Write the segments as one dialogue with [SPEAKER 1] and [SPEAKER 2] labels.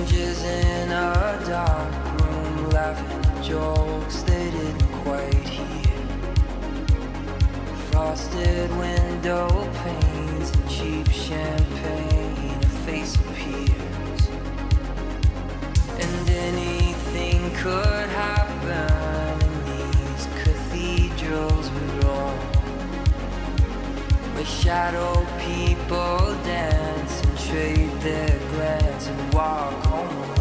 [SPEAKER 1] strangers in a dark room, laughing at jokes they didn't quite hear. Frosted window panes and cheap champagne, a face appears. And anything could happen in these cathedrals we roll, where shadow people dance and trade their glance and walk home alone.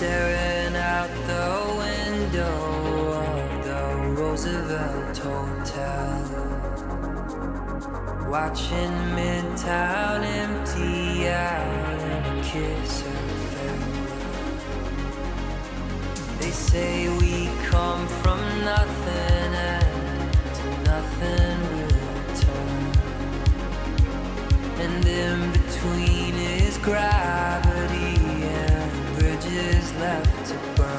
[SPEAKER 1] Staring out the window of the Roosevelt Hotel, watching Midtown empty out and a kiss of farewell. They say we come from nothing and to nothing we'll return, and in between is gravity and bridges left to burn.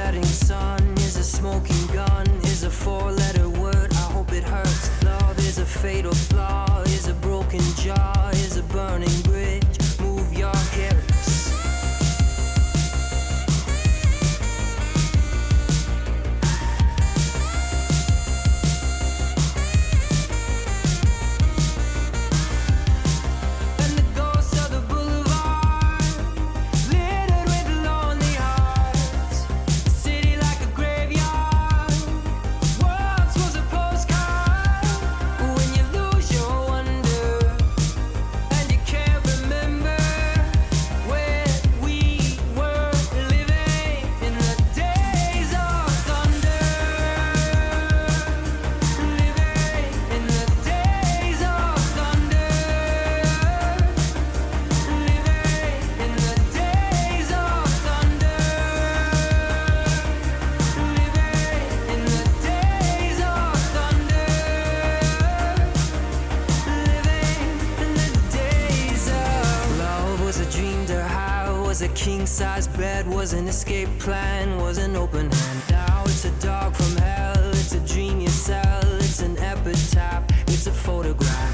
[SPEAKER 1] setting sun? Is a smoking gun? Is a four-letter word? I hope it hurts. Love is a fatal flaw. Is a broken jaw? Is a burning bridge? Move your hips. Was a king-size bed, was an escape plan, was an open hand. Now it's a dog from hell, it's a dream you sell, it's an epitaph, it's a photograph.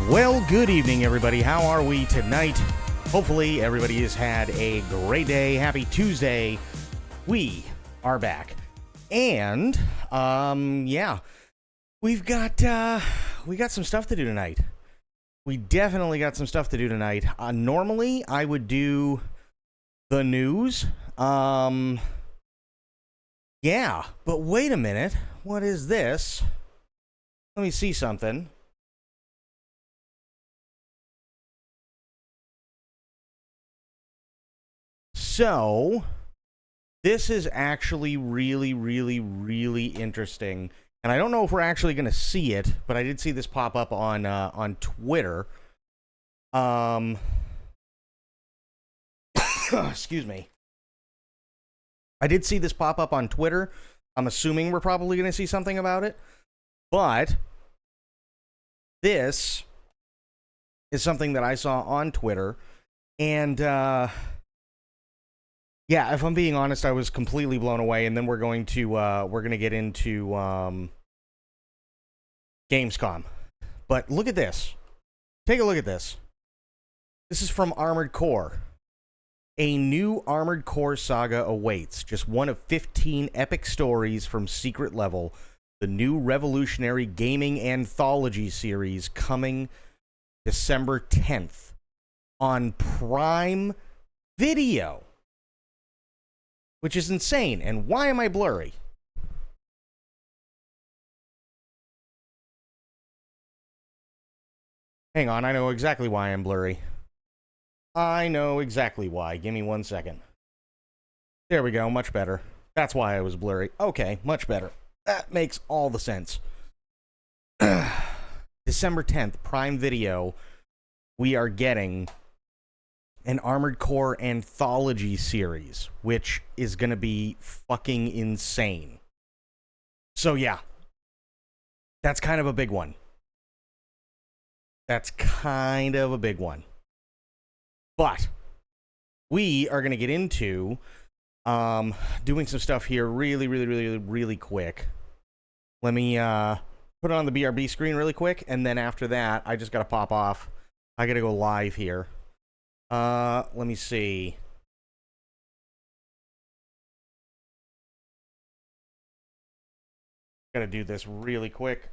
[SPEAKER 2] Well, good evening, everybody. How are we tonight? Hopefully, everybody has had a great day. Happy Tuesday. We are back. And, yeah, we got some stuff to do tonight. We definitely got some stuff to do tonight. Normally, I would do the news. Yeah, but wait a minute. What is this? Let me see something. So, this is actually really, really, really interesting. And I don't know if we're actually going to see it, but I did see this pop up on Twitter. Excuse me. I did see this pop up on Twitter. I'm assuming we're probably going to see something about it. But this is something that I saw on Twitter. And, yeah, if I'm being honest, I was completely blown away. And then we're going to get into Gamescom. But look at this. Take a look at this. This is from Armored Core. A new Armored Core saga awaits. Just one of 15 epic stories from Secret Level. The new revolutionary gaming anthology series coming December 10th on Prime Video. Which is insane. And why am I blurry? Hang on, I know exactly why I'm blurry. I know exactly why. Give me 1 second. There we go, much better. That's why I was blurry. Okay, much better. That makes all the sense. December 10th, Prime Video, we are getting an Armored Core anthology series, which is going to be fucking insane. So yeah, that's kind of a big one. That's kind of a big one. But we are going to get into doing some stuff here really quick. Let me put it on the BRB screen really quick, and then after that, I just got to pop off. I got to go live here. Let me see. Got to do this really quick.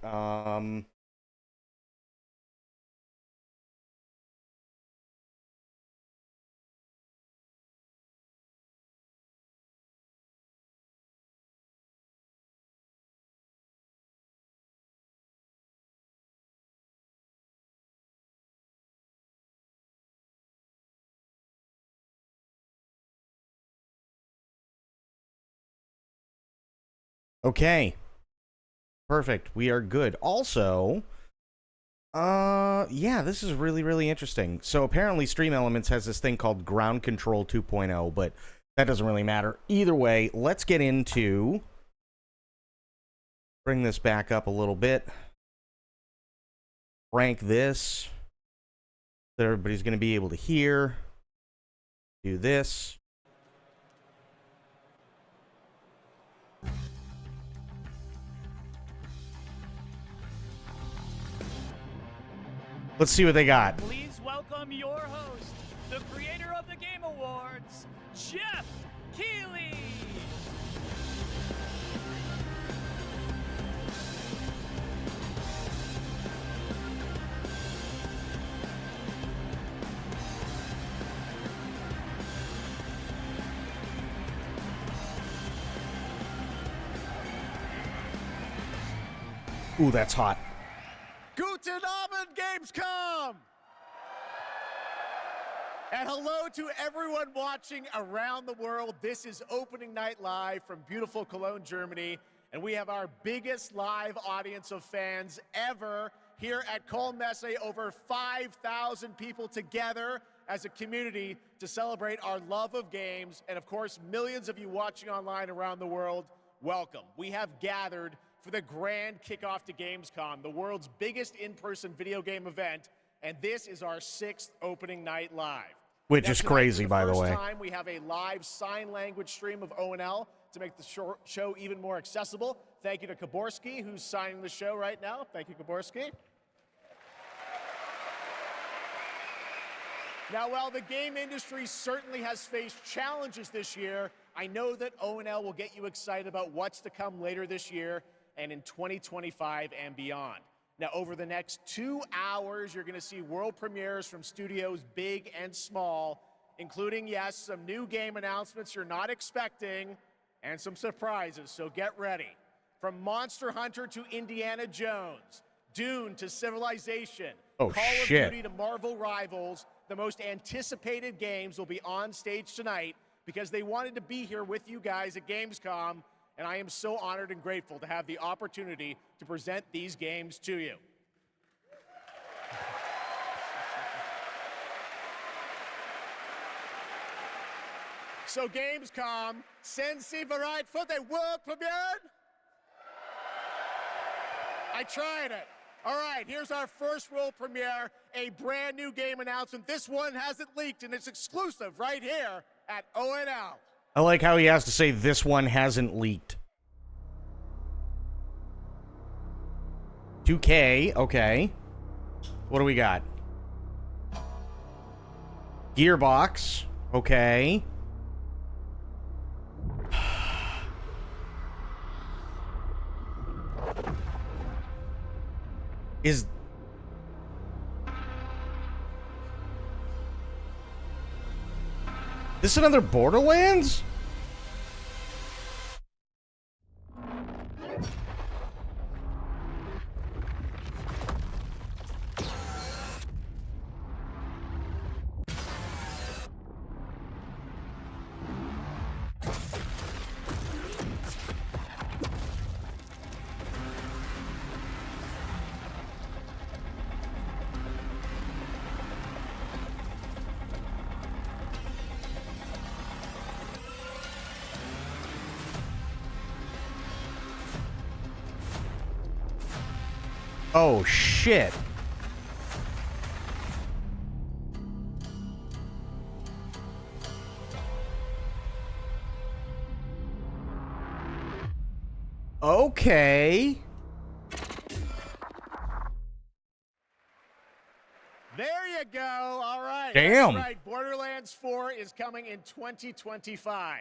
[SPEAKER 2] Okay. Perfect. We are good. Also, yeah, this is really interesting. So apparently Stream Elements has this thing called Ground Control 2.0, but that doesn't really matter. Either way, let's get into... Bring this back up a little bit. Rank this. So everybody's going to be able to hear. Do this. Let's see what they got.
[SPEAKER 3] Please welcome your host, the creator of the Game Awards, Jeff Keighley.
[SPEAKER 2] Ooh, that's hot.
[SPEAKER 4] Guten Abend, Gamescom! And hello to everyone watching around the world. This is Opening Night Live from beautiful Cologne, Germany. And we have our biggest live audience of fans ever here at Cologne Messe. Over 5,000 people together as a community to celebrate our love of games. And of course, millions of you watching online around the world, welcome. We have gathered for the grand kickoff to Gamescom, the world's biggest in-person video game event, and this is our 6th Opening Night Live.
[SPEAKER 2] Which is crazy, by the way.
[SPEAKER 4] First time we have a live sign language stream of ONL to make the show even more accessible. Thank you to Kaborski, who's signing the show right now. Thank you, Kaborski. Now, while the game industry certainly has faced challenges this year, I know that ONL will get you excited about what's to come later this year and in 2025 and beyond. Now, over the next 2 hours, you're going to see world premieres from studios big and small, including, yes, some new game announcements you're not expecting, and some surprises, so get ready. From Monster Hunter to Indiana Jones, Dune to Civilization, Call of Duty to Marvel Rivals, the most anticipated games will be on stage tonight, because they wanted to be here with you guys at Gamescom, and I am so honored and grateful to have the opportunity to present these games to you. So Gamescom, Sensi Variety for the world premiere. I tried it. All right, here's our first world premiere, a brand new game announcement. This one hasn't leaked, and it's exclusive right here at ONL.
[SPEAKER 2] I like how he has to say this one hasn't leaked. 2K, okay. What do we got? Gearbox, okay. Is this another Borderlands? Oh, shit. Okay.
[SPEAKER 4] There you go. All right.
[SPEAKER 2] Damn.
[SPEAKER 4] That's right. Borderlands 4 is coming in 2025.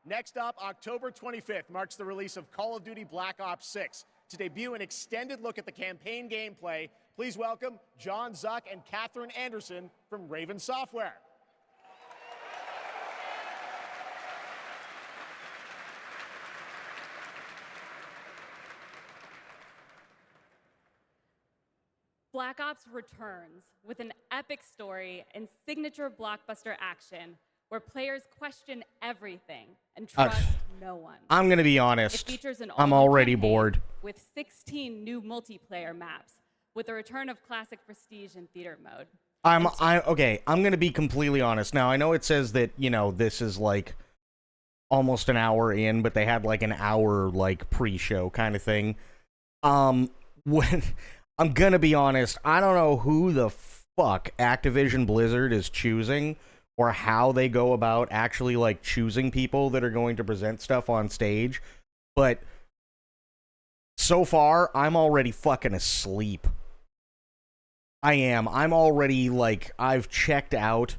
[SPEAKER 4] Next up, October 25th marks the release of Call of Duty Black Ops 6. To debut an extended look at the campaign gameplay, please welcome John Zuck and Catherine Anderson from Raven Software.
[SPEAKER 5] Black Ops returns with an epic story and signature blockbuster action where players question everything and trust no one.
[SPEAKER 2] I'm going to be honest.
[SPEAKER 5] It features an
[SPEAKER 2] I'm
[SPEAKER 5] all-new
[SPEAKER 2] already
[SPEAKER 5] campaign
[SPEAKER 2] bored.
[SPEAKER 5] with 16 new multiplayer maps with the return of classic prestige and theater mode.
[SPEAKER 2] Okay, I'm going to be completely honest. Now, I know it says that, you know, this is like almost an hour in, but they had like an hour like pre-show kind of thing. When I'm going to be honest, I don't know who the fuck Activision Blizzard is choosing or how they go about actually like choosing people that are going to present stuff on stage, but so far I'm already fucking asleep. I am. I'm already like, I've checked out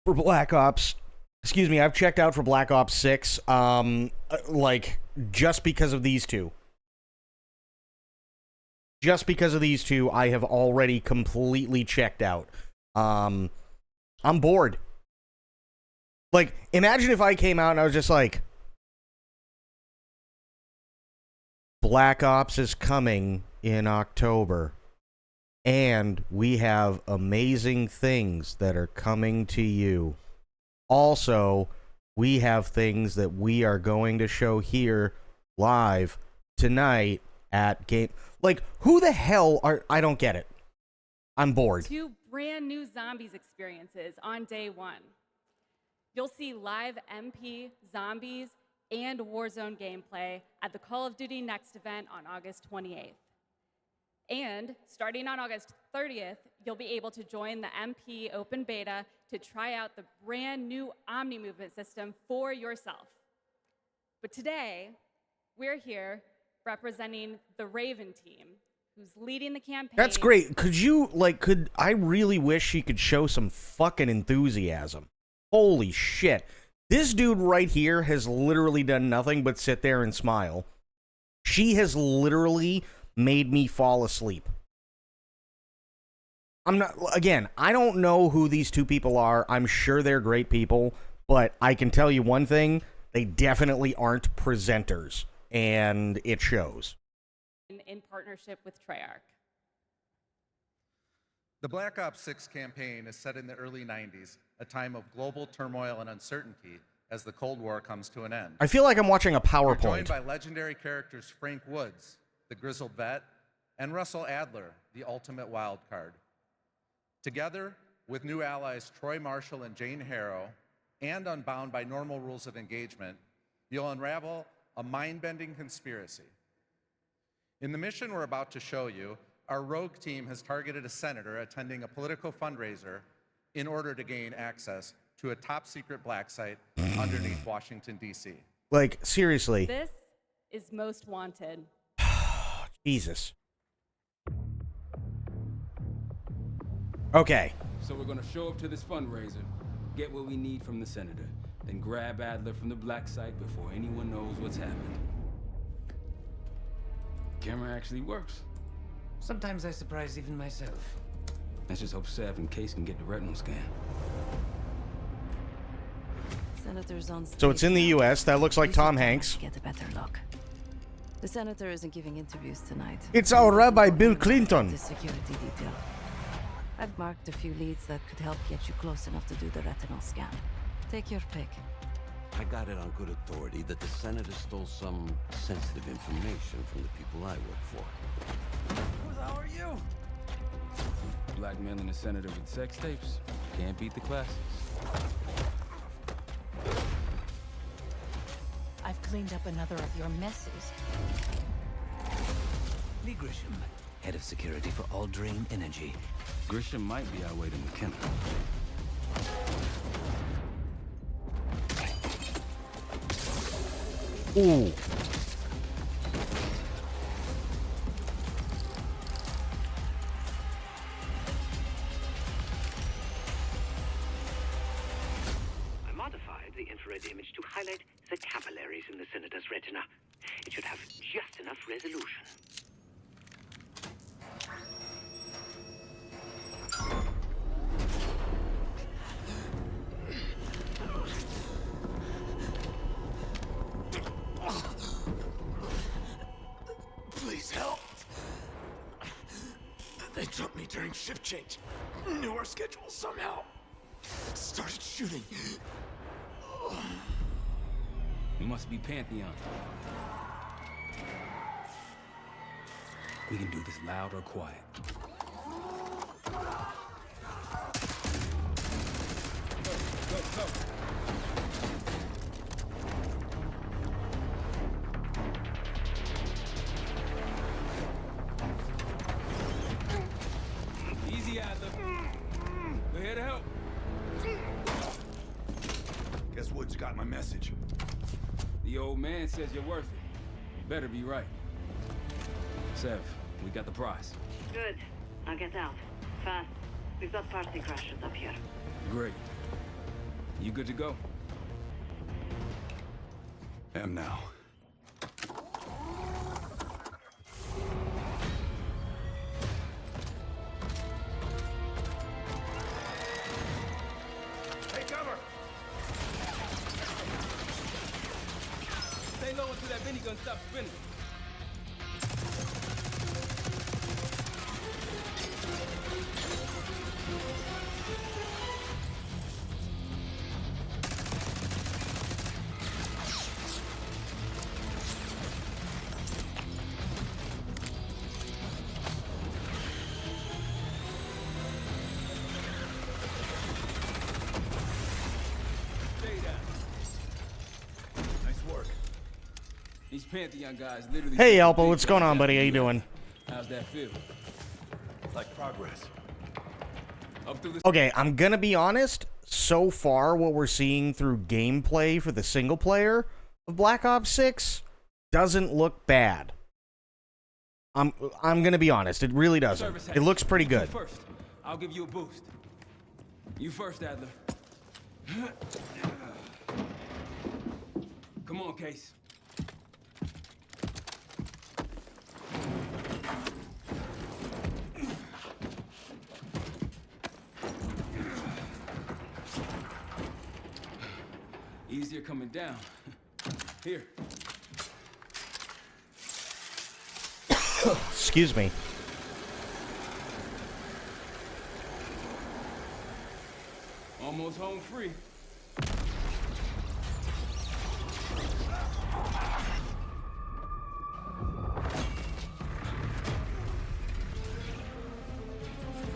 [SPEAKER 2] for Black Ops. Excuse me, I've checked out for Black Ops 6 like just because of these two. Just because of these two, I have already completely checked out. I'm bored. Like, imagine if I came out and I was just like, Black Ops is coming in October, and we have amazing things that are coming to you. Also, we have things that we are going to show here live tonight at Game... Like, who the hell are... I don't get it. I'm bored.
[SPEAKER 5] 2 brand new zombies experiences on day 1. You'll see live MP, zombies, and Warzone gameplay at the Call of Duty Next event on August 28th. And starting on August 30th, you'll be able to join the MP open beta to try out the brand new Omni movement system for yourself. But today, we're here representing the Raven team, who's leading the campaign.
[SPEAKER 2] That's great. I really wish she could show some fucking enthusiasm. Holy shit. This dude right here has literally done nothing but sit there and smile. She has literally made me fall asleep. I don't know who these two people are. I'm sure they're great people, but I can tell you one thing, they definitely aren't presenters, and it shows.
[SPEAKER 5] In partnership with Treyarch.
[SPEAKER 6] The Black Ops 6 campaign is set in the early 90s, a time of global turmoil and uncertainty as the Cold War comes to an end.
[SPEAKER 2] I feel like I'm watching a
[SPEAKER 6] We're
[SPEAKER 2] PowerPoint.
[SPEAKER 6] joined by legendary characters Frank Woods, the grizzled vet, and Russell Adler, the ultimate wild card. Together with new allies Troy Marshall and Jane Harrow, and unbound by normal rules of engagement, you'll unravel a mind-bending conspiracy. In the mission we're about to show you, our rogue team has targeted a senator attending a political fundraiser in order to gain access to a top-secret black site underneath Washington, D.C.
[SPEAKER 2] Like, seriously.
[SPEAKER 5] This is Most Wanted.
[SPEAKER 2] Jesus. Okay.
[SPEAKER 7] So we're gonna show up to this fundraiser, get what we need from the senator, then grab Adler from the black site before anyone knows what's happened. Camera actually works.
[SPEAKER 8] Sometimes I surprise even myself.
[SPEAKER 7] Let's just hope Sev and Case can get the retinal scan.
[SPEAKER 9] Senator's on
[SPEAKER 2] So it's in the U.S. That looks like Tom Hanks.
[SPEAKER 9] Get a better look. The senator isn't giving interviews tonight.
[SPEAKER 2] It's our Rabbi Bill Clinton.
[SPEAKER 9] The security detail. I've marked a few leads that could help get you close enough to do the retinal scan. Take your pick.
[SPEAKER 10] I got it on good authority that the senator stole some sensitive information from the people I work for.
[SPEAKER 7] Who the hell are you? Blackmailing a senator with sex tapes. Can't beat the classics.
[SPEAKER 11] I've cleaned up another of your messes.
[SPEAKER 8] Lee Grisham, head of security for Aldrin Energy.
[SPEAKER 7] Grisham might be our way to McKenna.
[SPEAKER 2] Ooh.
[SPEAKER 12] I modified the infrared image to highlight the capillaries in the senator's retina. It should have just enough resolution.
[SPEAKER 8] Please help. They took me during shift change. Knew our schedule somehow. Started shooting.
[SPEAKER 7] It must be Pantheon. We can do this loud or quiet. Go, go, go. Easy, Adler. We're here to help.
[SPEAKER 13] Guess Woods got my message.
[SPEAKER 7] The old man says you're worth it. You better be right. Sev, we got the prize.
[SPEAKER 12] Good. I'll get out. Fast. We've got party crashers up here.
[SPEAKER 7] Great. You good to go?
[SPEAKER 13] Am now.
[SPEAKER 7] Take cover! Stay low until that minigun stops spinning. These Pantheon guys literally...
[SPEAKER 2] Hey, Alpo, what's going on, buddy? How you doing?
[SPEAKER 7] How's that feel?
[SPEAKER 13] Like progress.
[SPEAKER 7] Up through the...
[SPEAKER 2] Okay, I'm gonna be honest. So far, what we're seeing through gameplay for the single player of Black Ops 6 doesn't look bad. I'm gonna be honest. It really doesn't. It looks pretty good.
[SPEAKER 7] You first. I'll give you a boost. You first, Adler. Come on, Case. Easier coming down. Here.
[SPEAKER 2] Excuse me.
[SPEAKER 7] Almost home free.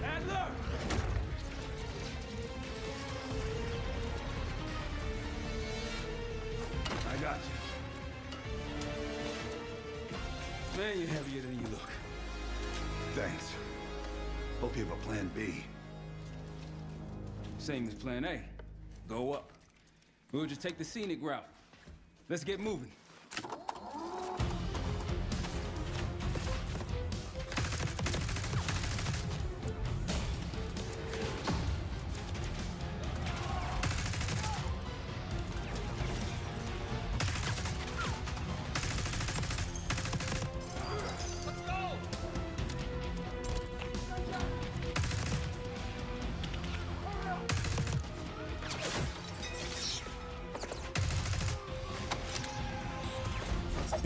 [SPEAKER 7] Adler!
[SPEAKER 13] I got you.
[SPEAKER 7] Man, you're heavier than you look.
[SPEAKER 13] Thanks. Hope you have a plan B.
[SPEAKER 7] Same as plan A. Go up. We'll just take the scenic route. Let's get moving.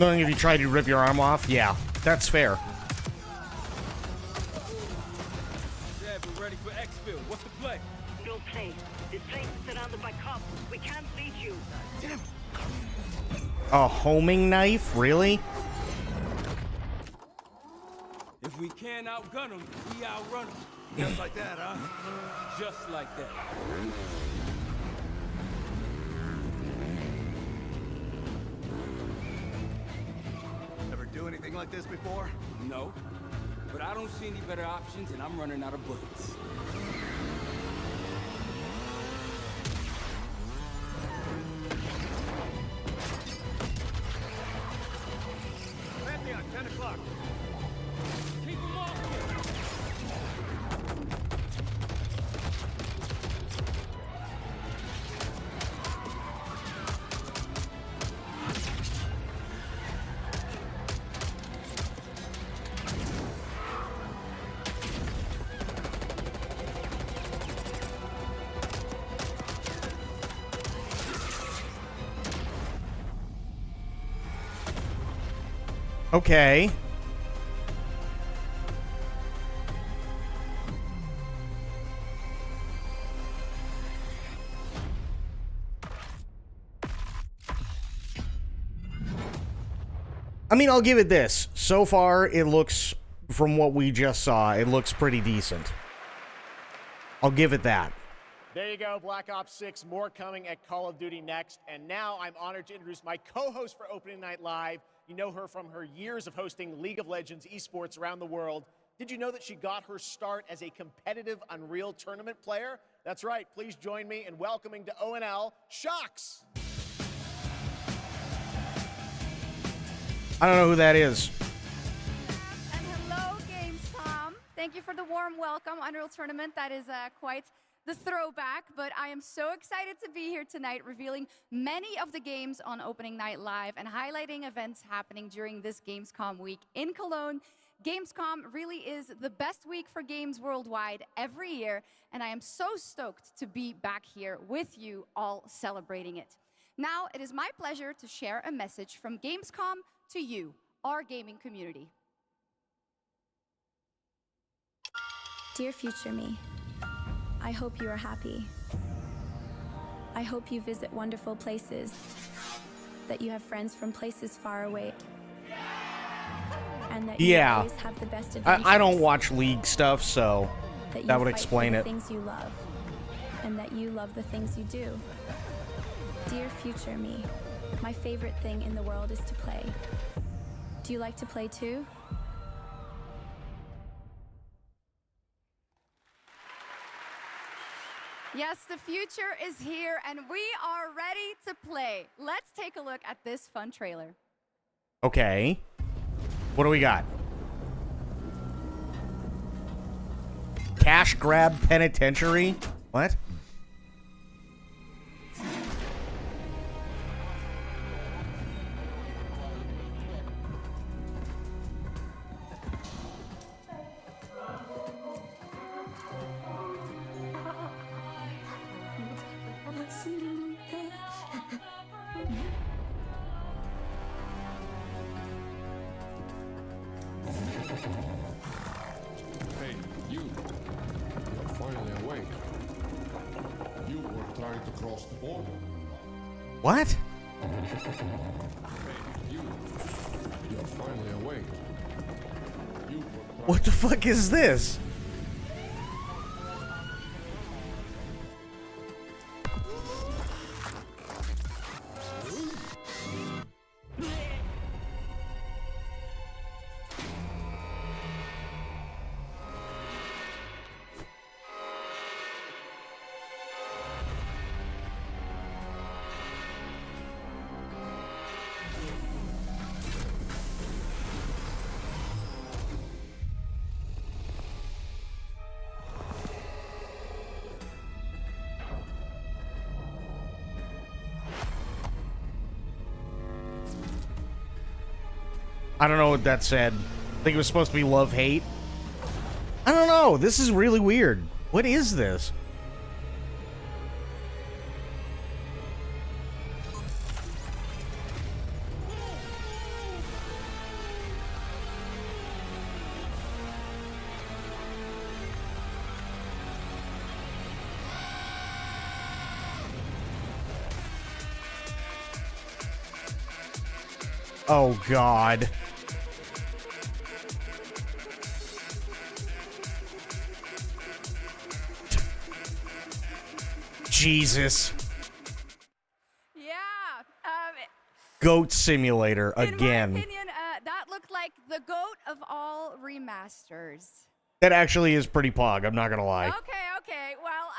[SPEAKER 2] Knowing if you try to rip your arm off, yeah, that's fair.
[SPEAKER 7] Yeah, we're ready for exfil. What's the play?
[SPEAKER 12] No play. This place is surrounded by cops. We can't reach you.
[SPEAKER 7] Damn.
[SPEAKER 2] A homing knife? Really?
[SPEAKER 7] If we can't outgun them, we outrun them.
[SPEAKER 13] Just like that, huh?
[SPEAKER 7] Just like that.
[SPEAKER 13] Ever do anything like this before?
[SPEAKER 7] No. But I don't see any better options, and I'm running out of bullets.
[SPEAKER 3] Let me on 10 o'clock.
[SPEAKER 7] Keep them off me.
[SPEAKER 2] Okay. I mean, I'll give it this. So far, it looks, from what we just saw, it looks pretty decent. I'll give it that.
[SPEAKER 4] There you go, Black Ops 6, more coming at Call of Duty next. And now I'm honored to introduce my co-host for Opening Night Live. You know her from her years of hosting League of Legends esports around the world. Did you know that she got her start as a competitive Unreal Tournament player? That's right, please join me in welcoming to ONL, Shocks.
[SPEAKER 2] I don't know who that is.
[SPEAKER 14] And hello, Gamescom. Thank you for the warm welcome. Unreal Tournament, that is quite the throwback, but I am so excited to be here tonight revealing many of the games on Opening Night Live and highlighting events happening during this Gamescom week in Cologne. Gamescom really is the best week for games worldwide every year, and I am so stoked to be back here with you all celebrating it. Now, it is my pleasure to share a message from Gamescom to you, our gaming community.
[SPEAKER 15] Dear future me, I hope you are happy. I hope you visit wonderful places, that you have friends from places far away, and that you always have the best adventures.
[SPEAKER 2] I don't watch League stuff, so that would explain it.
[SPEAKER 15] Things you love, and that you love the things you do. Dear future me, my favorite thing in the world is to play. Do you like to play too?
[SPEAKER 14] Yes, the future is here, and we are ready to play. Let's take a look at this fun trailer.
[SPEAKER 2] Okay. What do we got? Cash grab penitentiary? What?
[SPEAKER 16] Hey, you. You're finally awake. You trying to cross the border.
[SPEAKER 2] What?
[SPEAKER 16] You're finally awake.
[SPEAKER 2] What the fuck is this? I don't know what that said. I think it was supposed to be love-hate. I don't know. This is really weird. What is this? Oh, God. Jesus.
[SPEAKER 14] Yeah.
[SPEAKER 2] Goat Simulator again.
[SPEAKER 14] In my opinion, that looked like the GOAT of all remasters.
[SPEAKER 2] That actually is pretty pog, I'm not gonna lie.
[SPEAKER 14] Okay. Well,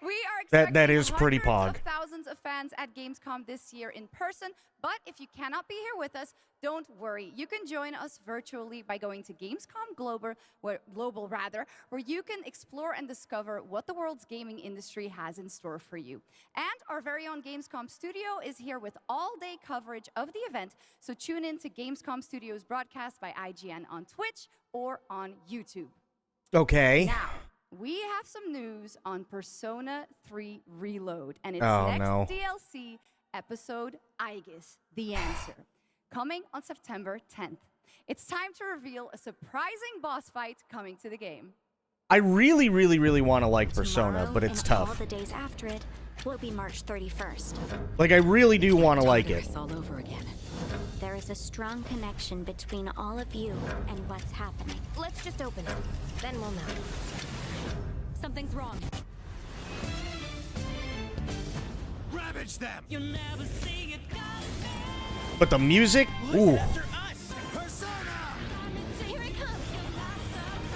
[SPEAKER 14] we are expecting
[SPEAKER 2] That is pretty
[SPEAKER 14] hundreds
[SPEAKER 2] pog.
[SPEAKER 14] of thousands of fans at Gamescom this year in person. But if you cannot be here with us, don't worry. You can join us virtually by going to Gamescom Global, where you can explore and discover what the world's gaming industry has in store for you. And our very own Gamescom studio is here with all-day coverage of the event. So tune in to Gamescom Studios broadcast by IGN on Twitch or on YouTube.
[SPEAKER 2] Okay.
[SPEAKER 14] Now, we have some news on Persona 3 Reload and its
[SPEAKER 2] Oh,
[SPEAKER 14] next
[SPEAKER 2] no.
[SPEAKER 14] DLC episode, Aegis, The Answer, coming on September 10th. It's time to reveal a surprising boss fight coming to the game.
[SPEAKER 2] I really, really, really want to like Persona, but it's
[SPEAKER 17] and all
[SPEAKER 2] tough.
[SPEAKER 17] the days after it will be March 31st.
[SPEAKER 2] Like, I really do want to like it.
[SPEAKER 17] All over again. There is a strong connection between all of you and what's happening.
[SPEAKER 11] Let's just open it. Then we'll know. Something's wrong.
[SPEAKER 8] Ravage them!
[SPEAKER 3] You'll never see it coming.
[SPEAKER 2] But the music? Ooh.
[SPEAKER 11] Here it comes.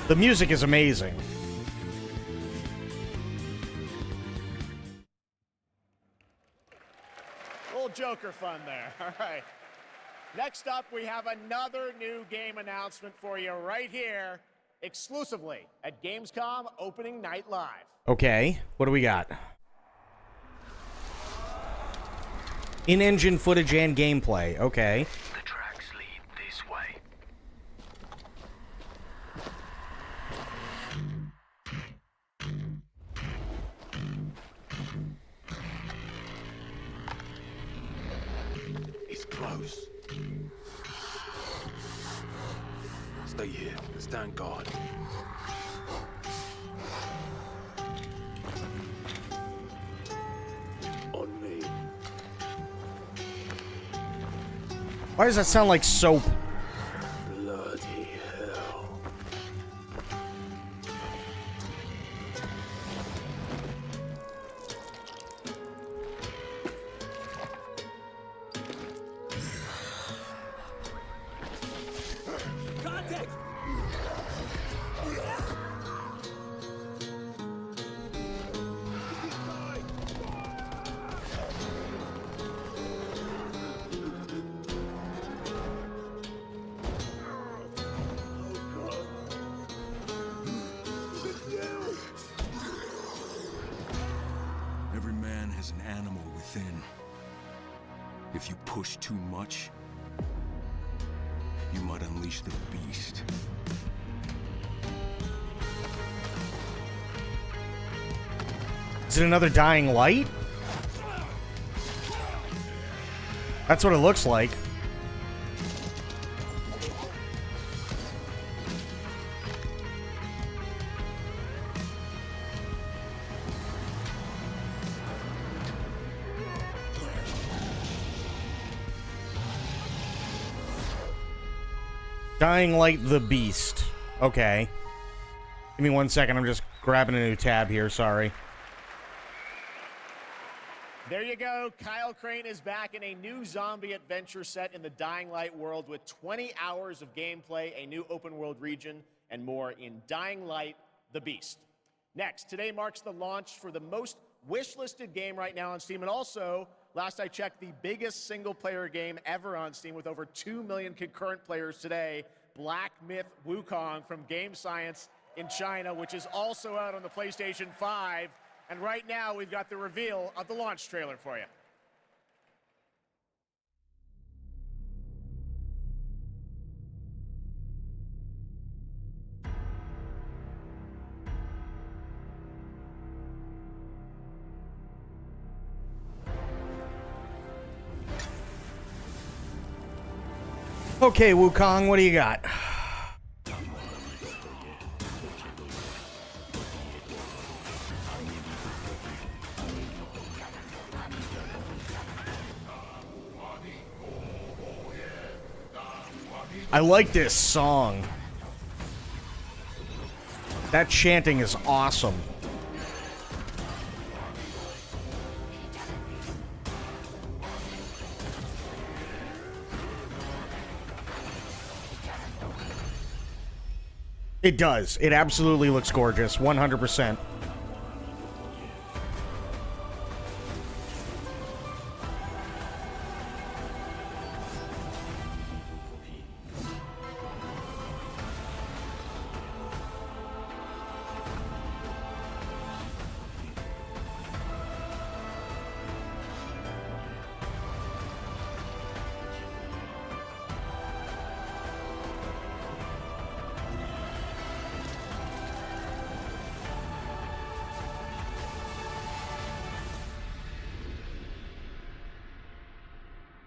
[SPEAKER 2] The music is amazing.
[SPEAKER 4] Little Joker fun there. All right. Next up, we have another new game announcement for you right here, exclusively at Gamescom Opening Night Live.
[SPEAKER 2] Okay, what do we got? In-engine footage and gameplay. Okay.
[SPEAKER 8] The tracks lead this way. He's close. Stay here. Stand guard. On me.
[SPEAKER 2] Why does that sound like soap?
[SPEAKER 8] Bloody hell.
[SPEAKER 3] Contact!
[SPEAKER 7] Every man has an animal within. If you push too much, you might unleash the beast.
[SPEAKER 2] Is it another dying light? That's what it looks like. Dying Light the Beast. Okay. Give me 1 second. I'm just grabbing a new tab here. Sorry.
[SPEAKER 4] There you go. Kyle Crane is back in a new zombie adventure set in the Dying Light world with 20 hours of gameplay, a new open world region, and more in Dying Light the Beast. Next, today marks the launch for the most wishlisted game right now on Steam, and also, last I checked, the biggest single-player game ever on Steam with over 2 million concurrent players today, Black Myth Wukong from Game Science in China, which is also out on the PlayStation 5. And right now, we've got the reveal of the launch trailer for you.
[SPEAKER 2] Okay, Wukong, what do you got? I like this song. That chanting is awesome. It does. It absolutely looks gorgeous. 100%.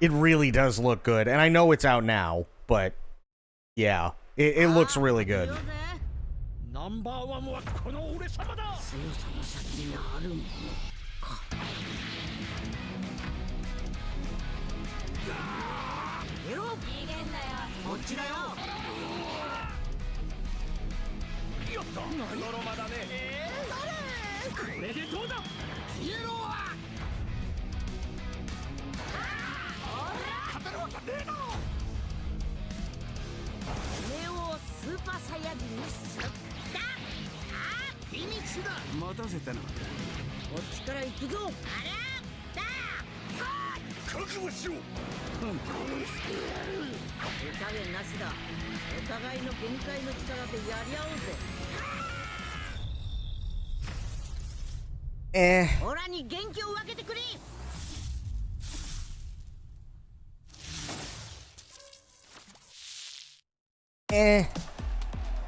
[SPEAKER 2] It really does look good, and I know it's out now, but yeah, it looks really good.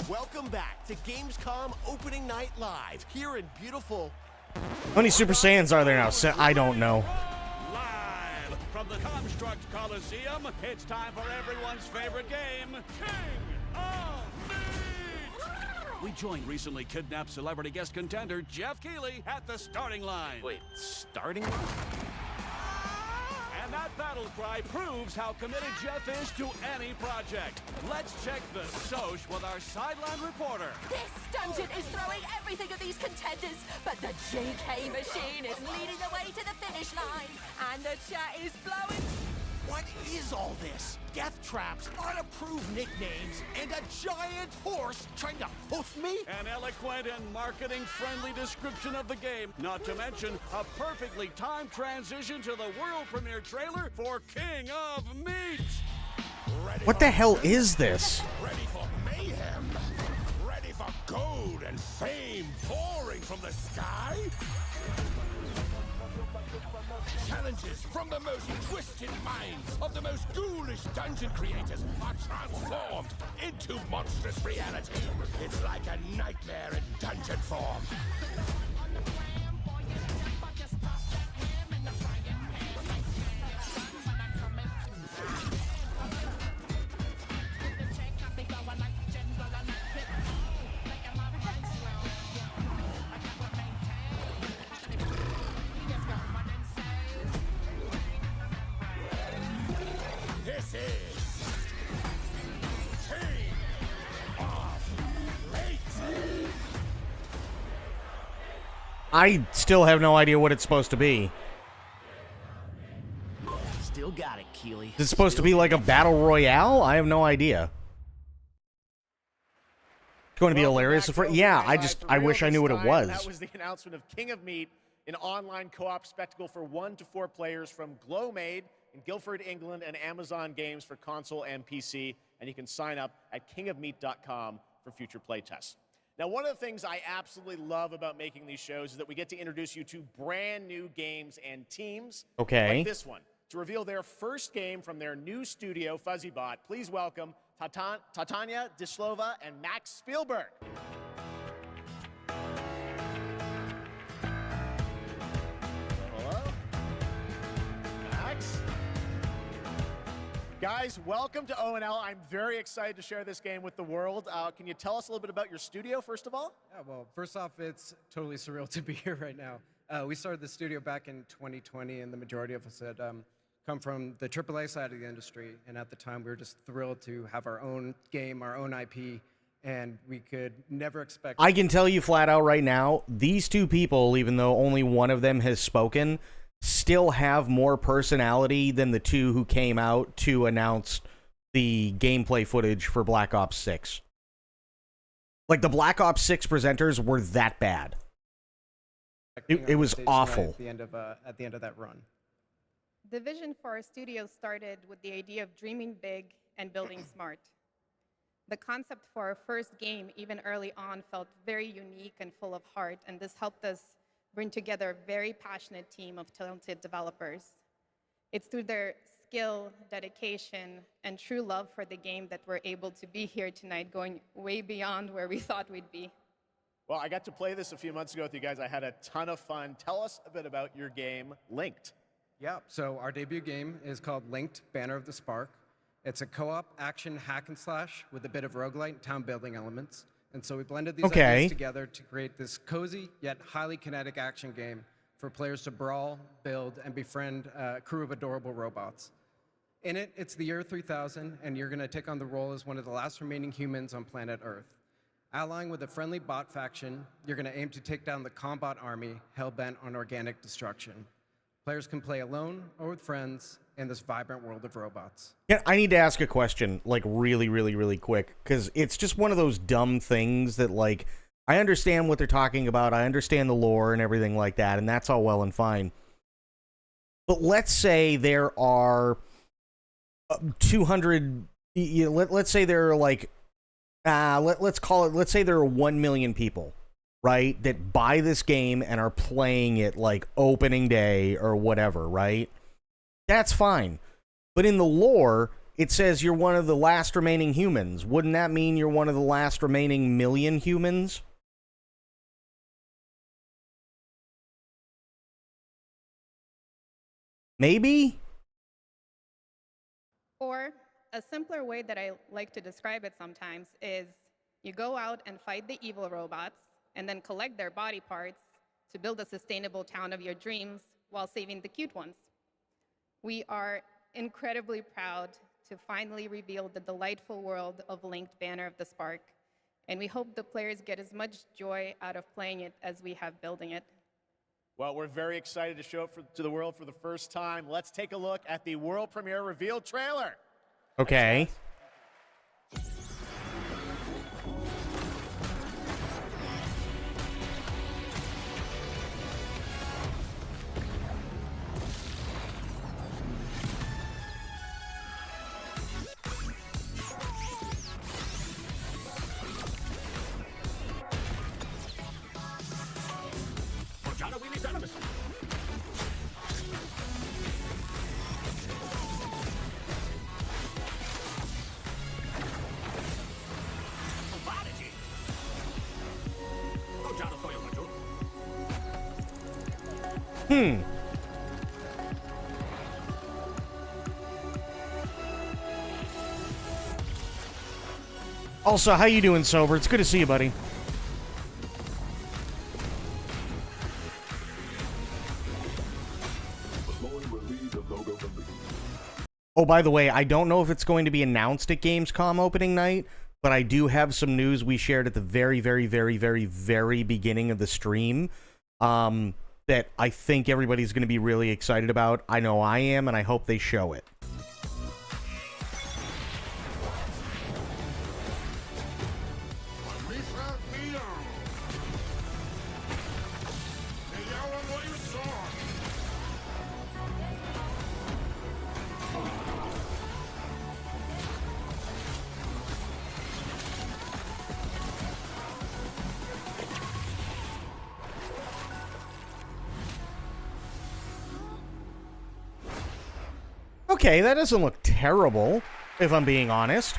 [SPEAKER 4] Welcome back to Gamescom Opening Night Live here in beautiful...
[SPEAKER 2] How many Super Saiyans are there now? I don't know.
[SPEAKER 18] Live from the Comstruct Coliseum, it's time for everyone's favorite game, King of Meat! We joined recently kidnapped celebrity guest contender Jeff Keighley at the starting line.
[SPEAKER 4] Wait, starting line?
[SPEAKER 18] And that battle cry proves how committed Jeff is to any project. Let's check the Soch with our sideline reporter.
[SPEAKER 19] This dungeon is throwing everything at these contenders, but the GK machine is leading the way to the finish line, and the chat is blowing.
[SPEAKER 4] What is all this? Death traps, unapproved nicknames, and a giant horse trying to hoof me?
[SPEAKER 18] An eloquent and marketing-friendly description of the game, not to mention a perfectly timed transition to the world premiere trailer for King of Meat.
[SPEAKER 2] What the hell is this?
[SPEAKER 8] Ready for mayhem? Ready for gold and fame pouring from the sky? Challenges from the most twisted minds of the most ghoulish dungeon creators are transformed into monstrous reality. It's like a nightmare in dungeon form. This is King
[SPEAKER 2] I still have no idea what it's supposed to be.
[SPEAKER 3] Still got it, Keely.
[SPEAKER 2] Is it supposed to be like a battle royale? I have no idea. It's going to be hilarious. Yeah, I wish I knew what it was.
[SPEAKER 4] That was the announcement of King of Meat, an online co-op spectacle for 1 to 4 players from Glowmade in Guildford, England, and Amazon Games for console and PC. And you can sign up at kingofmeat.com for future playtests. Now, one of the things I absolutely love about making these shows is that we get to introduce you to brand new games and teams.
[SPEAKER 2] Okay.
[SPEAKER 4] Like this one. To reveal their first game from their new studio, FuzzyBot, please welcome Tatania Dislova and Max Spielberg. Hello? Max? Guys, welcome to O&L. I'm very excited to share this game with the world. Can you tell us a little bit about your studio, first of all?
[SPEAKER 20] Yeah, well, first off, it's totally surreal to be here right now. We started the studio back in 2020, and the majority of us had come from the AAA side of the industry. And at the time, we were just thrilled to have our own game, our own IP, and we could never expect...
[SPEAKER 2] I can tell you flat out right now, these two people, even though only one of them has spoken, still have more personality than the two who came out to announce the gameplay footage for Black Ops 6. Like, the Black Ops 6 presenters were that bad. It was awful.
[SPEAKER 20] At the end of that run.
[SPEAKER 21] The vision for our studio started with the idea of dreaming big and building smart. The concept for our first game, even early on, felt very unique and full of heart, and this helped us bring together a very passionate team of talented developers. It's through their skill, dedication, and true love for the game that we're able to be here tonight, going way beyond where we thought we'd be.
[SPEAKER 4] Well, I got to play this a few months ago with you guys. I had a ton of fun. Tell us a bit about your game, Linked.
[SPEAKER 20] Yeah, so our debut game is called Linked, Banner of the Spark. It's a co-op action hack and slash with a bit of roguelite and town building elements. And so we blended these ideas together to create this cozy yet highly kinetic action game for players to brawl, build, and befriend a crew of adorable robots. In it, it's the year 3000, and you're going to take on the role as one of the last remaining humans on planet Earth. Allying with a friendly bot faction, you're going to aim to take down the Combot army hell-bent on organic destruction. Players can play alone or with friends in this vibrant world of robots.
[SPEAKER 2] Yeah, I need to ask a question, like, really, really, really quick, because it's just one of those dumb things that, like, I understand what they're talking about, I understand the lore and everything like that, and that's all well and fine. But let's say there are 200, let's say there are, like, let's say there are 1 million people, right, that buy this game and are playing it like opening day or whatever, right? That's fine. But in the lore, it says you're one of the last remaining humans. Wouldn't that mean you're one of the last remaining million humans? Maybe?
[SPEAKER 21] Or a simpler way that I like to describe it sometimes is you go out and fight the evil robots and then collect their body parts to build a sustainable town of your dreams while saving the cute ones. We are incredibly proud to finally reveal the delightful world of Linked Banner of the Spark, and we hope the players get as much joy out of playing it as we have building it.
[SPEAKER 4] Well, we're very excited to show it to the world for the first time. Let's take a look at the world premiere reveal trailer.
[SPEAKER 2] Okay. Also, how you doing, Sober? It's good to see you, buddy. Oh, by the way, I don't know if it's going to be announced at Gamescom opening night, but I do have some news we shared at the very, very, very, very, very beginning of the stream that I think everybody's going to be really excited about. I know I am, and I hope they show it. Okay, that doesn't look terrible, if I'm being honest.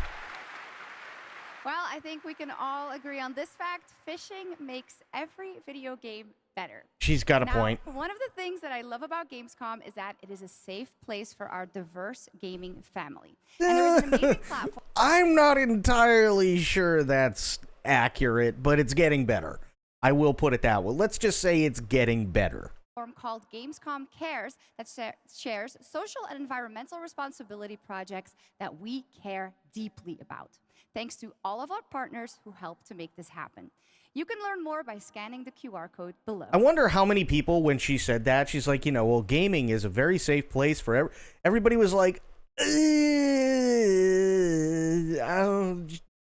[SPEAKER 14] Well, I think we can all agree on this fact. Fishing makes every video game better.
[SPEAKER 2] She's got a
[SPEAKER 14] Now,
[SPEAKER 2] point.
[SPEAKER 14] One of the things that I love about Gamescom is that it is a safe place for our diverse gaming family. And there is an amazing platform.
[SPEAKER 2] I'm not entirely sure that's accurate, but it's getting better. I will put it that way. Let's just say it's getting better.
[SPEAKER 14] Called Gamescom Cares that shares social and environmental responsibility projects that we care deeply about. Thanks to all of our partners who help to make this happen. You can learn more by scanning the QR code below.
[SPEAKER 2] I wonder how many people, when she said that, she's like, well, gaming is a very safe place for everybody was like,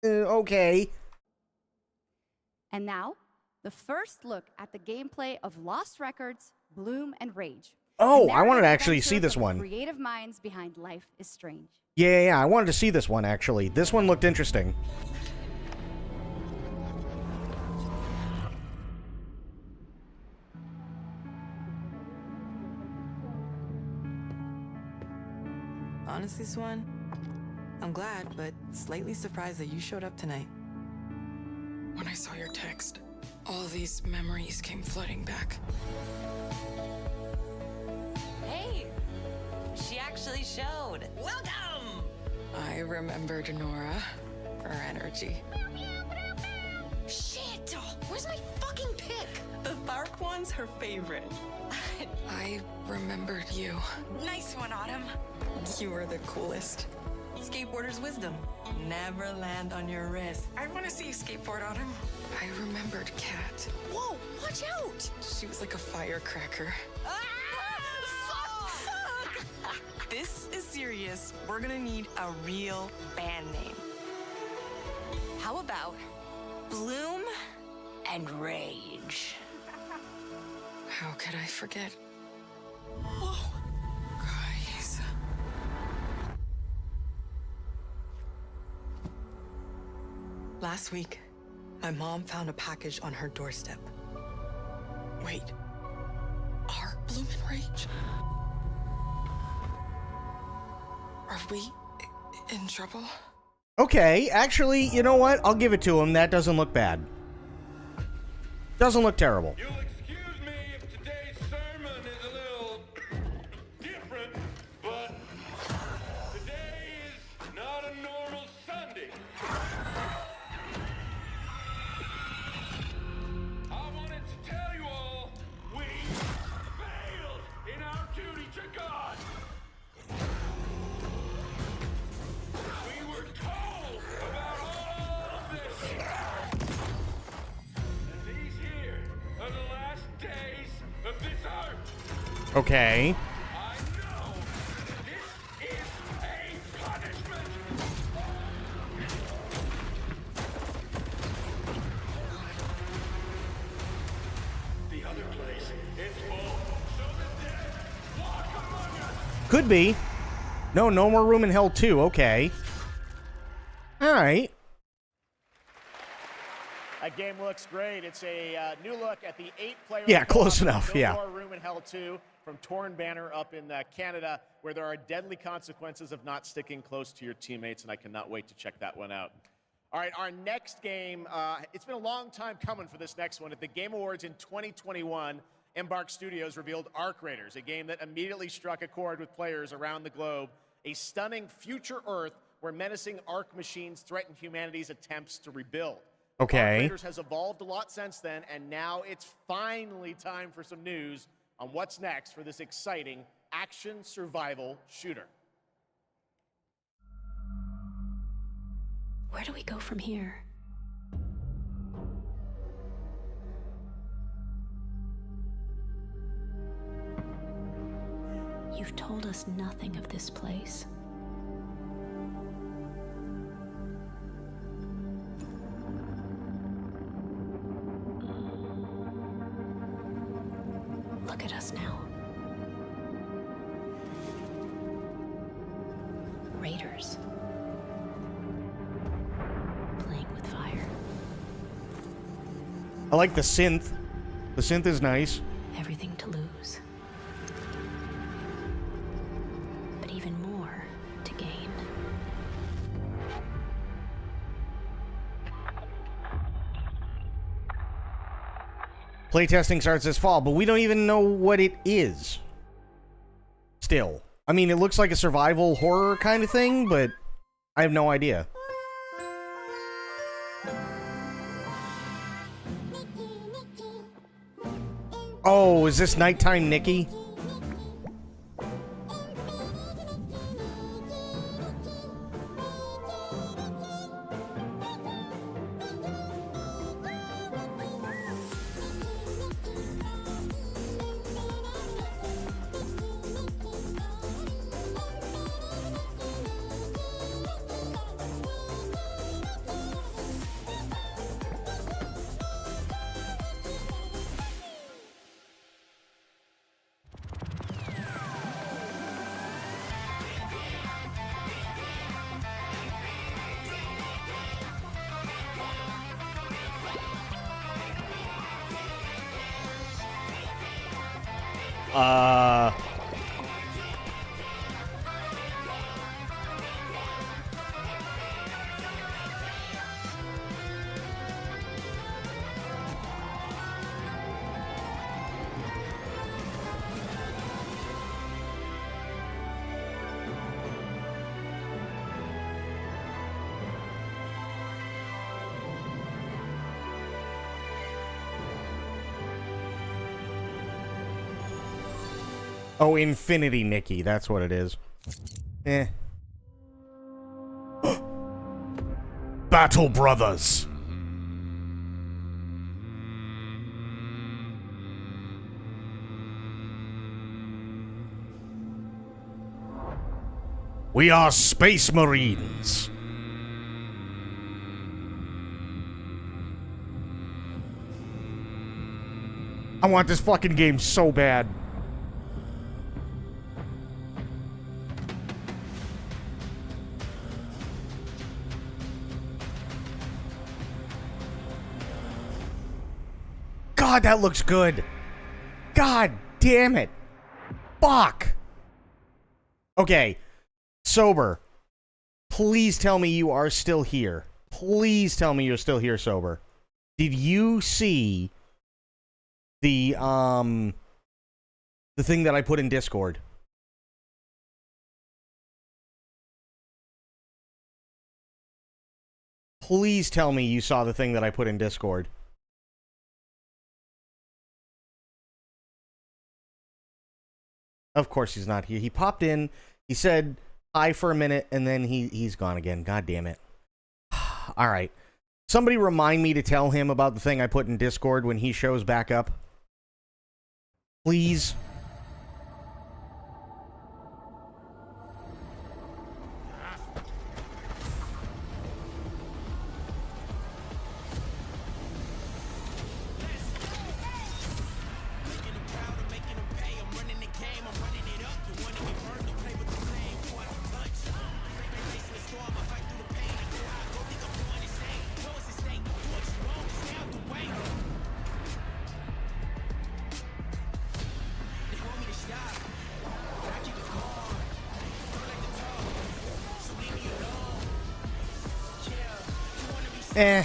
[SPEAKER 2] okay.
[SPEAKER 14] And now, the first look at the gameplay of Lost Records, Bloom and Rage.
[SPEAKER 2] Oh, I wanted to actually see this one.
[SPEAKER 14] Creative minds behind Life is Strange.
[SPEAKER 2] Yeah, I wanted to see this one, actually. This one looked interesting.
[SPEAKER 1] Honestly, Swan, I'm glad, but slightly surprised that you showed up tonight.
[SPEAKER 22] When I saw your text, all these memories came flooding back.
[SPEAKER 1] Hey, she actually showed. Welcome!
[SPEAKER 22] I remembered Nora, her energy.
[SPEAKER 1] Shit! Where's my fucking pick? The Tharp one's her favorite.
[SPEAKER 22] I remembered you.
[SPEAKER 1] Nice one, Autumn.
[SPEAKER 22] You were the coolest.
[SPEAKER 1] Skateboarder's wisdom. Never land on your wrist.
[SPEAKER 22] I want to see you skateboard, Autumn. I remembered Kat.
[SPEAKER 1] Whoa, watch out!
[SPEAKER 22] She was like a firecracker.
[SPEAKER 1] Fuck! This is serious. We're gonna need a real band name. How about Bloom and Rage?
[SPEAKER 22] How could I forget?
[SPEAKER 1] Whoa!
[SPEAKER 22] Guys.
[SPEAKER 1] Last week, my mom found a package on her doorstep.
[SPEAKER 22] Wait. Are Bloom and Rage? Are we in trouble?
[SPEAKER 2] Okay, actually, you know what? I'll give it to him. That doesn't look bad. Doesn't look terrible.
[SPEAKER 8] You'll excuse me if today's sermon is a little different, but today is not a normal Sunday. I wanted to tell you all, we failed in our duty to God. We were told about all of this. And these here are the last days of this earth.
[SPEAKER 2] Okay.
[SPEAKER 8] I know this is a punishment. The other place, it's full, so the dead walk among us.
[SPEAKER 2] Could be. No more room in hell 2. Okay. All right.
[SPEAKER 4] That game looks great. It's a new look at the 8-player.
[SPEAKER 2] Yeah, close enough,
[SPEAKER 4] No
[SPEAKER 2] yeah.
[SPEAKER 4] More Room in Hell 2 from Torn Banner up in Canada, where there are deadly consequences of not sticking close to your teammates, and I cannot wait to check that one out. All right, our next game, it's been a long time coming for this next one. At the Game Awards in 2021, Embark Studios revealed Arc Raiders, a game that immediately struck a chord with players around the globe. A stunning future Earth where menacing Arc machines threaten humanity's attempts to rebuild.
[SPEAKER 2] Okay.
[SPEAKER 4] Arc Raiders has evolved a lot since then, and now it's finally time for some news on what's next for this exciting action survival shooter.
[SPEAKER 11] Where do we go from here?
[SPEAKER 5] You've told us nothing of this place. Look at us now. Raiders. Playing with fire.
[SPEAKER 2] I like the synth. The synth is nice.
[SPEAKER 5] Everything to lose. But even more to gain.
[SPEAKER 2] Playtesting starts this fall, but we don't even know what it is. Still. I mean, it looks like a survival horror kind of thing, but I have no idea. Oh, is this Nighttime Nikki? Oh, Infinity Nikki. That's what it is. Eh. Battle Brothers. We are Space Marines. I want this fucking game so bad. God, that looks good. God damn it. Fuck. Okay. Sober. Please tell me you are still here. Please tell me you're still here, Sober. Did you see the thing that I put in Discord? Please tell me you saw the thing that I put in Discord. Of course he's not here. He popped in, he said hi for a minute, and then he's gone again. God damn it. Alright. Somebody remind me to tell him about the thing I put in Discord when he shows back up. Please. Eh.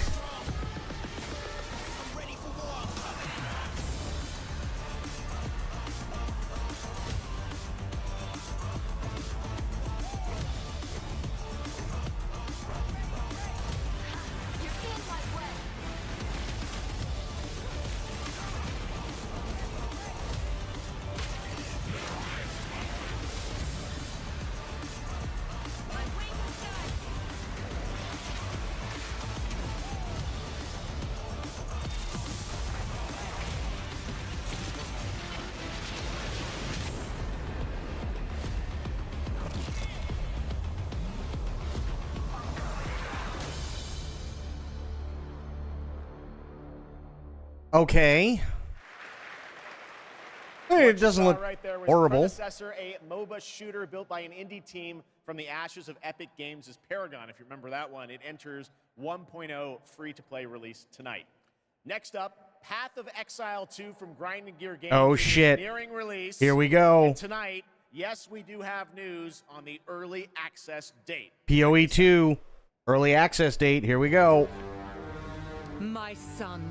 [SPEAKER 2] Okay. It doesn't look
[SPEAKER 4] right there was
[SPEAKER 2] horrible.
[SPEAKER 4] Predecessor, a MOBA shooter built by an indie team from the ashes of Epic Games' Paragon. If you remember that one, it enters 1.0 free-to-play release tonight. Next up, Path of Exile 2 from Grinding Gear Games.
[SPEAKER 2] Oh, shit.
[SPEAKER 4] Nearing release.
[SPEAKER 2] Here we go.
[SPEAKER 4] And tonight, yes, we do have news on the early access date.
[SPEAKER 2] PoE 2, early access date. Here we go.
[SPEAKER 6] My son,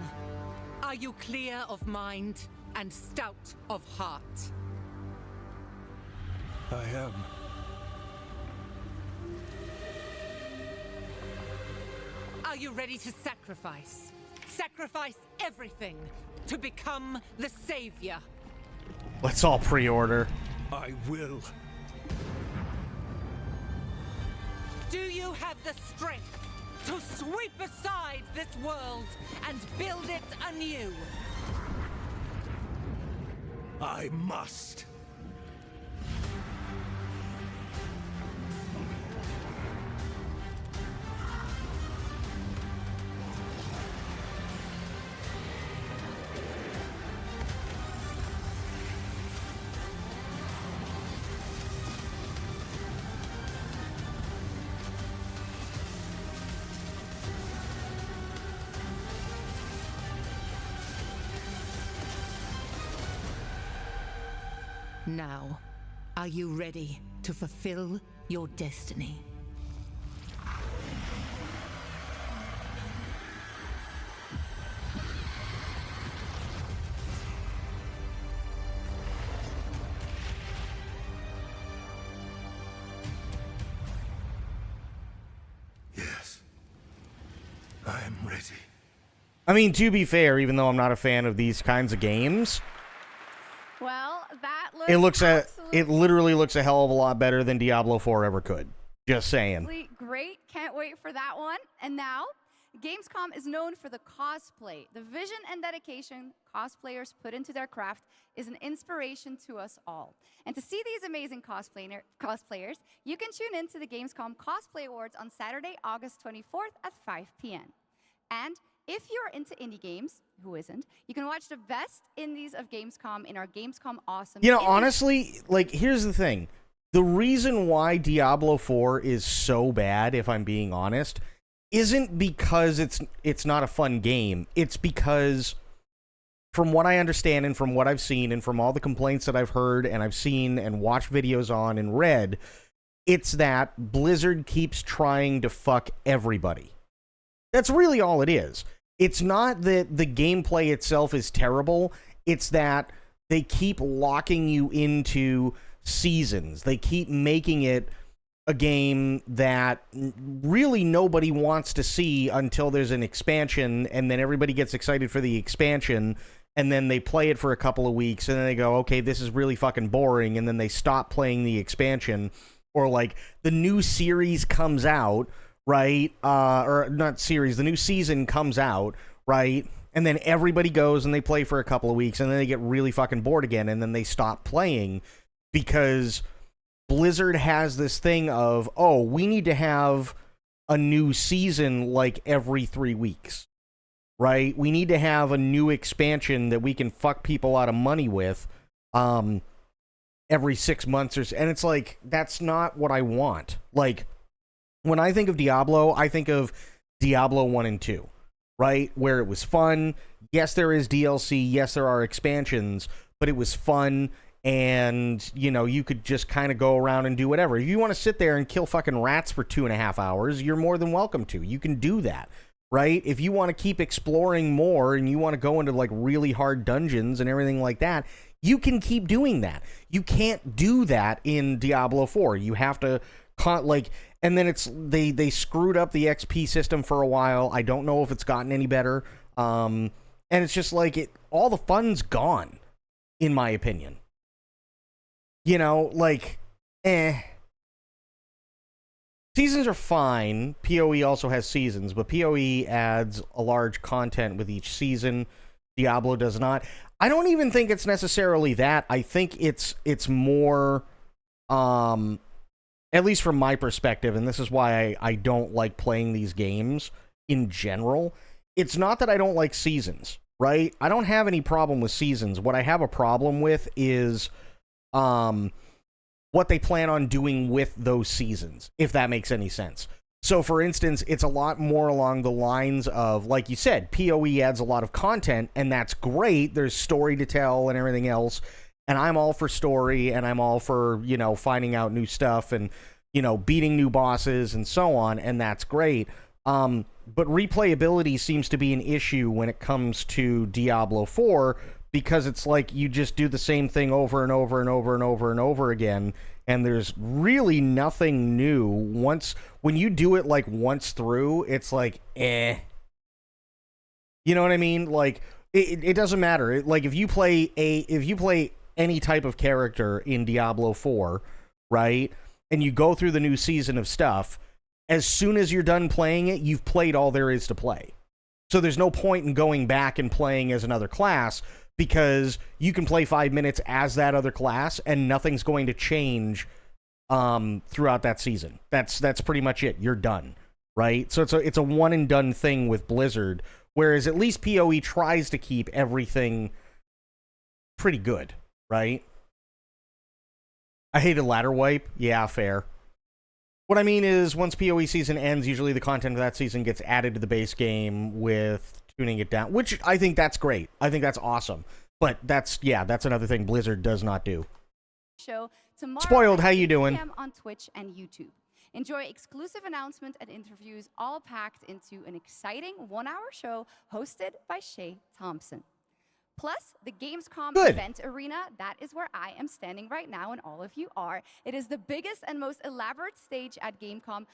[SPEAKER 6] are you clear of mind and stout of heart?
[SPEAKER 13] I am.
[SPEAKER 6] Are you ready to sacrifice? Sacrifice everything to become the savior?
[SPEAKER 2] Let's all pre-order.
[SPEAKER 13] I will.
[SPEAKER 6] Do you have the strength to sweep aside this world and build it anew?
[SPEAKER 13] I must.
[SPEAKER 6] Now, are you ready to fulfill your destiny?
[SPEAKER 13] Yes. I am ready.
[SPEAKER 2] I mean, to be fair, even though I'm not a fan of these kinds of games,
[SPEAKER 14] Well, that
[SPEAKER 2] it literally looks a hell of a lot better than Diablo 4 ever could. Just saying.
[SPEAKER 14] absolutely great. Can't wait for that one. And now, Gamescom is known for the cosplay. The vision and dedication cosplayers put into their craft is an inspiration to us all. And to see these amazing cosplayers, you can tune in to the Gamescom Cosplay Awards on Saturday, August 24th at 5 p.m. And if you're into indie games, who isn't, you can watch the best indies of Gamescom in our Gamescom Awesome.
[SPEAKER 2] You know,
[SPEAKER 14] Indie-
[SPEAKER 2] honestly, like, here's the thing. The reason why Diablo 4 is so bad, if I'm being honest, isn't because it's not a fun game. It's because, from what I understand and from what I've seen and from all the complaints that I've heard and I've seen and watched videos on and read, it's that Blizzard keeps trying to fuck everybody. That's really all it is. It's not that the gameplay itself is terrible. It's that they keep locking you into seasons. They keep making it a game that really nobody wants to see until there's an expansion, and then everybody gets excited for the expansion, and then they play it for a couple of weeks, and then they go, okay, this is really fucking boring, and then they stop playing the expansion. Or, like, the new series comes out, right? Or not series, the new season comes out, right? And then everybody goes and they play for a couple of weeks and then they get really fucking bored again and then they stop playing because Blizzard has this thing of, oh, we need to have a new season like every 3 weeks, right? We need to have a new expansion that we can fuck people out of money with every 6 months or so. And it's like, that's not what I want. Like, when I think of Diablo, I think of Diablo 1 and 2, right? Where it was fun. Yes, there is DLC. Yes, there are expansions, but it was fun. And, you know, you could just kind of go around and do whatever. If you want to sit there and kill fucking rats for 2.5 hours, you're more than welcome to. You can do that, right? If you want to keep exploring more and you want to go into, like, really hard dungeons and everything like that, you can keep doing that. You can't do that in Diablo 4. You have to, and then they screwed up the XP system for a while. I don't know if it's gotten any better. And it's just like all the fun's gone, in my opinion. You know, like, Seasons are fine. PoE also has seasons, but PoE adds a large content with each season. Diablo does not. I don't even think it's necessarily that. I think it's more, at least from my perspective, and this is why I don't like playing these games in general. It's not that I don't like seasons. right? I don't have any problem with seasons. What I have a problem with is what they plan on doing with those seasons, if that makes any sense. So, for instance, it's a lot more along the lines of, like you said, PoE adds a lot of content, and that's great. There's story to tell and everything else, and I'm all for story, and I'm all for, you know, finding out new stuff and, you know, beating new bosses and so on, and that's great. But replayability seems to be an issue when it comes to Diablo 4, because it's like you just do the same thing over and over and over and over and over again, and there's really nothing new. When you do it like once through, it's like, eh. You know what I mean? Like, it doesn't matter. Like, if you play any type of character in Diablo 4, right, and you go through the new season of stuff, as soon as you're done playing it, you've played all there is to play. So there's no point in going back and playing as another class, because you can play 5 minutes as that other class and nothing's going to change throughout that season. That's pretty much it. You're done, right? So it's a one and done thing with Blizzard, whereas at least PoE tries to keep everything pretty good, right? I hated ladder wipe. Yeah, fair. What I mean is, once PoE season ends, usually the content of that season gets added to the base game with tuning it down, which I think that's great. I think that's awesome. But that's another thing Blizzard does not do.
[SPEAKER 14] Show tomorrow
[SPEAKER 2] Spoiled, how
[SPEAKER 14] at
[SPEAKER 2] you
[SPEAKER 14] 8
[SPEAKER 2] doing?
[SPEAKER 14] p.m. on Twitch and YouTube. Enjoy exclusive announcements and interviews, all packed into an exciting one-hour show hosted by Shay Thompson. Plus, the Gamescom event arena, that is where I am standing right now, and all of you are. It is the biggest and most elaborate stage at Gamescom,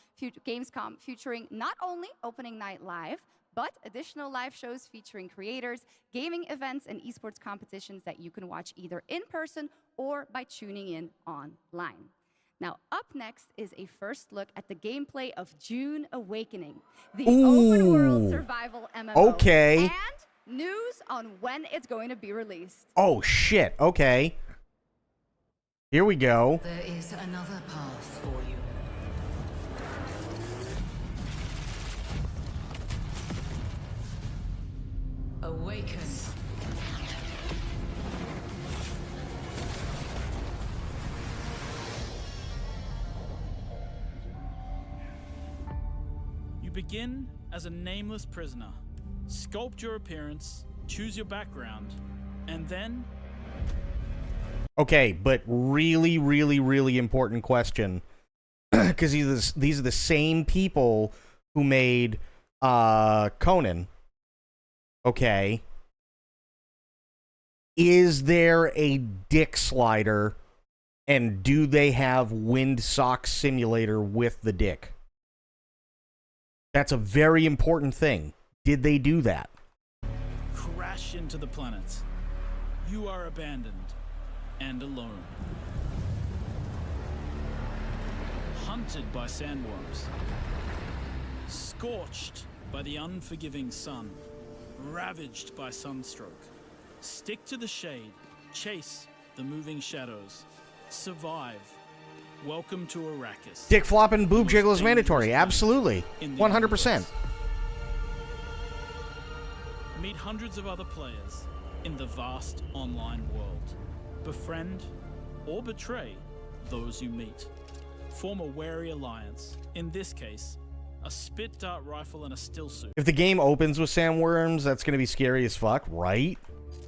[SPEAKER 14] featuring not only opening night live, but additional live shows featuring creators, gaming events, and esports competitions that you can watch either in person or by tuning in online. Now, up next is a first look at the gameplay of June Awakening, the open-world survival MMO.
[SPEAKER 2] Okay.
[SPEAKER 14] And news on when it's going to be released.
[SPEAKER 2] Oh, shit. Okay. Here we go.
[SPEAKER 9] There is another path for you. Awaken.
[SPEAKER 3] You begin as a nameless prisoner. Sculpt your appearance, choose your background, and then...
[SPEAKER 2] Okay, but really, really, really important question. Because these are the same people who made Conan. Okay. Is there a dick slider, and do they have wind sock simulator with the dick? That's a very important thing. Did they do that?
[SPEAKER 3] Crash into the planet. You are abandoned and alone. Hunted by sandworms. Scorched by the unforgiving sun. Ravaged by sunstroke. Stick to the shade. Chase the moving shadows. Survive. Welcome to Arrakis.
[SPEAKER 2] Dick flop and boob jiggle is mandatory. Absolutely. 100%.
[SPEAKER 3] Meet hundreds of other players in the vast online world. Befriend or betray those you meet. Form a wary alliance. In this case, a spit dart rifle and a still suit.
[SPEAKER 2] If the game opens with sandworms, that's going to be scary as fuck, right?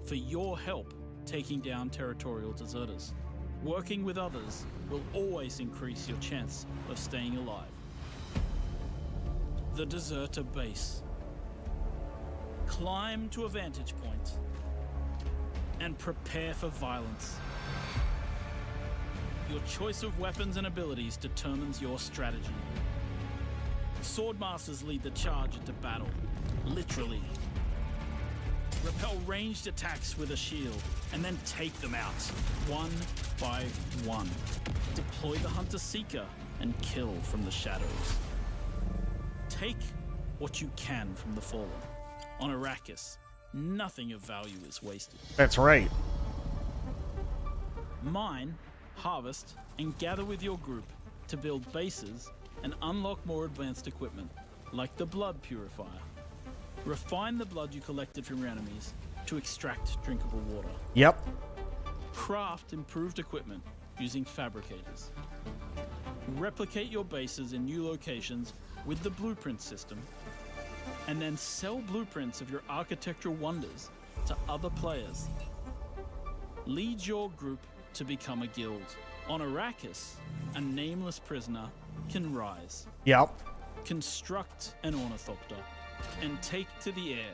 [SPEAKER 3] For your help taking down territorial deserters. Working with others will always increase your chance of staying alive. The Deserter Base. Climb to a vantage point and prepare for violence. Your choice of weapons and abilities determines your strategy. Swordmasters lead the charge into battle, literally. Repel ranged attacks with a shield, and then take them out, one by one. Deploy the Hunter-Seeker and kill from the shadows. Take what you can from the Fallen. On Arrakis, nothing of value is wasted.
[SPEAKER 2] That's right.
[SPEAKER 3] Mine, harvest, and gather with your group to build bases and unlock more advanced equipment, like the Blood Purifier. Refine the blood you collected from your enemies to extract drinkable water.
[SPEAKER 2] Yep.
[SPEAKER 3] Craft improved equipment using fabricators. Replicate your bases in new locations with the blueprint system, and then sell blueprints of your architectural wonders to other players. Lead your group to become a guild. On Arrakis, a nameless prisoner can rise.
[SPEAKER 2] Yep.
[SPEAKER 3] Construct an ornithopter and take to the air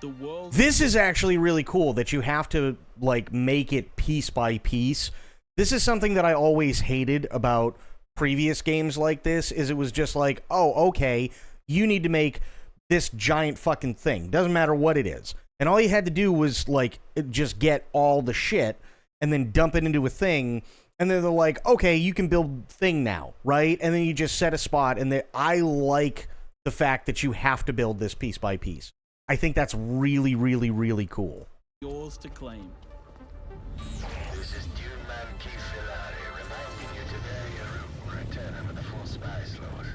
[SPEAKER 3] the world.
[SPEAKER 2] This is actually really cool that you have to, like, make it piece by piece. This is something that I always hated about previous games like this, is it was just like, oh, okay, you need to make this giant fucking thing. Doesn't matter what it is. And all you had to do was, like, just get all the shit and then dump it into a thing. And then they're like, okay, you can build thing now, right? And then you just set a spot. And I like the fact that you have to build this piece by piece. I think that's really, really, really cool.
[SPEAKER 3] Yours to claim.
[SPEAKER 10] This is Duneman Kifilari reminding you today your return with the full spice lord.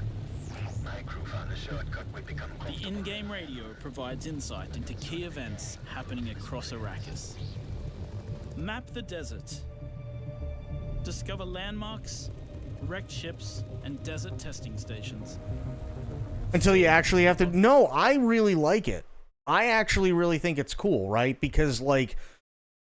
[SPEAKER 10] My crew found a shortcut we become comfortable.
[SPEAKER 3] The in-game radio provides insight into key events happening across Arrakis. Map the desert. Discover landmarks, wrecked ships, and desert testing stations.
[SPEAKER 2] Until you actually have to... No, I really like it. I actually really think it's cool, right? Because, like,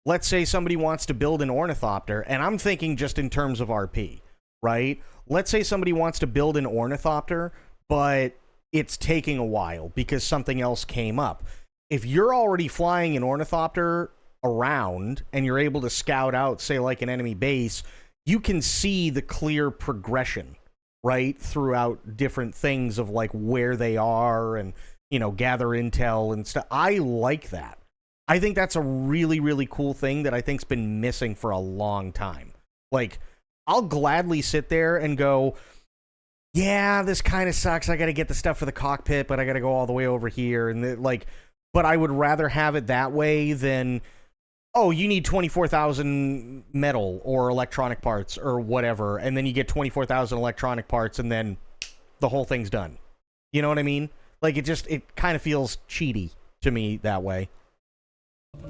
[SPEAKER 2] let's say somebody wants to build an ornithopter, and I'm thinking just in terms of RP, right? Let's say somebody wants to build an ornithopter, but it's taking a while because something else came up. If you're already flying an ornithopter around and you're able to scout out, say, like an enemy base, you can see the clear progression, right, throughout different things of, like, where they are and, you know, gather intel and stuff. I like that. I think that's a really, really cool thing that I think's been missing for a long time. Like, I'll gladly sit there and go, yeah, this kind of sucks. I got to get the stuff for the cockpit, but I got to go all the way over here. And, but I would rather have it that way than, oh, you need 24,000 metal or electronic parts or whatever, and then you get 24,000 electronic parts, and then the whole thing's done. You know what I mean? Like, it kind of feels cheaty to me that way.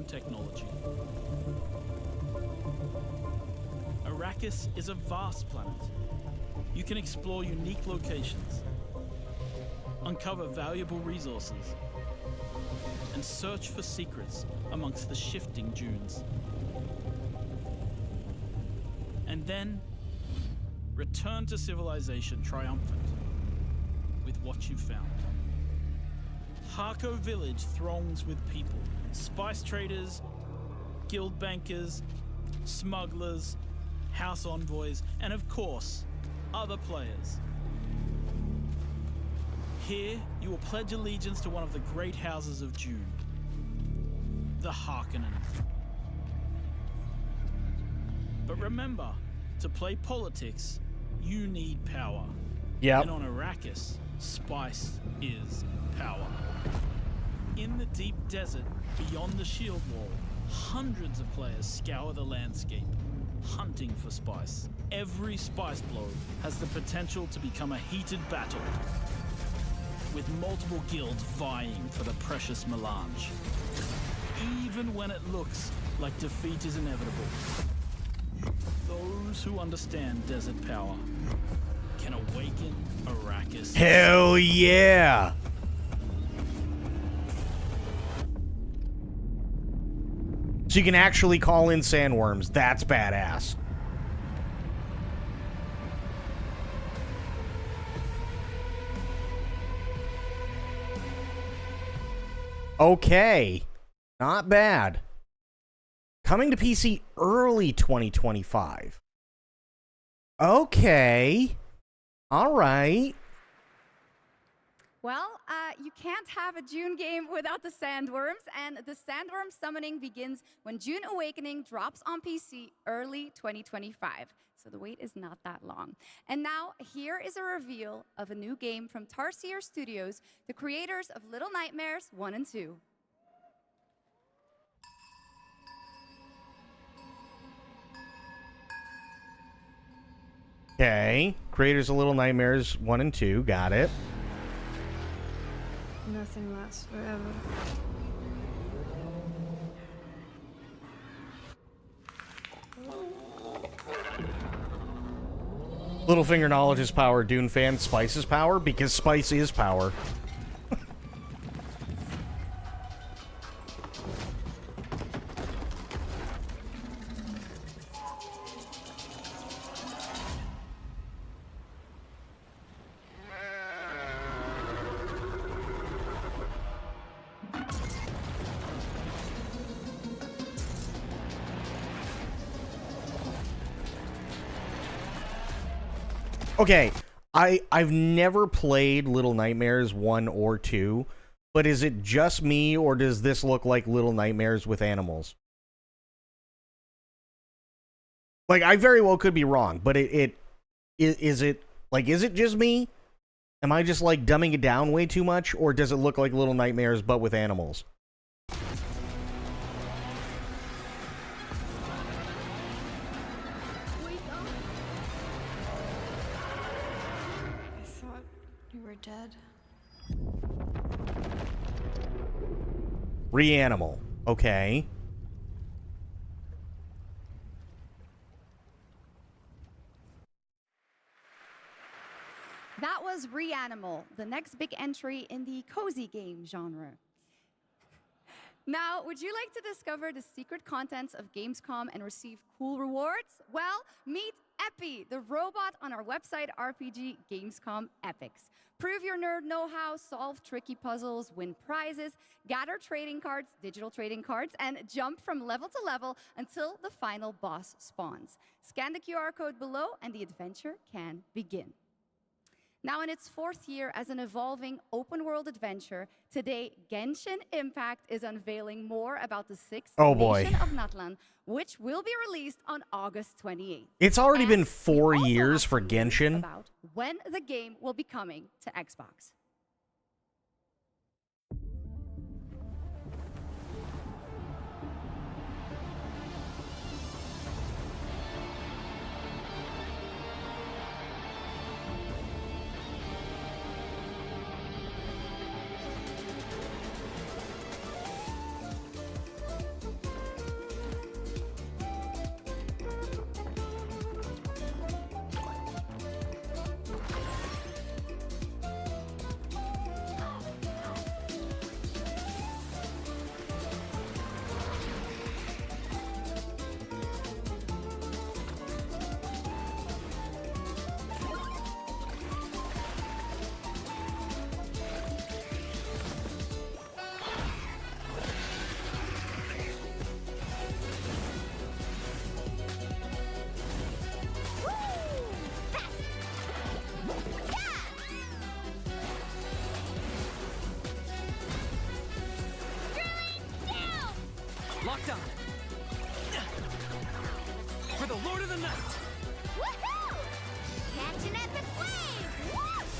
[SPEAKER 3] Technology. Arrakis is a vast planet. You can explore unique locations, uncover valuable resources, and search for secrets amongst the shifting dunes. And then, return to civilization triumphant with what you found. Harko village throngs with people, spice traders, guild bankers, smugglers, house envoys, and of course, other players. Here, you will pledge allegiance to one of the great houses of Dune, the Harkonnen. But remember, to play politics, you need power.
[SPEAKER 2] Yep.
[SPEAKER 3] And on Arrakis, spice is power. In the deep desert beyond the shield wall, hundreds of players scour the landscape, hunting for spice. Every spice blow has the potential to become a heated battle, with multiple guilds vying for the precious melange. Even when it looks like defeat is inevitable, those who understand desert power can awaken Arrakis.
[SPEAKER 2] Hell yeah! So you can actually call in sandworms. That's badass. Okay. Not bad. Coming to PC early 2025. Okay. All right.
[SPEAKER 14] Well, you can't have a Dune game without the sandworms, and the sandworm summoning begins when Dune Awakening drops on PC early 2025. So the wait is not that long. And now, here is a reveal of a new game from Tarsier Studios, the creators of Little Nightmares 1 and 2.
[SPEAKER 2] Okay. Creators of Little Nightmares 1 and 2. Got it.
[SPEAKER 12] Nothing lasts forever.
[SPEAKER 2] Littlefinger knowledge is power. Dune fan, spice is power because spice is power. Okay, I've never played Little Nightmares 1 or 2, but is it just me, or does this look like Little Nightmares with animals? Like, I very well could be wrong, but is it just me? Am I just, like, dumbing it down way too much, or does it look like Little Nightmares but with animals?
[SPEAKER 12] Dead.
[SPEAKER 2] Reanimal. Okay.
[SPEAKER 14] That was Reanimal, the next big entry in the cozy game genre. Now, would you like to discover the secret contents of Gamescom and receive cool rewards? Well, meet Epi, the robot on our website RPG Gamescom Epics. Prove your nerd know-how, solve tricky puzzles, win prizes, gather trading cards, digital trading cards, and jump from level to level until the final boss spawns. Scan the QR code below and the adventure can begin. Now in its 4th year as an evolving open-world adventure, today Genshin Impact is unveiling more about the 6th nation of Natlan, which will be released on August 28th.
[SPEAKER 2] It's already been 4 years for Genshin.
[SPEAKER 14] About when the game will be coming to Xbox.
[SPEAKER 15] Locked on. For the Lord of the Night.
[SPEAKER 23] Woohoo! Catch an epic wave! Whoosh!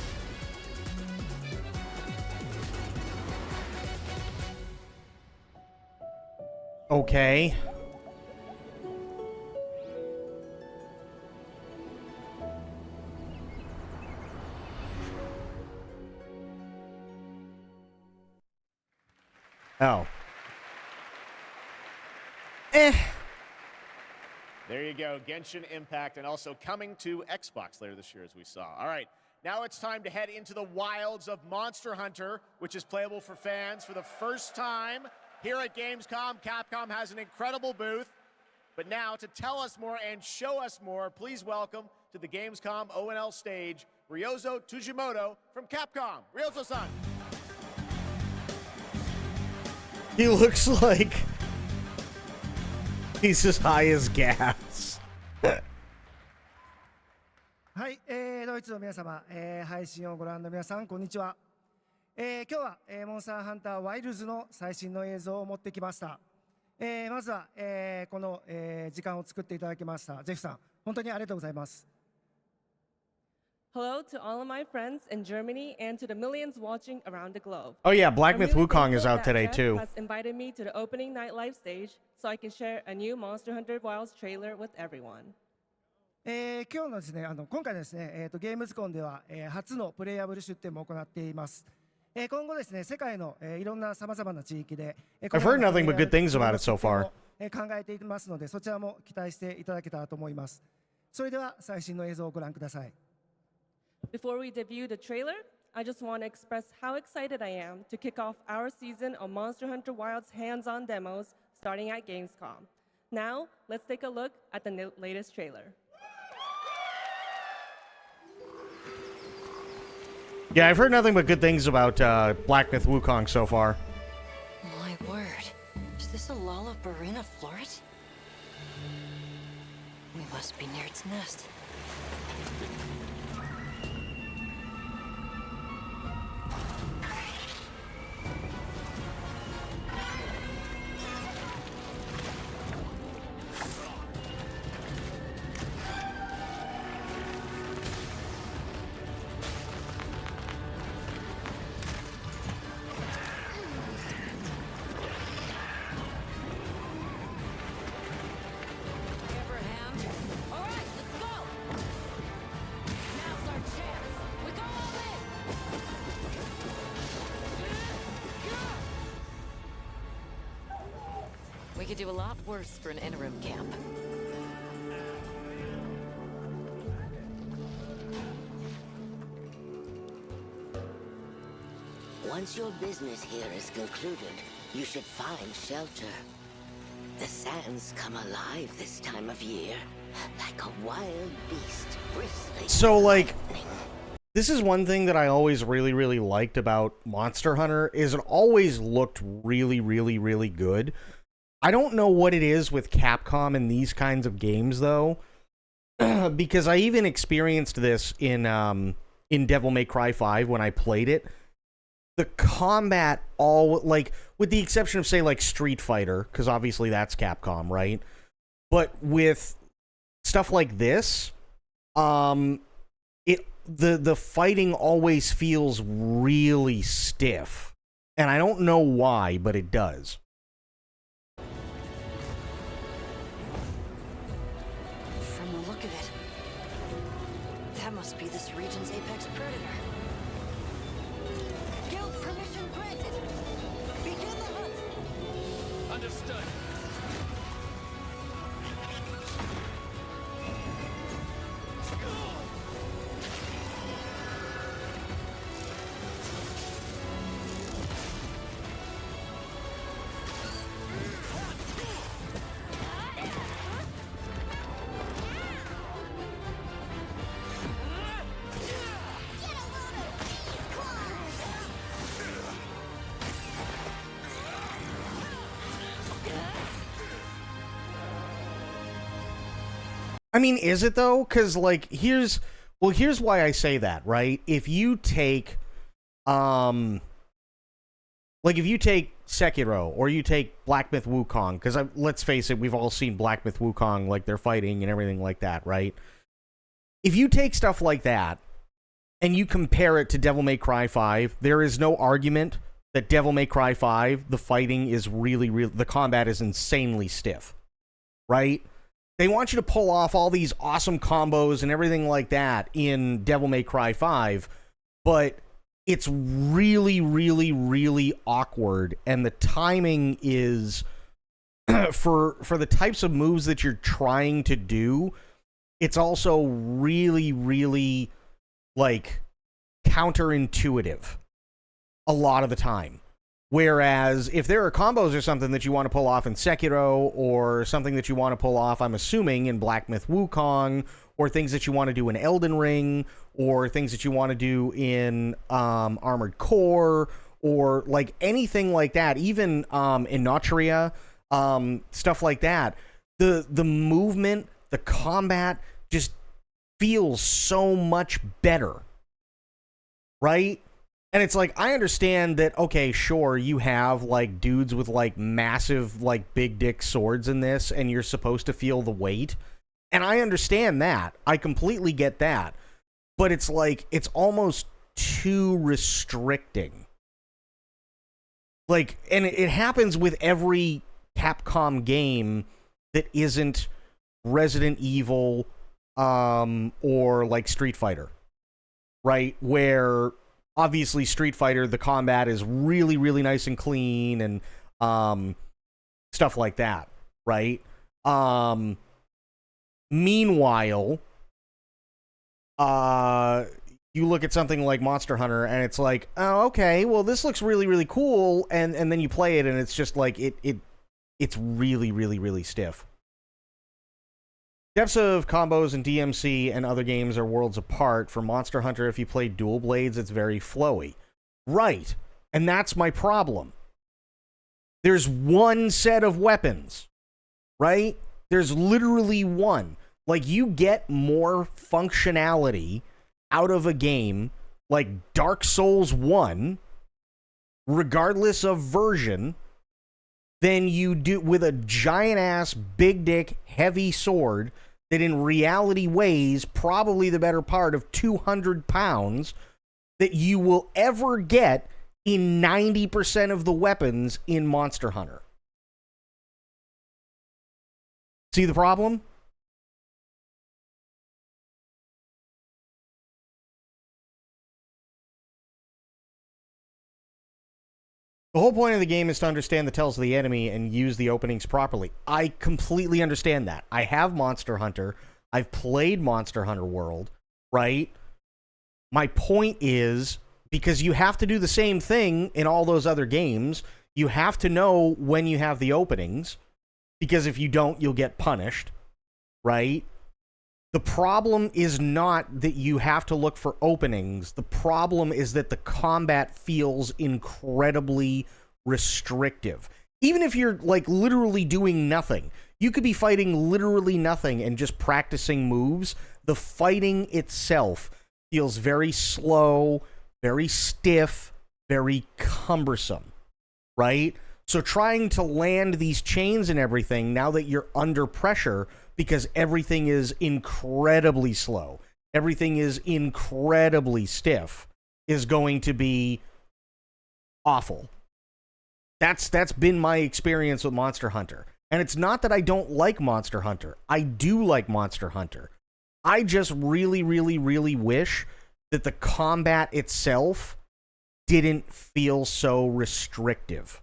[SPEAKER 2] Okay. Oh.
[SPEAKER 4] There you go, Genshin Impact, and also coming to Xbox later this year, as we saw. All right, now it's time to head into the wilds of Monster Hunter, which is playable for fans for the first time here at Gamescom. Capcom has an incredible booth. But now, to tell us more and show us more, please welcome to the Gamescom ONL stage, Ryozo Tujimoto from Capcom. Ryozo-san.
[SPEAKER 2] He looks like he's as high as gas.
[SPEAKER 24] はい、ドイツの皆様、配信をご覧の皆さん、こんにちは。今日は、モンスターハンターワイルズの最新の映像を持ってきました。まずは、この、時間を作っていただきましたジェフさん、本当にありがとうございます。
[SPEAKER 25] Hello to all of my friends in Germany and to the millions watching around the globe.
[SPEAKER 2] Oh yeah, Black
[SPEAKER 25] I'm
[SPEAKER 2] Myth
[SPEAKER 25] really
[SPEAKER 2] Wukong is
[SPEAKER 25] thankful
[SPEAKER 2] out
[SPEAKER 25] that
[SPEAKER 2] today
[SPEAKER 25] Jeff
[SPEAKER 2] too.
[SPEAKER 25] has invited me to the opening night live stage so I can share a new Monster Hunter Wilds trailer with everyone.
[SPEAKER 24] 今日のですね、今回ですね、ゲームズコンでは、初のプレイヤブル出展も行っています。今後ですね、世界のいろんな様々な地域で
[SPEAKER 2] I've heard nothing but good things about it so far.
[SPEAKER 24] 考えていますので、そちらも期待していただけたらと思います。それでは最新の映像をご覧ください。
[SPEAKER 25] Before we debut the trailer, I just want to express how excited I am to kick off our season of Monster Hunter Wilds hands-on demos starting at Gamescom. Now, let's take a look at the latest trailer.
[SPEAKER 2] Yeah, I've heard nothing but good things about Black Myth Wukong so far.
[SPEAKER 1] My word. Is this a Lollabarina floret? We must be near its nest.
[SPEAKER 6] We could do a lot worse for an interim camp.
[SPEAKER 7] Once your business here is concluded, you should find shelter. The sands come alive this time of year, like a wild beast bristling.
[SPEAKER 2] So, like, this is one thing that I always really liked about Monster Hunter, is it always looked really good. I don't know what it is with Capcom and these kinds of games, though, because I even experienced this in Devil May Cry 5 when I played it. The combat, like, with the exception of, say, like, Street Fighter, because obviously that's Capcom, right? But with stuff like this, the fighting always feels really stiff. And I don't know why, but it does.
[SPEAKER 6] From the look of it, that must be this region's apex predator. Guild permission granted. Begin the hunt.
[SPEAKER 15] Understood.
[SPEAKER 2] I mean, is it though? Because, like, here's why I say that, right? If you take, if you take Sekiro or you take Black Myth Wukong, because let's face it, we've all seen Black Myth Wukong, like, they're fighting and everything like that, right? If you take stuff like that and you compare it to Devil May Cry 5, there is no argument that Devil May Cry 5, the fighting is the combat is insanely stiff, right? They want you to pull off all these awesome combos and everything like that in Devil May Cry 5, but it's really awkward, and the timing is for the types of moves that you're trying to do, it's also really like counterintuitive a lot of the time. Whereas if there are combos or something that you want to pull off in Sekiro, or something that you want to pull off, I'm assuming, in Black Myth Wukong, or things that you want to do in Elden Ring, or things that you want to do in Armored Core, or like anything like that, even in Notria, stuff like that, the movement, the combat just feels so much better, right? And it's like, I understand that, okay, sure, you have, like, dudes with, like, massive, like, big dick swords in this, and you're supposed to feel the weight. And I understand that. I completely get that. But it's like, it's almost too restricting. Like, and it happens with every Capcom game that isn't Resident Evil, or, like, Street Fighter. Right? Where obviously Street Fighter, the combat is really, really nice and clean and stuff like that, right? Meanwhile, you look at something like Monster Hunter and it's like, oh, okay, well, this looks really, really cool, and then you play it and it's just like it's really, really, really stiff. Depths of combos in DMC and other games are worlds apart. For Monster Hunter, if you play dual blades, it's very flowy. Right. And that's my problem. There's one set of weapons, right? There's literally one. Like, you get more functionality out of a game like Dark Souls 1, regardless of version, than you do with a giant-ass, big-dick, heavy sword that in reality weighs probably the better part of 200 pounds that you will ever get in 90% of the weapons in Monster Hunter. See the problem? The whole point of the game is to understand the tells of the enemy and use the openings properly. I completely understand that. I have Monster Hunter. I've played Monster Hunter World, right? My point is, because you have to do the same thing in all those other games, you have to know when you have the openings, because if you don't, you'll get punished, right? The problem is not that you have to look for openings. The problem is that the combat feels incredibly restrictive. Even if you're, like, literally doing nothing. You could be fighting literally nothing and just practicing moves. The fighting itself feels very slow, very stiff, very cumbersome, right? So trying to land these chains and everything now that you're under pressure, because everything is incredibly slow, everything is incredibly stiff, is going to be awful. That's been my experience with Monster Hunter. And it's not that I don't like Monster Hunter. I do like Monster Hunter. I just really, really, really wish that the combat itself didn't feel so restrictive.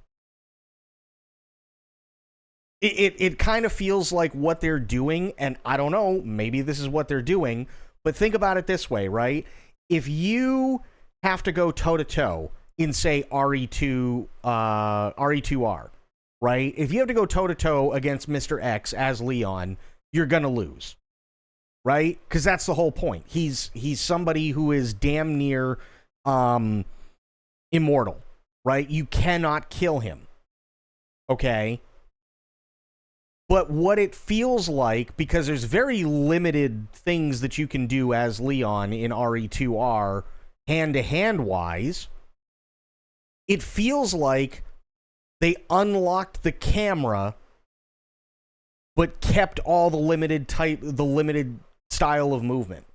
[SPEAKER 2] It kind of feels like what they're doing, and I don't know, maybe this is what they're doing, but think about it this way, right? If you have to go toe-to-toe in, say, RE2R, right? If you have to go toe-to-toe against Mr. X as Leon, you're going to lose, right? Because that's the whole point. He's somebody who is damn near immortal, right? You cannot kill him, okay? But what it feels like, because there's very limited things that you can do as Leon in RE2R, hand-to-hand wise, it feels like they unlocked the camera, but kept all the limited style of movement.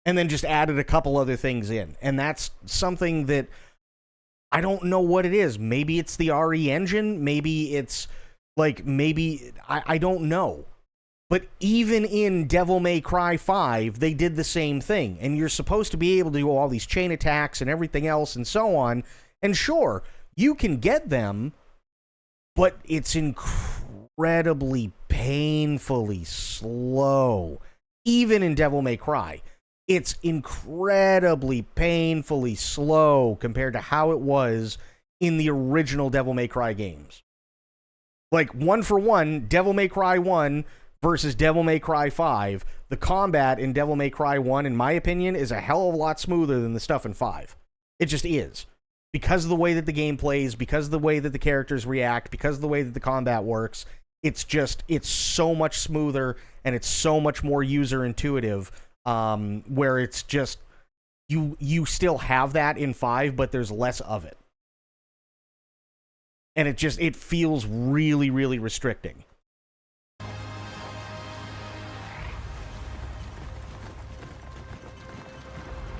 [SPEAKER 2] And then just added a couple other things in. And that's something that I don't know what it is. Maybe it's the RE engine, maybe it's... I don't know. But even in Devil May Cry 5, they did the same thing. And you're supposed to be able to do all these chain attacks and everything else and so on. And sure, you can get them, but it's incredibly painfully slow. Even in Devil May Cry, it's incredibly painfully slow compared to how it was in the original Devil May Cry games. Like, 1-for-1, Devil May Cry 1 versus Devil May Cry 5, the combat in Devil May Cry 1, in my opinion, is a hell of a lot smoother than the stuff in 5. It just is. Because of the way that the game plays, because of the way that the characters react, because of the way that the combat works, it's so much smoother, and it's so much more user-intuitive, where it's just, you still have that in 5, but there's less of it. And it feels really, really restricting.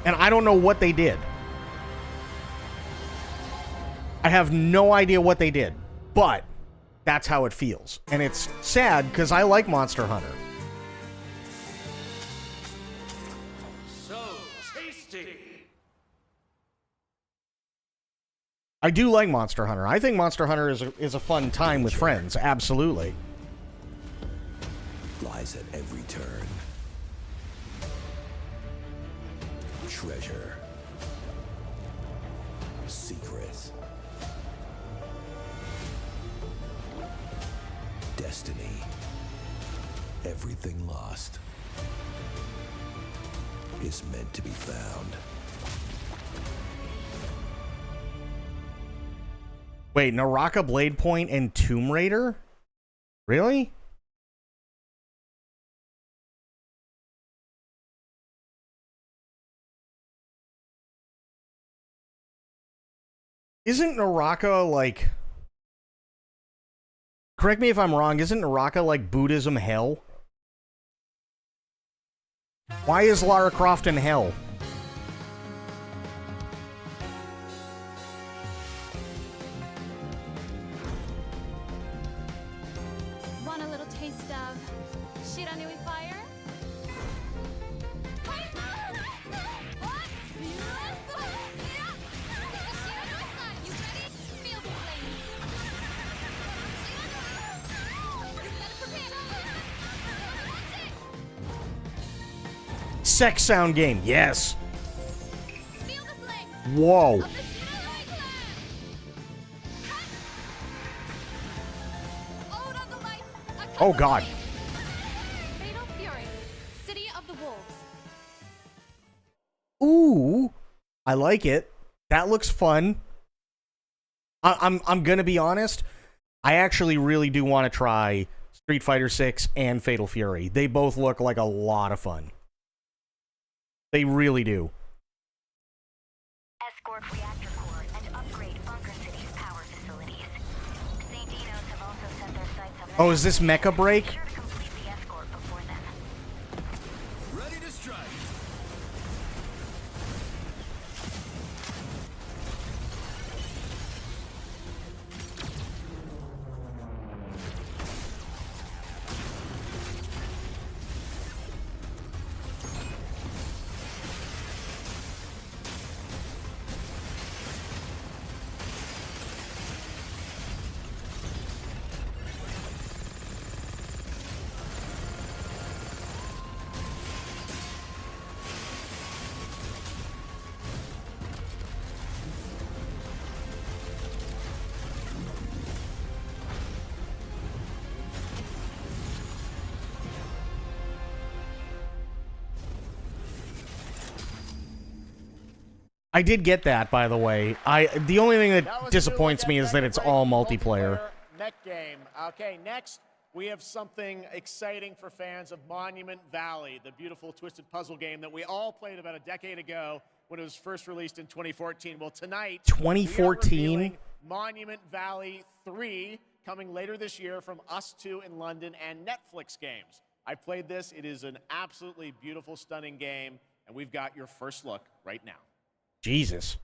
[SPEAKER 2] And I don't know what they did. I have no idea what they did. But that's how it feels. And it's sad because I like Monster Hunter.
[SPEAKER 15] So tasty.
[SPEAKER 2] I do like Monster Hunter. I think Monster Hunter is a fun time with friends. Absolutely.
[SPEAKER 8] Lies at every turn. Treasure. Secrets. Destiny. Everything lost is meant to be found.
[SPEAKER 2] Wait, Naraka Blade Point and Tomb Raider? Really? Isn't Naraka like... Correct me if I'm wrong, isn't Naraka like Buddhism hell? Why is Lara Croft in hell?
[SPEAKER 11] Want a little taste of Shiranui fire? You ready? Feel the flames.
[SPEAKER 2] Sex sound game, yes. Whoa. Oh god.
[SPEAKER 11] Fatal Fury, City of the Wolves.
[SPEAKER 2] Ooh, I like it. That looks fun. I'm gonna be honest. I actually really do want to try Street Fighter 6 and Fatal Fury. They both look like a lot of fun. They really do.
[SPEAKER 23] Escort reactor core and upgrade Bunker City's power facilities. St. Dino's have also set their sights on
[SPEAKER 2] Oh, is this Mecha Break?
[SPEAKER 23] complete the escort before then.
[SPEAKER 15] Ready to strike.
[SPEAKER 2] I did get that, by the way. The only thing that disappoints me is that it's all multiplayer.
[SPEAKER 4] Mech game. Okay, next we have something exciting for fans of Monument Valley, the beautiful twisted puzzle game that we all played about a decade ago when it was first released in 2014. Well, tonight,
[SPEAKER 2] 2014?
[SPEAKER 4] Monument Valley 3 coming later this year from Us 2 in London and Netflix Games. I played this. It is an absolutely beautiful, stunning game, and we've got your first look right now.
[SPEAKER 2] Jesus.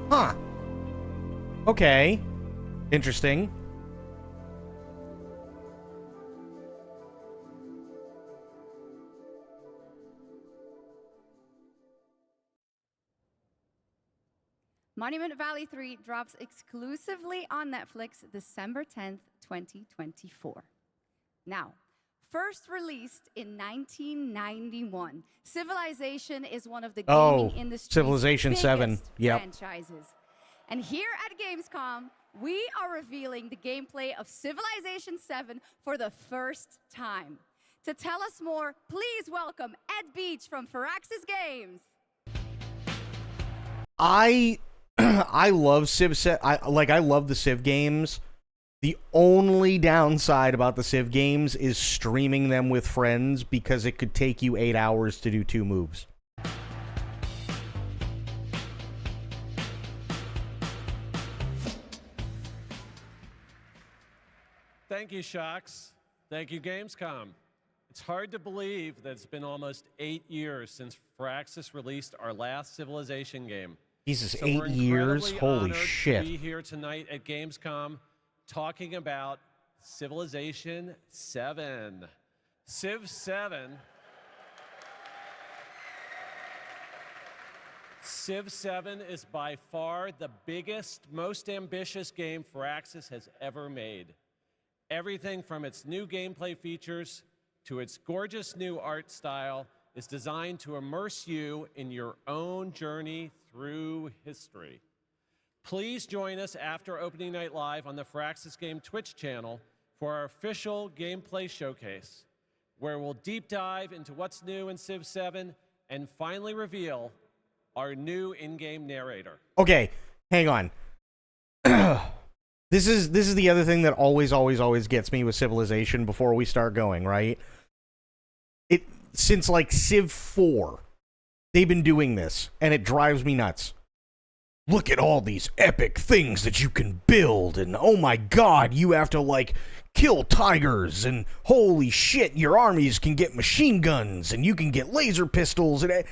[SPEAKER 2] Huh. Okay. Interesting.
[SPEAKER 14] Monument Valley 3 drops exclusively on Netflix December 10th, 2024. Now, first released in 1991, Civilization is one of the gaming industry's
[SPEAKER 2] Civilization 7.
[SPEAKER 14] biggest
[SPEAKER 2] Yep.
[SPEAKER 14] franchises. And here at Gamescom, we are revealing the gameplay of Civilization 7 for the first time. To tell us more, please welcome Ed Beach from Firaxis Games.
[SPEAKER 2] I love I love the Civ games. The only downside about the Civ games is streaming them with friends because it could take you 8 hours to do 2 moves.
[SPEAKER 16] Thank you, Shocks. Thank you, Gamescom. It's hard to believe that it's been almost 8 years since Firaxis released our last Civilization game.
[SPEAKER 2] Jesus,
[SPEAKER 16] So
[SPEAKER 2] 8
[SPEAKER 16] we're
[SPEAKER 2] years?
[SPEAKER 16] incredibly
[SPEAKER 2] Holy
[SPEAKER 16] honored
[SPEAKER 2] shit.
[SPEAKER 16] to be here tonight at Gamescom talking about Civilization 7. Civ 7. Civ 7 is by far the biggest, most ambitious game Firaxis has ever made. Everything from its new gameplay features to its gorgeous new art style is designed to immerse you in your own journey through history. Please join us after opening night live on the Firaxis Game Twitch channel for our official gameplay showcase, where we'll deep dive into what's new in Civ 7 and finally reveal our new in-game narrator.
[SPEAKER 2] Okay, hang on. This is the other thing that always gets me with Civilization before we start going, right? Since like Civ 4, they've been doing this, and it drives me nuts. Look at all these epic things that you can build, and oh my god, you have to like kill tigers, and holy shit, your armies can get machine guns, and you can get laser pistols, and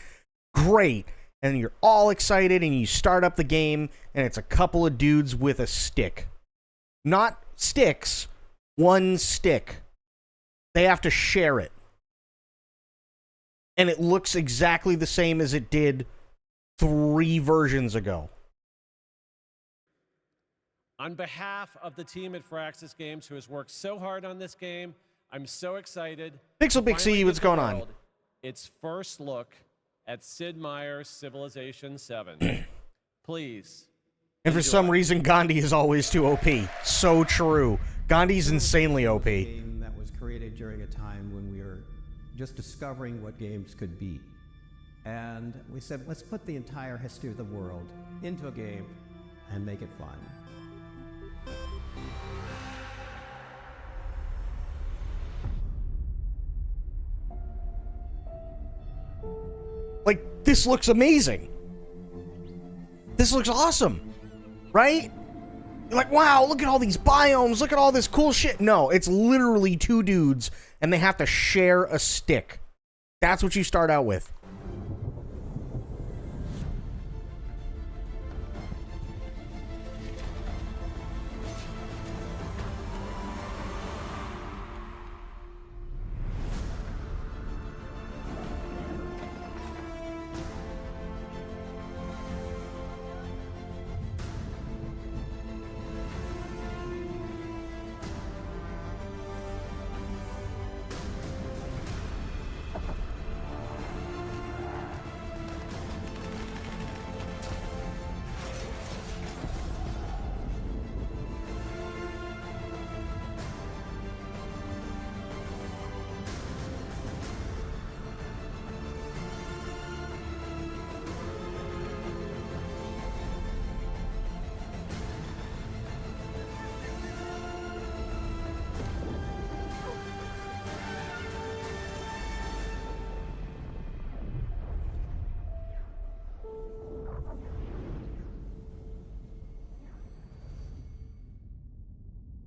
[SPEAKER 2] great. And you're all excited, and you start up the game, and it's a couple of dudes with a stick. Not sticks, one stick. They have to share it. And it looks exactly the same as it did 3 versions ago.
[SPEAKER 16] On behalf of the team at Firaxis Games who has worked so hard on this game, I'm so excited.
[SPEAKER 2] Pixel Pixie, what's going on?
[SPEAKER 16] Its first look at Sid Meier's Civilization 7. Please.
[SPEAKER 2] And for some reason, Gandhi is always too OP. So true. Gandhi's insanely OP.
[SPEAKER 17] A game that was created during a time when we were just discovering what games could be. And we said, let's put the entire history of the world into a game and make it fun.
[SPEAKER 2] Like, this looks amazing. This looks awesome. Right? You're like, wow, look at all these biomes, look at all this cool shit. No, it's literally 2 dudes, and they have to share a stick. That's what you start out with.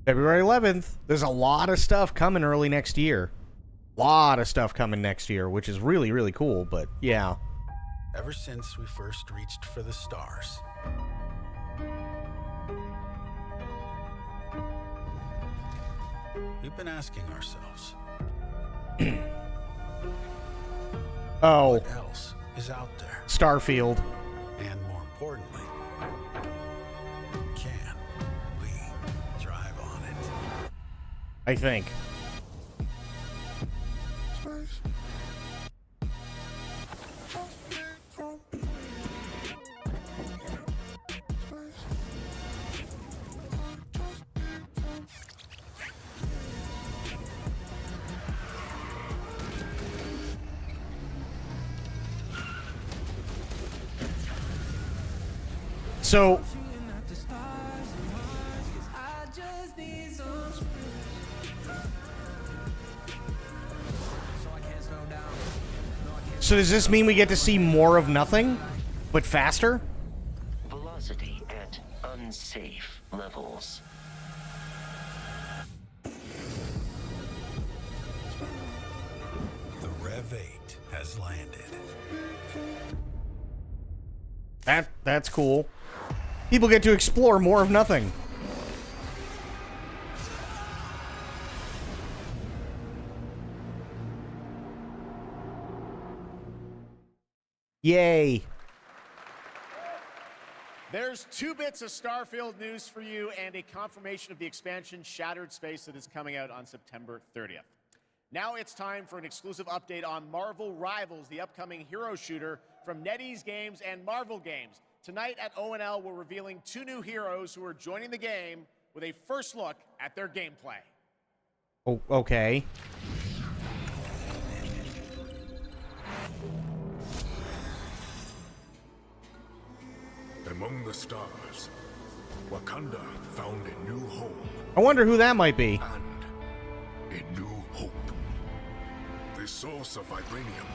[SPEAKER 2] February 11th. There's a lot of stuff coming early next year. Lot of stuff coming next year, which is really, really cool, but yeah.
[SPEAKER 18] Ever since we first reached for the stars, we've been asking ourselves,
[SPEAKER 2] Oh.
[SPEAKER 18] what else is out there?
[SPEAKER 2] Starfield.
[SPEAKER 18] And more importantly, can we drive on it?
[SPEAKER 2] I think. So does this mean we get to see more of nothing, but faster?
[SPEAKER 10] Velocity at unsafe levels.
[SPEAKER 18] The Rev 8 has landed.
[SPEAKER 2] That's cool. People get to explore more of nothing. Yay.
[SPEAKER 4] There's 2 bits of Starfield news for you and a confirmation of the expansion Shattered Space that is coming out on September 30th. Now it's time for an exclusive update on Marvel Rivals, the upcoming hero shooter from NetEase Games and Marvel Games. Tonight at ONL, we're revealing 2 new heroes who are joining the game with a first look at their gameplay.
[SPEAKER 2] Oh, okay.
[SPEAKER 8] Among the stars, Wakanda found a new home.
[SPEAKER 2] I wonder who that might be.
[SPEAKER 8] And a new hope. The source of vibranium.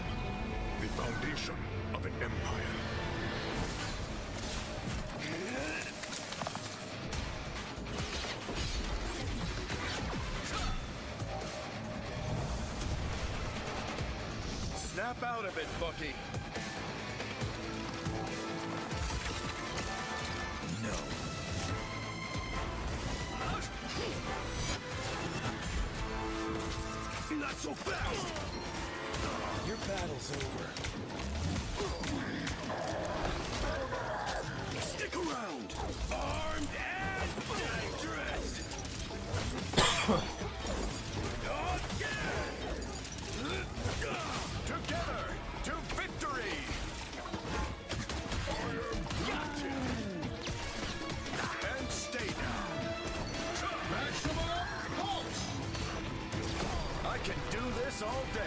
[SPEAKER 8] The foundation of an empire.
[SPEAKER 15] Snap out of it, Bucky. No.
[SPEAKER 8] Not so fast!
[SPEAKER 15] Your battle's over.
[SPEAKER 8] Stick around! Armed and dangerous!
[SPEAKER 15] Together to victory!
[SPEAKER 8] Got it!
[SPEAKER 15] And stay down. Maximum pulse! I can do this all day.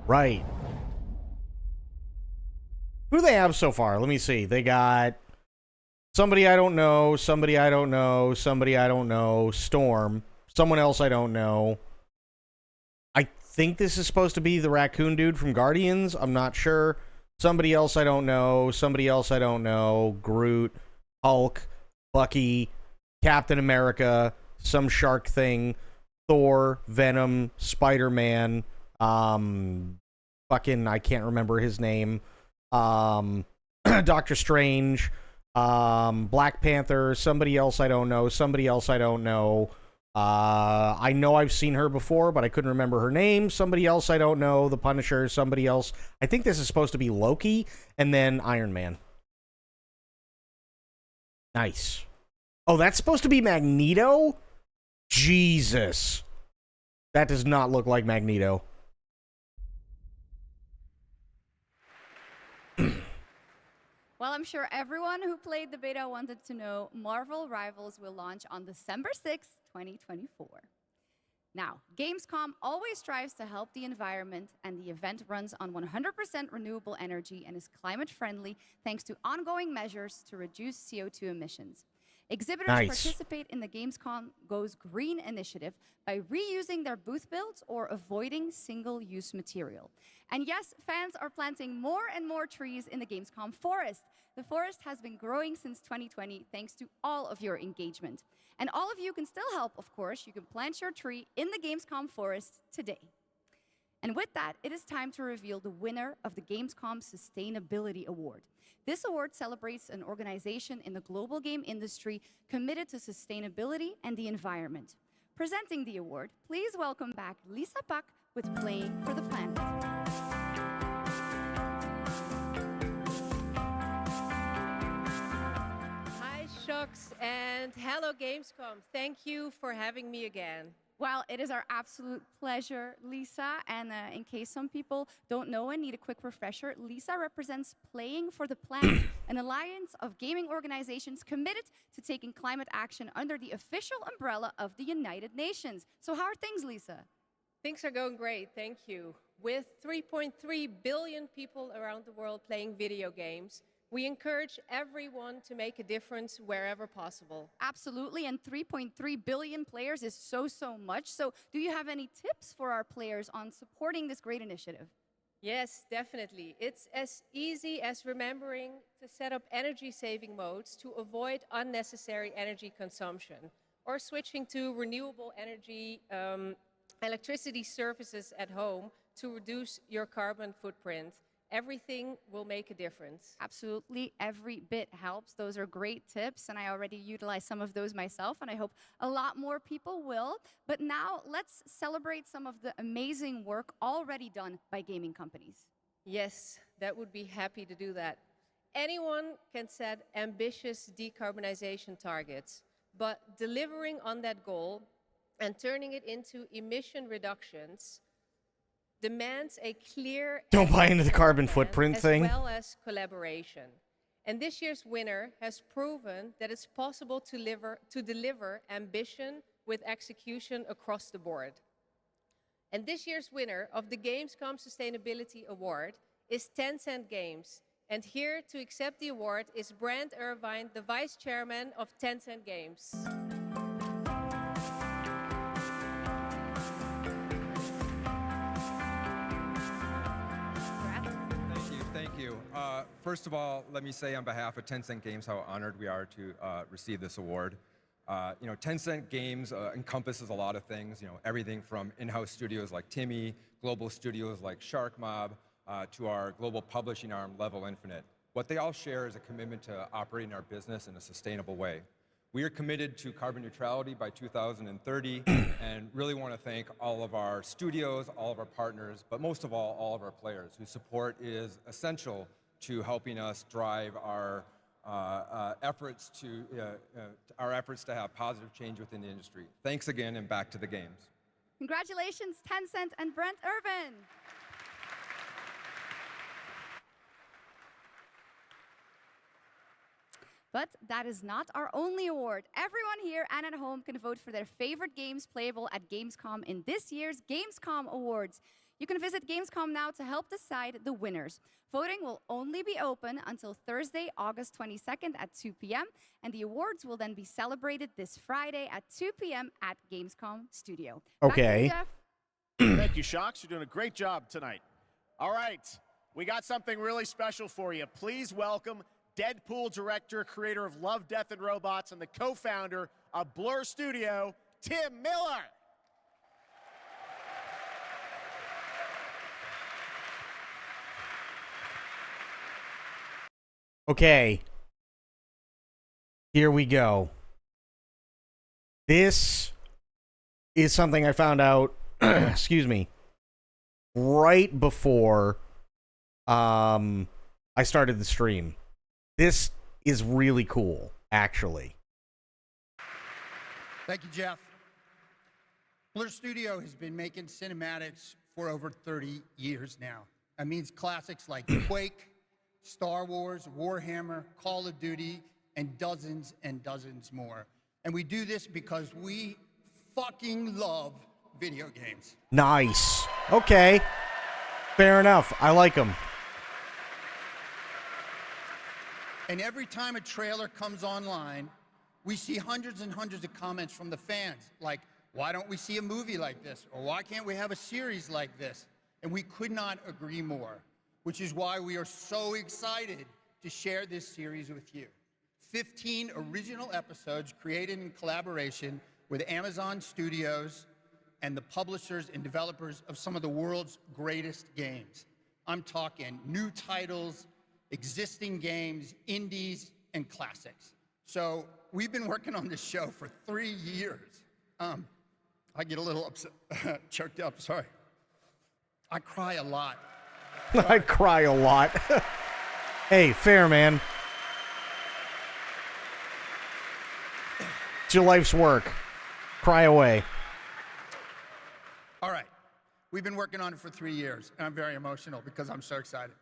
[SPEAKER 2] Right. Who do they have so far? Let me see. They got somebody I don't know, somebody I don't know, somebody I don't know, Storm, someone else I don't know. I think this is supposed to be the raccoon dude from Guardians. I'm not sure. Somebody else I don't know, somebody else I don't know, Groot, Hulk, Bucky, Captain America, some shark thing, Thor, Venom, Spider-Man, fucking, I can't remember his name, Doctor Strange, Black Panther, somebody else I don't know, somebody else I don't know, I know I've seen her before, but I couldn't remember her name, somebody else I don't know, the Punisher, somebody else, I think this is supposed to be Loki, and then Iron Man. Nice. Oh, that's supposed to be Magneto? Jesus. That does not look like Magneto.
[SPEAKER 14] Well, I'm sure everyone who played the beta wanted to know Marvel Rivals will launch on December 6th, 2024. Now, Gamescom always strives to help the environment, and the event runs on 100% renewable energy and is climate friendly thanks to ongoing measures to reduce CO2 emissions. Exhibitors participate in the Gamescom Goes Green initiative by reusing their booth builds or avoiding single-use material. And yes, fans are planting more and more trees in the Gamescom forest. The forest has been growing since 2020 thanks to all of your engagement. And all of you can still help, of course. You can plant your tree in the Gamescom forest today. And with that, it is time to reveal the winner of the Gamescom Sustainability Award. This award celebrates an organization in the global game industry committed to sustainability and the environment. Presenting the award, please welcome back Lisa Pak with Playing for the Planet.
[SPEAKER 5] Hi, Shocks, and hello, Gamescom. Thank you for having me again.
[SPEAKER 14] Well, it is our absolute pleasure, Lisa. And in case some people don't know and need a quick refresher, Lisa represents Playing for the Planet, an alliance of gaming organizations committed to taking climate action under the official umbrella of the United Nations. So how are things, Lisa?
[SPEAKER 5] Things are going great, thank you. With 3.3 billion people around the world playing video games, we encourage everyone to make a difference wherever possible.
[SPEAKER 14] Absolutely, and 3.3 billion players is so much. So do you have any tips for our players on supporting this great initiative?
[SPEAKER 5] Yes, definitely. It's as easy as remembering to set up energy-saving modes to avoid unnecessary energy consumption, or switching to renewable energy electricity services at home to reduce your carbon footprint. Everything will make a difference.
[SPEAKER 14] Absolutely, every bit helps. Those are great tips, and I already utilize some of those myself, and I hope a lot more people will. But now, let's celebrate some of the amazing work already done by gaming companies.
[SPEAKER 5] Yes, that would be happy to do that. Anyone can set ambitious decarbonization targets, but delivering on that goal and turning it into emission reductions demands a clear...
[SPEAKER 2] Don't buy into the carbon footprint thing.
[SPEAKER 5] As well as collaboration. And this year's winner has proven that it's possible to deliver ambition with execution across the board. And this year's winner of the Gamescom Sustainability Award is Tencent Games. And here to accept the award is Brand Irvine, the Vice Chairman of Tencent Games.
[SPEAKER 19] Thank you. First of all, let me say on behalf of Tencent Games how honored we are to receive this award. Tencent Games encompasses a lot of things, everything from in-house studios like Timmy, global studios like Shark Mob, to our global publishing arm, Level Infinite. What they all share is a commitment to operating our business in a sustainable way. We are committed to carbon neutrality by 2030 and really want to thank all of our studios, all of our partners, but most of all of our players whose support is essential to helping us drive our efforts to have positive change within the industry. Thanks again, and back to the games.
[SPEAKER 14] Congratulations, Tencent and Brent Irvin. But that is not our only award. Everyone here and at home can vote for their favorite games playable at Gamescom in this year's Gamescom Awards. You can visit Gamescom now to help decide the winners. Voting will only be open until Thursday, August 22nd at 2 p.m. And the awards will then be celebrated this Friday at 2 p.m. at Gamescom Studio.
[SPEAKER 2] Okay.
[SPEAKER 4] Thank you, Shocks. You're doing a great job tonight. All right, we got something really special for you. Please welcome Deadpool director, creator of Love, Death, and Robots, and the co-founder of Blur Studio, Tim Miller.
[SPEAKER 2] Okay. Here we go. This is something I found out, excuse me, right before I started the stream. This is really cool, actually.
[SPEAKER 20] Thank you, Jeff. Blur Studio has been making cinematics for over 30 years now. That means classics like Quake, Star Wars, Warhammer, Call of Duty, and dozens more. And we do this because we fucking love video games.
[SPEAKER 2] Nice. Okay. Fair enough. I like them.
[SPEAKER 20] And every time a trailer comes online, we see hundreds and hundreds of comments from the fans, like, why don't we see a movie like this? Or why can't we have a series like this? And we could not agree more, which is why we are so excited to share this series with you. 15 original episodes created in collaboration with Amazon Studios and the publishers and developers of some of the world's greatest games. I'm talking new titles, existing games, indies, and classics. So we've been working on this show for 3 years. I get a little upset, choked up, sorry. I cry a lot.
[SPEAKER 2] I cry a lot. Hey, fair, man. It's your life's work. Cry away.
[SPEAKER 20] We've been working on it for 3 years, and I'm very emotional because I'm so excited.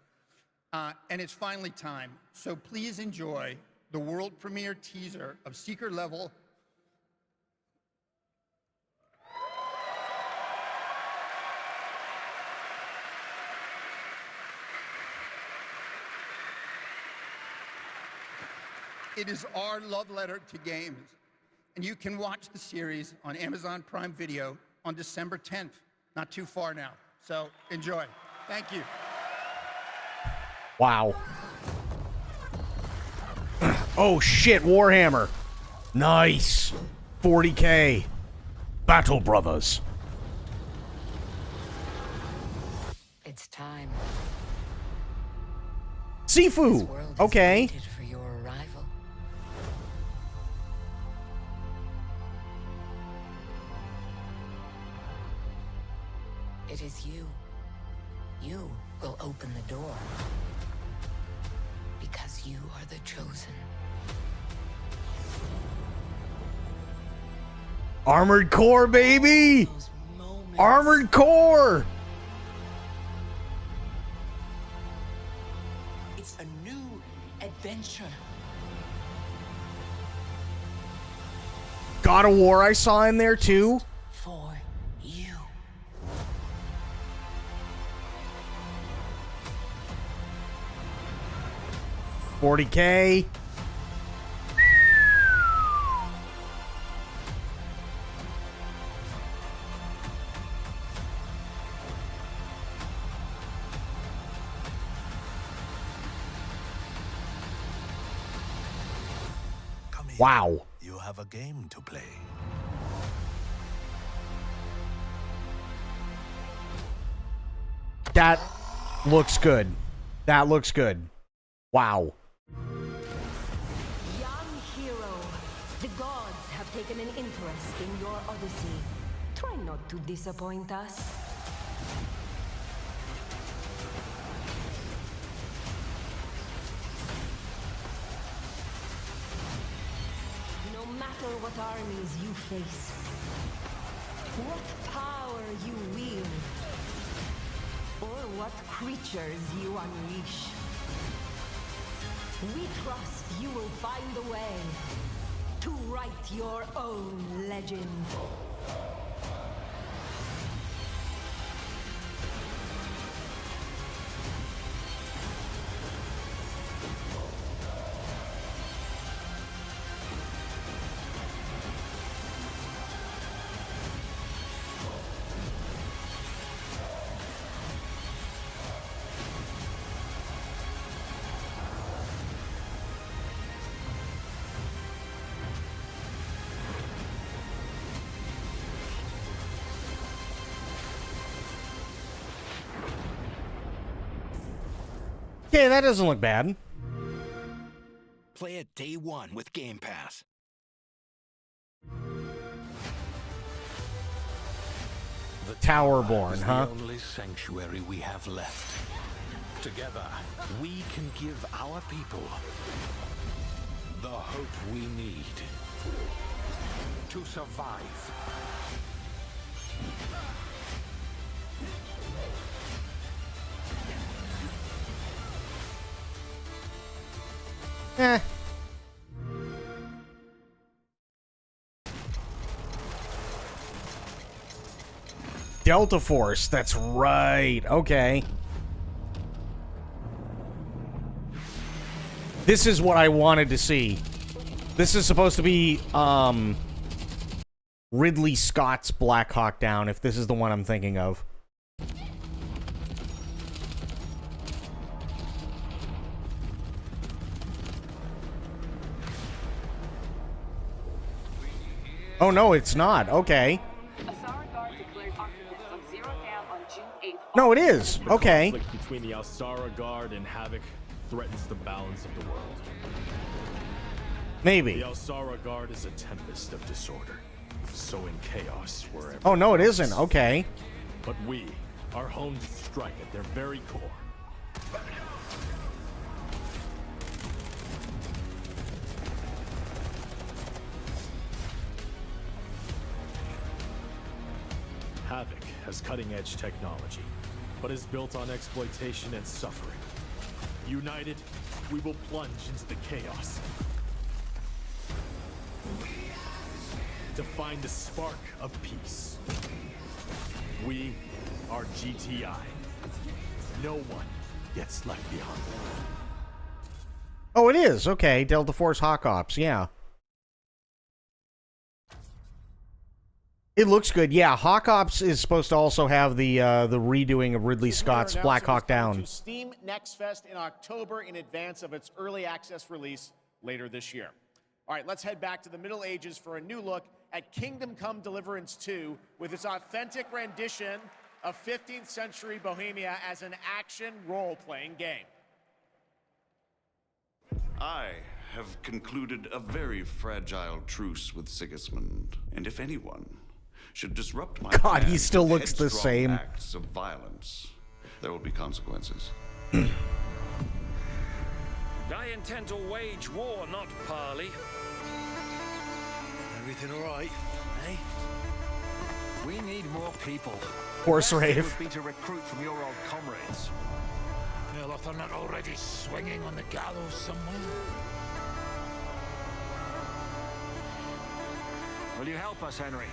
[SPEAKER 20] And it's finally time. So please enjoy the world premiere teaser of Seeker Level. It is our love letter to games. And you can watch the series on Amazon Prime Video on December 10th. Not too far now. So enjoy. Thank you.
[SPEAKER 2] Wow. Oh shit, Warhammer. Nice. 40K. Battle Brothers.
[SPEAKER 3] It's time.
[SPEAKER 2] Sifu. Okay.
[SPEAKER 3] Waited for your arrival. It is you. You will open the door. Because you are the chosen.
[SPEAKER 2] Armored Core, baby! Armored Core!
[SPEAKER 3] It's a new adventure.
[SPEAKER 2] God of War I saw in there too.
[SPEAKER 3] For you.
[SPEAKER 2] 40K. Wow.
[SPEAKER 15] You have a game to play.
[SPEAKER 2] That looks good. That looks good. Wow.
[SPEAKER 11] Young hero, the gods have taken an interest in your odyssey. Try not to disappoint us. No matter what armies you face, what power you wield, or what creatures you unleash, we trust you will find a way to write your own legend.
[SPEAKER 2] Okay, that doesn't look bad.
[SPEAKER 15] Play it day one with Game Pass. The
[SPEAKER 2] Towerborn,
[SPEAKER 15] is
[SPEAKER 2] huh?
[SPEAKER 15] The only sanctuary we have left. Together, we can give our people the hope we need to survive.
[SPEAKER 2] Eh. Delta Force, that's right. Okay. This is what I wanted to see. This is supposed to be, Ridley Scott's Black Hawk Down, if this is the one I'm thinking of. Oh, no, it's not. Okay. No, it is. Okay.
[SPEAKER 9] The conflict between the Alsara Guard and Havoc threatens the balance of the world.
[SPEAKER 2] Maybe.
[SPEAKER 9] The Alsara Guard is a tempest of disorder, sowing chaos wherever.
[SPEAKER 2] Oh, no, it isn't. Okay.
[SPEAKER 9] But we are home to strike at their very core. Havoc has cutting-edge technology, but is built on exploitation and suffering. United, we will plunge into the chaos to find a spark of peace. We are GTI. No one gets left behind.
[SPEAKER 2] Oh, it is. Okay, Delta Force Hawk Ops, yeah. It looks good. Yeah, Hawk Ops is supposed to also have the redoing of Ridley Scott's Black Hawk Down.
[SPEAKER 4] To Steam Next Fest in October in advance of its early access release later this year. All right, let's head back to the Middle Ages for a new look at Kingdom Come Deliverance 2 with its authentic rendition of 15th century Bohemia as an action role-playing game.
[SPEAKER 12] I have concluded a very fragile truce with Sigismund, and if anyone should disrupt my
[SPEAKER 2] God, he
[SPEAKER 12] plans
[SPEAKER 2] still
[SPEAKER 12] with
[SPEAKER 2] looks the
[SPEAKER 12] headstrong
[SPEAKER 2] same.
[SPEAKER 12] acts of violence, there will be consequences.
[SPEAKER 13] I intend to wage war, not parley.
[SPEAKER 15] Everything all right, eh?
[SPEAKER 13] We need more people.
[SPEAKER 2] Horse
[SPEAKER 13] Best thing
[SPEAKER 2] rave.
[SPEAKER 13] would be to recruit from your old comrades.
[SPEAKER 15] Well, if they're not already swinging on the gallows somewhere.
[SPEAKER 13] Will you help us, Henry?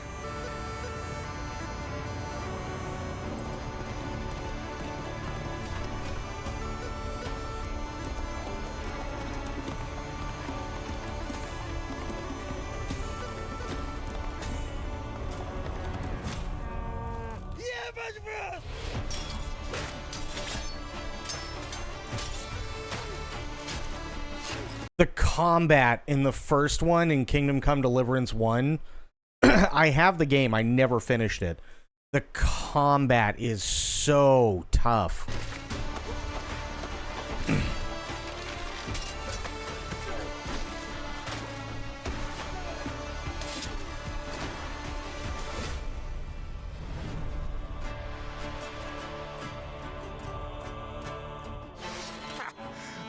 [SPEAKER 2] The combat in the first one, in Kingdom Come Deliverance 1, I have the game, I never finished it. The combat is so tough.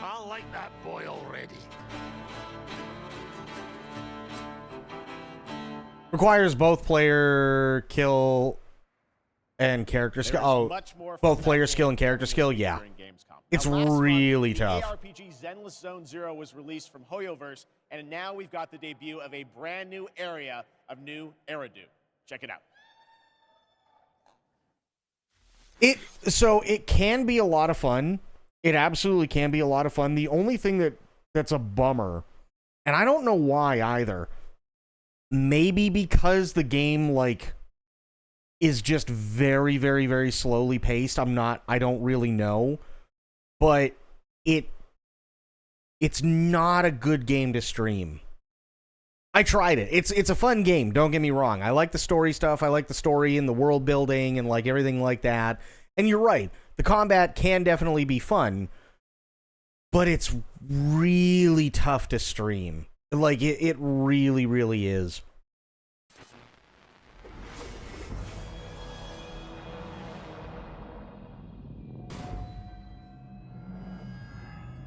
[SPEAKER 15] I like that boy already.
[SPEAKER 2] Requires both player kill and character skill. Oh, both player skill and character skill, yeah. It's really tough.
[SPEAKER 4] ARPG Zenless Zone Zero was released from Hoyoverse, and now we've got the debut of a brand new area of New Eridu. Check it out.
[SPEAKER 2] So it can be a lot of fun. It absolutely can be a lot of fun. The only thing that's a bummer, and I don't know why either, maybe because the game is just very, very, very slowly paced. I don't really know, but it's not a good game to stream. I tried it. It's a fun game, don't get me wrong. I like the story stuff. I like the story and the world building and everything like that. And you're right. The combat can definitely be fun, but it's really tough to stream. It really, really is.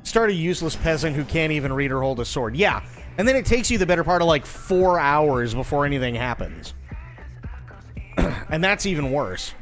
[SPEAKER 2] Start a useless peasant who can't even read or hold a sword. Yeah, and then it takes you the better part of 4 hours before anything happens. And that's even worse.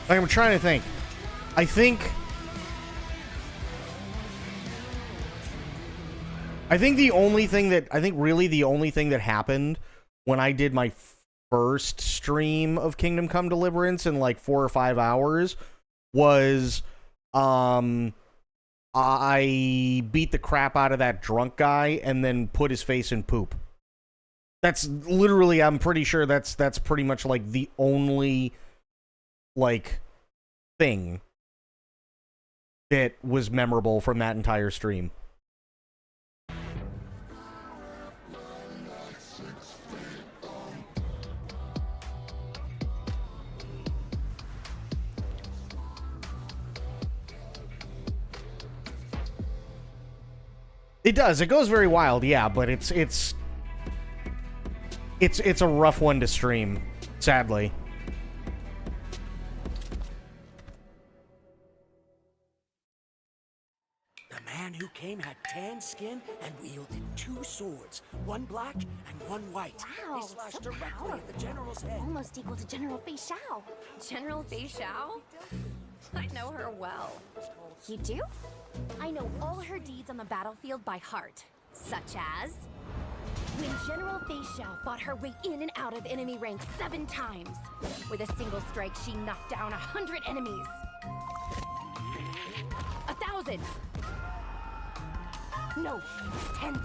[SPEAKER 2] I'm trying to think. I think the only thing that happened when I did my first stream of Kingdom Come Deliverance in 4 or 5 hours was I beat the crap out of that drunk guy and then put his face in poop. That's literally, I'm pretty sure that's pretty much the only thing that was memorable from that entire stream. It does. It goes very wild, yeah, but it's a rough one to stream, sadly.
[SPEAKER 1] The man who came had tan skin and wielded 2 swords, one black and one white.
[SPEAKER 21] Wow,
[SPEAKER 1] They slashed
[SPEAKER 21] so
[SPEAKER 1] directly at the
[SPEAKER 21] powerful.
[SPEAKER 1] general's head.
[SPEAKER 21] Almost equal to General Fei Xiao. General Fei Xiao? I know her well. You do? I know all her deeds on the battlefield by heart. Such as... when General Fei Xiao fought her way in and out of enemy ranks 7 times. With a single strike, she knocked down 100 enemies. 1,000! No, 10,000.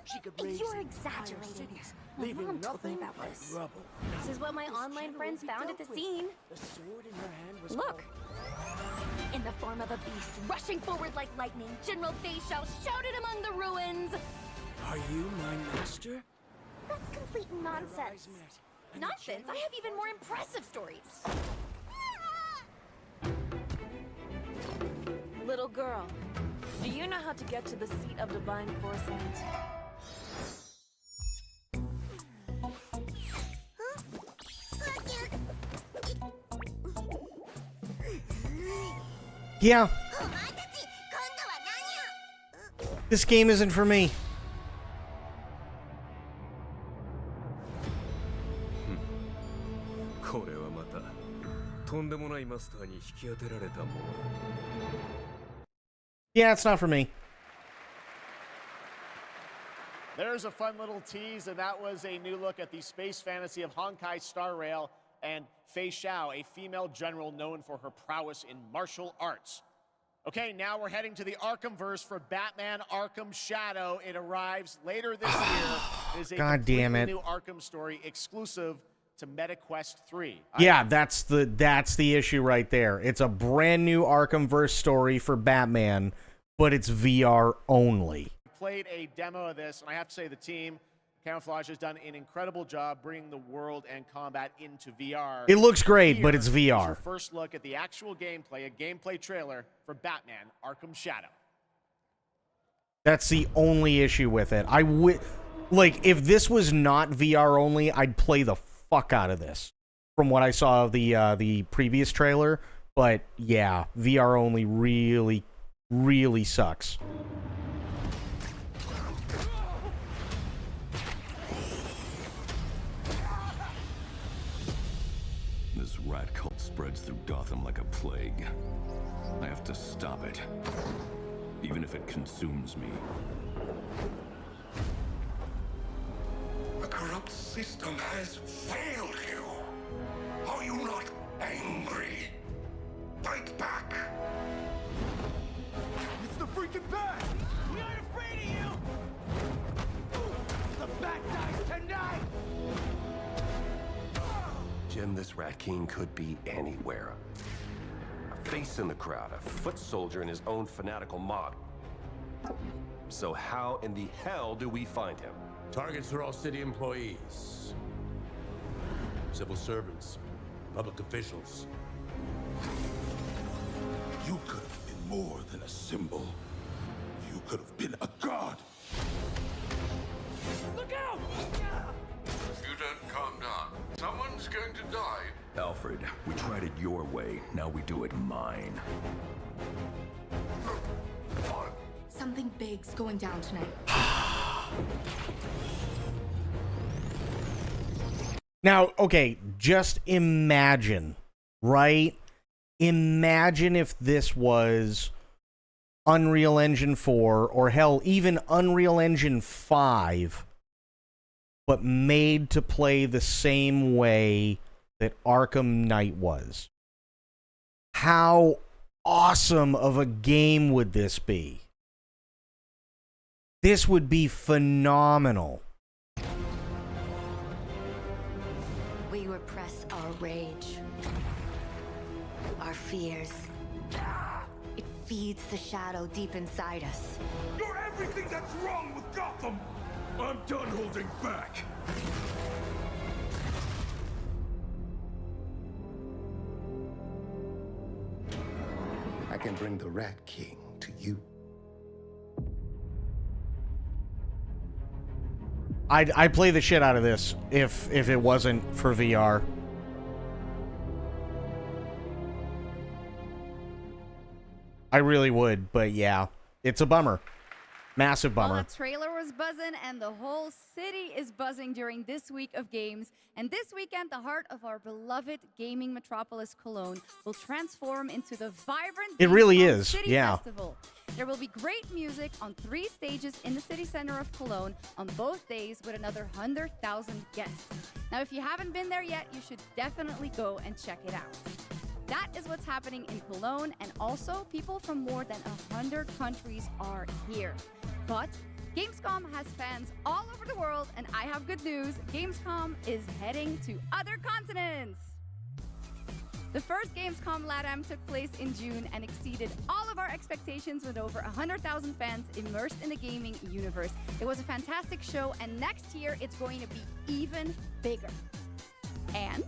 [SPEAKER 1] She could raise
[SPEAKER 21] You're
[SPEAKER 1] entire
[SPEAKER 21] exaggerating.
[SPEAKER 1] cities,
[SPEAKER 21] My
[SPEAKER 1] leaving
[SPEAKER 21] mom told me
[SPEAKER 1] nothing
[SPEAKER 21] about
[SPEAKER 1] but
[SPEAKER 21] this.
[SPEAKER 1] rubble.
[SPEAKER 21] This is what my
[SPEAKER 1] This
[SPEAKER 21] online
[SPEAKER 1] general
[SPEAKER 21] friends
[SPEAKER 1] we
[SPEAKER 21] found at
[SPEAKER 1] dealt
[SPEAKER 21] the
[SPEAKER 1] with.
[SPEAKER 21] scene.
[SPEAKER 1] The sword in her hand was
[SPEAKER 21] Look! In the form of a beast, rushing forward like lightning, General Fei Xiao shouted among the ruins!
[SPEAKER 1] Are you my master?
[SPEAKER 21] That's complete nonsense. Nonsense? I have even more impressive stories.
[SPEAKER 22] Little girl, do you know how to get to the seat of divine foresight?
[SPEAKER 2] Yeah. This game isn't for me. Yeah, it's not for me.
[SPEAKER 4] There's a fun little tease, and that was a new look at the space fantasy of Honkai Star Rail and Fei Xiao, a female general known for her prowess in martial arts. Okay, now we're heading to the Arkhamverse for Batman Arkham Shadow. It arrives later this year. It is a
[SPEAKER 2] God damn it.
[SPEAKER 4] completely new Arkham story exclusive to MetaQuest 3.
[SPEAKER 2] Yeah, that's the issue right there. It's a brand new Arkhamverse story for Batman, but it's VR only.
[SPEAKER 4] Played a demo of this, and I have to say the team, Camouflage, has done an incredible job bringing the world and combat into VR.
[SPEAKER 2] It looks great, but it's
[SPEAKER 4] Here's
[SPEAKER 2] VR.
[SPEAKER 4] your first look at the actual gameplay, a gameplay trailer for Batman Arkham Shadow.
[SPEAKER 2] That's the only issue with it. Like, if this was not VR only, I'd play the fuck out of this. From what I saw of the previous trailer, but yeah, VR only really, really sucks.
[SPEAKER 24] This rat cult spreads through Gotham like a plague. I have to stop it, even if it consumes me.
[SPEAKER 8] The corrupt system has failed you. Are you not angry? Fight back!
[SPEAKER 25] It's the freaking bat! We aren't afraid of you! The bat dies tonight!
[SPEAKER 26] Jim, this Rat King could be anywhere. A face in the crowd, a foot soldier in his own fanatical mob. So how in the hell do we find him?
[SPEAKER 8] Targets are all city employees, civil servants, public officials. You could have been more than a symbol. You could have been a god.
[SPEAKER 25] Look out!
[SPEAKER 24] If you don't calm down, someone's going to die. Alfred, we tried it your way. Now we do it mine.
[SPEAKER 27] Something big's going down tonight.
[SPEAKER 2] Now, okay, just imagine, right? Imagine if this was Unreal Engine 4, or hell, even Unreal Engine 5, but made to play the same way that Arkham Knight was. How awesome of a game would this be? This would be phenomenal.
[SPEAKER 7] We repress our rage, our fears. It feeds the shadow deep inside us.
[SPEAKER 8] You're everything that's wrong with Gotham! I'm done holding back! I can bring the Rat King to you.
[SPEAKER 2] I'd play the shit out of this if it wasn't for VR. I really would, but yeah, it's a bummer. Massive bummer.
[SPEAKER 14] Well, the trailer was buzzing, and the whole city is buzzing during this week of games. And this weekend, the heart of our beloved gaming metropolis, Cologne, will transform into the vibrant
[SPEAKER 2] It really
[SPEAKER 14] GAMESCOM
[SPEAKER 2] is,
[SPEAKER 14] City
[SPEAKER 2] yeah.
[SPEAKER 14] Festival. There will be great music on 3 stages in the city center of Cologne on both days with another 100,000 guests. Now, if you haven't been there yet, you should definitely go and check it out. That is what's happening in Cologne, and also people from more than 100 countries are here. But Gamescom has fans all over the world, and I have good news. Gamescom is heading to other continents. The first Gamescom LATAM took place in June and exceeded all of our expectations with over 100,000 fans immersed in the gaming universe. It was a fantastic show, and next year it's going to be even bigger. And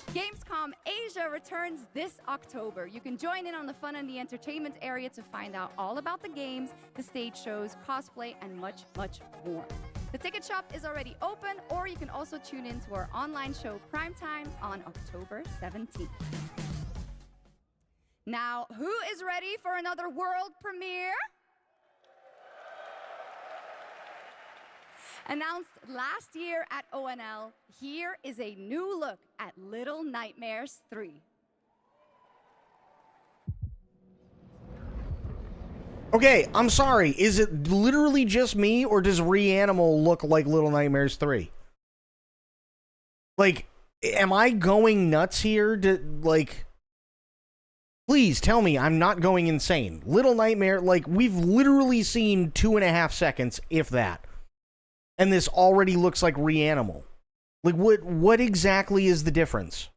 [SPEAKER 14] Gamescom Asia returns this October. You can join in on the fun and the entertainment area to find out all about the games, the stage shows, cosplay, and much, much more. The ticket shop is already open, or you can also tune in to our online show Primetime on October 17th. Now, who is ready for another world premiere? Announced last year at ONL, here is a new look at Little Nightmares 3.
[SPEAKER 2] Okay, I'm sorry. Is it literally just me, or does Reanimal look like Little Nightmares 3? Like, am I going nuts here? Please tell me I'm not going insane. Little Nightmare, like, we've literally seen 2.5 seconds, if that. And this already looks like Reanimal. Like, what exactly is the difference?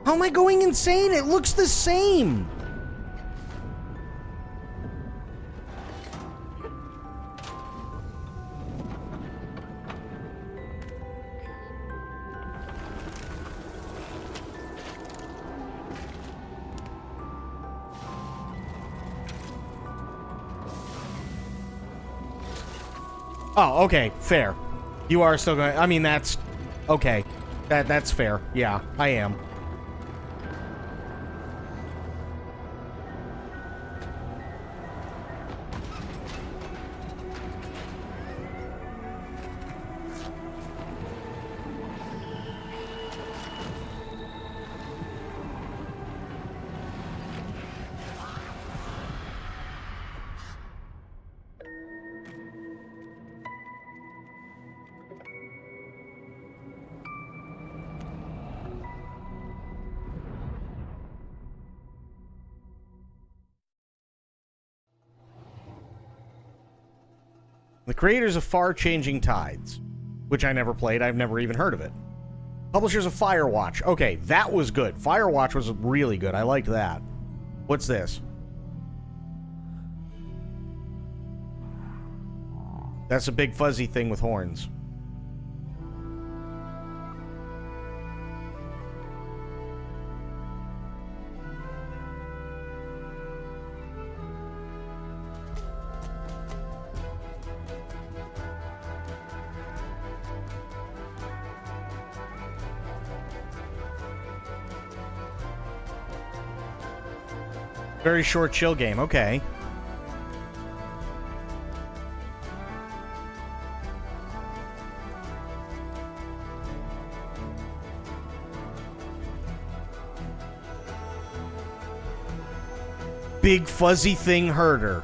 [SPEAKER 2] How am I going insane? It looks the same. Oh, okay, fair. You are still going. I mean, that's okay. That's fair. Yeah, I am. The creators of Far Changing Tides, which I never played. I've never even heard of it. Publishers of Firewatch. Okay, that was good. Firewatch was really good. I liked that. What's this? That's a big fuzzy thing with horns. Very short chill game, okay. Big fuzzy thing herder.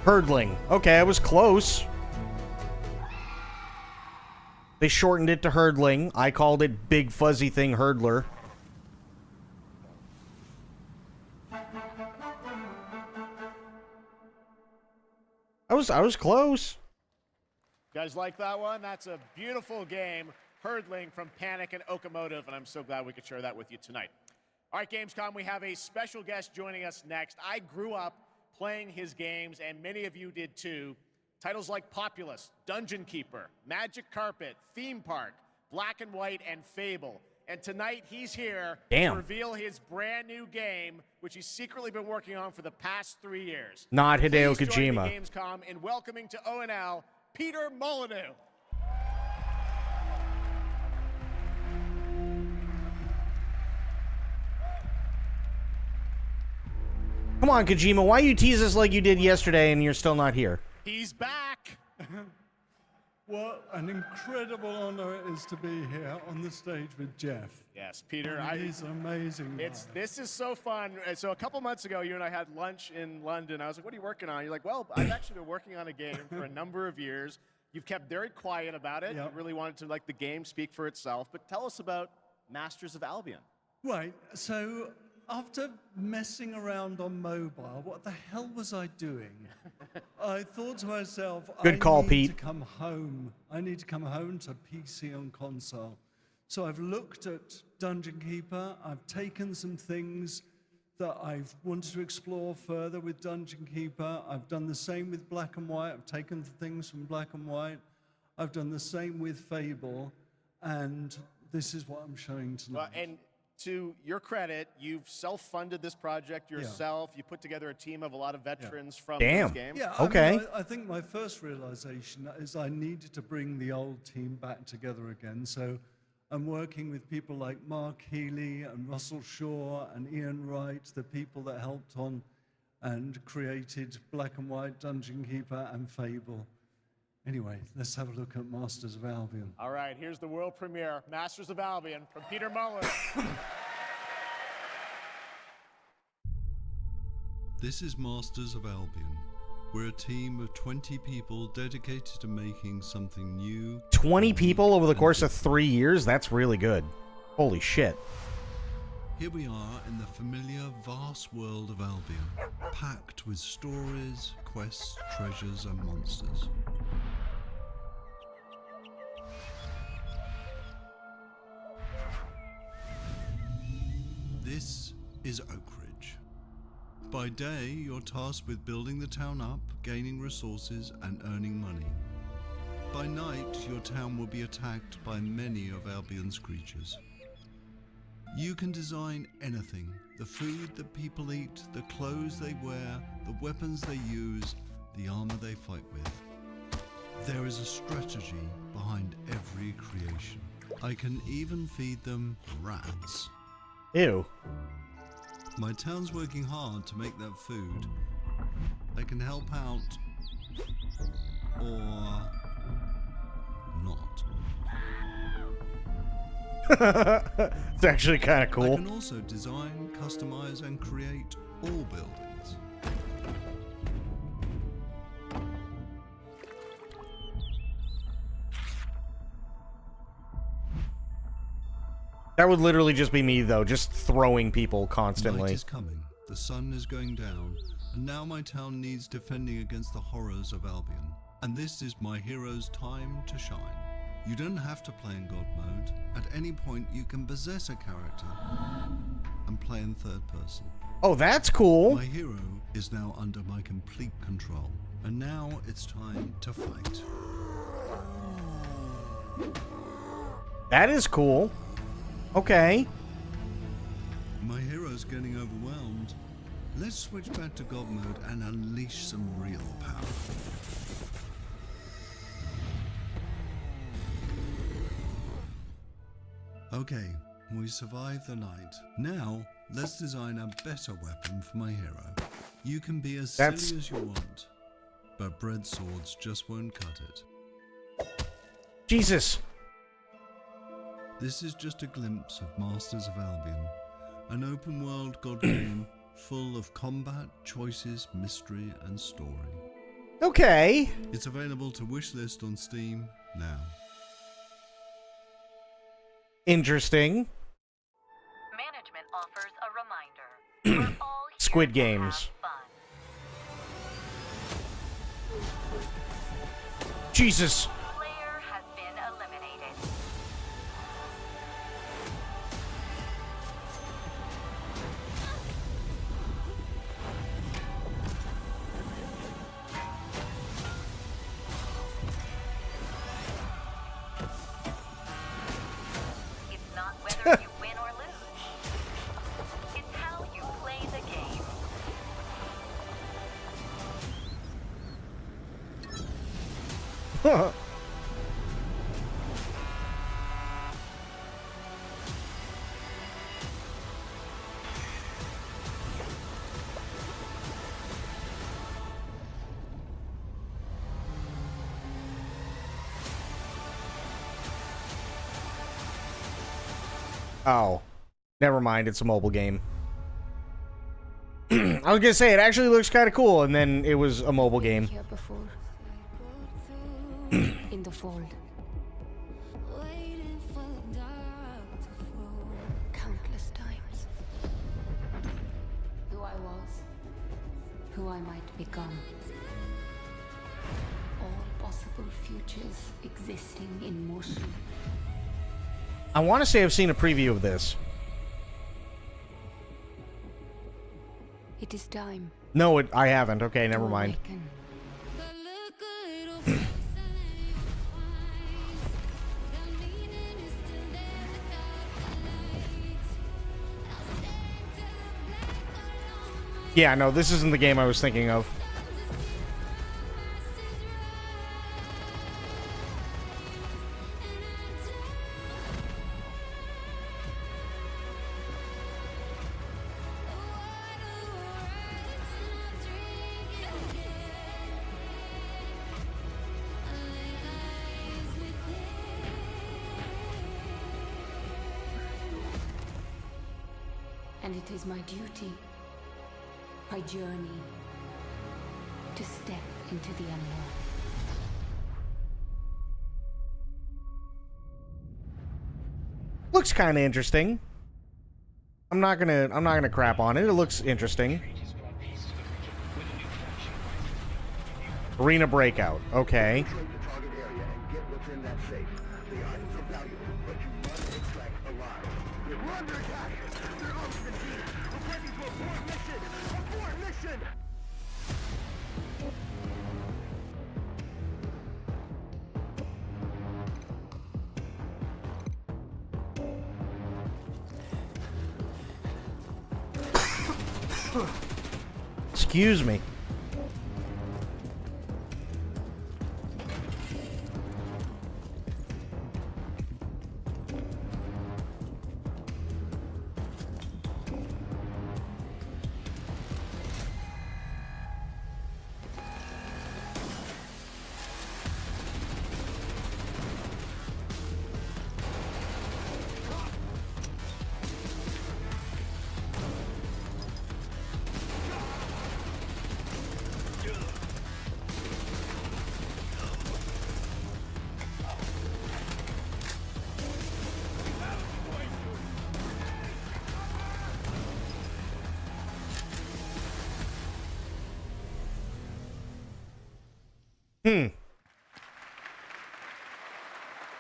[SPEAKER 2] Herdling. Okay, I was close. They shortened it to herdling. I called it big fuzzy thing herdler. I was close.
[SPEAKER 4] You guys like that one? That's a beautiful game, Herdling from Panic and Okamotive, and I'm so glad we could share that with you tonight. All right, Gamescom, we have a special guest joining us next. I grew up playing his games, and many of you did too. Titles like Populous, Dungeon Keeper, Magic Carpet, Theme Park, Black and White, and Fable. And tonight he's here
[SPEAKER 2] Damn.
[SPEAKER 4] to reveal his brand new game, which he's secretly been working on for the past 3 years.
[SPEAKER 2] Not Hideo
[SPEAKER 4] Please join me,
[SPEAKER 2] Kojima.
[SPEAKER 4] Gamescom, in welcoming to ONL, Peter Molyneux.
[SPEAKER 2] Come on, Kojima. Why you tease us like you did yesterday and you're still not here?
[SPEAKER 4] He's back.
[SPEAKER 5] What an incredible honor it is to be here on the stage with Jeff.
[SPEAKER 4] Yes, Peter.
[SPEAKER 5] He's amazing.
[SPEAKER 4] This is so fun. So a couple months ago, you and I had lunch in London. I was like, what are you working on? You're like, well, I've actually been working on a game for a number of years. You've kept very quiet about it.
[SPEAKER 5] Yep.
[SPEAKER 4] You really wanted to let the game speak for itself. But tell us about Masters of Albion.
[SPEAKER 5] Right, so after messing around on mobile, what the hell was I doing? I thought to myself,
[SPEAKER 2] Good call,
[SPEAKER 5] I need
[SPEAKER 2] Pete.
[SPEAKER 5] to come home. I need to come home to PC and console. So I've looked at Dungeon Keeper. I've taken some things that I've wanted to explore further with Dungeon Keeper. I've done the same with Black and White. I've taken things from Black and White. I've done the same with Fable. And this is what I'm showing tonight.
[SPEAKER 4] And to your credit, you've self-funded this project yourself. You put together a team of a lot of veterans from these games.
[SPEAKER 5] Yeah,
[SPEAKER 2] okay.
[SPEAKER 5] I mean, I think my first realization is I needed to bring the old team back together again. So I'm working with people like Mark Healy and Russell Shaw and Ian Wright, the people that helped on and created Black and White, Dungeon Keeper, and Fable. Anyway, let's have a look at Masters of Albion.
[SPEAKER 4] All right, here's the world premiere, Masters of Albion, from Peter Molyneux.
[SPEAKER 6] This is Masters of Albion. We're a team of 20 people dedicated to making something new.
[SPEAKER 2] 20 people over the course of 3 years? That's really good. Holy shit.
[SPEAKER 6] Here we are in the familiar, vast world of Albion, packed with stories, quests, treasures, and monsters. This is Oak Ridge. By day, you're tasked with building the town up, gaining resources, and earning money. By night, your town will be attacked by many of Albion's creatures. You can design anything: the food that people eat, the clothes they wear, the weapons they use, the armor they fight with. There is a strategy behind every creation. I can even feed them rats.
[SPEAKER 2] Ew.
[SPEAKER 6] My town's working hard to make that food. I can help out, or not.
[SPEAKER 2] It's actually kind of
[SPEAKER 6] I
[SPEAKER 2] cool.
[SPEAKER 6] can also design, customize, and create all buildings.
[SPEAKER 2] That would literally just be me, though, just throwing people
[SPEAKER 6] Night
[SPEAKER 2] constantly.
[SPEAKER 6] is coming, the sun is going down, and now my town needs defending against the horrors of Albion. And this is my hero's time to shine. You don't have to play in God mode. At any point, you can possess a character and play in third person.
[SPEAKER 2] Oh, that's cool.
[SPEAKER 6] My hero is now under my complete control, and now it's time to fight.
[SPEAKER 2] That is cool. Okay.
[SPEAKER 6] My hero's getting overwhelmed. Let's switch back to God mode and unleash some real power. Okay, we survived the night. Now, let's design a better weapon for my hero. You can be as silly as you want, but bread swords just won't cut it.
[SPEAKER 2] Jesus.
[SPEAKER 6] This is just a glimpse of Masters of Albion, an open-world God game full of combat, choices, mystery, and story.
[SPEAKER 2] Okay.
[SPEAKER 6] It's available to wishlist on Steam now.
[SPEAKER 2] Interesting.
[SPEAKER 10] Management offers a reminder. We're all here
[SPEAKER 2] Squid
[SPEAKER 10] to
[SPEAKER 2] Games.
[SPEAKER 10] have fun.
[SPEAKER 2] Jesus.
[SPEAKER 10] Player has been eliminated. It's not whether you
[SPEAKER 2] Oh, never mind. It's a mobile game. I was gonna say it actually looks kind of cool, and then it was a mobile game.
[SPEAKER 11] Here before. In the fold. Countless times. Who I was. Who I might become. All possible futures existing in motion.
[SPEAKER 2] I want to say I've seen a preview of this.
[SPEAKER 11] It is time.
[SPEAKER 2] No, I haven't. Okay, never
[SPEAKER 11] to
[SPEAKER 2] mind.
[SPEAKER 11] awaken.
[SPEAKER 2] Yeah, no, this isn't the game I was thinking of.
[SPEAKER 11] And it is my duty, my journey, to step into the unknown.
[SPEAKER 2] Looks kind of interesting. I'm not gonna crap on it. It looks interesting. Arena breakout. Okay. Excuse me.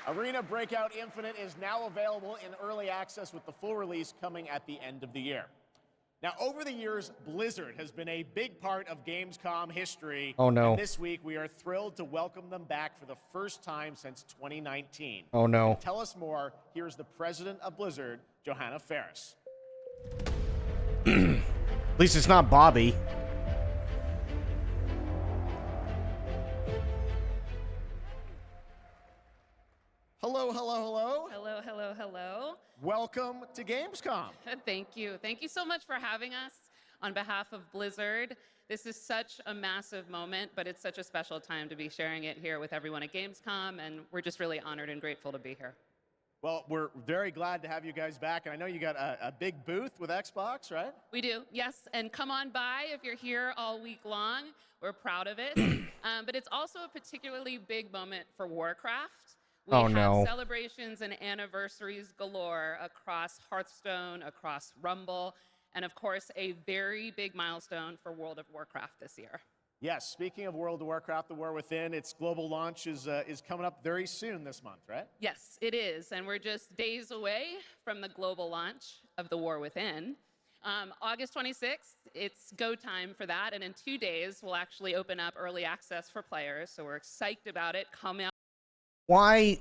[SPEAKER 4] Arena Breakout Infinite is now available in early access with the full release coming at the end of the year. Now, over the years, Blizzard has been a big part of Gamescom history.
[SPEAKER 2] Oh, no.
[SPEAKER 4] And this week, we are thrilled to welcome them back for the first time since 2019.
[SPEAKER 2] Oh, no.
[SPEAKER 4] To tell us more, here's the president of Blizzard, Johanna Ferris.
[SPEAKER 2] At least it's not Bobby.
[SPEAKER 4] Hello, hello, hello.
[SPEAKER 3] Hello, hello, hello.
[SPEAKER 4] Welcome to Gamescom.
[SPEAKER 3] Thank you. Thank you so much for having us on behalf of Blizzard. This is such a massive moment, but it's such a special time to be sharing it here with everyone at Gamescom, and we're just really honored and grateful to be here.
[SPEAKER 4] Well, we're very glad to have you guys back, and I know you got a big booth with Xbox, right?
[SPEAKER 3] We do, yes, and come on by if you're here all week long. We're proud of it. But it's also a particularly big moment for Warcraft. We have celebrations and anniversaries galore across Hearthstone, across Rumble, and of course, a very big milestone for World of Warcraft this year.
[SPEAKER 4] Yes, speaking of World of Warcraft, The War Within, its global launch is coming up very soon this month, right?
[SPEAKER 3] Yes, it is, and we're just days away from the global launch of The War Within. August 26th, it's go time for that, and in 2 days, we'll actually open up early access for players, so we're psyched about it. Come out.
[SPEAKER 2] Why?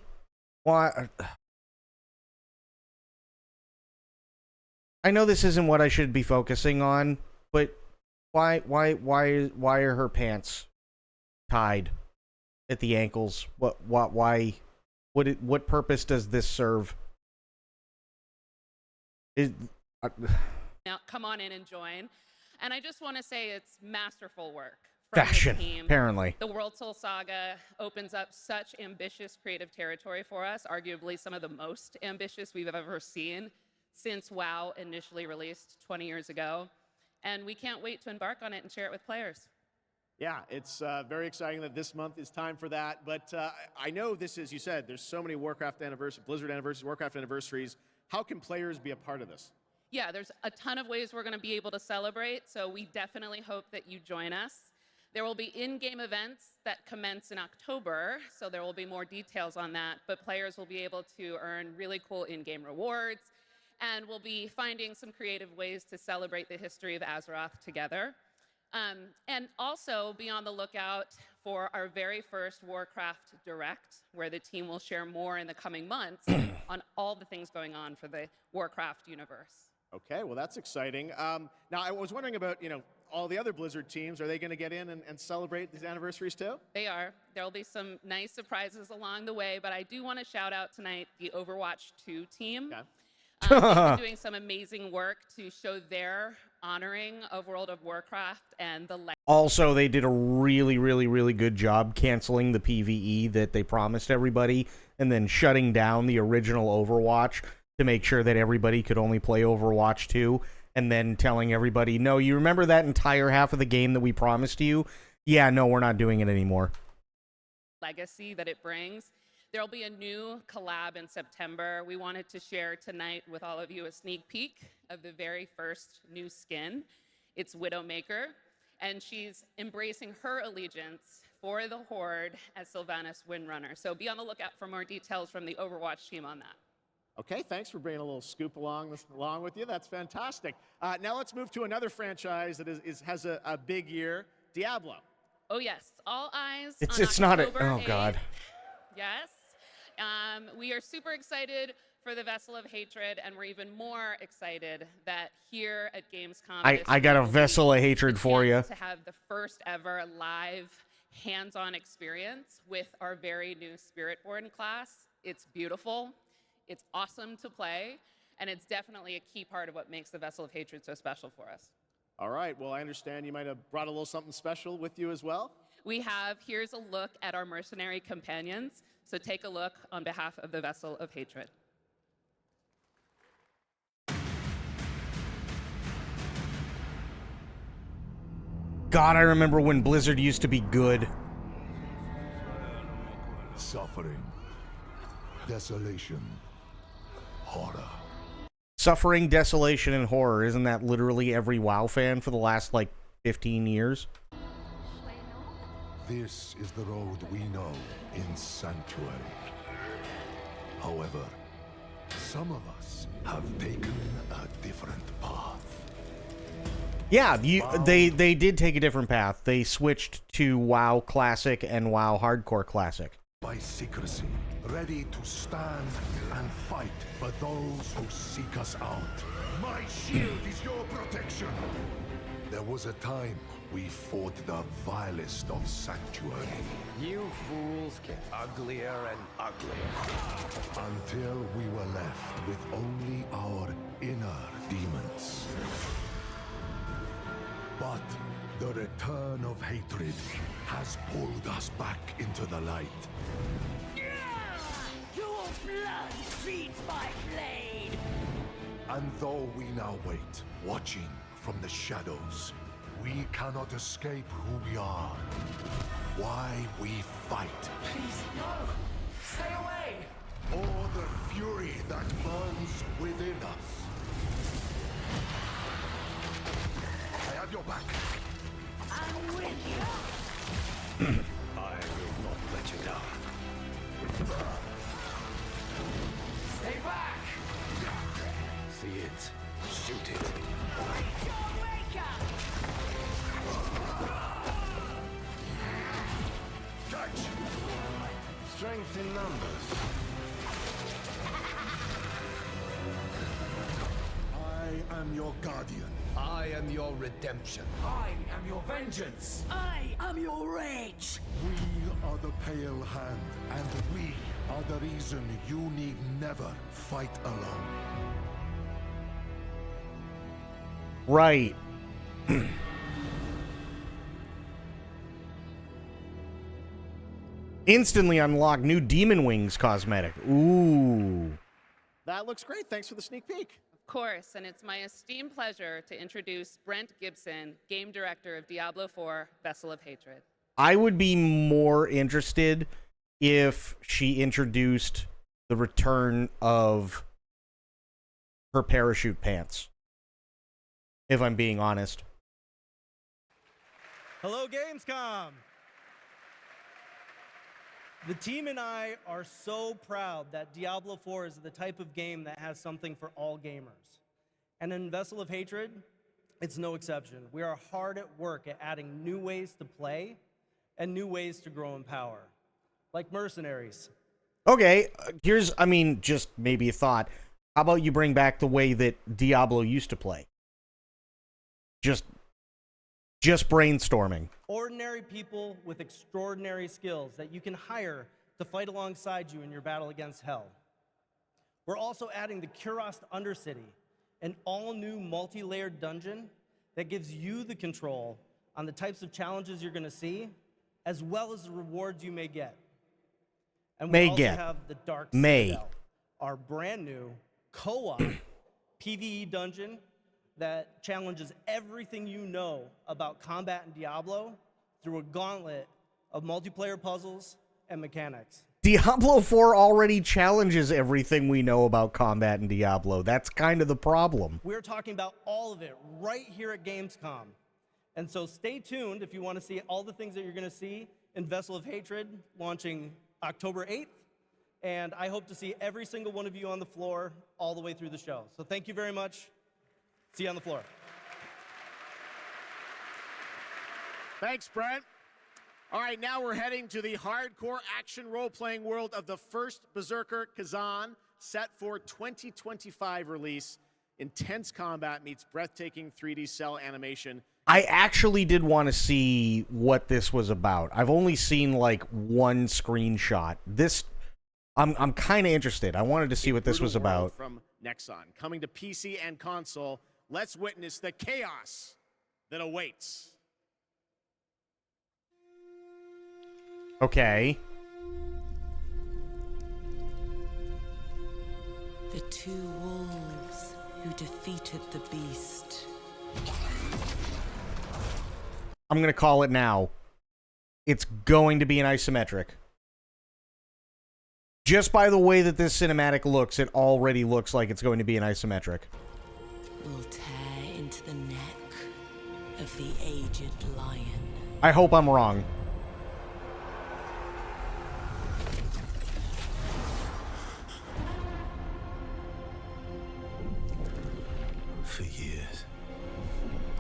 [SPEAKER 2] I know this isn't what I should be focusing on, but why are her pants tied? at the ankles. Why? What purpose does this serve?
[SPEAKER 3] Now, come on in and join. And I just want to say it's masterful work.
[SPEAKER 2] Fashion,
[SPEAKER 3] team.
[SPEAKER 2] apparently.
[SPEAKER 3] The World Soul Saga opens up such ambitious creative territory for us, arguably some of the most ambitious we've ever seen since WoW initially released 20 years ago. And we can't wait to embark on it and share it with players.
[SPEAKER 4] Yeah, it's very exciting that this month is time for that. But I know this is, you said, there's so many Warcraft anniversaries, Blizzard anniversaries, Warcraft anniversaries. How can players be a part of this?
[SPEAKER 3] Yeah, there's a ton of ways we're going to be able to celebrate, so we definitely hope that you join us. There will be in-game events that commence in October, so there will be more details on that, but players will be able to earn really cool in-game rewards, and we'll be finding some creative ways to celebrate the history of Azeroth together. And also be on the lookout for our very first Warcraft Direct, where the team will share more in the coming months on all the things going on for the Warcraft universe.
[SPEAKER 4] Okay, well, that's exciting. Now, I was wondering about, all the other Blizzard teams. Are they going to get in and celebrate these anniversaries too?
[SPEAKER 3] They are. There will be some nice surprises along the way, but I do want to shout out tonight the Overwatch 2 team.
[SPEAKER 4] Okay.
[SPEAKER 3] They've been doing some amazing work to show their honoring of World of Warcraft and the
[SPEAKER 2] Also, they did a really, really, really good job canceling the PvE that they promised everybody and then shutting down the original Overwatch to make sure that everybody could only play Overwatch 2, and then telling everybody, no, you remember that entire half of the game that we promised you? Yeah, no, we're not doing it anymore.
[SPEAKER 3] legacy that it brings. There'll be a new collab in September. We wanted to share tonight with all of you a sneak peek of the very first new skin. It's Widowmaker, and she's embracing her allegiance for the Horde as Sylvanas Windrunner. So be on the lookout for more details from the Overwatch team on that.
[SPEAKER 4] Okay, thanks for bringing a little scoop along with you. That's fantastic. Now let's move to another franchise that has a big year, Diablo.
[SPEAKER 3] Oh yes, all eyes
[SPEAKER 2] It's
[SPEAKER 3] on
[SPEAKER 2] not a
[SPEAKER 3] October
[SPEAKER 2] oh
[SPEAKER 3] 8th.
[SPEAKER 2] god.
[SPEAKER 3] Yes. We are super excited for the Vessel of Hatred, and we're even more excited that here at Gamescom
[SPEAKER 2] I got a Vessel of Hatred for you.
[SPEAKER 3] to have the first ever live hands-on experience with our very new Spiritborn class. It's beautiful, it's awesome to play, and it's definitely a key part of what makes the Vessel of Hatred so special for us.
[SPEAKER 4] All right, well, I understand you might have brought a little something special with you as well.
[SPEAKER 3] We have, here's a look at our mercenary companions. So take a look on behalf of the Vessel of Hatred.
[SPEAKER 2] God, I remember when Blizzard used to be good.
[SPEAKER 9] Suffering, desolation, horror.
[SPEAKER 2] Suffering, desolation, and horror. Isn't that literally every WoW fan for the last, 15 years?
[SPEAKER 9] This is the road we know in Sanctuary. However, some of us have taken a different path.
[SPEAKER 2] Yeah, they did take a different path. They switched to WoW Classic and WoW Hardcore Classic.
[SPEAKER 9] By secrecy, ready to stand and fight for those who seek us out. My shield is your protection. There was a time we fought the vilest of Sanctuary.
[SPEAKER 15] You fools get uglier and uglier.
[SPEAKER 9] Until we were left with only our inner demons. But the return of hatred has pulled us back into the light.
[SPEAKER 25] Your blood feeds my blade!
[SPEAKER 9] And though we now wait, watching from the shadows, we cannot escape who we are. Why we fight.
[SPEAKER 25] Please, no! Stay away!
[SPEAKER 9] Or the fury that burns within us. I have your back.
[SPEAKER 25] I'm with you!
[SPEAKER 15] I will not let you down.
[SPEAKER 25] Stay back!
[SPEAKER 15] See it. Shoot it.
[SPEAKER 25] Reach your maker!
[SPEAKER 9] Catch!
[SPEAKER 15] Strength in numbers.
[SPEAKER 9] I am your guardian. I am your redemption.
[SPEAKER 15] I am your vengeance.
[SPEAKER 1] I am your rage.
[SPEAKER 9] We are the Pale Hand, and we are the reason you need never fight alone.
[SPEAKER 2] Right. Instantly unlock new Demon Wings cosmetic. Ooh.
[SPEAKER 4] That looks great. Thanks for the sneak peek.
[SPEAKER 3] Of course, and it's my esteemed pleasure to introduce Brent Gibson, game director of Diablo 4, Vessel of Hatred.
[SPEAKER 2] I would be more interested if she introduced the return of her parachute pants. If I'm being honest.
[SPEAKER 12] Hello, Gamescom! The team and I are so proud that Diablo 4 is the type of game that has something for all gamers. And in Vessel of Hatred, it's no exception. We are hard at work at adding new ways to play and new ways to grow in power. Like mercenaries.
[SPEAKER 2] Okay, here's, I mean, just maybe a thought. How about you bring back the way that Diablo used to play? Just brainstorming.
[SPEAKER 12] Ordinary people with extraordinary skills that you can hire to fight alongside you in your battle against Hell. We're also adding the Kurast Undercity, an all-new multi-layered dungeon that gives you the control on the types of challenges you're going to see, as well as the rewards you may get. And we also have the Dark Citadel, our brand new co-op PvE dungeon that challenges everything you know about combat in Diablo through a gauntlet of multiplayer puzzles and mechanics.
[SPEAKER 2] Diablo 4 already challenges everything we know about combat in Diablo. That's kind of the problem.
[SPEAKER 12] We're talking about all of it right here at Gamescom. And so stay tuned if you want to see all the things that you're going to see in Vessel of Hatred, launching October 8th. And I hope to see every single one of you on the floor all the way through the show. So thank you very much. See you on the floor.
[SPEAKER 4] Thanks, Brent. All right, now we're heading to the hardcore action role-playing world of the first Berserker Kazan, set for 2025 release. Intense combat meets breathtaking 3D cell animation.
[SPEAKER 2] I actually did want to see what this was about. I've only seen like one screenshot. This, I'm kind of interested. I wanted to see what this was about.
[SPEAKER 4] From Nexon, coming to PC and console, let's witness the chaos that awaits.
[SPEAKER 2] Okay.
[SPEAKER 16] The two wolves who defeated the beast.
[SPEAKER 2] I'm going to call it now. It's going to be an isometric. Just by the way that this cinematic looks, it already looks like it's going to be an isometric.
[SPEAKER 16] Will tear into the neck of the aged lion.
[SPEAKER 2] I hope I'm wrong.
[SPEAKER 15] For years,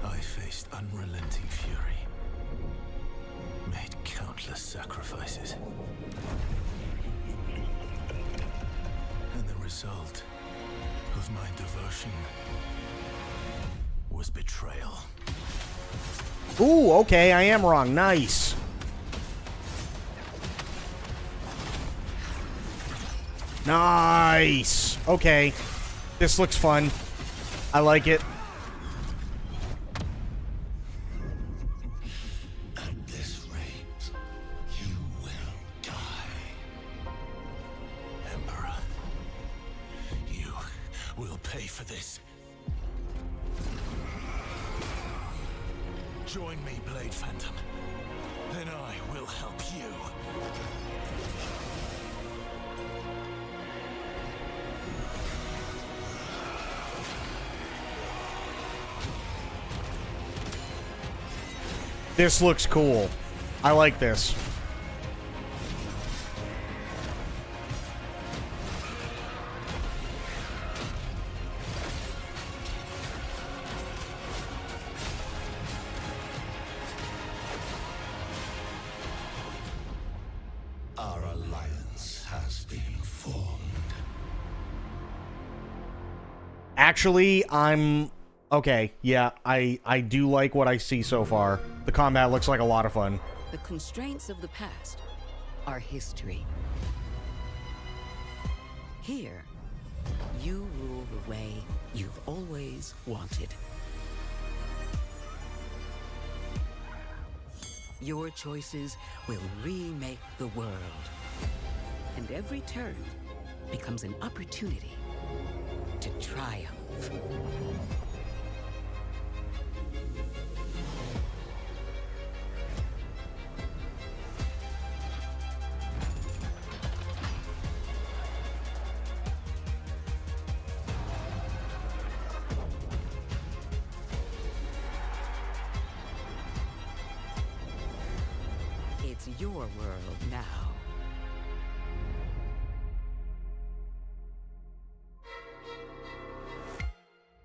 [SPEAKER 15] I faced unrelenting fury, made countless sacrifices. And the result of my devotion was betrayal.
[SPEAKER 2] Ooh, okay, I am wrong. Nice. Nice. Okay. This looks fun. I like it.
[SPEAKER 15] At this rate, you will die. Emperor, you will pay for this. Join me, Blade Phantom, and I will help you.
[SPEAKER 2] This looks cool. I like this.
[SPEAKER 15] Our alliance has been formed.
[SPEAKER 2] Actually, I'm Okay, yeah, I do like what I see so far. The combat looks like a lot of fun.
[SPEAKER 13] The constraints of the past are history. Here, you rule the way you've always wanted. Your choices will remake the world. And every turn becomes an opportunity to triumph. It's your world now.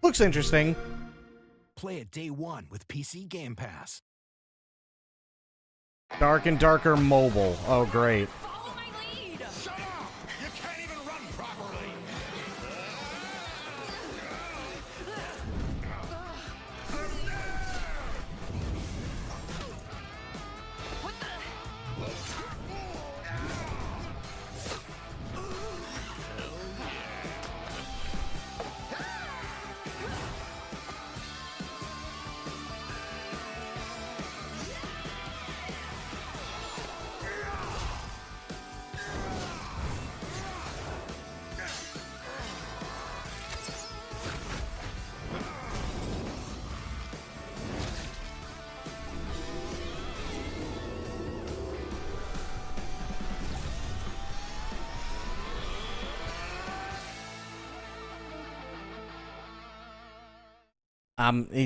[SPEAKER 2] Looks interesting.
[SPEAKER 17] Play it day one with PC Game Pass.
[SPEAKER 2] Dark and Darker Mobile. Oh, great.
[SPEAKER 8] Shut up! You can't even run properly!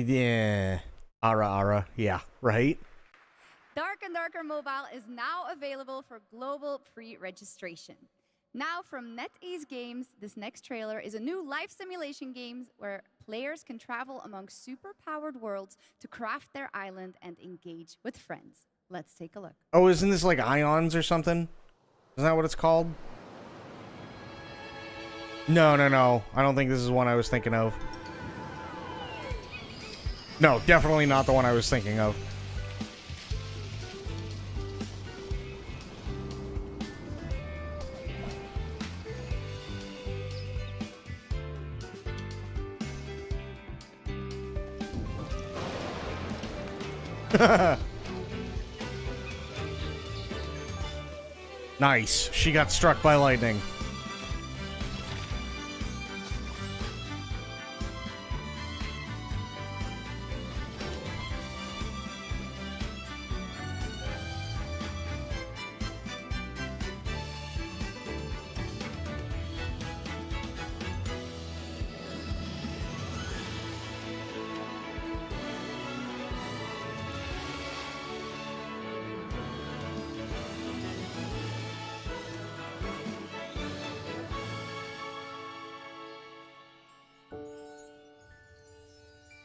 [SPEAKER 2] Yeah. Ara, yeah, right?
[SPEAKER 14] Dark and Darker Mobile is now available for global pre-registration. Now from NetEase Games, this next trailer is a new life simulation game where players can travel among super-powered worlds to craft their island and engage with friends. Let's take a look.
[SPEAKER 2] Oh, isn't this like Ions or something? Isn't that what it's called? No. I don't think this is one I was thinking of. No, definitely not the one I was thinking of. Nice. She got struck by lightning.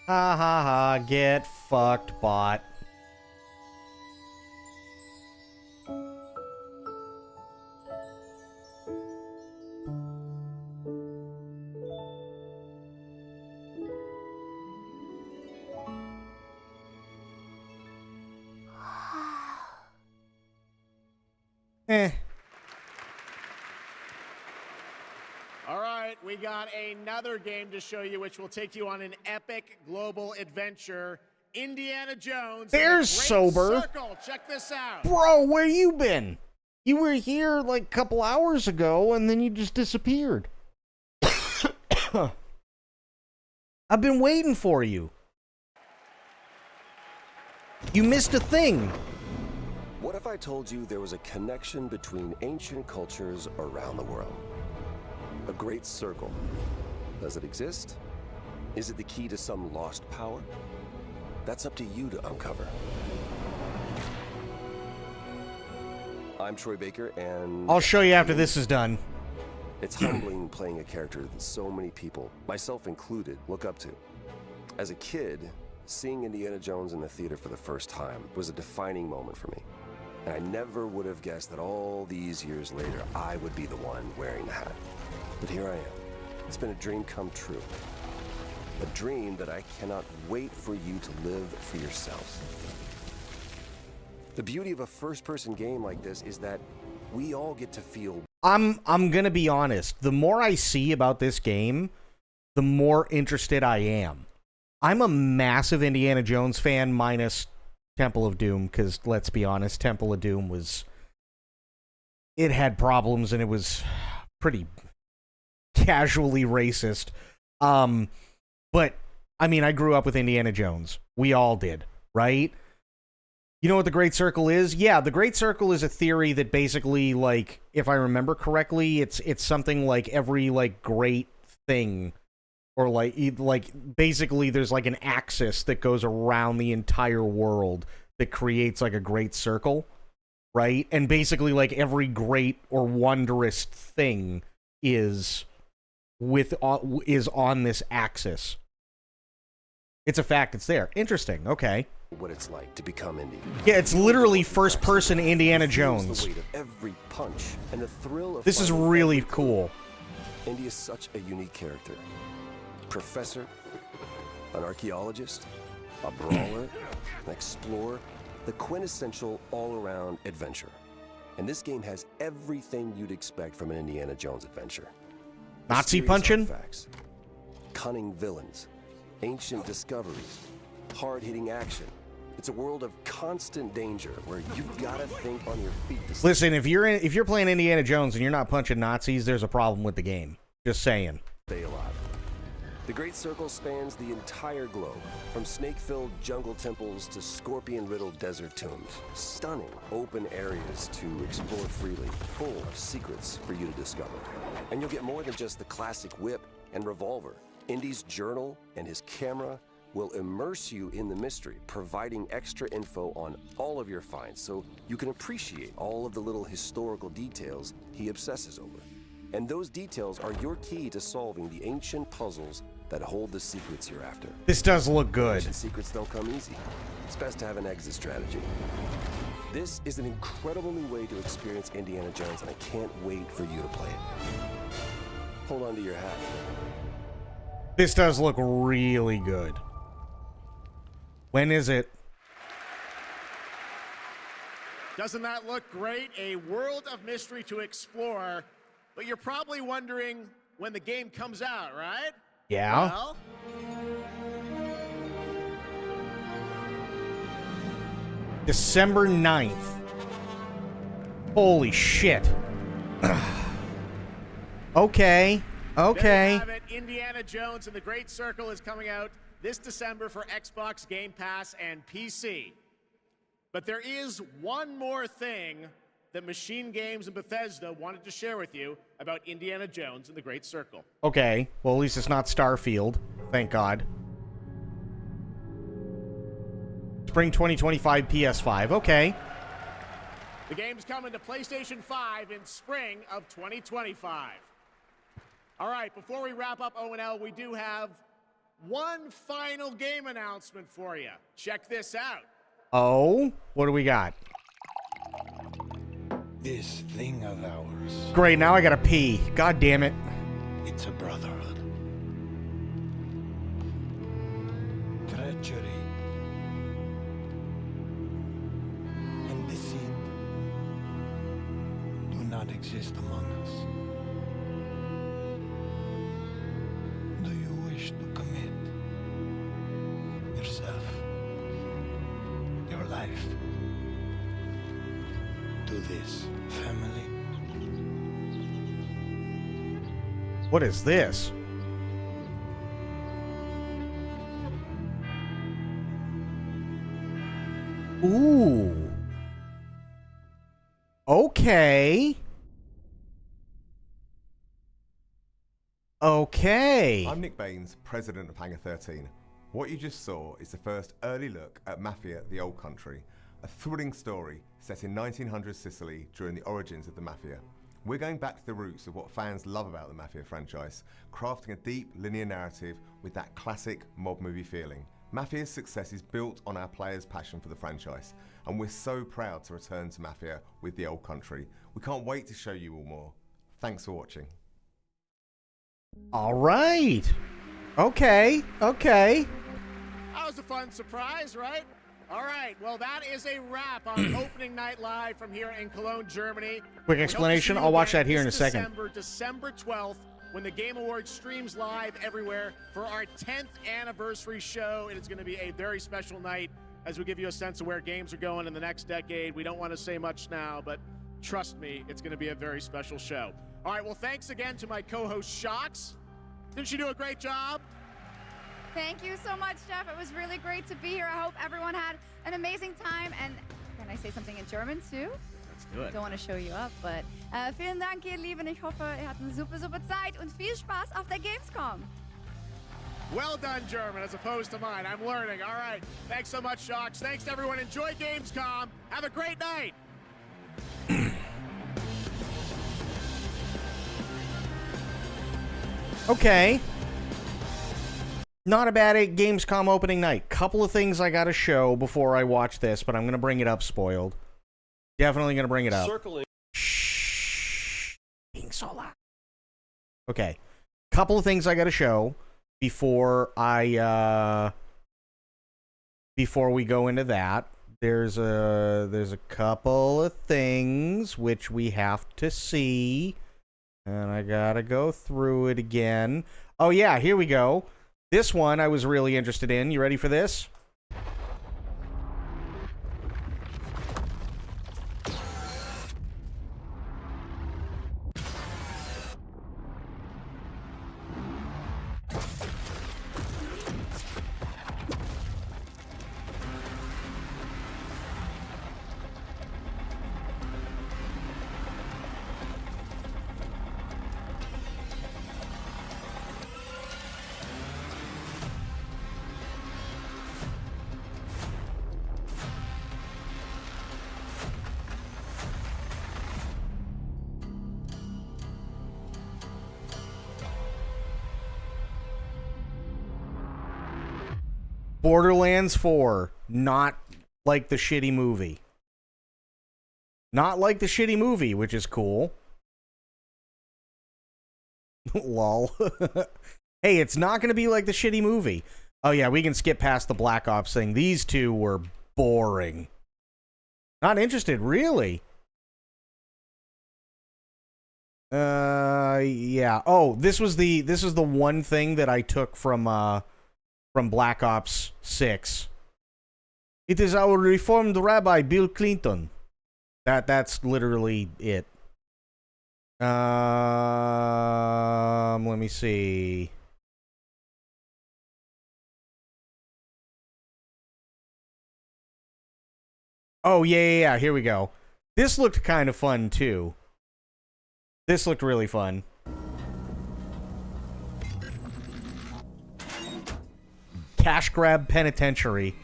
[SPEAKER 2] Ha ha ha, get fucked, bot.
[SPEAKER 4] All right, we got another game to show you, which will take you on an epic global adventure. Indiana Jones.
[SPEAKER 2] There's Sober.
[SPEAKER 4] Circle. Check this out.
[SPEAKER 2] Bro, where you been? You were here like a couple hours ago, and then you just disappeared. I've been waiting for you. You missed a thing.
[SPEAKER 26] What if I told you there was a connection between ancient cultures around the world? A great circle. Does it exist? Is it the key to some lost power? That's up to you to uncover. I'm Troy Baker, and
[SPEAKER 2] I'll show you after this is done.
[SPEAKER 26] It's humbling playing a character that so many people, myself included, look up to. As a kid, seeing Indiana Jones in the theater for the first time was a defining moment for me. And I never would have guessed that all these years later, I would be the one wearing the hat. But here I am. It's been a dream come true. A dream that I cannot wait for you to live for yourselves. The beauty of a first-person game like this is that we all get to feel...
[SPEAKER 2] I'm gonna be honest. The more I see about this game, the more interested I am. I'm a massive Indiana Jones fan, minus Temple of Doom, because let's be honest, Temple of Doom was... It had problems, and it was pretty casually racist. But, I mean, I grew up with Indiana Jones. We all did, right? You know what the Great Circle is? Yeah, the Great Circle is a theory that basically, like, if I remember correctly, it's something like every, like, great thing, or like basically there's like an axis that goes around the entire world that creates like a great circle, right? And basically like every great or wondrous thing is on this axis. It's a fact. It's there. Interesting. Okay.
[SPEAKER 26] What it's like to become Indy.
[SPEAKER 2] Yeah, it's literally first-person Indiana Jones.
[SPEAKER 26] The weight of every punch and the thrill of
[SPEAKER 2] this is really cool.
[SPEAKER 26] Indy is such a unique character. Professor, an archaeologist, a brawler, an explorer, the quintessential all-around adventure. And this game has everything you'd expect from an Indiana Jones adventure.
[SPEAKER 2] Nazi punching?
[SPEAKER 26] Artifacts, cunning villains, ancient discoveries, hard-hitting action. It's a world of constant danger where you've got to think on your feet.
[SPEAKER 2] Listen, if you're playing Indiana Jones and you're not punching Nazis, there's a problem with the game. Just saying.
[SPEAKER 26] Stay alive. The Great Circle spans the entire globe, from snake-filled jungle temples to scorpion-riddled desert tombs. Stunning open areas to explore freely, full of secrets for you to discover. And you'll get more than just the classic whip and revolver. Indy's journal and his camera will immerse you in the mystery, providing extra info on all of your finds so you can appreciate all of the little historical details he obsesses over. And those details are your key to solving the ancient puzzles that hold the secrets you're after.
[SPEAKER 2] This does look good.
[SPEAKER 26] Ancient secrets don't come easy. It's best to have an exit strategy. This is an incredible new way to experience Indiana Jones, and I can't wait for you to play it. Hold on to your hat.
[SPEAKER 2] This does look really good. When is it?
[SPEAKER 4] Doesn't that look great? A world of mystery to explore. But you're probably wondering when the game comes out, right?
[SPEAKER 2] Yeah.
[SPEAKER 4] Well,
[SPEAKER 2] December 9th. Holy shit. Okay. Okay.
[SPEAKER 4] There you have it. Indiana Jones and the Great Circle is coming out this December for Xbox Game Pass and PC. But there is one more thing that Machine Games and Bethesda wanted to share with you about Indiana Jones and the Great Circle.
[SPEAKER 2] Okay. Well, at least it's not Starfield. Thank God. Spring 2025 PS5. Okay.
[SPEAKER 4] The game's coming to PlayStation 5 in spring of 2025. All right, before we wrap up O&L, we do have one final game announcement for you. Check this out.
[SPEAKER 2] Oh? What do we got?
[SPEAKER 18] This thing of ours.
[SPEAKER 2] Great, now I gotta pee. God damn it.
[SPEAKER 18] It's a brotherhood. Treachery. And deceit do not exist among us. Do you wish to commit yourself, your life, to this family?
[SPEAKER 2] What is this? Ooh. Okay. Okay.
[SPEAKER 19] I'm Nick Baines, president of Hangar 13. What you just saw is the first early look at Mafia: The Old Country, a thrilling story set in 1900 Sicily during the origins of the Mafia. We're going back to the roots of what fans love about the Mafia franchise, crafting a deep, linear narrative with that classic mob movie feeling. Mafia's success is built on our players' passion for the franchise, and we're so proud to return to Mafia with The Old Country. We can't wait to show you all more. Thanks for watching.
[SPEAKER 2] All right. Okay. Okay.
[SPEAKER 4] That was a fun surprise, right? All right, well, that is a wrap on Opening Night Live from here in Cologne, Germany.
[SPEAKER 2] Quick explanation. I'll watch that here in a second.
[SPEAKER 4] December 12th, when the Game Awards streams live everywhere for our 10th anniversary show. It is going to be a very special night as we give you a sense of where games are going in the next decade. We don't want to say much now, but trust me, it's going to be a very special show. All right, well, thanks again to my co-host, Shocks. Didn't she do a great job?
[SPEAKER 14] Thank you so much, Jeff. It was really great to be here. I hope everyone had an amazing time. And can I say something in German too?
[SPEAKER 4] Let's do it.
[SPEAKER 14] Don't want to show you up, but vielen Dank, ihr Lieben. Ich hoffe, ihr hattet eine super, super Zeit und viel Spaß auf der Gamescom.
[SPEAKER 4] Well done, German, as opposed to mine. I'm learning. All right. Thanks so much, Shocks. Thanks to everyone. Enjoy Gamescom. Have a great night.
[SPEAKER 2] Okay. Not a bad Gamescom opening night. Couple of things I gotta show before I watch this, but I'm gonna bring it up, spoiled. Definitely gonna bring it up.
[SPEAKER 7] Circling.
[SPEAKER 2] Shh. Being so loud. Okay. Couple of things I gotta show before we go into that. There's a couple of things which we have to see. And I gotta go through it again. Oh yeah, here we go. This one I was really interested in. You ready for this? Borderlands 4, not like the shitty movie. Not like the shitty movie, which is cool. Lol. Hey, it's not going to be like the shitty movie. Oh yeah, we can skip past the Black Ops thing. These two were boring. Not interested, really. Yeah. Oh, this was the one thing that I took from Black Ops 6. It is our reformed Rabbi Bill Clinton. That's literally it. Let me see. Oh yeah, here we go. This looked kind of fun too. This looked really fun. Cash Grab Penitentiary.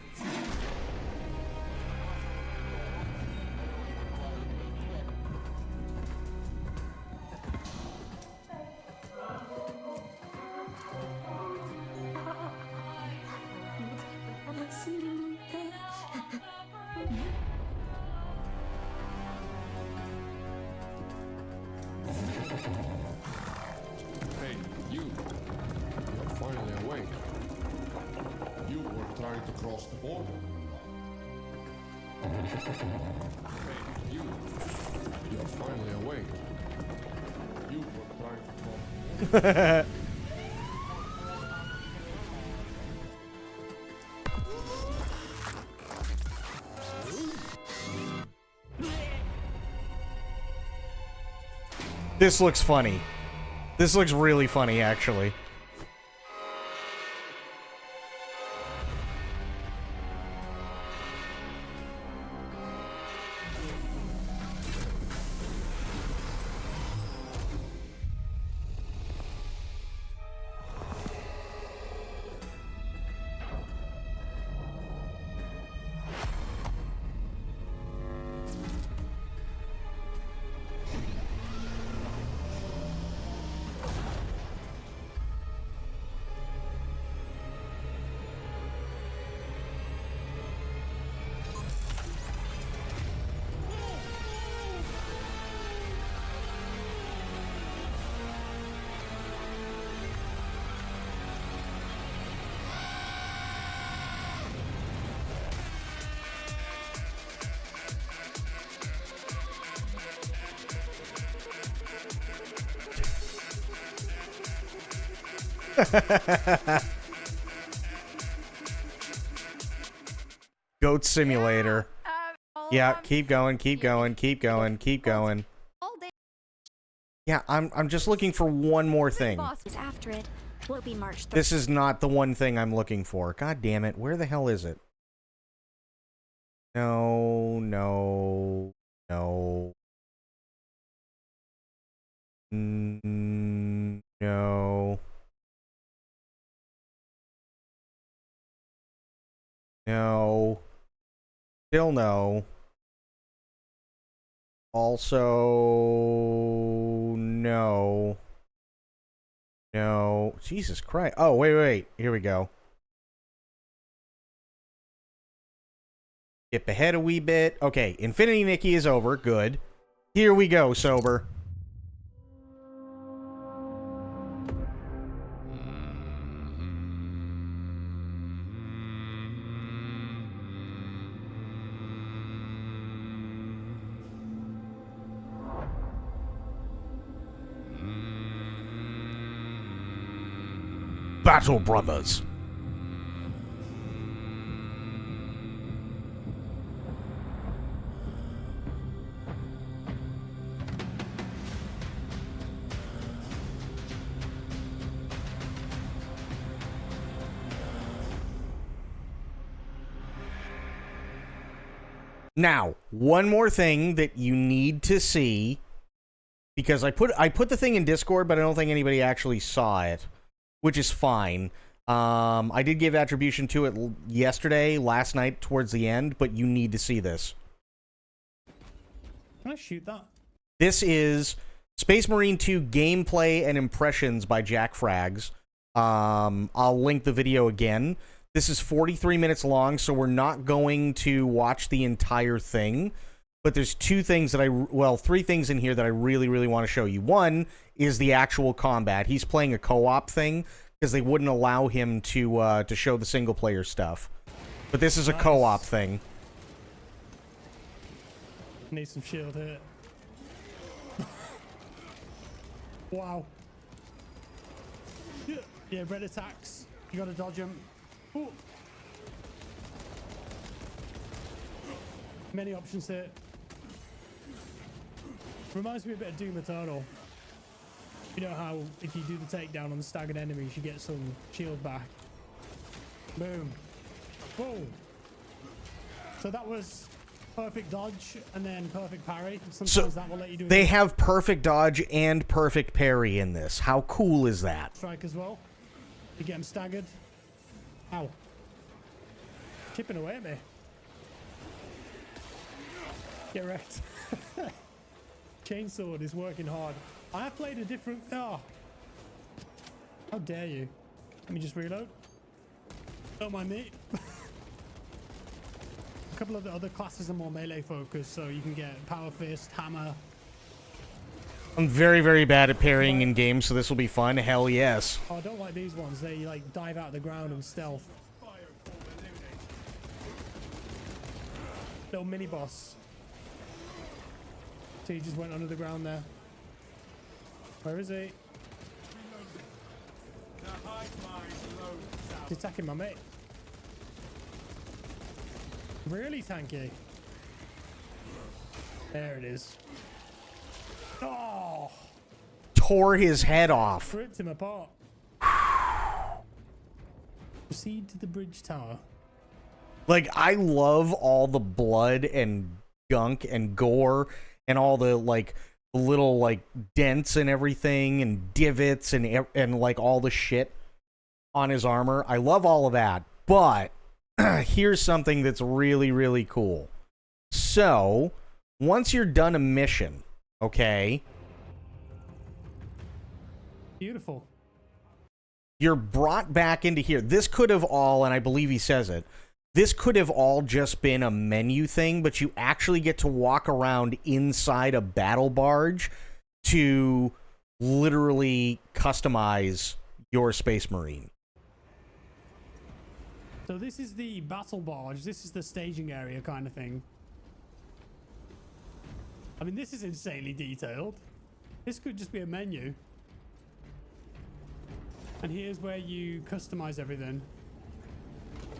[SPEAKER 20] Hey, you. You're finally awake. You were trying to cross the border. Hey, you. You're finally awake. You were trying to cross the border.
[SPEAKER 2] This looks funny. This looks really funny, actually. Goat Simulator. Yeah, keep going, keep going, keep going, keep going. Yeah, I'm just looking for one more thing.
[SPEAKER 5] After it will be March 3rd.
[SPEAKER 2] This is not the one thing I'm looking for. God damn it. Where the hell is it? No, no, no. No. No. Still no. Also, no. No. Jesus Christ. Oh, wait. Here we go. Skip ahead a wee bit. Okay, Infinity Nikki is over. Good. Here we go, Sober. Battle Brothers. Now, one more thing that you need to see, because I put the thing in Discord, but I don't think anybody actually saw it, which is fine. I did give attribution to it last night, towards the end, but you need to see this.
[SPEAKER 7] Can I shoot that?
[SPEAKER 2] This is Space Marine 2 gameplay and impressions by Jack Frags. I'll link the video again. This is 43 minutes long, so we're not going to watch the entire thing. But there's three things in here that I really, really want to show you. One is the actual combat. He's playing a co-op thing because they wouldn't allow him to show the single-player stuff. But this is a co-op thing.
[SPEAKER 7] Need some shield here. Wow. Yeah, red attacks. You gotta dodge them. Ooh. Many options here. Reminds me a bit of Doom Eternal. You know how if you do the takedown on the staggered enemies, you get some shield back. Boom. Boom. So that was perfect dodge and then perfect parry. Sometimes that will let you do.
[SPEAKER 2] They have perfect dodge and perfect parry in this. How cool is that?
[SPEAKER 7] Strike as well. You get them staggered. Ow. Chipping away at me. Get wrecked. Chainsword is working hard. I have played a different... Oh. How dare you? Let me just reload. Don't mind me. A couple of the other classes are more melee focused, so you can get Power Fist, Hammer.
[SPEAKER 2] I'm very, very bad at parrying in games, so this will be fun. Hell yes.
[SPEAKER 7] Oh, I don't like these ones. They like dive out of the ground and stealth. Little mini boss. So he just went under the ground there. Where is he? He's attacking my mate. Really tanky. There it is. Oh!
[SPEAKER 2] Tore his head off.
[SPEAKER 7] Ripped him apart. Proceed to the bridge tower.
[SPEAKER 2] Like, I love all the blood and gunk and gore and all the, like, little, like, dents and everything and divots and like, all the shit on his armor. I love all of that. But here's something that's really, really cool. So, once you're done a mission, okay?
[SPEAKER 7] Beautiful.
[SPEAKER 2] You're brought back into here. This could have all, and I believe he says it, this could have all just been a menu thing, but you actually get to walk around inside a battle barge to literally customize your Space Marine.
[SPEAKER 7] So this is the battle barge. This is the staging area kind of thing. I mean, this is insanely detailed. This could just be a menu. And here's where you customize everything.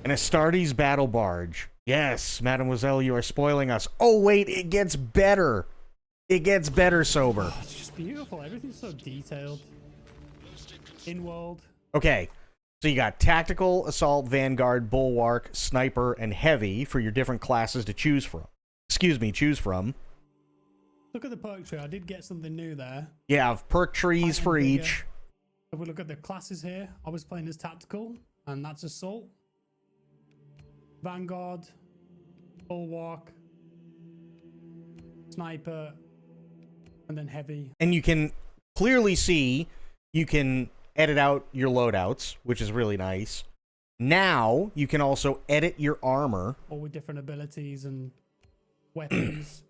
[SPEAKER 2] An Astartes battle barge. Yes, Mademoiselle, you are spoiling us. Oh, wait, it gets better. It gets better, Sober.
[SPEAKER 7] Oh, it's just beautiful. Everything's so detailed. In-world.
[SPEAKER 2] Okay, so you got Tactical, Assault, Vanguard, Bulwark, Sniper, and Heavy for your different classes to choose from. Choose from.
[SPEAKER 7] Look at the perk tree. I did get something new there.
[SPEAKER 2] You have perk trees for each.
[SPEAKER 7] If we look at the classes here, I was playing as Tactical, and that's Assault. Vanguard, Bulwark, Sniper, and then Heavy.
[SPEAKER 2] And you can clearly see you can edit out your loadouts, which is really nice. Now you can also edit your armor.
[SPEAKER 7] All with different abilities and weapons.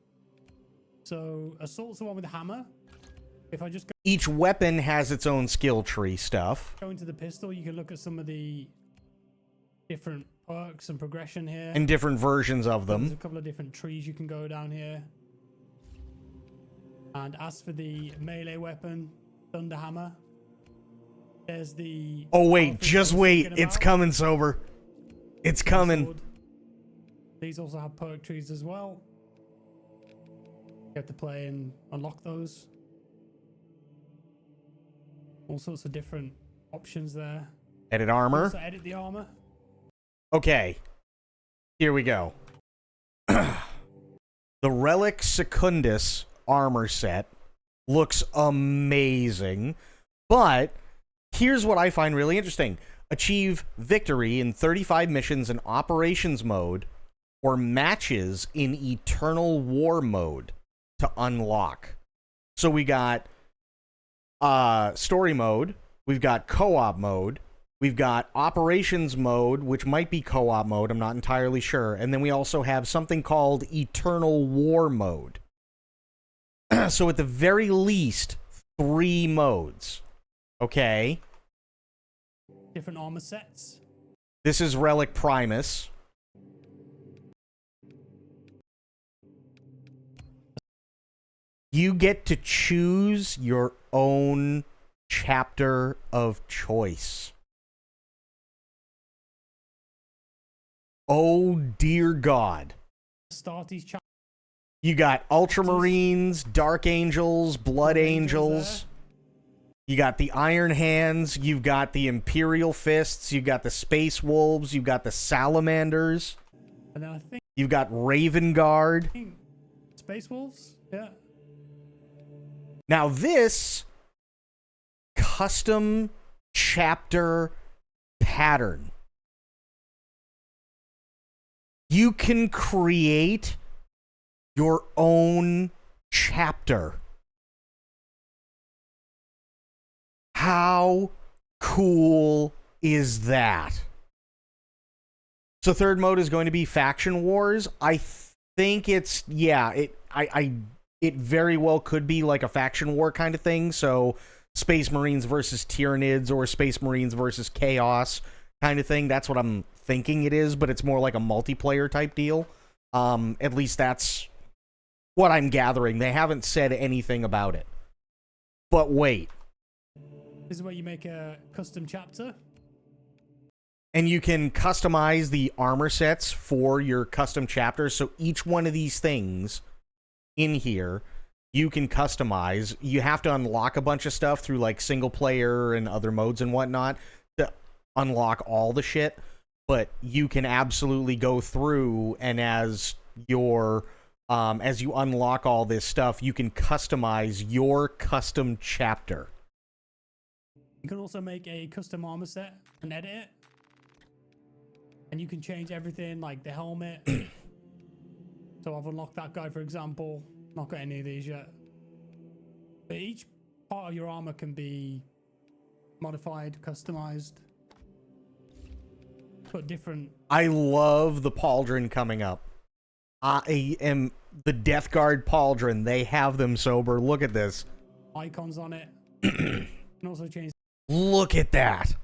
[SPEAKER 7] So Assault's the one with the hammer. If I just go
[SPEAKER 2] Each weapon has its own skill tree stuff.
[SPEAKER 7] go into the pistol, you can look at some of the different perks and progression here.
[SPEAKER 2] And different versions of them.
[SPEAKER 7] There's a couple of different trees you can go down here. And as for the melee weapon, Thunder Hammer, there's the...
[SPEAKER 2] Oh, wait, just wait. It's coming, Sober. It's coming.
[SPEAKER 7] These also have perk trees as well. You have to play and unlock those. All sorts of different options there.
[SPEAKER 2] Edit armor.
[SPEAKER 7] Also edit the armor.
[SPEAKER 2] Okay. Here we go. The Relic Secundus armor set looks amazing, but here's what I find really interesting. Achieve victory in 35 missions in operations mode or matches in eternal war mode to unlock. So we got story mode, we've got co-op mode, we've got operations mode, which might be co-op mode, I'm not entirely sure, and then we also have something called eternal war mode. So at the very least, 3 modes. Okay.
[SPEAKER 7] Different armor sets.
[SPEAKER 2] This is Relic Primus. You get to choose your own chapter of choice. Oh, dear God.
[SPEAKER 7] Astartes chapter.
[SPEAKER 2] You got Ultramarines, Dark Angels, Blood Angels. You got the Iron Hands. You've got the Imperial Fists. You've got the Space Wolves. You've got the Salamanders.
[SPEAKER 7] And then I think
[SPEAKER 2] You've got Raven Guard.
[SPEAKER 7] Space Wolves. Yeah.
[SPEAKER 2] Now this custom chapter pattern. You can create your own chapter. How cool is that? So third mode is going to be Faction Wars. I think it's, yeah, it very well could be like a faction war kind of thing. So Space Marines versus Tyranids or Space Marines versus Chaos kind of thing. That's what I'm thinking it is, but it's more like a multiplayer type deal. At least that's what I'm gathering. They haven't said anything about it. But wait.
[SPEAKER 7] This is where you make a custom chapter.
[SPEAKER 2] And you can customize the armor sets for your custom chapters. So each one of these things in here, you can customize. You have to unlock a bunch of stuff through like single player and other modes and whatnot to unlock all the shit. But you can absolutely go through, and as you unlock all this stuff, you can customize your custom chapter.
[SPEAKER 7] You can also make a custom armor set and edit it. And you can change everything, like the helmet. So I've unlocked that guy, for example. Not got any of these yet. But each part of your armor can be modified, customized. Put different...
[SPEAKER 2] I love the pauldron coming up. I am the Death Guard pauldron. They have them, Sober. Look at this.
[SPEAKER 7] Icons on it. And also change...
[SPEAKER 2] Look at that.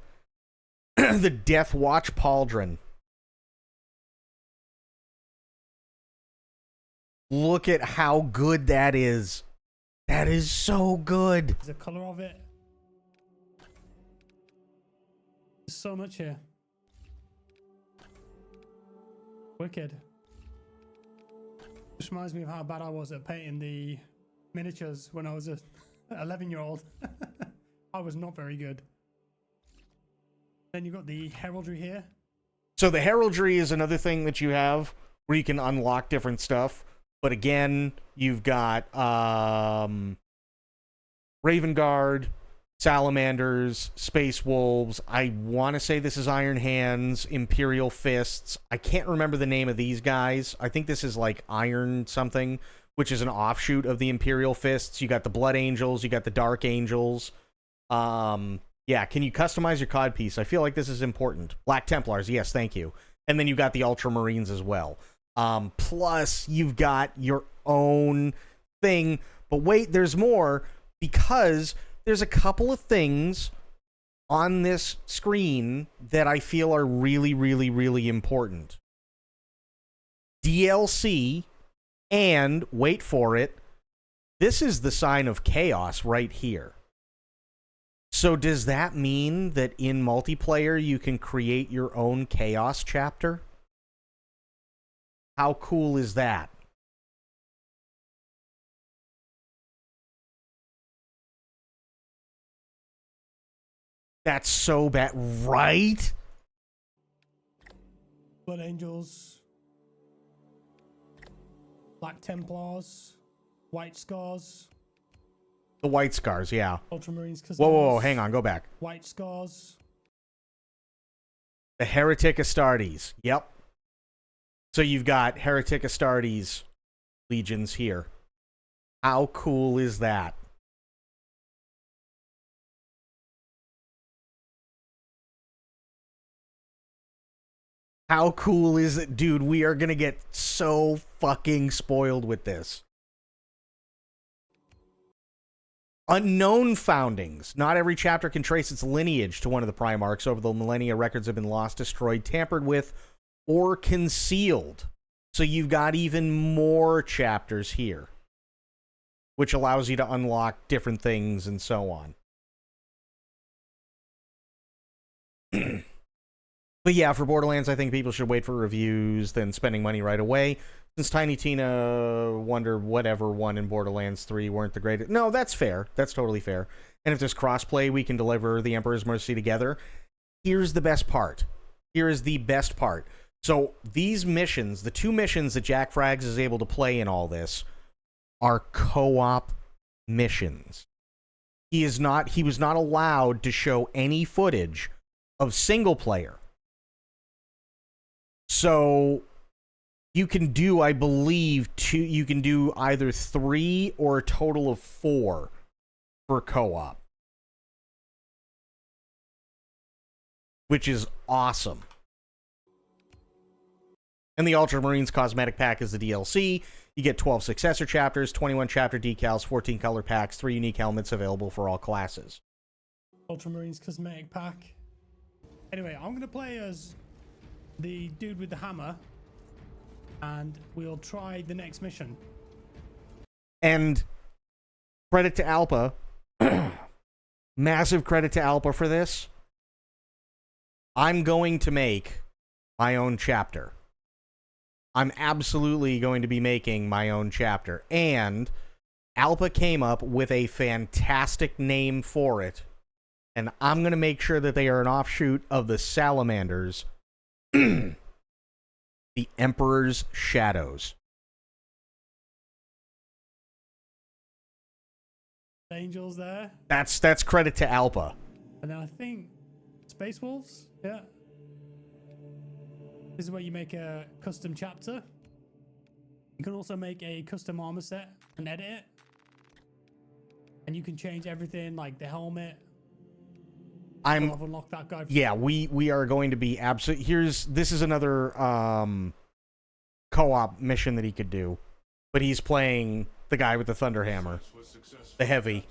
[SPEAKER 2] The Death Watch pauldron. Look at how good that is. That is so good.
[SPEAKER 7] The color of it. There's so much here. Wicked. Just reminds me of how bad I was at painting the miniatures when I was a 11-year-old. I was not very good. Then you've got the heraldry here.
[SPEAKER 2] So the heraldry is another thing that you have where you can unlock different stuff. But again, you've got Raven Guard, Salamanders, Space Wolves. I want to say this is Iron Hands, Imperial Fists. I can't remember the name of these guys. I think this is like Iron something, which is an offshoot of the Imperial Fists. You got the Blood Angels, you got the Dark Angels. Yeah, can you customize your COD piece? I feel like this is important. Black Templars, yes, thank you. And then you got the Ultramarines as well. Plus, you've got your own thing. But wait, there's more, because there's a couple of things on this screen that I feel are really, really, really important. DLC, and, wait for it, this is the sign of chaos right here. So does that mean that in multiplayer you can create your own chaos chapter? How cool is that? That's so bad, right?
[SPEAKER 7] Blood Angels, Black Templars, White Scars.
[SPEAKER 2] The White Scars, yeah.
[SPEAKER 7] Ultramarines.
[SPEAKER 2] Whoa, hang on, go back.
[SPEAKER 7] White Scars.
[SPEAKER 2] The Heretic Astartes, yep. So you've got Heretic Astartes legions here. How cool is that? How cool is it? Dude, we are going to get so fucking spoiled with this. Unknown foundings. Not every chapter can trace its lineage to one of the Primarchs. Over the millennia, records have been lost, destroyed, tampered with, or concealed. So you've got even more chapters here, which allows you to unlock different things and so on. But yeah, for Borderlands, I think people should wait for reviews than spending money right away. Since Tiny Tina, Wonder, whatever one in Borderlands 3 weren't the greatest. No, that's fair. That's totally fair. And if there's crossplay, we can deliver the Emperor's Mercy together. Here's the best part. Here is the best part. So these missions, the two missions that Jack Frags is able to play in all this, are co-op missions. He was not allowed to show any footage of single player. So you can do, I believe, you can do either 3 or a total of 4 for co-op, which is awesome. And the Ultramarines cosmetic pack is the DLC. You get 12 successor chapters, 21 chapter decals, 14 color packs, 3 unique helmets available for all classes.
[SPEAKER 7] Ultramarines cosmetic pack. Anyway, I'm going to play as the dude with the hammer, and we'll try the next mission.
[SPEAKER 2] And credit to Alpa. Massive credit to Alpa for this. I'm going to make my own chapter. I'm absolutely going to be making my own chapter. And Alpa came up with a fantastic name for it. And I'm going to make sure that they are an offshoot of the Salamanders. The Emperor's Shadows.
[SPEAKER 7] Angels there.
[SPEAKER 2] That's credit to Alpa.
[SPEAKER 7] And then I think Space Wolves. Yeah. This is where you make a custom chapter. You can also make a custom armor set and edit it. And you can change everything like the helmet. I've unlocked that guy.
[SPEAKER 2] Yeah, we are going to be absolute. This is another co-op mission that he could do, but he's playing the guy with the thunder hammer, the heavy.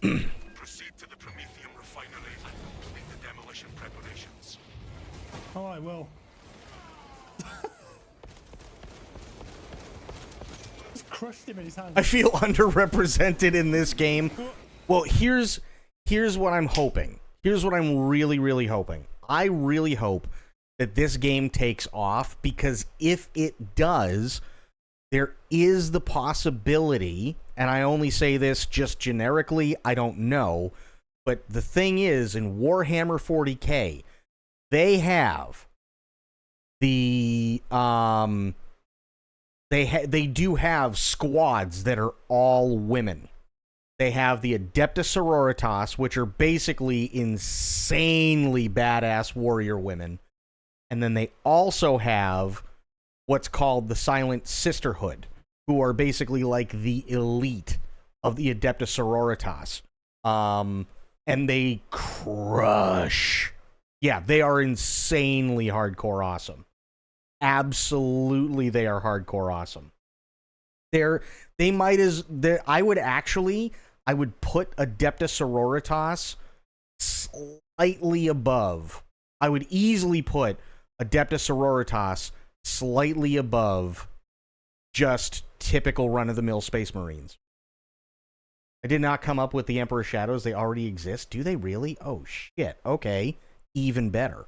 [SPEAKER 8] Proceed to the Prometheum refinery and complete the demolition preparations.
[SPEAKER 7] Oh, I will. Just crushed him in his hand.
[SPEAKER 2] I feel underrepresented in this game. Well, here's what I'm hoping. Here's what I'm really, really hoping. I really hope that this game takes off, because if it does, there is the possibility, and I only say this just generically, I don't know, but the thing is, in Warhammer 40K, they have the they do have squads that are all women. They have the Adepta Sororitas, which are basically insanely badass warrior women. And then they also have what's called the Silent Sisterhood, who are basically like the elite of the Adepta Sororitas. And they crush. Yeah, they are insanely hardcore awesome. Absolutely, they are hardcore awesome. I would put Adepta Sororitas slightly above. I would easily put Adepta Sororitas slightly above just typical run-of-the-mill Space Marines. I did not come up with the Emperor Shadows. They already exist. Do they really? Oh, shit. Okay. Even better.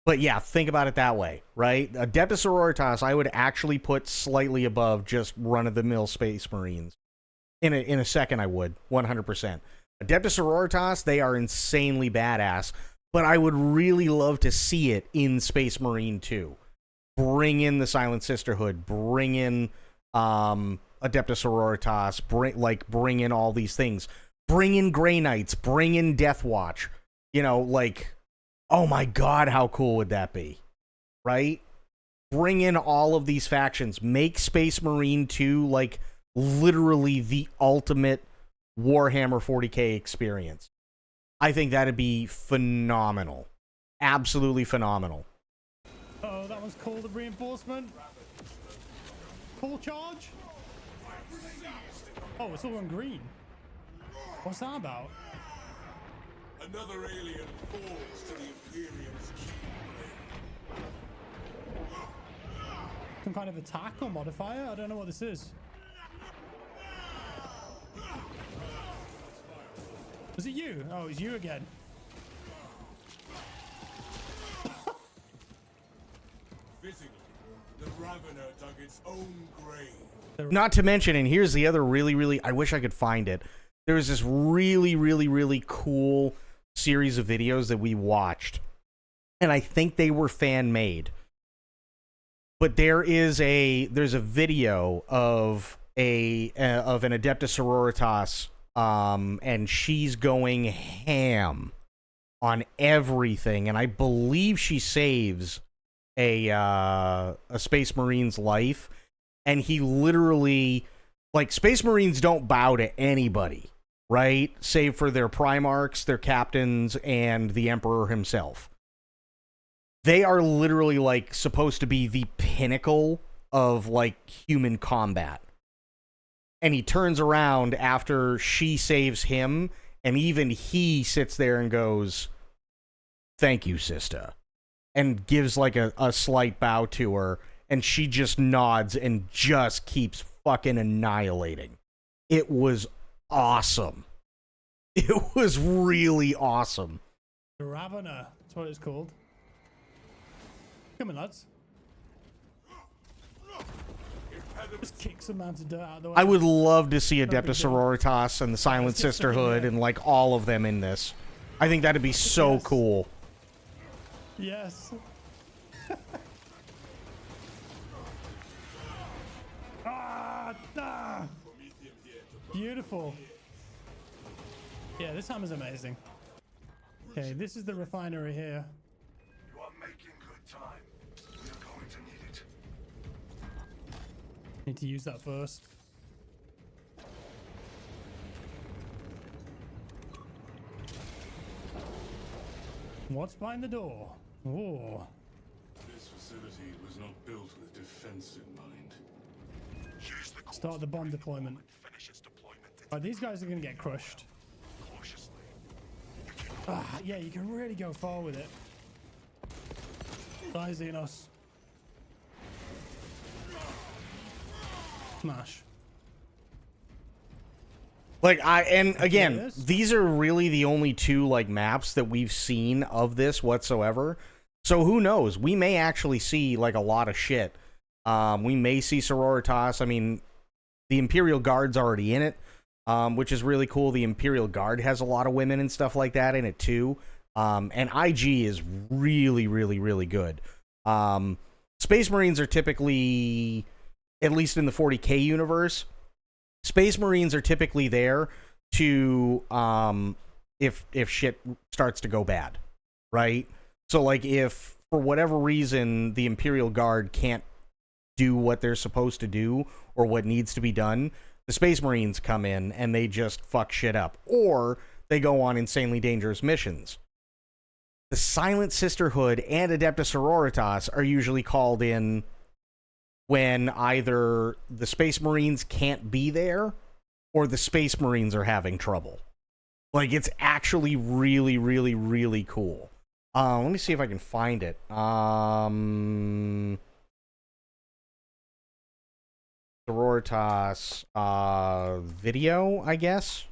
[SPEAKER 2] But yeah, think about it that way, right? Adepta Sororitas, I would actually put slightly above just run-of-the-mill Space Marines. In a second, I would. 100%. Adepta Sororitas, they are insanely badass, but I would really love to see it in Space Marine 2. Bring in the Silent Sisterhood. Bring in Adepta Sororitas. Bring in all these things. Bring in Grey Knights. Bring in Death Watch. You know, like, oh my god, how cool would that be? Right? Bring in all of these factions. Make Space Marine 2 like literally the ultimate Warhammer 40K experience. I think that'd be phenomenal. Absolutely phenomenal.
[SPEAKER 7] Oh, that one's called a reinforcement. Full charge? Oh, it's all on green. What's that about?
[SPEAKER 8] Another alien falls to the Imperium's
[SPEAKER 7] Some kind of attack or modifier? I don't know what this is. Was it you? Oh, it's you again.
[SPEAKER 8] Fittingly, the Ravener dug its own grave.
[SPEAKER 2] Not to mention, and here's the other really, I wish I could find it. There was this really cool series of videos that we watched, and I think they were fan-made. But there's a video of an Adepta Sororitas, and she's going ham on everything, and I believe she saves a Space Marine's life, and he literally, like, Space Marines don't bow to anybody, right? Save for their Primarchs, their captains, and the Emperor himself. They are literally, like, supposed to be the pinnacle of, like, human combat. And he turns around after she saves him, and even he sits there and goes, "Thank you, sister," and gives, like, a slight bow to her, and she just nods and just keeps fucking annihilating. It was awesome. It was really awesome.
[SPEAKER 7] The Ravener, that's what it's called. Come on, lads. Just kick some amounts of dirt out of the way.
[SPEAKER 2] I would love to see Adepta Sororitas and the Silent Sisterhood and, like, all of them in this. I think that'd be so cool.
[SPEAKER 7] Yes. Beautiful. Yeah, this hammer's amazing. Okay, this is the refinery here.
[SPEAKER 9] You are making good time. We are going to need it.
[SPEAKER 7] Need to use that first. What's behind the door? Oh.
[SPEAKER 8] This facility was not built with defense in mind.
[SPEAKER 7] Start the bomb deployment. Right, these guys are going to get crushed. Ah, yeah, you can really go far with it. Die, Xenos. Smash.
[SPEAKER 2] Like, and again, these are really the only two, like, maps that we've seen of this whatsoever. So who knows? We may actually see, like, a lot of shit. We may see Sororitas. I mean, the Imperial Guard's already in it, which is really cool. The Imperial Guard has a lot of women and stuff like that in it, too. And IG is really, really, really good. Space Marines are typically, at least in the 40K universe, Space Marines are typically there to, if shit starts to go bad, right? So, like, if for whatever reason the Imperial Guard can't do what they're supposed to do or what needs to be done, the Space Marines come in and they just fuck shit up. Or they go on insanely dangerous missions. The Silent Sisterhood and Adeptus Sororitas are usually called in when either the Space Marines can't be there or the Space Marines are having trouble. Like, it's actually really, really, really cool. Let me see if I can find it. Sororitas video, I guess.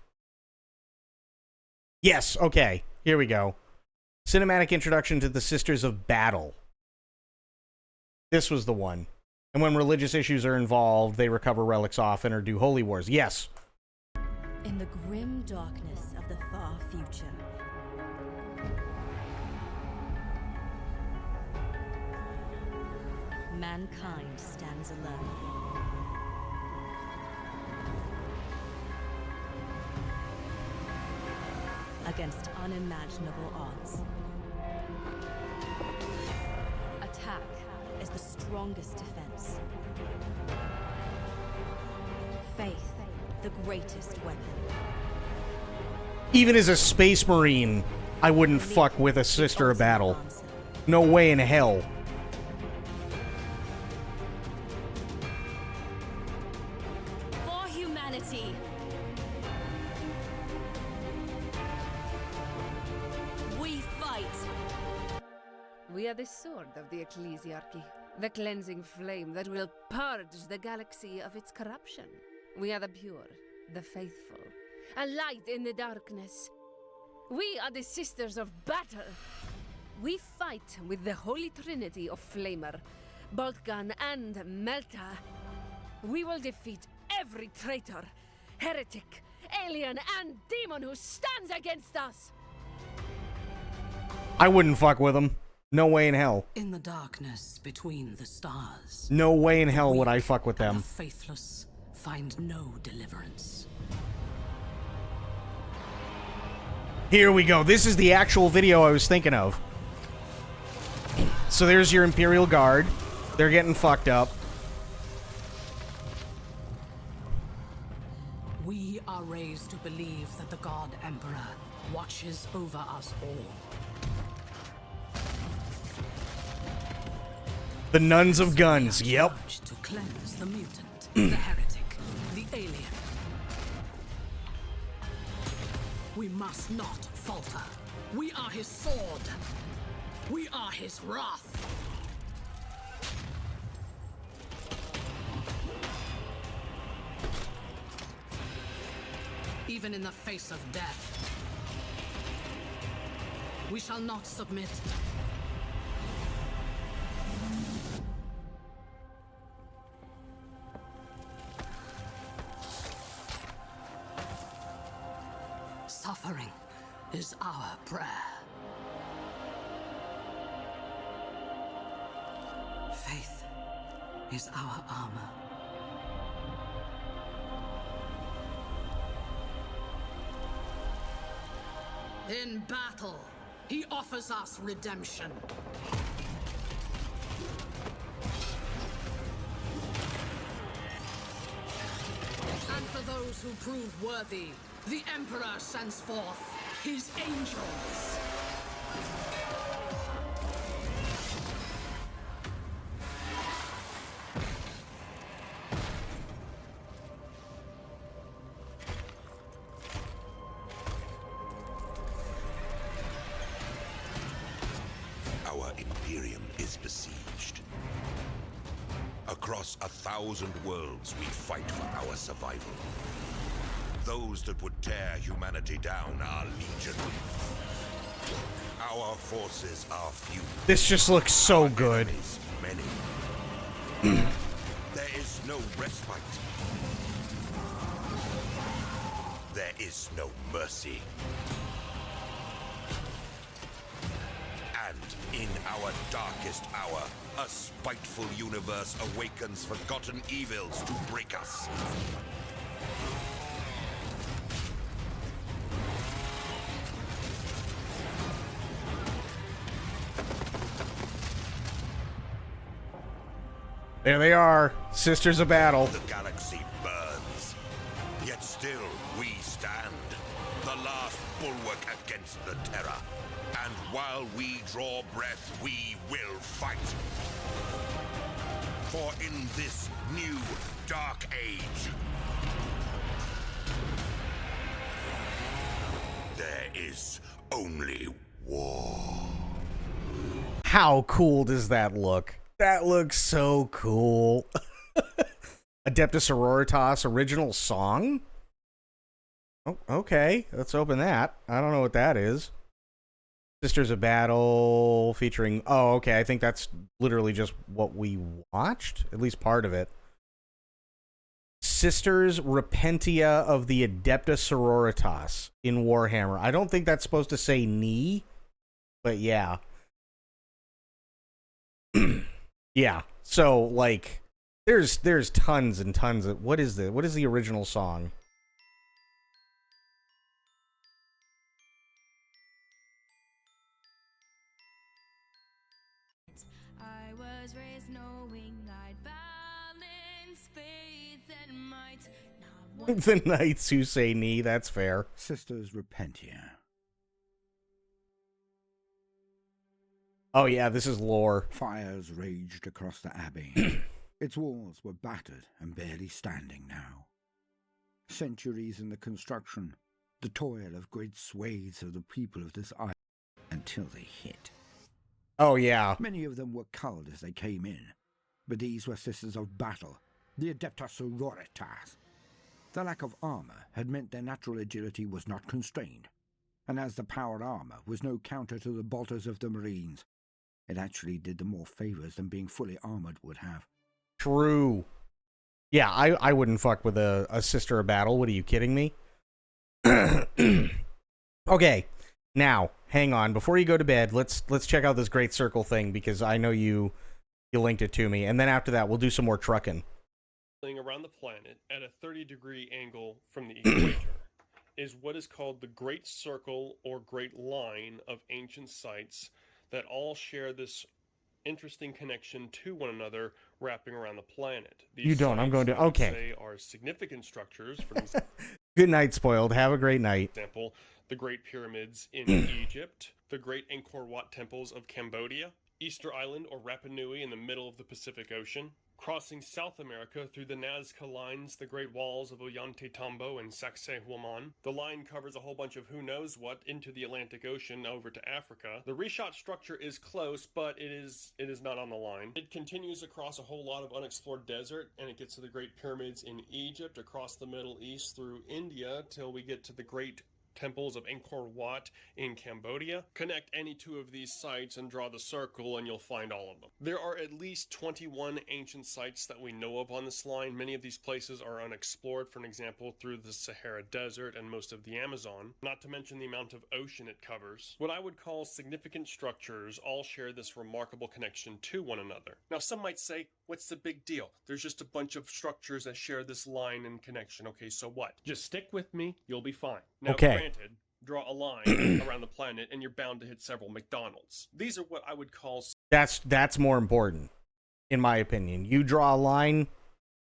[SPEAKER 2] Yes, okay. Here we go. Cinematic Introduction to the Sisters of Battle. This was the one. And when religious issues are involved, they recover relics often or do holy wars. Yes.
[SPEAKER 6] In the grim darkness of the far future, mankind stands alone. Against unimaginable odds. Attack is the strongest defense. Faith, the greatest weapon.
[SPEAKER 2] Even as a Space Marine, I wouldn't fuck with a Sister of Battle. No way in hell.
[SPEAKER 6] For humanity. We fight.
[SPEAKER 10] We are the sword of the ecclesiarchy, the cleansing flame that will purge the galaxy of its corruption. We are the pure, the faithful, a light in the darkness. We are the sisters of battle. We fight with the holy trinity of Flamer, Boltgun, and Melta. We will defeat every traitor, heretic, alien, and demon who stands against us.
[SPEAKER 2] I wouldn't fuck with them. No way in hell.
[SPEAKER 13] In the darkness between the stars.
[SPEAKER 2] No way in hell would I fuck with them.
[SPEAKER 13] The faithless find no deliverance.
[SPEAKER 2] Here we go. This is the actual video I was thinking of. So there's your Imperial Guard. They're getting fucked up.
[SPEAKER 13] We are raised to believe that the God Emperor watches over us all.
[SPEAKER 2] The Nuns of Guns, yep.
[SPEAKER 13] To cleanse the mutant, the heretic, the alien. We must not falter. We are his sword. We are his wrath. Even in the face of death, we shall not submit. Suffering is our prayer. Faith is our armor. In battle, he offers us redemption. And for those who prove worthy, the Emperor sends forth his angels.
[SPEAKER 8] Our Imperium is besieged. Across 1,000 worlds, we fight for our survival. Those that would tear humanity down are legion. Our forces are few.
[SPEAKER 2] This just looks so good.
[SPEAKER 8] Many. There is no respite. There is no mercy. And in our darkest hour, a spiteful universe awakens forgotten evils to break us.
[SPEAKER 2] There they are, Sisters of Battle.
[SPEAKER 8] The galaxy burns, yet still we stand, the last bulwark against the terror. And while we draw breath, we will fight. For in this new dark age, there is only war.
[SPEAKER 2] How cool does that look? That looks so cool. Adeptus Sororitas original song? Oh, okay. Let's open that. I don't know what that is. Sisters of Battle featuring... Oh, okay. I think that's literally just what we watched. At least part of it. Sisters Repentia of the Adeptus Sororitas in Warhammer. I don't think that's supposed to say knee, but yeah. Yeah, so, like, there's tons and tons of... What is the original song?
[SPEAKER 6] I was raised knowing I'd balance faith and might.
[SPEAKER 2] The Knights Who Say Knee, that's fair.
[SPEAKER 11] Sisters Repentia.
[SPEAKER 2] Oh yeah, this is lore.
[SPEAKER 11] Fires raged across the abbey. Its walls were battered and barely standing now. Centuries in the construction, the toil of great swathes of the people of this island until they hit.
[SPEAKER 2] Oh yeah.
[SPEAKER 11] Many of them were culled as they came in, but these were Sisters of Battle, the Adeptus Sororitas. The lack of armor had meant their natural agility was not constrained, and as the powered armor was no counter to the bolters of the Marines, it actually did them more favors than being fully armored would have.
[SPEAKER 2] True. Yeah, I wouldn't fuck with a Sister of Battle. What are you kidding me? Okay, now hang on. Before you go to bed, let's check out this Great Circle thing because I know you linked it to me, and then after that we'll do some more trucking.
[SPEAKER 21] Around the planet at a 30-degree angle from the equator is what is called the Great Circle or Great Line of ancient sites that all share this interesting connection to one another wrapping around the planet. These
[SPEAKER 2] You don't. I'm going to. Okay.
[SPEAKER 21] Are significant structures. For
[SPEAKER 2] Good night, Spoiled. Have a great night.
[SPEAKER 21] example, the Great Pyramids in Egypt, the Great Angkor Wat temples of Cambodia, Easter Island or Rapa Nui in the middle of the Pacific Ocean, crossing South America through the Nazca Lines, the Great Walls of Ollantaytambo and Sacsayhuaman. The line covers a whole bunch of who knows what into the Atlantic Ocean over to Africa. The reshot structure is close, but it is not on the line. It continues across a whole lot of unexplored desert, and it gets to the Great Pyramids in Egypt, across the Middle East through India, till we get to the Great Temples of Angkor Wat in Cambodia. Connect any two of these sites and draw the circle and you'll find all of them. There are at least 21 ancient sites that we know of on this line. Many of these places are unexplored, for an example, through the Sahara Desert and most of the Amazon, not to mention the amount of ocean it covers. What I would call significant structures all share this remarkable connection to one another. Now some might say, what's the big deal? There's just a bunch of structures that share this line and connection. Okay, so what? Just stick with me, you'll be fine. Now,
[SPEAKER 2] okay.
[SPEAKER 21] Granted, draw a line around the planet and you're bound to hit several McDonald's. These are what I would call...
[SPEAKER 2] That's more important, in my opinion. You draw a line,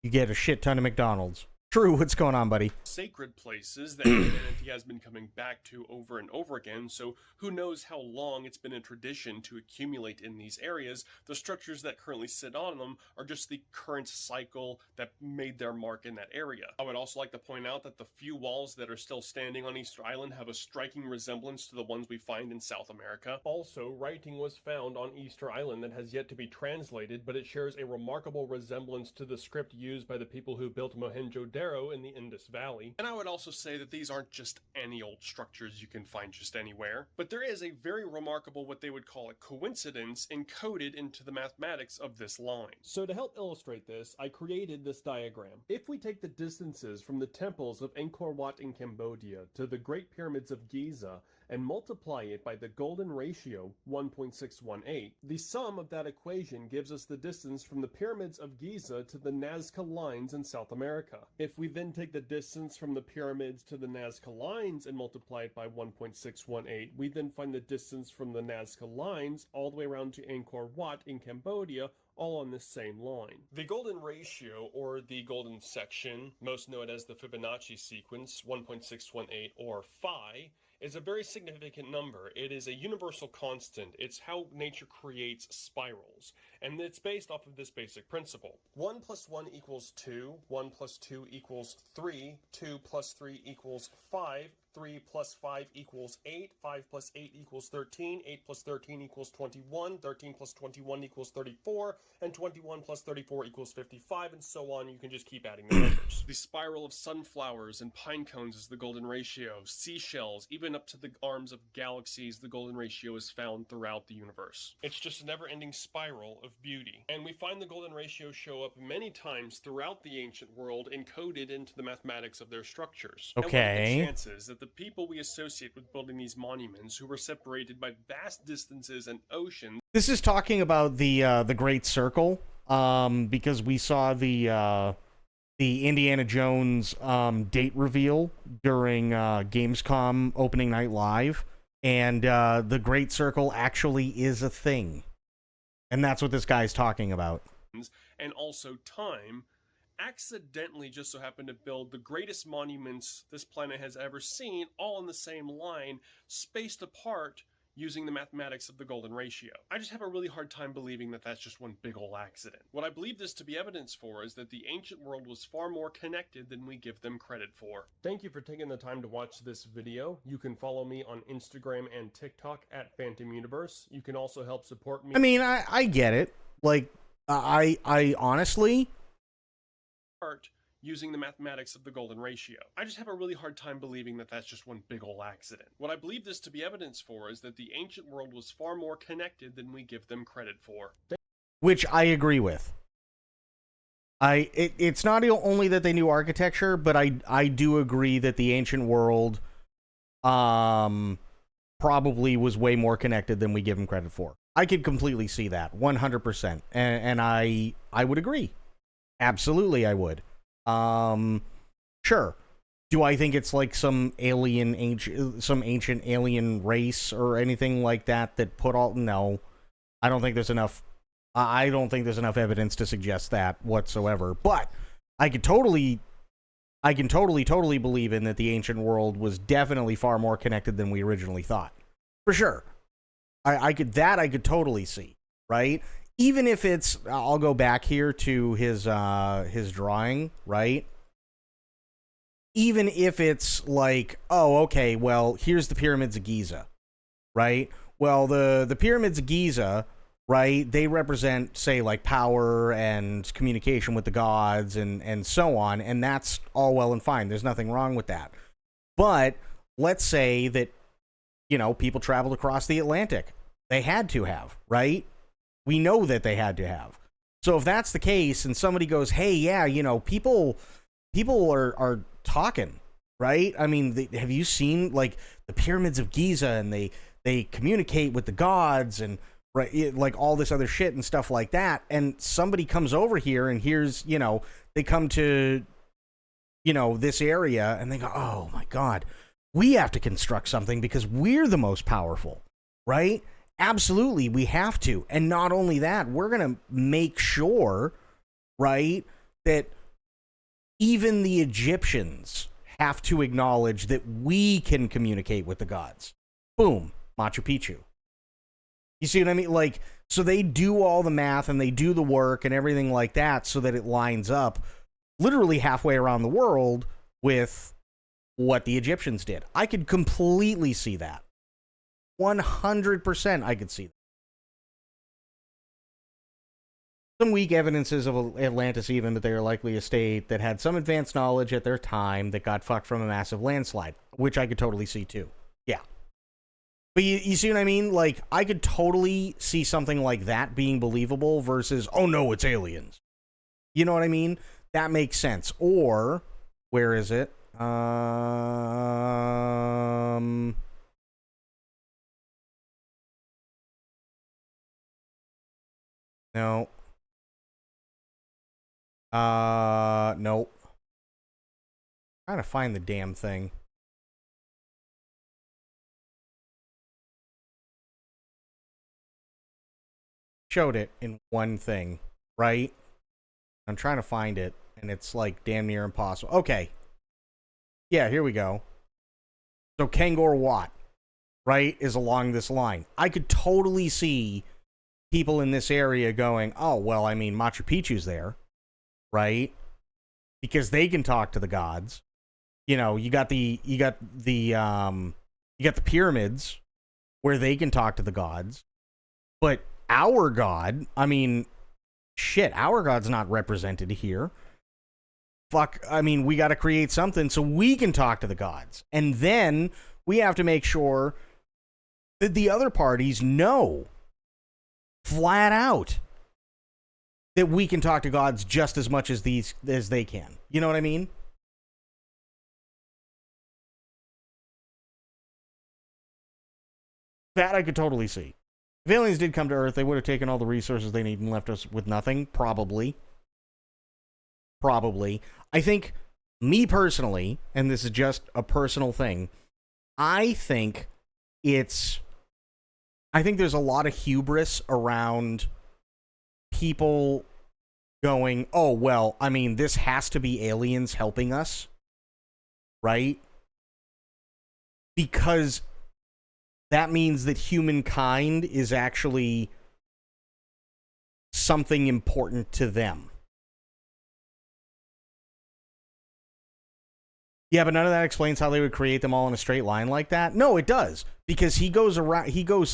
[SPEAKER 2] you get a shit ton of McDonald's. True, what's going on, buddy?
[SPEAKER 21] Sacred places that humanity has been coming back to over and over again, so who knows how long it's been a tradition to accumulate in these areas. The structures that currently sit on them are just the current cycle that made their mark in that area. I would also like to point out that the few walls that are still standing on Easter Island have a striking resemblance to the ones we find in South America. Also, writing was found on Easter Island that has yet to be translated, but it shares a remarkable resemblance to the script used by the people who built Mohenjo-Daro Trocadero in the Indus Valley. And I would also say that these aren't just any old structures you can find just anywhere, but there is a very remarkable, what they would call a coincidence, encoded into the mathematics of this line. So to help illustrate this, I created this diagram. If we take the distances from the temples of Angkor Wat in Cambodia to the Great Pyramids of Giza and multiply it by the golden ratio 1.618, the sum of that equation gives us the distance from the pyramids of Giza to the Nazca lines in South America. If we then take the distance from the pyramids to the Nazca lines and multiply it by 1.618, we then find the distance from the Nazca lines all the way around to Angkor Wat in Cambodia, all on this same line. The golden ratio, or the golden section, most known as the Fibonacci sequence, 1.618 or phi, is a very significant number. It is a universal constant. It's how nature creates spirals, and it's based off of this basic principle. 1 plus 1 equals 2, 1 plus 2 equals 3, 2 plus 3 equals 5, 3 plus 5 equals 8, 5 plus 8 equals 13, 8 plus 13 equals 21, 13 plus 21 equals 34, and 21 plus 34 equals 55, and so on. You can just keep adding the numbers. The spiral of sunflowers and pine cones is the golden ratio. Seashells, even up to the arms of galaxies, the golden ratio is found throughout the universe. It's just a never-ending spiral of beauty. And we find the golden ratio show up many times throughout the ancient world, encoded into the mathematics of their structures.
[SPEAKER 2] Okay.
[SPEAKER 21] And what are the chances that the people we associate with building these monuments, who were separated by vast distances and oceans...
[SPEAKER 2] This is talking about the Great Circle, because we saw the Indiana Jones date reveal during Gamescom opening night live, and the Great Circle actually is a thing, and that's what this guy's talking about.
[SPEAKER 21] And also time, accidentally just so happened to build the greatest monuments this planet has ever seen, all on the same line, spaced apart, using the mathematics of the golden ratio. I just have a really hard time believing that that's just one big ol' accident. What I believe this to be evidence for is that the ancient world was far more connected than we give them credit for. Thank you for taking the time to watch this video. You can follow me on Instagram and TikTok at Phantom Universe. You can also help support me.
[SPEAKER 2] I mean, I get it. Like, I honestly...
[SPEAKER 21] using the mathematics of the golden ratio. I just have a really hard time believing that that's just one big ol' accident. What I believe this to be evidence for is that the ancient world was far more connected than we give them credit for.
[SPEAKER 2] Which I agree with. It's not only that they knew architecture, but I do agree that the ancient world probably was way more connected than we give them credit for. I could completely see that, 100%. And I would agree. Absolutely, I would. Sure. Do I think it's like some ancient alien race or anything like that put all... No. I don't think there's enough evidence to suggest that whatsoever. But I can totally believe in that the ancient world was definitely far more connected than we originally thought. For sure. I could totally see, right? Even if it's, I'll go back here to his drawing, right? Even if it's like, oh, okay, well, here's the pyramids of Giza, right? Well, the pyramids of Giza, right, they represent, say, like power and communication with the gods and so on, and that's all well and fine. There's nothing wrong with that. But let's say that, people traveled across the Atlantic. They had to have, right? We know that they had to have. So if that's the case, and somebody goes, "Hey, yeah, people are talking, right? I mean, have you seen like the pyramids of Giza, and they communicate with the gods, and right, like all this other shit and stuff like that." And somebody comes over here, and here's, they come to, this area, and they go, "Oh my God, we have to construct something because we're the most powerful," right? Absolutely, we have to. And not only that, we're going to make sure, right, that even the Egyptians have to acknowledge that we can communicate with the gods. Boom, Machu Picchu. You see what I mean? Like, so they do all the math and they do the work and everything like that so that it lines up literally halfway around the world with what the Egyptians did. I could completely see that. 100% I could see that. some weak evidences of Atlantis even, but they are likely a state that had some advanced knowledge at their time that got fucked from a massive landslide, which I could totally see too. Yeah. But you see what I mean? Like, I could totally see something like that being believable versus, oh no, it's aliens. You know what I mean? That makes sense. Or, where is it? No. Nope. Trying to find the damn thing. Showed it in one thing, right? I'm trying to find it, and it's like damn near impossible. Okay. Yeah, here we go. So Kangor Wat, right, is along this line. I could totally see people in this area going, oh, well, I mean, Machu Picchu's there, right? Because they can talk to the gods. You know, you got the pyramids where they can talk to the gods. But our god, I mean, shit, our god's not represented here. Fuck, I mean, we got to create something so we can talk to the gods. And then we have to make sure that the other parties know flat out that we can talk to gods just as much as they can. You know what I mean? That I could totally see. If aliens did come to Earth, they would have taken all the resources they need and left us with nothing. Probably. I think, me personally, and this is just a personal thing, I think there's a lot of hubris around people going, oh, well, I mean, this has to be aliens helping us, right? Because that means that humankind is actually something important to them. Yeah, but none of that explains how they would create them all in a straight line like that. No, it does. Because he goes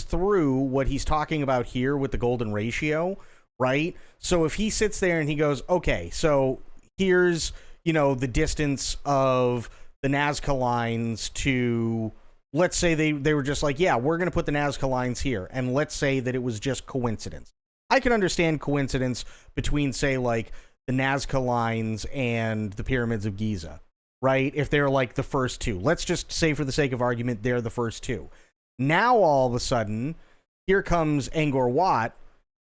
[SPEAKER 2] through what he's talking about here with the golden ratio, right? So if he sits there and he goes, okay, so here's, the distance of the Nazca lines to, let's say they were just like, yeah, we're going to put the Nazca lines here. And let's say that it was just coincidence. I can understand coincidence between, say, like the Nazca lines and the pyramids of Giza. Right? If they're like the first two. Let's just say for the sake of argument, they're the first two. Now, all of a sudden, here comes Angkor Wat,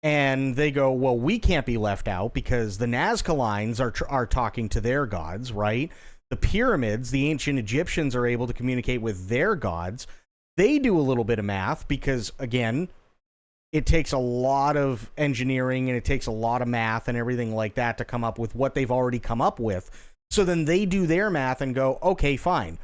[SPEAKER 2] and they go, well, we can't be left out because the Nazca lines are talking to their gods, right? The pyramids, the ancient Egyptians are able to communicate with their gods. They do a little bit of math because, again, it takes a lot of engineering and it takes a lot of math and everything like that to come up with what they've already come up with. So then they do their math and go, okay, fine.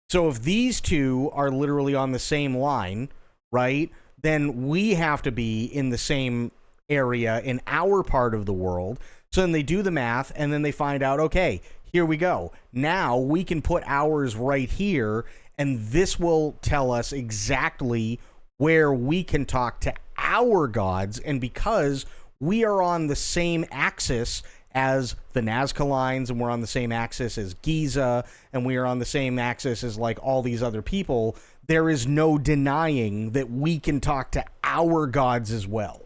[SPEAKER 2] So if these two are literally on the same line, right, then we have to be in the same area in our part of the world. So then they do the math and then they find out, okay, here we go. Now we can put ours right here and this will tell us exactly where we can talk to our gods. And because we are on the same axis as the Nazca lines, and we're on the same axis as Giza, and we are on the same axis as like all these other people, there is no denying that we can talk to our gods as well.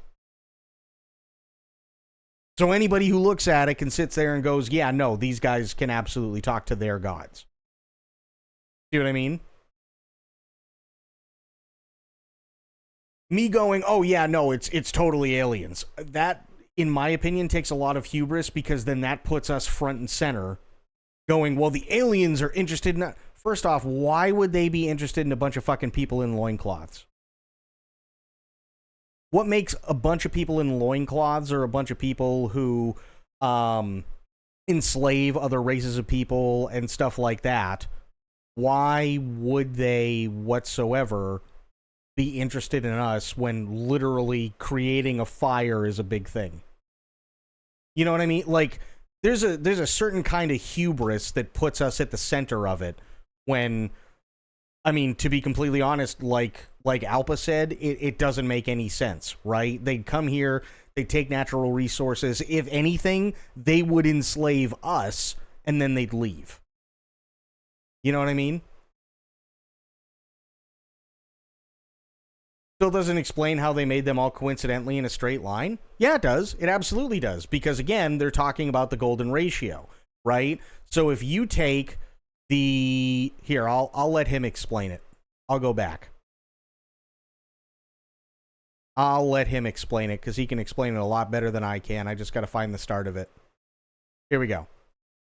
[SPEAKER 2] So anybody who looks at it can sit there and goes, yeah, no, these guys can absolutely talk to their gods. See what I mean? Me going, oh yeah, no, it's totally aliens. That, in my opinion, takes a lot of hubris because then that puts us front and center going, well, the aliens are interested in that. First off, why would they be interested in a bunch of fucking people in loincloths? What makes a bunch of people in loincloths or a bunch of people who enslave other races of people and stuff like that, why would they whatsoever be interested in us when literally creating a fire is a big thing? You know what I mean? Like, there's a certain kind of hubris that puts us at the center of it when, I mean, to be completely honest, like, like Alpa said, it doesn't make any sense, right? They'd come here, they'd take natural resources. If anything, they would enslave us, and then they'd leave. You know what I mean? Still doesn't explain how they made them all coincidentally in a straight line. Yeah, it does. It absolutely does. Because again, they're talking about the golden ratio, right? So if you take the... Here, I'll let him explain it. I'll go back. I'll let him explain it because he can explain it a lot better than I can. I just got to find the start of it. Here we go.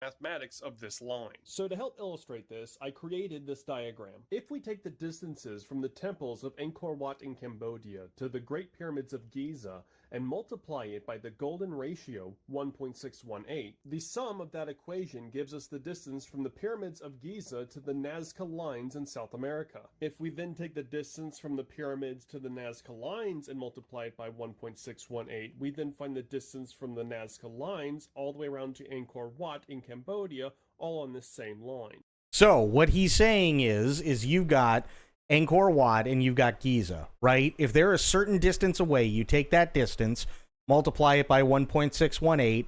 [SPEAKER 21] Mathematics of this line. So to help illustrate this, I created this diagram. If we take the distances from the temples of Angkor Wat in Cambodia to the Great Pyramids of Giza and multiply it by the golden ratio 1.618, the sum of that equation gives us the distance from the pyramids of Giza to the Nazca Lines in South America. If we then take the distance from the pyramids to the Nazca Lines and multiply it by 1.618, we then find the distance from the Nazca Lines all the way around to Angkor Wat in Cambodia, all on this same line.
[SPEAKER 2] So what he's saying is you've got Angkor Wat and you've got Giza, right? If they're a certain distance away, you take that distance, multiply it by 1.618,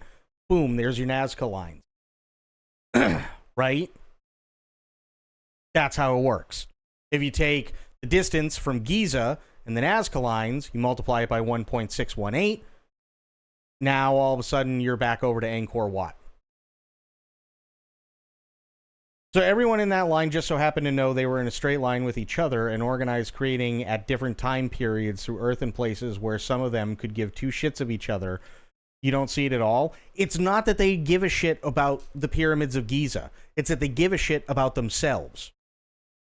[SPEAKER 2] boom, there's your Nazca lines. Right? That's how it works. If you take the distance from Giza and the Nazca lines, you multiply it by 1.618, now all of a sudden you're back over to Angkor Wat. So everyone in that line just so happened to know they were in a straight line with each other and organized creating at different time periods through Earth and places where some of them could give two shits of each other. You don't see it at all. It's not that they give a shit about the pyramids of Giza. It's that they give a shit about themselves.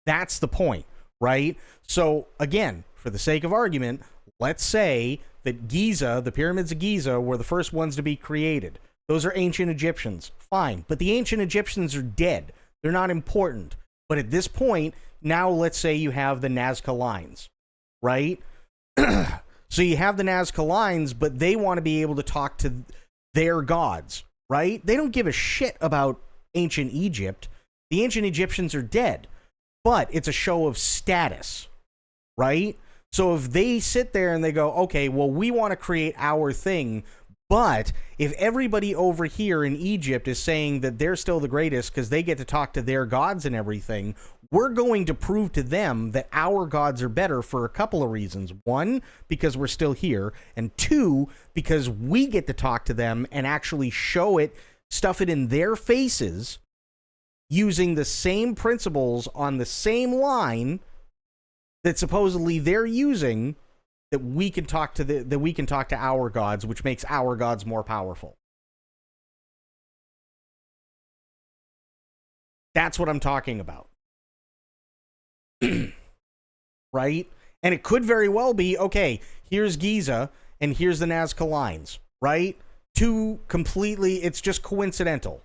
[SPEAKER 2] That's the point, right? So again, for the sake of argument, let's say that Giza, the pyramids of Giza, were the first ones to be created. Those are ancient Egyptians. Fine. But the ancient Egyptians are dead. They're not important. But at this point, now let's say you have the Nazca lines, right? So you have the Nazca lines, but they want to be able to talk to their gods, right? They don't give a shit about ancient Egypt. The ancient Egyptians are dead, but it's a show of status, right? So if they sit there and they go, okay, well, we want to create our thing, but if everybody over here in Egypt is saying that they're still the greatest because they get to talk to their gods and everything, we're going to prove to them that our gods are better for a couple of reasons. One, because we're still here, and two, because we get to talk to them and actually show it, stuff it in their faces using the same principles on the same line that supposedly they're using, that we can talk to our gods, which makes our gods more powerful. That's what I'm talking about. Right? And it could very well be, okay, here's Giza and here's the Nazca lines, right? Two completely, it's just coincidental.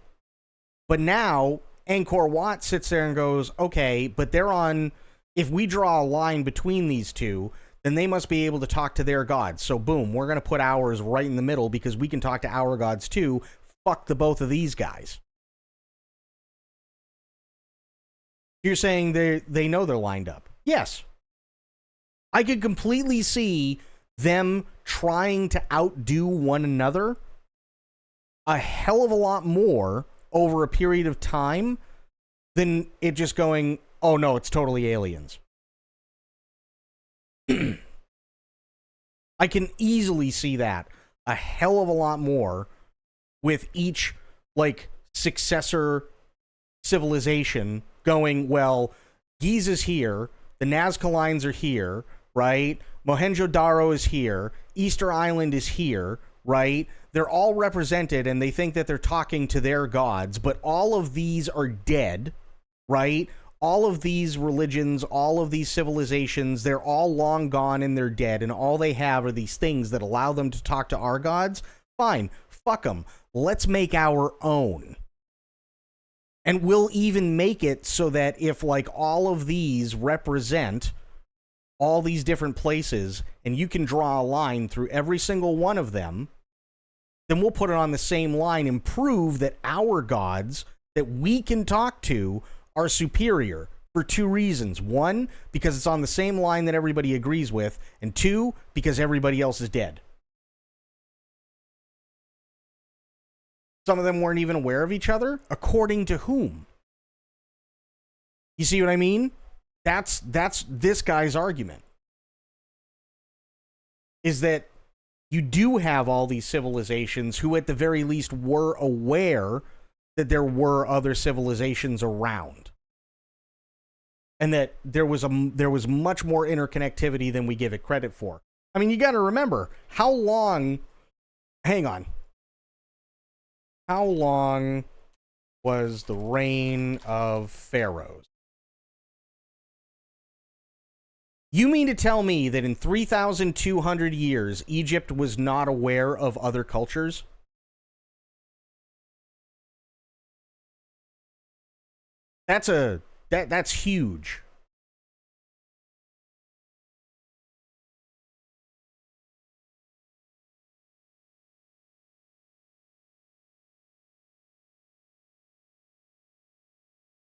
[SPEAKER 2] But now Angkor Wat sits there and goes, okay, but they're on, if we draw a line between these two, then they must be able to talk to their gods. So boom, we're going to put ours right in the middle because we can talk to our gods too. Fuck the both of these guys. You're saying they know they're lined up. Yes. I could completely see them trying to outdo one another a hell of a lot more over a period of time than it just going, oh no, it's totally aliens. I can easily see that a hell of a lot more with each, like, successor civilization going, well, Giza's here, the Nazca lines are here, right? Mohenjo-Daro is here, Easter Island is here, right? They're all represented and they think that they're talking to their gods, but all of these are dead, right? All of these religions, all of these civilizations, they're all long gone and they're dead, and all they have are these things that allow them to talk to our gods. Fine, fuck them. Let's make our own. And we'll even make it so that if, like, all of these represent all these different places, and you can draw a line through every single one of them, then we'll put it on the same line and prove that our gods that we can talk to are superior. for two reasons. One, because it's on the same line that everybody agrees with, and two, because everybody else is dead. Some of them weren't even aware of each other. According to whom? You see what I mean? That's this guy's argument. Is that you do have all these civilizations who at the very least were aware that there were other civilizations around. And that there was much more interconnectivity than we give it credit for. I mean, you got to remember, how long was the reign of pharaohs? You mean to tell me that in 3,200 years, Egypt was not aware of other cultures? That's huge.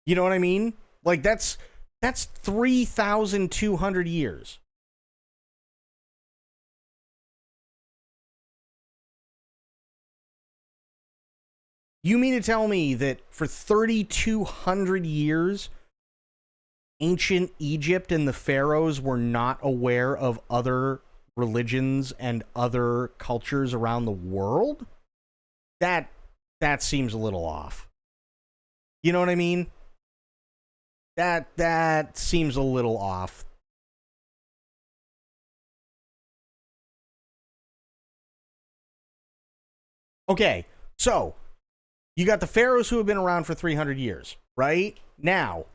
[SPEAKER 2] You know what I mean? Like, that's 3,200 years. You mean to tell me that for 3,200 years, ancient Egypt and the pharaohs were not aware of other religions and other cultures around the world? That seems a little off. You know what I mean? That seems a little off. Okay, so you got the pharaohs who have been around for 300 years, right? Now,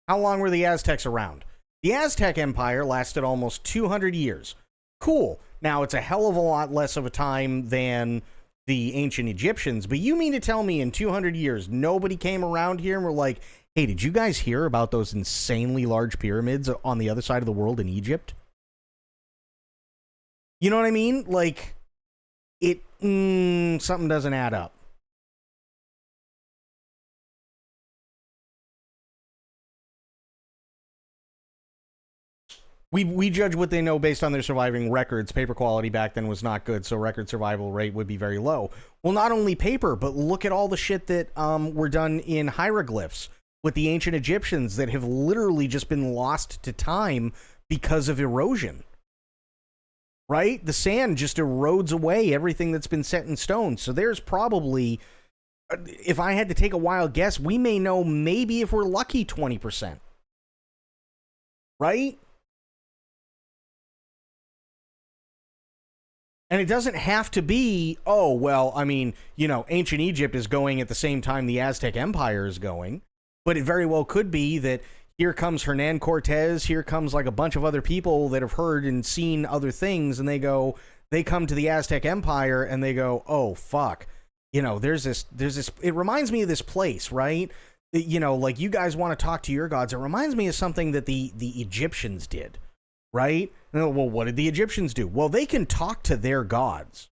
[SPEAKER 2] how long were the Aztecs around? The Aztec Empire lasted almost 200 years. Cool. Now, it's a hell of a lot less of a time than the ancient Egyptians, but you mean to tell me in 200 years, nobody came around here and were like, hey, did you guys hear about those insanely large pyramids on the other side of the world in Egypt? You know what I mean? Like, something doesn't add up. We judge what they know based on their surviving records. Paper quality back then was not good, so record survival rate would be very low. Well, not only paper, but look at all the shit that were done in hieroglyphs with the ancient Egyptians that have literally just been lost to time because of erosion. Right? The sand just erodes away everything that's been set in stone. So there's probably, if I had to take a wild guess, we may know maybe if we're lucky 20%. Right? And it doesn't have to be, oh, well, I mean, you know, ancient Egypt is going at the same time the Aztec Empire is going. But it very well could be that here comes Hernan Cortez, here comes like a bunch of other people that have heard and seen other things, and they come to the Aztec Empire and they go, oh, fuck. You know, there's this, it reminds me of this place, right? You know, like you guys want to talk to your gods. It reminds me of something that the Egyptians did. Right? Well, what did the Egyptians do? Well, they can talk to their gods.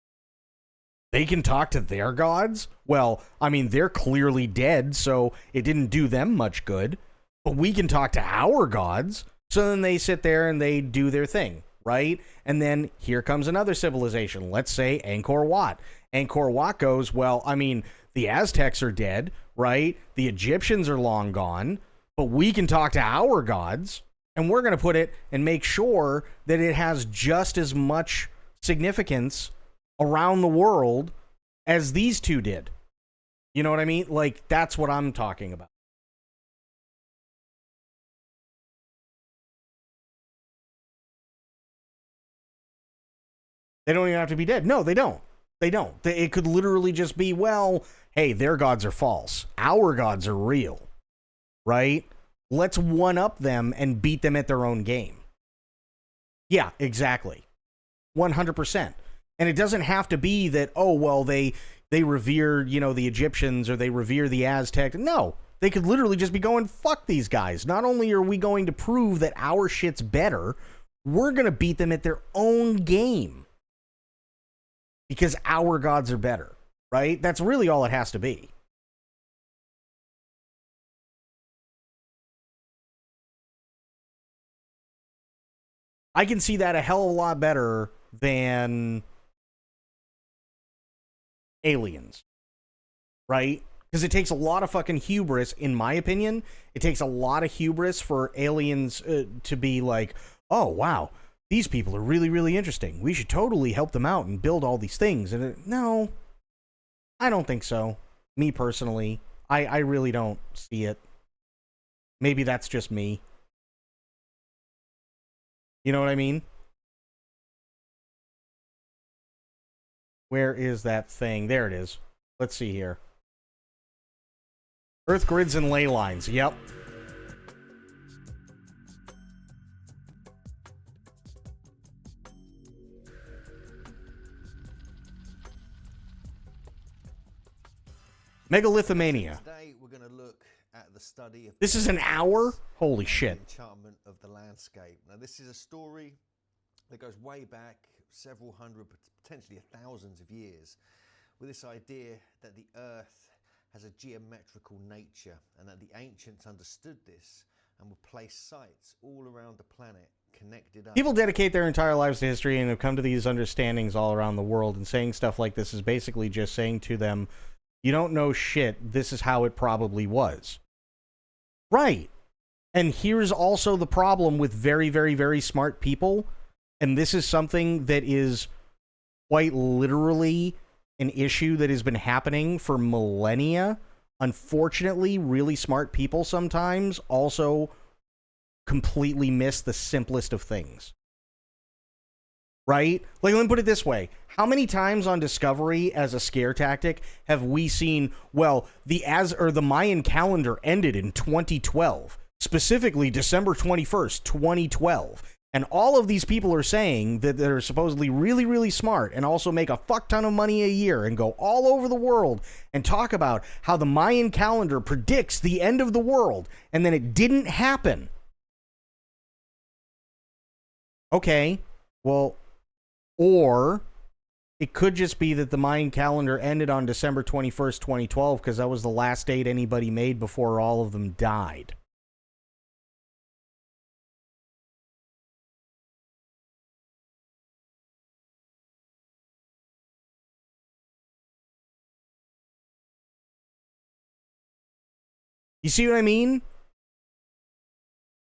[SPEAKER 2] They can talk to their gods? Well, I mean, they're clearly dead, so it didn't do them much good. But we can talk to our gods. So then they sit there and they do their thing, right? And then here comes another civilization. Let's say Angkor Wat. Angkor Wat goes, well, I mean, the Aztecs are dead, right? The Egyptians are long gone. But we can talk to our gods. And we're going to put it and make sure that it has just as much significance around the world as these two did. You know what I mean? Like, that's what I'm talking about. They don't even have to be dead. No, they don't. They don't. It could literally just be, well, hey, their gods are false. Our gods are real. Right? Let's one-up them and beat them at their own game. Yeah, exactly. 100%. And it doesn't have to be that, oh, well, they revere, you know, the Egyptians or they revere the Aztecs. No, they could literally just be going, fuck these guys. Not only are we going to prove that our shit's better, we're going to beat them at their own game. because our gods are better, right? That's really all it has to be. I can see that a hell of a lot better than aliens, right? Because it takes a lot of fucking hubris, in my opinion. It takes a lot of hubris for aliens to be like, oh, wow, these people are really, really interesting. We should totally help them out and build all these things. And no, I don't think so. Me personally, I really don't see it. Maybe that's just me. You know what I mean? Where is that thing? There it is. Let's see here. Earth grids and ley lines. Yep. Megalithomania.
[SPEAKER 1] Today we're going to look at the study of
[SPEAKER 2] This is an hour? Holy shit.
[SPEAKER 1] enchantment of the landscape. Now this is a story that goes way back several hundred, potentially thousands of years, with this idea that the earth has a geometrical nature and that the ancients understood this and would place sites all around the planet connected up.
[SPEAKER 2] People dedicate their entire lives to history and have come to these understandings all around the world, and saying stuff like this is basically just saying to them, you don't know shit, this is how it probably was. Right. And here's also the problem with very, very, very smart people, and this is something that is quite literally an issue that has been happening for millennia. Unfortunately, really smart people sometimes also completely miss the simplest of things. Right? Like, let me put it this way. How many times on Discovery as a scare tactic have we seen, well, the Mayan calendar ended in 2012, specifically December 21st, 2012. And all of these people are saying that they're supposedly really, really smart and also make a fuck ton of money a year and go all over the world and talk about how the Mayan calendar predicts the end of the world, and then it didn't happen. Okay, well, or it could just be that the Mayan calendar ended on December 21st, 2012, because that was the last date anybody made before all of them died. You see what I mean?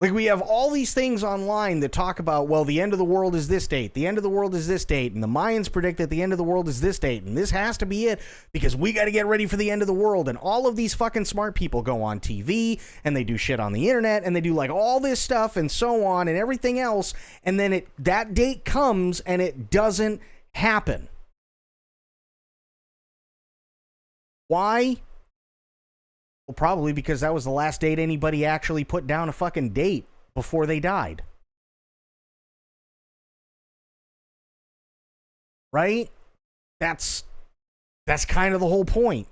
[SPEAKER 2] Like, we have all these things online that talk about, well, the end of the world is this date, the end of the world is this date, and the Mayans predict that the end of the world is this date, and this has to be it, because we got to get ready for the end of the world. And all of these fucking smart people go on TV, and they do shit on the internet, and they do, like, all this stuff, and so on, and everything else, and then that date comes, and it doesn't happen. Why? Well, probably because that was the last date anybody actually put down a fucking date before they died. Right? That's kind of the whole point.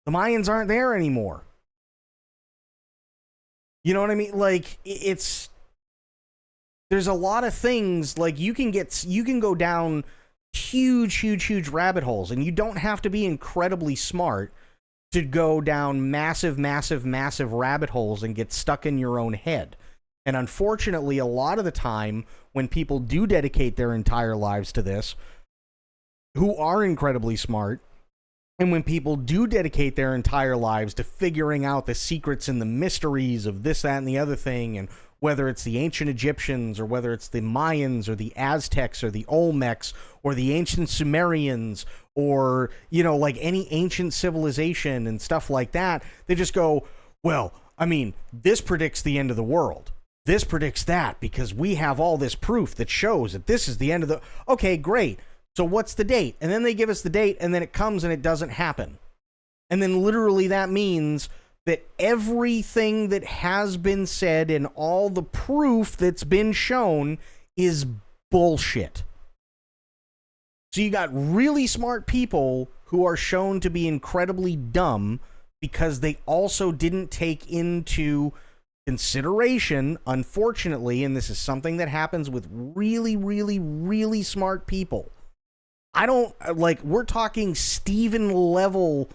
[SPEAKER 2] The Mayans aren't there anymore. You know what I mean? Like, there's a lot of things, like, you can go down huge rabbit holes, and you don't have to be incredibly smart to go down massive rabbit holes and get stuck in your own head. And unfortunately, a lot of the time, when people do dedicate their entire lives to this, who are incredibly smart, and when people do dedicate their entire lives to figuring out the secrets and the mysteries of this, that, and the other thing, and whether it's the ancient Egyptians, or whether it's the Mayans, or the Aztecs, or the Olmecs, or the ancient Sumerians, or, you know, like any ancient civilization and stuff like that, they just go, well, I mean, this predicts the end of the world. This predicts that because we have all this proof that shows that this is the end of the... Okay, great. So what's the date? And then they give us the date, and then it comes and it doesn't happen. And then literally that means that everything that has been said and all the proof that's been shown is bullshit. So you got really smart people who are shown to be incredibly dumb because they also didn't take into consideration, unfortunately, and this is something that happens with really smart people. I don't, like, we're talking Stephen Hawking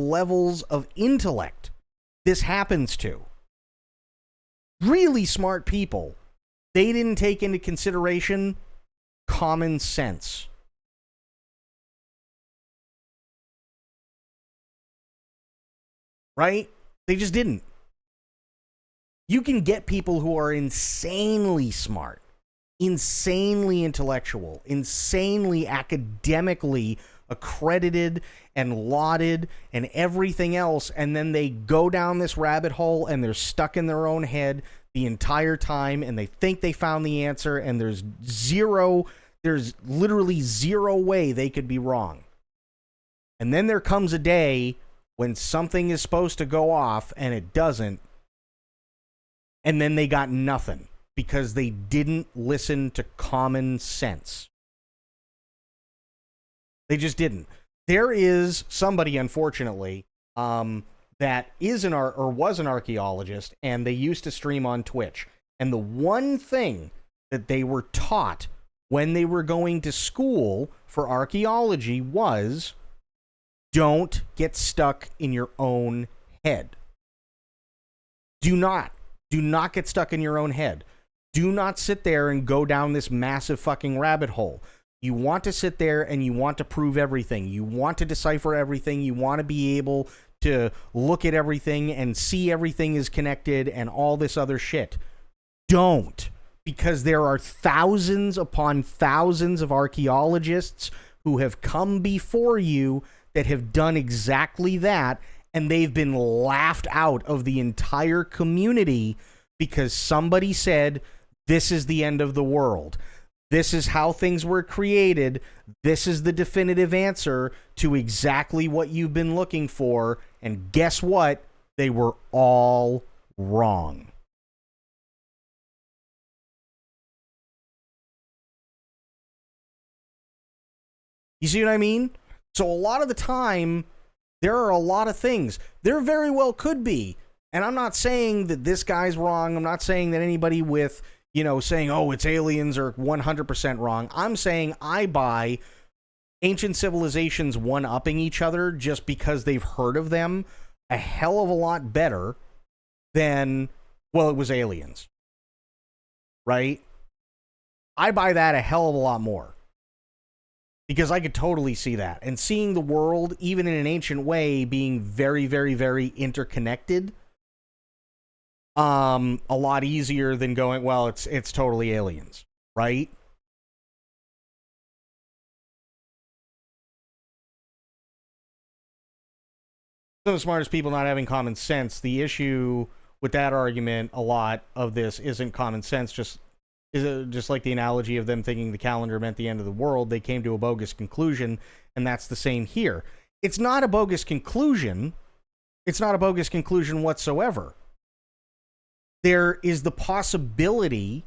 [SPEAKER 2] levels of intellect this happens to. Really smart people. They didn't take into consideration common sense. Right? They just didn't. You can get people who are insanely smart, insanely intellectual, insanely academically accredited and lauded and everything else, and then they go down this rabbit hole and they're stuck in their own head the entire time, and they think they found the answer, and there's literally zero way they could be wrong. And then there comes a day when something is supposed to go off and it doesn't, and then they got nothing because they didn't listen to common sense. They just didn't. There is somebody, unfortunately, that is was an archaeologist, and they used to stream on Twitch. And the one thing that they were taught when they were going to school for archaeology was, don't get stuck in your own head. Do not get stuck in your own head. Do not sit there and go down this massive fucking rabbit hole. You want to sit there and you want to prove everything. You want to decipher everything. You want to be able to look at everything and see everything is connected and all this other shit. Don't. Because there are thousands upon thousands of archaeologists who have come before you that have done exactly that, and they've been laughed out of the entire community because somebody said, this is the end of the world. This is how things were created. This is the definitive answer to exactly what you've been looking for. And guess what? They were all wrong. You see what I mean? So a lot of the time, there are a lot of things. There very well could be. And I'm not saying that this guy's wrong. I'm not saying that anybody with, saying, oh, it's aliens are 100% wrong. I'm saying I buy ancient civilizations one-upping each other just because they've heard of them a hell of a lot better than, well, it was aliens. Right? I buy that a hell of a lot more. Because I could totally see that. And seeing the world, even in an ancient way, being very, very, very interconnected, a lot easier than going, well, it's totally aliens, right? Some of the smartest people not having common sense. The issue with that argument, a lot of this isn't common sense, just like the analogy of them thinking the calendar meant the end of the world. They came to a bogus conclusion, and that's the same here. It's not a bogus conclusion. It's not a bogus conclusion whatsoever. There is the possibility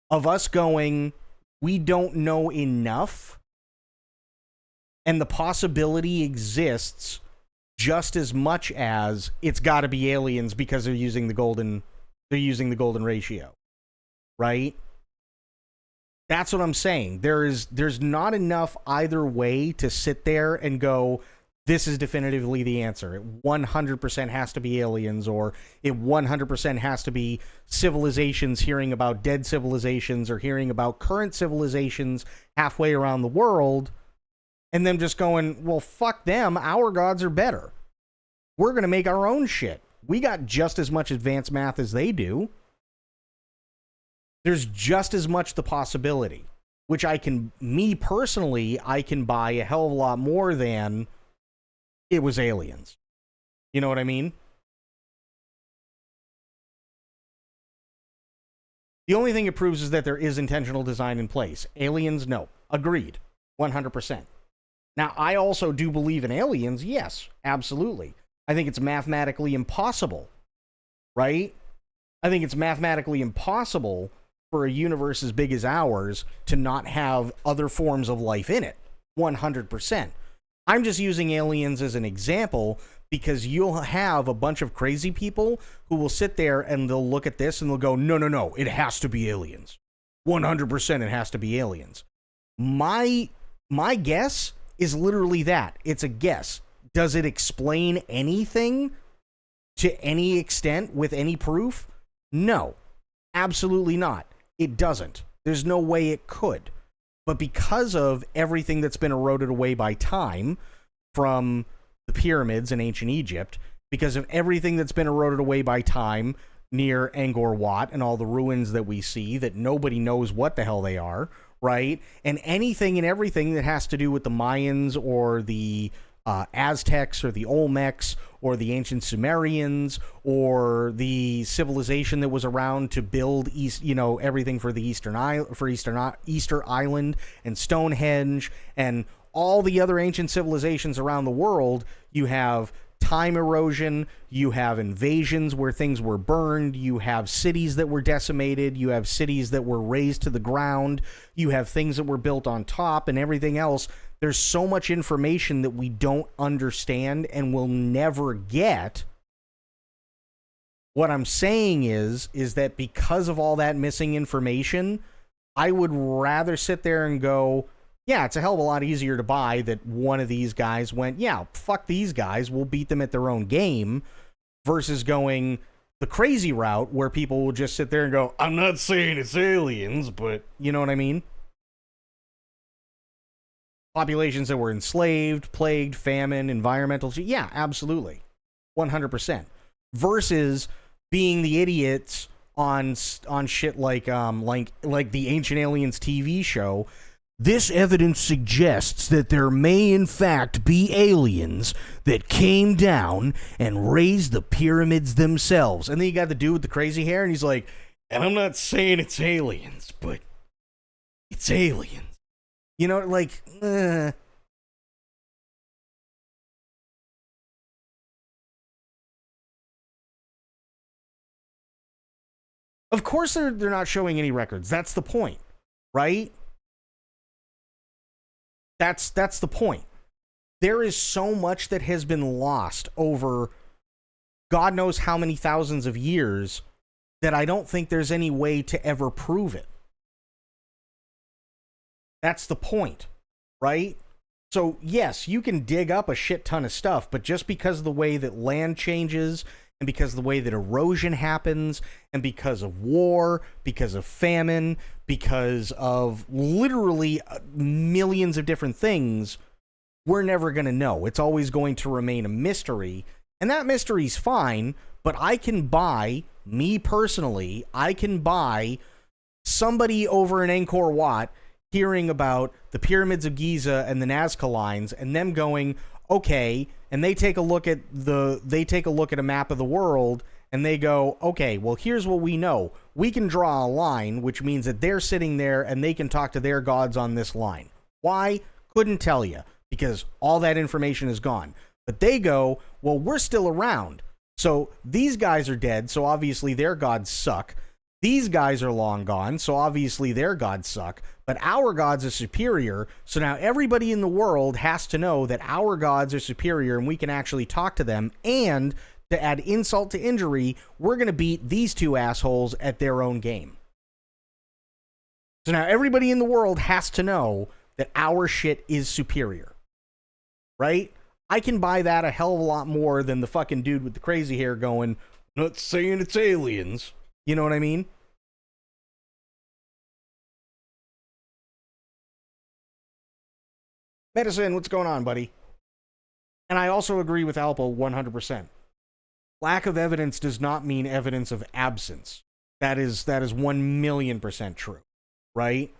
[SPEAKER 2] of us going, we don't know enough, and the possibility exists just as much as it's got to be aliens because they're using the golden ratio. Right? That's what I'm saying. There's not enough either way to sit there and go, this is definitively the answer. It 100% has to be aliens, or it 100% has to be civilizations hearing about dead civilizations or hearing about current civilizations halfway around the world, and them just going, well, fuck them. Our gods are better. We're going to make our own shit. We got just as much advanced math as they do. There's just as much the possibility, which me personally, I can buy a hell of a lot more than it was aliens. You know what I mean? The only thing it proves is that there is intentional design in place. Aliens, no. Agreed. 100%. Now, I also do believe in aliens. Yes, absolutely. I think it's mathematically impossible, right? I think it's mathematically impossible for a universe as big as ours to not have other forms of life in it. 100%. I'm just using aliens as an example because you'll have a bunch of crazy people who will sit there and they'll look at this and they'll go, no, it has to be aliens. 100% it has to be aliens. My guess is literally that. It's a guess. Does it explain anything to any extent with any proof? No, absolutely not. It doesn't. There's no way it could. But because of everything that's been eroded away by time from the pyramids in ancient Egypt, because of everything that's been eroded away by time near Angkor Wat and all the ruins that we see that nobody knows what the hell they are, right? And anything and everything that has to do with the Mayans or the Aztecs or the Olmecs or the ancient Sumerians or the civilization that was around to build everything for the Easter Island and Stonehenge and all the other ancient civilizations around the world. You have time erosion, you have invasions where things were burned, you have cities that were decimated, you have cities that were razed to the ground, you have things that were built on top and everything else. There's so much information that we don't understand and will never get. What I'm saying is that because of all that missing information, I would rather sit there and go, yeah, it's a hell of a lot easier to buy that one of these guys went, yeah, fuck these guys, we'll beat them at their own game, versus going the crazy route where people will just sit there and go, I'm not saying it's aliens, but you know what I mean? Populations that were enslaved, plagued, famine, environmental, yeah, absolutely. 100%. Versus being the idiots on shit like the Ancient Aliens TV show. This evidence suggests that there may in fact be aliens that came down and raised the pyramids themselves. And then you got the dude with the crazy hair and he's like, and I'm not saying it's aliens, but it's aliens. You know, like, Of course they're not showing any records. That's the point, right? That's the point. There is so much that has been lost over God knows how many thousands of years that I don't think there's any way to ever prove it. That's the point, right? So, yes, you can dig up a shit ton of stuff, but just because of the way that land changes and because of the way that erosion happens and because of war, because of famine, because of literally millions of different things, we're never going to know. It's always going to remain a mystery, and that mystery's fine, but I can buy, me personally, I can buy somebody over in Angkor Wat hearing about the pyramids of Giza and the Nazca lines and them going, okay, and they take a look at a map of the world and they go, okay, well, here's what we know. We can draw a line, which means that they're sitting there and they can talk to their gods on this line. Why? Couldn't tell you, because all that information is gone. But they go, well, we're still around. So these guys are dead, so obviously their gods suck. These guys are long gone, so obviously their gods suck. But our gods are superior, so now everybody in the world has to know that our gods are superior and we can actually talk to them. And to add insult to injury, we're going to beat these two assholes at their own game. So now everybody in the world has to know that our shit is superior. Right? I can buy that a hell of a lot more than the fucking dude with the crazy hair going, not saying it's aliens. You know what I mean? Medicine, what's going on, buddy? And I also agree with Alpo 100%. Lack of evidence does not mean evidence of absence. That is 1,000,000% true, right?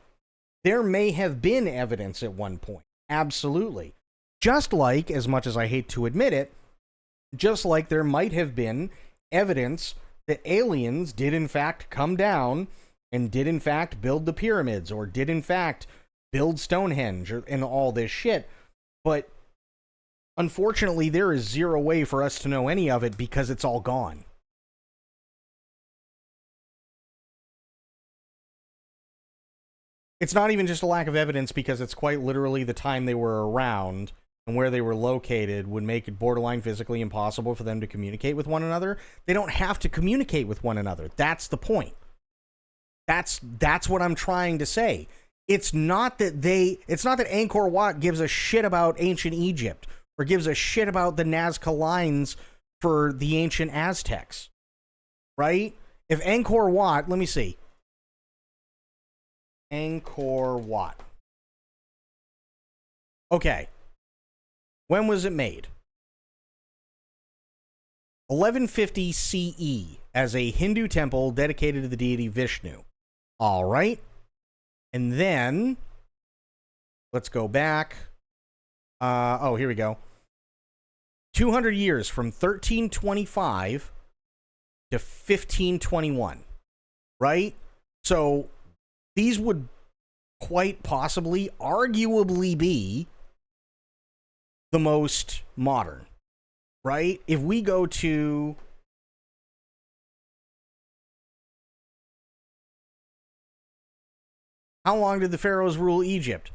[SPEAKER 2] There may have been evidence at one point. Absolutely. Just like, as much as I hate to admit it, just like there might have been evidence that aliens did in fact come down and did in fact build the pyramids or did in fact build Stonehenge and all this shit. But unfortunately, there is zero way for us to know any of it because it's all gone. It's not even just a lack of evidence because it's quite literally the time they were around and where they were located would make it borderline physically impossible for them to communicate with one another. They don't have to communicate with one another. That's the point. That's what I'm trying to say. It's not that Angkor Wat gives a shit about ancient Egypt or gives a shit about the Nazca lines for the ancient Aztecs, right? If Angkor Wat, let me see. Angkor Wat. Okay. When was it made? 1150 CE as a Hindu temple dedicated to the deity Vishnu. All right. And then, let's go back. Here we go. 200 years from 1325 to 1521. Right? So, these would quite possibly, arguably be the most modern. Right? If we go to... How long did the pharaohs rule Egypt?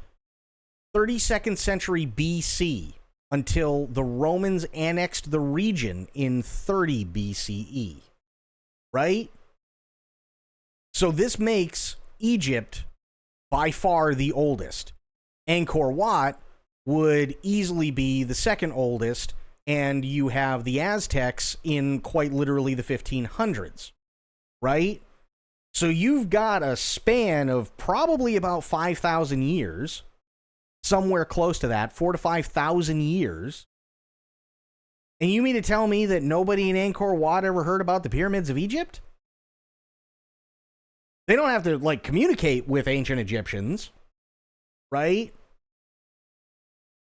[SPEAKER 2] 32nd century BC until the Romans annexed the region in 30 BCE. Right? So this makes Egypt by far the oldest. Angkor Wat would easily be the second oldest, and you have the Aztecs in quite literally the 1500s. Right? So you've got a span of probably about 5,000 years, somewhere close to that, 4,000 to 5,000 years. And you mean to tell me that nobody in Angkor Wat ever heard about the pyramids of Egypt? They don't have to, like, communicate with ancient Egyptians, right?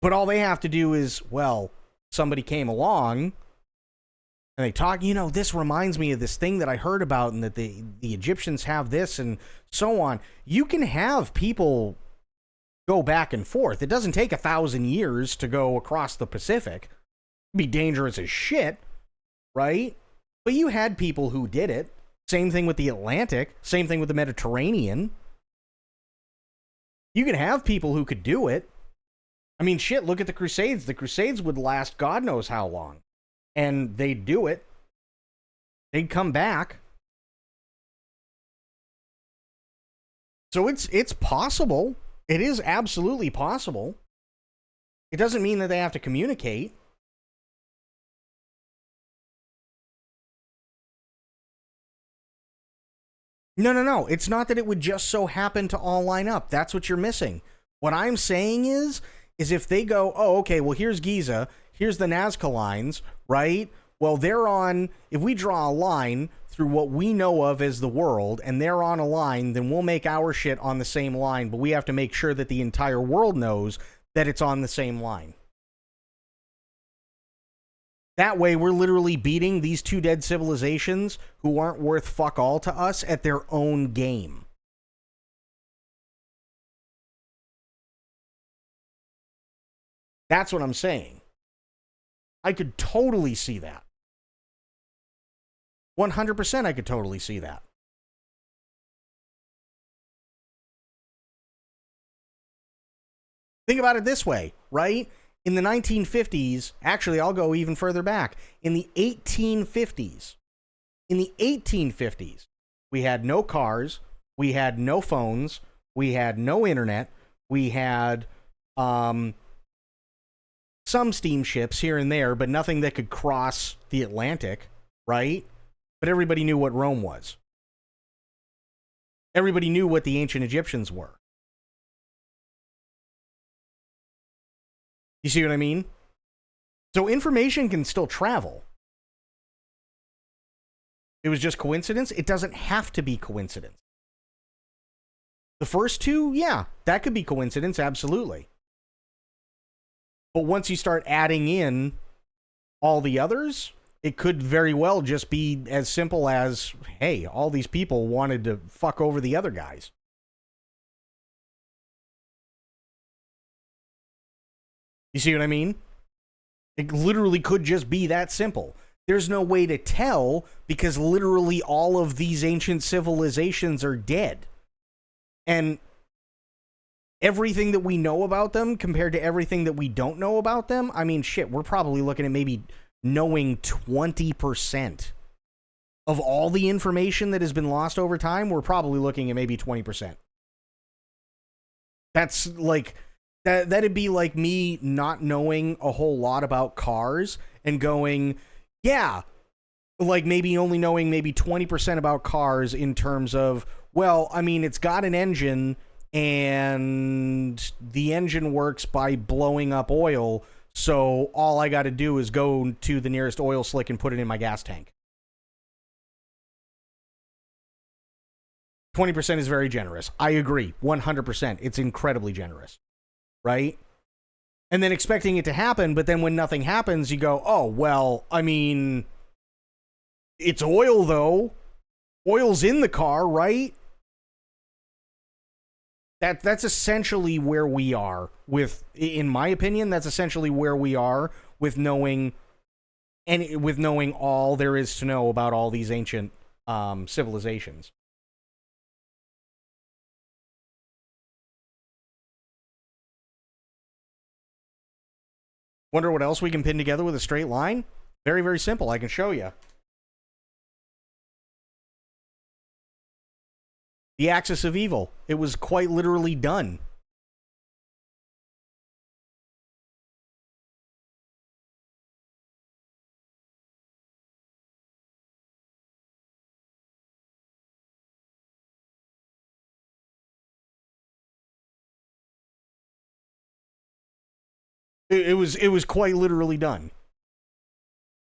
[SPEAKER 2] But all they have to do is, well, somebody came along and they talk, this reminds me of this thing that I heard about and that the Egyptians have this and so on. You can have people go back and forth. It doesn't take 1,000 years to go across the Pacific. It'd be dangerous as shit, right? But you had people who did it. Same thing with the Atlantic. Same thing with the Mediterranean. You can have people who could do it. I mean, shit, look at the Crusades. The Crusades would last God knows how long. And they'd do it. They'd come back. So it's possible. It is absolutely possible. It doesn't mean that they have to communicate. No. It's not that it would just so happen to all line up. That's what you're missing. What I'm saying is if they go, oh, okay, well, here's Giza, here's the Nazca lines, right? Well, if we draw a line through what we know of as the world, and they're on a line, then we'll make our shit on the same line, but we have to make sure that the entire world knows that it's on the same line. That way, we're literally beating these two dead civilizations who aren't worth fuck all to us at their own game. That's what I'm saying. I could totally see that. 100% I could totally see that. Think about it this way, right? In the 1950s, actually, I'll go even further back. In the 1850s, we had no cars, we had no phones, we had no internet, we had some steamships here and there, but nothing that could cross the Atlantic, right? But everybody knew what Rome was. Everybody knew what the ancient Egyptians were. You see what I mean? So information can still travel. It was just coincidence? It doesn't have to be coincidence. The first two, yeah, that could be coincidence, absolutely. But once you start adding in all the others, it could very well just be as simple as, hey, all these people wanted to fuck over the other guys. You see what I mean? It literally could just be that simple. There's no way to tell because literally all of these ancient civilizations are dead. And everything that we know about them compared to everything that we don't know about them, I mean, shit, we're probably looking at maybe knowing 20% of all the information that has been lost over time. We're probably looking at maybe 20%. That's like that'd be like me not knowing a whole lot about cars and going, yeah, like maybe only knowing maybe 20% about cars in terms of, well, I mean, it's got an engine and the engine works by blowing up oil, so all I got to do is go to the nearest oil slick and put it in my gas tank. 20% is very generous. I agree. 100%. It's incredibly generous. Right? And then expecting it to happen, but then when nothing happens, you go, oh, well, I mean, it's oil, though. Oil's in the car, right? That's essentially where we are with, in my opinion, that's essentially where we are with knowing, and with knowing all there is to know about all these ancient civilizations. Wonder what else we can pin together with a straight line? Very, very simple. I can show you. The axis of evil. It was quite literally done. It was quite literally done.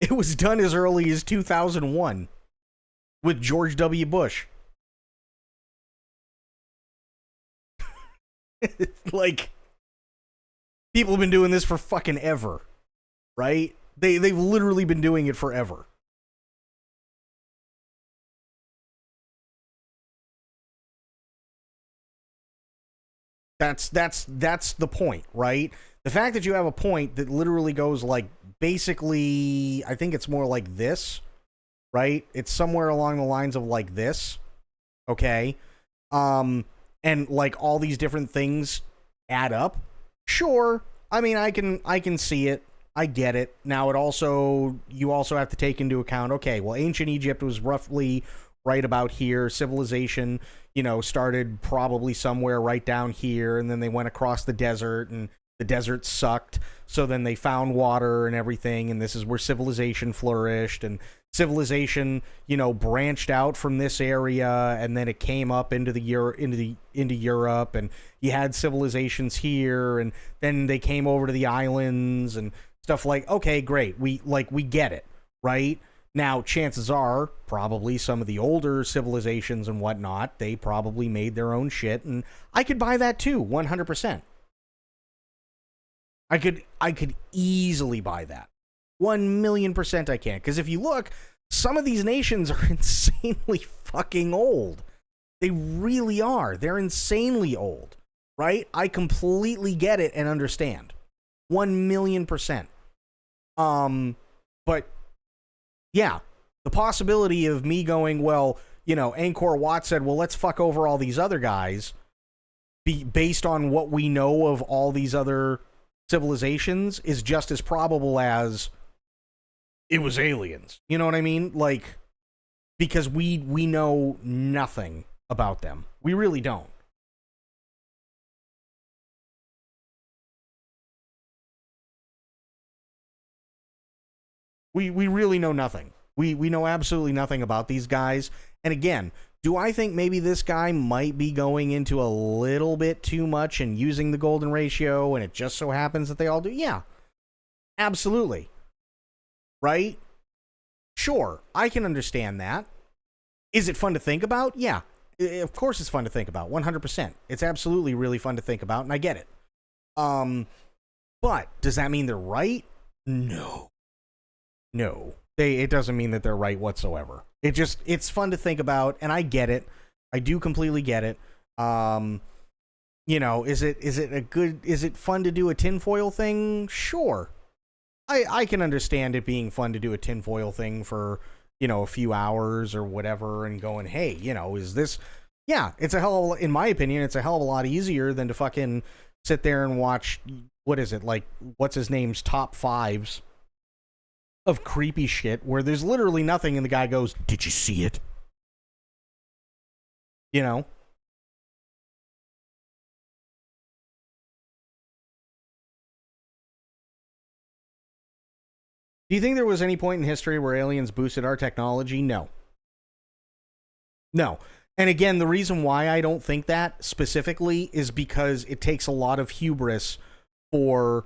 [SPEAKER 2] It was done as early as 2001 with George W. Bush. Like, people have been doing this for fucking ever, right? They've literally been doing it forever. That's the point, right? The fact that you have a point that literally goes like basically, I think it's more like this, right? It's somewhere along the lines of like this, okay? And like all these different things add up. Sure, I mean, I can see it. I get it. Now you also have to take into account, okay, well, ancient Egypt was roughly right about here. Civilization, started probably somewhere right down here, and then they went across the desert, and the desert sucked, so then they found water and everything, and this is where civilization flourished, and civilization, branched out from this area, and then it came up into Europe, and you had civilizations here, and then they came over to the islands and stuff like, okay, great, we get it, right? Now, chances are, probably some of the older civilizations and whatnot, they probably made their own shit, and I could buy that too, 100%. I could easily buy that. 1,000,000% I can. Because if you look, some of these nations are insanely fucking old. They really are. They're insanely old. Right? I completely get it and understand. 1,000,000%. But, yeah. The possibility of me going, well, Angkor Wat said, well, let's fuck over all these other guys. Based on what we know of all these other civilizations is just as probable as it was aliens. You know what I mean? Like, because we know nothing about them. We really don't. We really know nothing. We know absolutely nothing about these guys. And again, do I think maybe this guy might be going into a little bit too much and using the golden ratio, and it just so happens that they all do? Yeah. Absolutely. Right? Sure, I can understand that. Is it fun to think about? Yeah. Of course it's fun to think about, 100%. It's absolutely really fun to think about, and I get it. But does that mean they're right? No. It doesn't mean that they're right whatsoever. It's fun to think about, and I get it. I do completely get it. Is it fun to do a tinfoil thing? Sure. I can understand it being fun to do a tinfoil thing for, a few hours or whatever, and going, hey, is this... Yeah, in my opinion, it's a hell of a lot easier than to fucking sit there and watch, what is it, like, what's his name's top fives of creepy shit where there's literally nothing and the guy goes, did you see it? Do you think there was any point in history where aliens boosted our technology? No. No. And again, the reason why I don't think that specifically is because it takes a lot of hubris for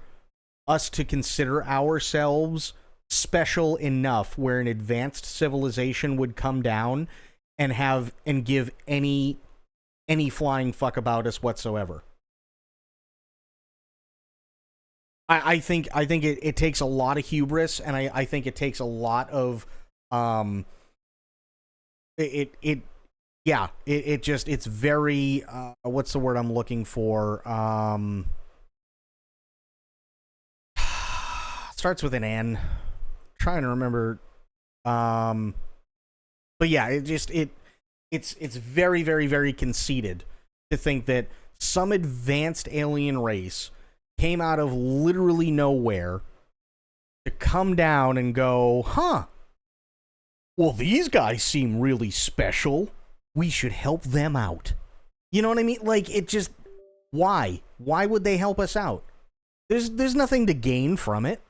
[SPEAKER 2] us to consider ourselves special enough where an advanced civilization would come down and give any flying fuck about us whatsoever. I think it takes a lot of hubris, and I think it takes a lot of it's very what's the word I'm looking for? Starts with an N. Trying to remember. But yeah, it's very, very, very conceited to think that some advanced alien race came out of literally nowhere to come down and go, huh, well, these guys seem really special. We should help them out. You know what I mean? Like, it just, why? Why would they help us out? There's nothing to gain from it.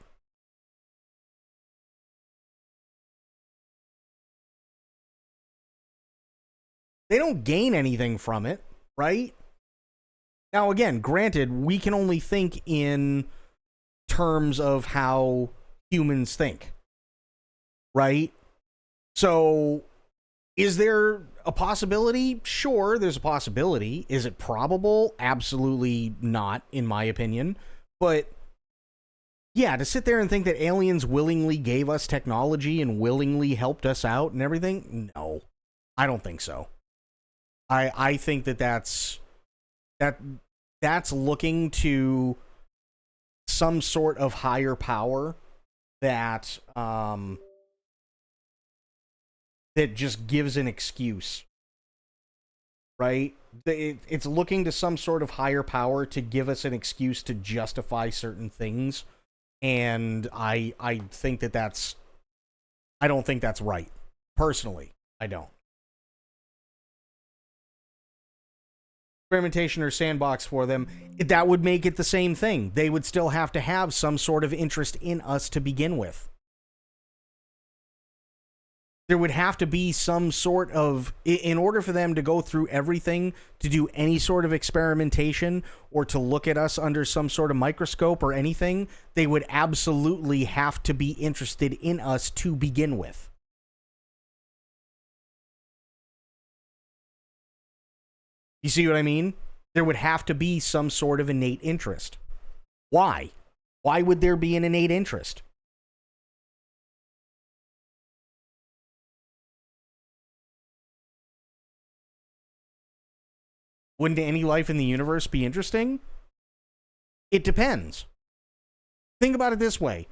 [SPEAKER 2] They don't gain anything from it, right? Now, again, granted, we can only think in terms of how humans think, right? So, is there a possibility? Sure, there's a possibility. Is it probable? Absolutely not, in my opinion. But, yeah, to sit there and think that aliens willingly gave us technology and willingly helped us out and everything? No, I don't think so. I think that's looking to some sort of higher power that that just gives an excuse, right? It's looking to some sort of higher power to give us an excuse to justify certain things, and I think I don't think that's right. Personally, I don't. Experimentation or sandbox for them, that would make it the same thing. They would still have to have some sort of interest in us to begin with. There would have to be some sort of, in order for them to go through everything, to do any sort of experimentation or to look at us under some sort of microscope or anything, they would absolutely have to be interested in us to begin with. You see what I mean? There would have to be some sort of innate interest. Why? Why would there be an innate interest? Wouldn't any life in the universe be interesting? It depends. Think about it this way.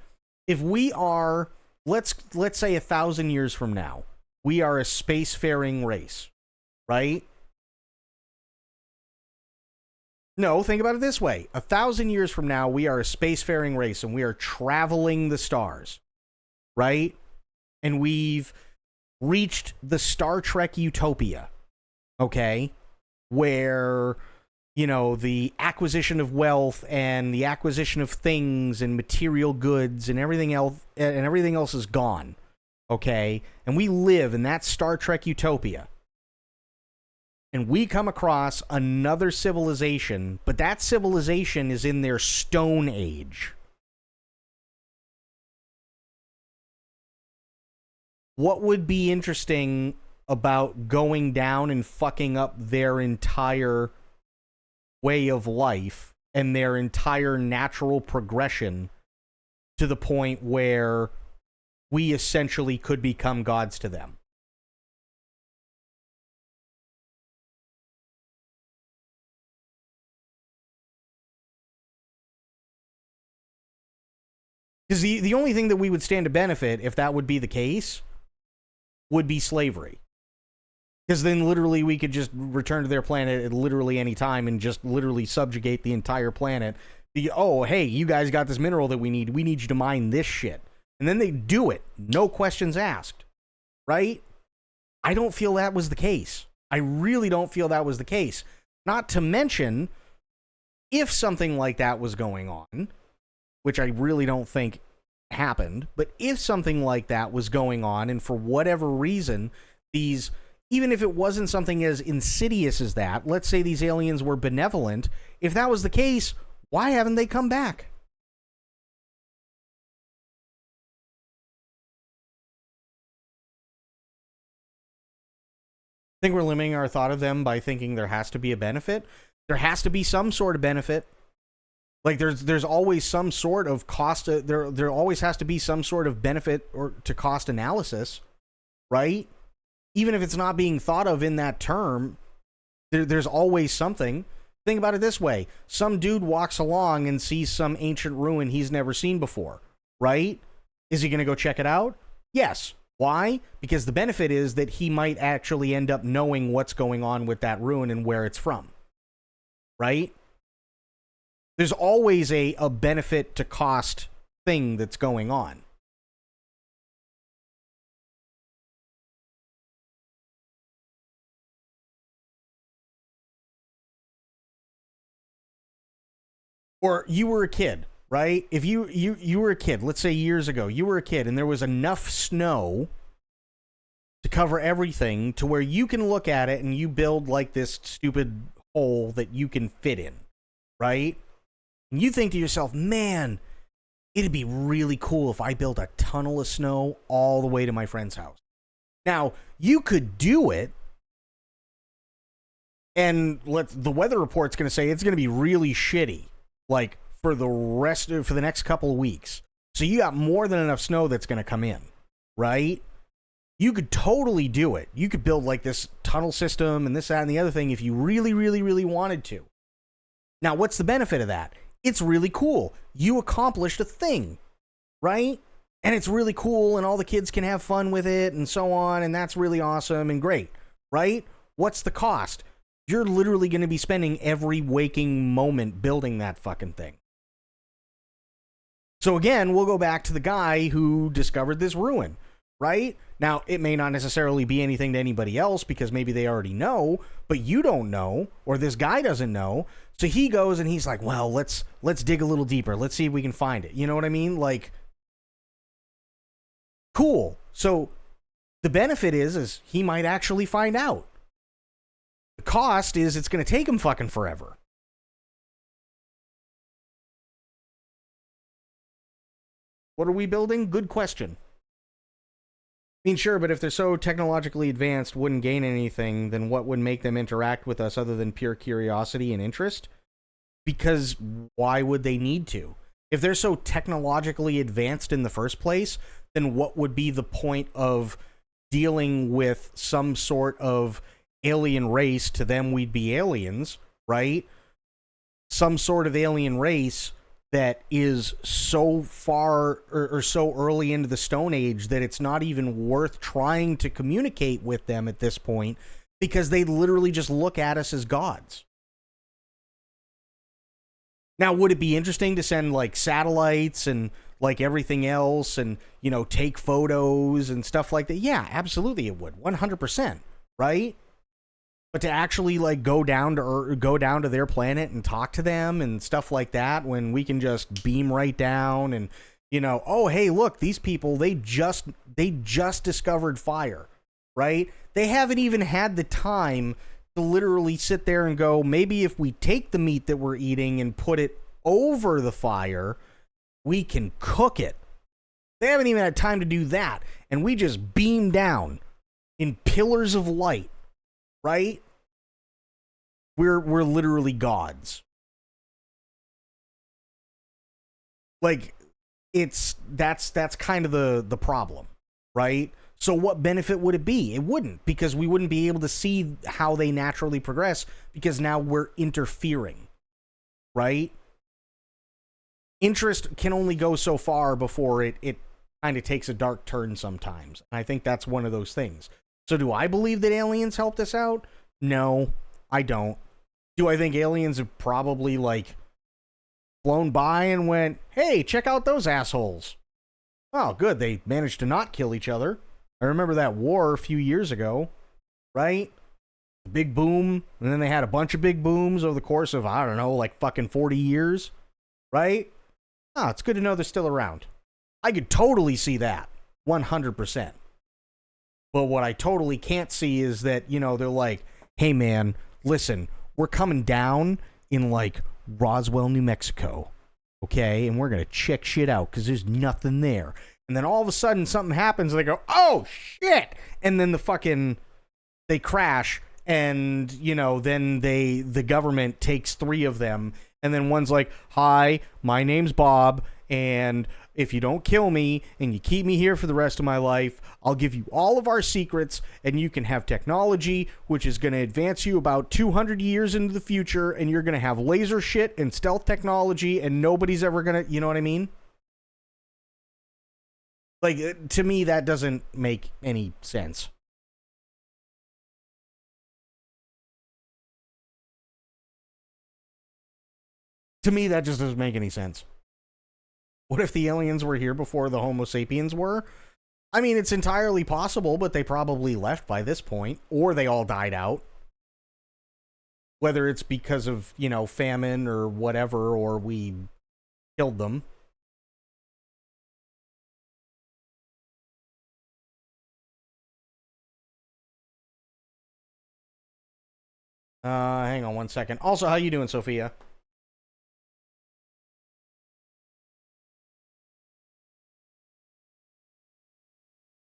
[SPEAKER 2] If we are, let's say 1,000 years from now, we are a spacefaring race, right? No, think about it this way. 1,000 years from now, we are a spacefaring race and we are traveling the stars, right? And we've reached the Star Trek utopia, okay? Where, you know, the acquisition of wealth and the acquisition of things and material goods and everything else is gone, okay? And we live in that Star Trek utopia. And we come across another civilization, but that civilization is in their Stone Age. What would be interesting about going down and fucking up their entire way of life and their entire natural progression to the point where we essentially could become gods to them? Because the only thing that we would stand to benefit, if that would be the case, would be slavery. Because then literally we could just return to their planet at literally any time and just literally subjugate the entire planet. Oh, hey, you guys got this mineral that we need. We need you to mine this shit. And then they do it. No questions asked. Right? I don't feel that was the case. I really don't feel that was the case. Not to mention, if something like that was going on, which I really don't think happened, but if something like that was going on, and for whatever reason, these, even if it wasn't something as insidious as that, let's say these aliens were benevolent, if that was the case, why haven't they come back? I think we're limiting our thought of them by thinking there has to be a benefit. There has to be some sort of benefit. Like there's always some sort of cost. There always has to be some sort of benefit or to cost analysis, right? Even if it's not being thought of in that term, there's always something. Think about it this way: some dude walks along and sees some ancient ruin he's never seen before, right? Is he going to go check it out? Yes. Why? Because the benefit is that he might actually end up knowing what's going on with that ruin and where it's from. Right? There's always a benefit to cost thing that's going on. Or you were a kid, right? If you were a kid, let's say years ago, you were a kid and there was enough snow to cover everything to where you can look at it and you build like this stupid hole that you can fit in, right? And you think to yourself, man, it'd be really cool if I built a tunnel of snow all the way to my friend's house. Now, you could do it, and the weather report's going to say it's going to be really shitty, like for the next couple of weeks. So you got more than enough snow that's going to come in, right? You could totally do it. You could build like this tunnel system and this, that, and the other thing if you really, really, really wanted to. Now, what's the benefit of that? It's really cool. You accomplished a thing, right? And it's really cool and all the kids can have fun with it and so on, and that's really awesome and great, right? What's the cost? You're literally going to be spending every waking moment building that fucking thing. So again, we'll go back to the guy who discovered this ruin, right? Now, it may not necessarily be anything to anybody else because maybe they already know, but you don't know, or this guy doesn't know. So he goes and he's like, well, let's dig a little deeper. Let's see if we can find it. You know what I mean? Like, cool. So the benefit is he might actually find out. The cost is it's going to take him fucking forever. What are we building? Good question. I mean, sure, but if they're so technologically advanced, wouldn't gain anything, then what would make them interact with us other than pure curiosity and interest? Because why would they need to? If they're so technologically advanced in the first place, then what would be the point of dealing with some sort of alien race? To them, we'd be aliens, right? Some sort of alien race that is so far or so early into the Stone Age that it's not even worth trying to communicate with them at this point because they literally just look at us as gods. Now, would it be interesting to send like satellites and like everything else and, you know, take photos and stuff like that? Yeah, absolutely it would. 100%, right? But to actually like go down to their planet and talk to them and stuff like that, when we can just beam right down and, you know, oh hey, look, these people, they just discovered fire, right? They haven't even had the time to literally sit there and go, maybe if we take the meat that we're eating and put it over the fire, we can cook it. They haven't even had time to do that, and we just beam down in pillars of light. Right? We're literally gods. Like, that's kind of the problem, right? So what benefit would it be? It wouldn't, because we wouldn't be able to see how they naturally progress because now we're interfering, right? Interest can only go so far before it kind of takes a dark turn sometimes. And I think that's one of those things. So do I believe that aliens helped us out? No, I don't. Do I think aliens have probably, like, flown by and went, hey, check out those assholes? Oh, good, they managed to not kill each other. I remember that war a few years ago, right? Big boom, and then they had a bunch of big booms over the course of, I don't know, like fucking 40 years, right? Oh, it's good to know they're still around. I could totally see that. 100%. But what I totally can't see is that, you know, they're like, hey man, listen, we're coming down in like Roswell, New Mexico. Okay? And we're going to check shit out because there's nothing there. And then all of a sudden something happens and they go, oh shit. And then they crash and, you know, then the government takes 3 of them. And then one's like, hi, my name's Bob. And if you don't kill me and you keep me here for the rest of my life, I'll give you all of our secrets and you can have technology, which is going to advance you about 200 years into the future. And you're going to have laser shit and stealth technology and nobody's ever going to, you know what I mean? Like, to me, that doesn't make any sense. To me, that just doesn't make any sense. What if the aliens were here before the Homo sapiens were? I mean, it's entirely possible, but they probably left by this point, or they all died out. Whether it's because of, you know, famine or whatever, or we killed them. Hang on one second. Also, how you doing, Sophia?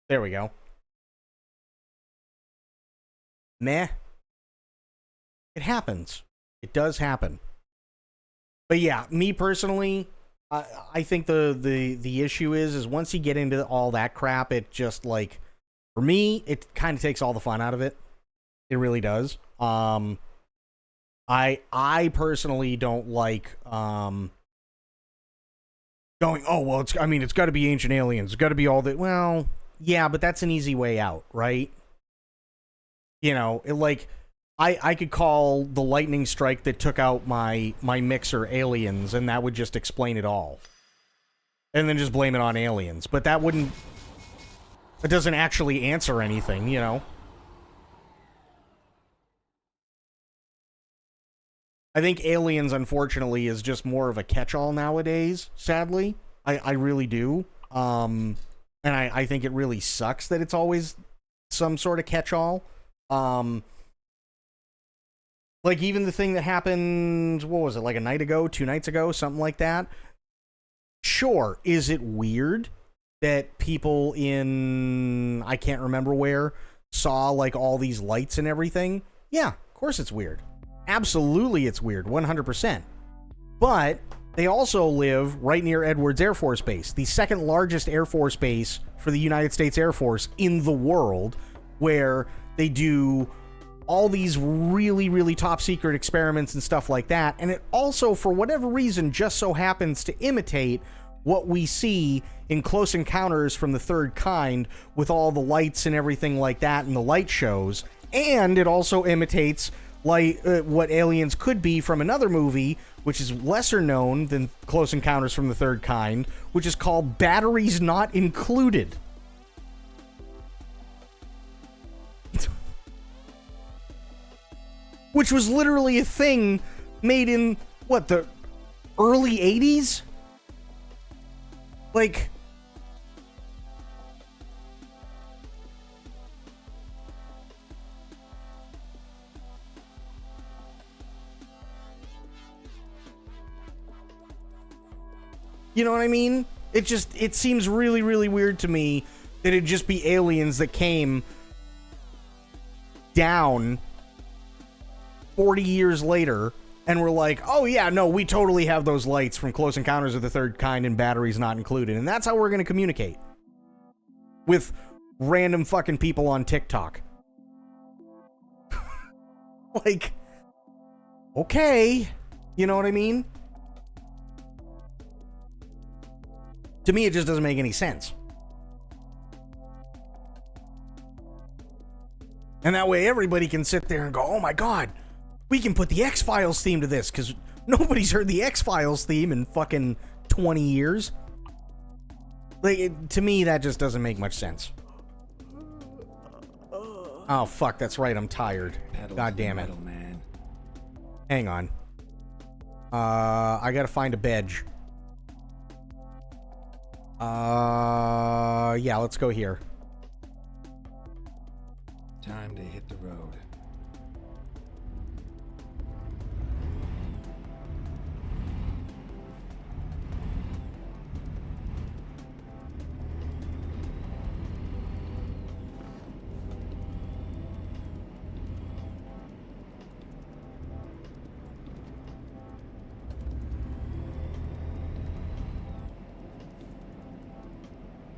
[SPEAKER 2] There we go. Meh. It happens. It does happen. But yeah, me personally, I think the issue is once you get into all that crap, it just like, for me, it kind of takes all the fun out of it. It really does. I personally don't like going, oh well, it's got to be ancient aliens. It's got to be all that. Well, yeah, but that's an easy way out, right? You know, I could call the lightning strike that took out my mixer aliens, and that would just explain it all. And then just blame it on aliens. But it doesn't actually answer anything, you know? I think aliens, unfortunately, is just more of a catch-all nowadays, sadly. I really do. And I think it really sucks that it's always some sort of catch-all. Like, even the thing that happened, what was it, like a night ago, 2 nights ago, something like that? Sure, is it weird that people in, I can't remember where, saw, like, all these lights and everything? Yeah, of course it's weird. Absolutely it's weird, 100%. But they also live right near Edwards Air Force Base, the second largest Air Force base for the United States Air Force in the world, where they do all these really, really top secret experiments and stuff like that. And it also, for whatever reason, just so happens to imitate what we see in Close Encounters from the Third Kind with all the lights and everything like that and the light shows. And it also imitates like what aliens could be from another movie, which is lesser known than Close Encounters from the Third Kind, which is called Batteries Not Included. Which was literally a thing made in, what, the early 80s? Like, you know what I mean? It seems really, really weird to me that it'd just be aliens that came down 40 years later and were like, oh yeah, no, we totally have those lights from Close Encounters of the Third Kind and Batteries Not Included. And that's how we're going to communicate with random fucking people on TikTok. Like, okay. You know what I mean? To me, it just doesn't make any sense. And that way everybody can sit there and go, oh my god, we can put the X-Files theme to this, because nobody's heard the X-Files theme in fucking 20 years. Like, to me, that just doesn't make much sense. Oh, fuck, that's right, I'm tired. God damn it. Man. Hang on. I gotta find a bedge. Yeah, let's go here.
[SPEAKER 17] Time to hit the road.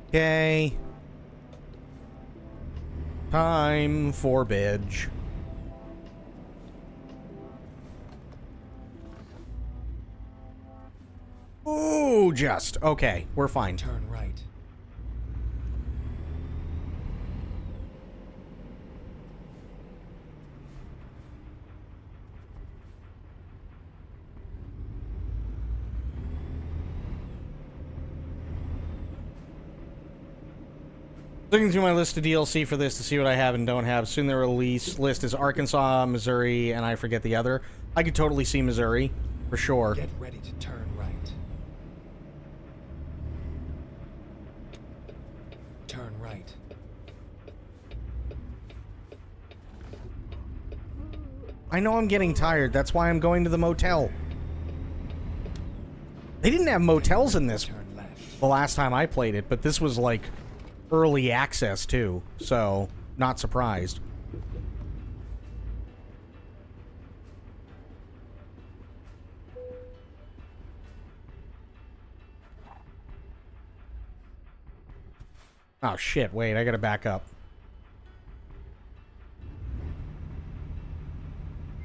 [SPEAKER 2] Okay. Time for Bidge. Ooh, just. Okay, we're fine.
[SPEAKER 17] Turn right.
[SPEAKER 2] Looking through my list of DLC for this to see what I have and don't have. Soon the release list is Arkansas, Missouri, and I forget the other. I could totally see Missouri, for sure.
[SPEAKER 17] Get ready to turn right. Turn right.
[SPEAKER 2] I know I'm getting tired. That's why I'm going to the motel. They didn't have motels in this the last time I played it, but this was like early access too, so not surprised. Oh shit, wait, I gotta back up.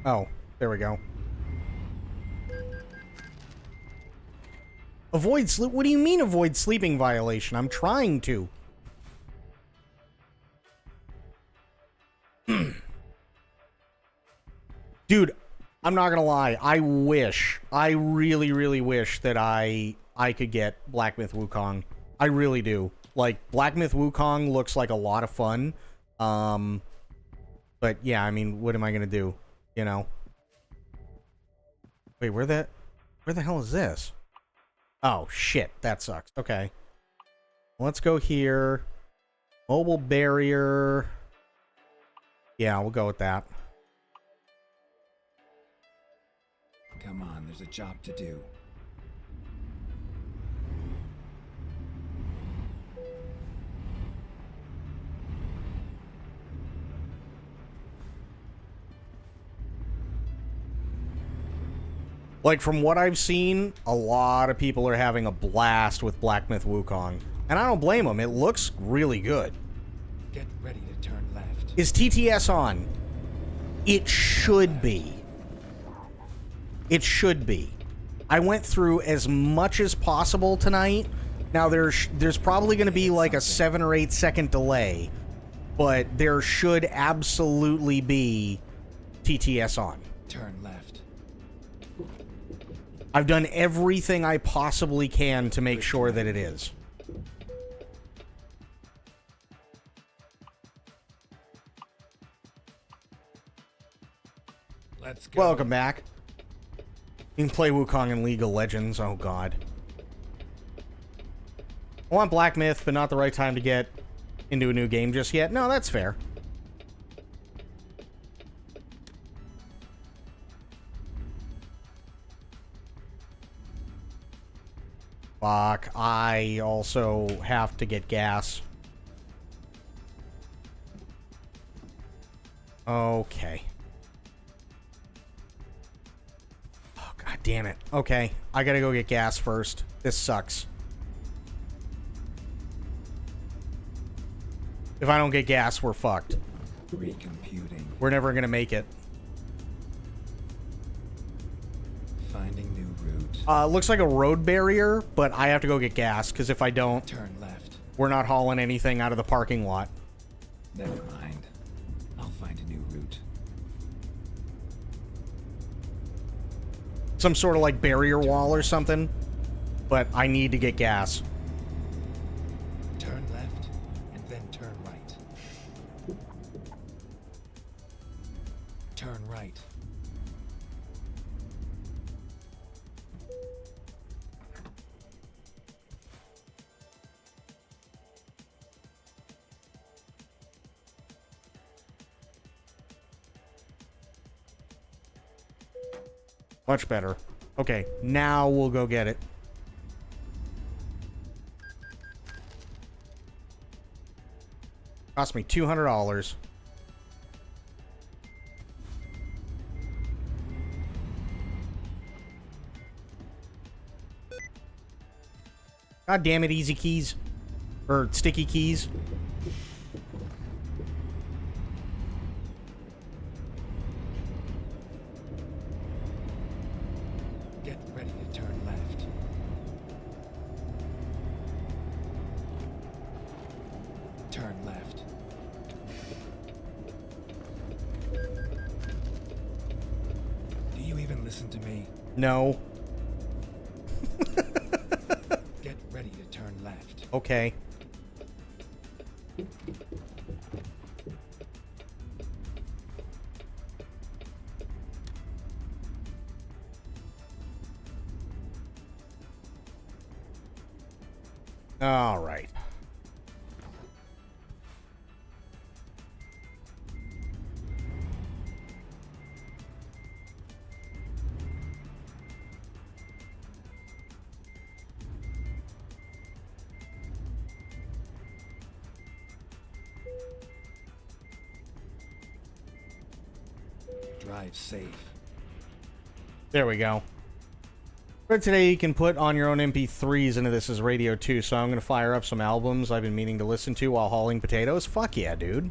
[SPEAKER 2] Oh, there we go. Avoid sleep? What do you mean avoid sleeping violation? I'm trying to. Dude, I'm not gonna lie. I really, really wish that I could get Black Myth Wukong. I really do. Like, Black Myth Wukong looks like a lot of fun. But yeah, I mean, what am I gonna do? You know? Wait, where the hell is this? Oh, shit. That sucks. Okay. Let's go here. Mobile barrier. Yeah, we'll go with that.
[SPEAKER 17] Come on, there's a job to do.
[SPEAKER 2] Like, from what I've seen, a lot of people are having a blast with Black Myth Wukong. And I don't blame them. It looks really good.
[SPEAKER 17] Get ready to turn left.
[SPEAKER 2] Is TTS on? It should be. It should be. I went through as much as possible tonight. Now, there's probably going to be like a 7 or 8 second delay. But there should absolutely be TTS on.
[SPEAKER 17] Turn left.
[SPEAKER 2] I've done everything I possibly can to make sure that it is.
[SPEAKER 17] Let's go.
[SPEAKER 2] Welcome back. You can play Wukong in League of Legends. Oh, God. I want Black Myth, but not the right time to get into a new game just yet. No, that's fair. Fuck. I also have to get gas. Okay. Oh, God damn it. Okay. I gotta go get gas first. This sucks. If I don't get gas, we're fucked.
[SPEAKER 17] Recomputing.
[SPEAKER 2] We're never gonna make it.
[SPEAKER 17] Finding new route.
[SPEAKER 2] Looks like a road barrier, but I have to go get gas, because if I don't,
[SPEAKER 17] Turn left.
[SPEAKER 2] we're not hauling anything out of the parking lot.
[SPEAKER 17] Never mind. I'll find a new route.
[SPEAKER 2] Some sort of like barrier wall or something, but I need to get gas.
[SPEAKER 17] Turn left and then turn right. Turn right.
[SPEAKER 2] Much better. Okay, now we'll go get it. Cost me $200. God damn it, easy keys. Or sticky keys.
[SPEAKER 17] Get ready to turn left. Turn left. Do you even listen to me?
[SPEAKER 2] No.
[SPEAKER 17] Get ready to turn left.
[SPEAKER 2] Okay. All right.
[SPEAKER 17] Drive safe.
[SPEAKER 2] There we go. For today, you can put on your own MP3s into this as radio too, so I'm going to fire up some albums I've been meaning to listen to while hauling potatoes. Fuck yeah, dude.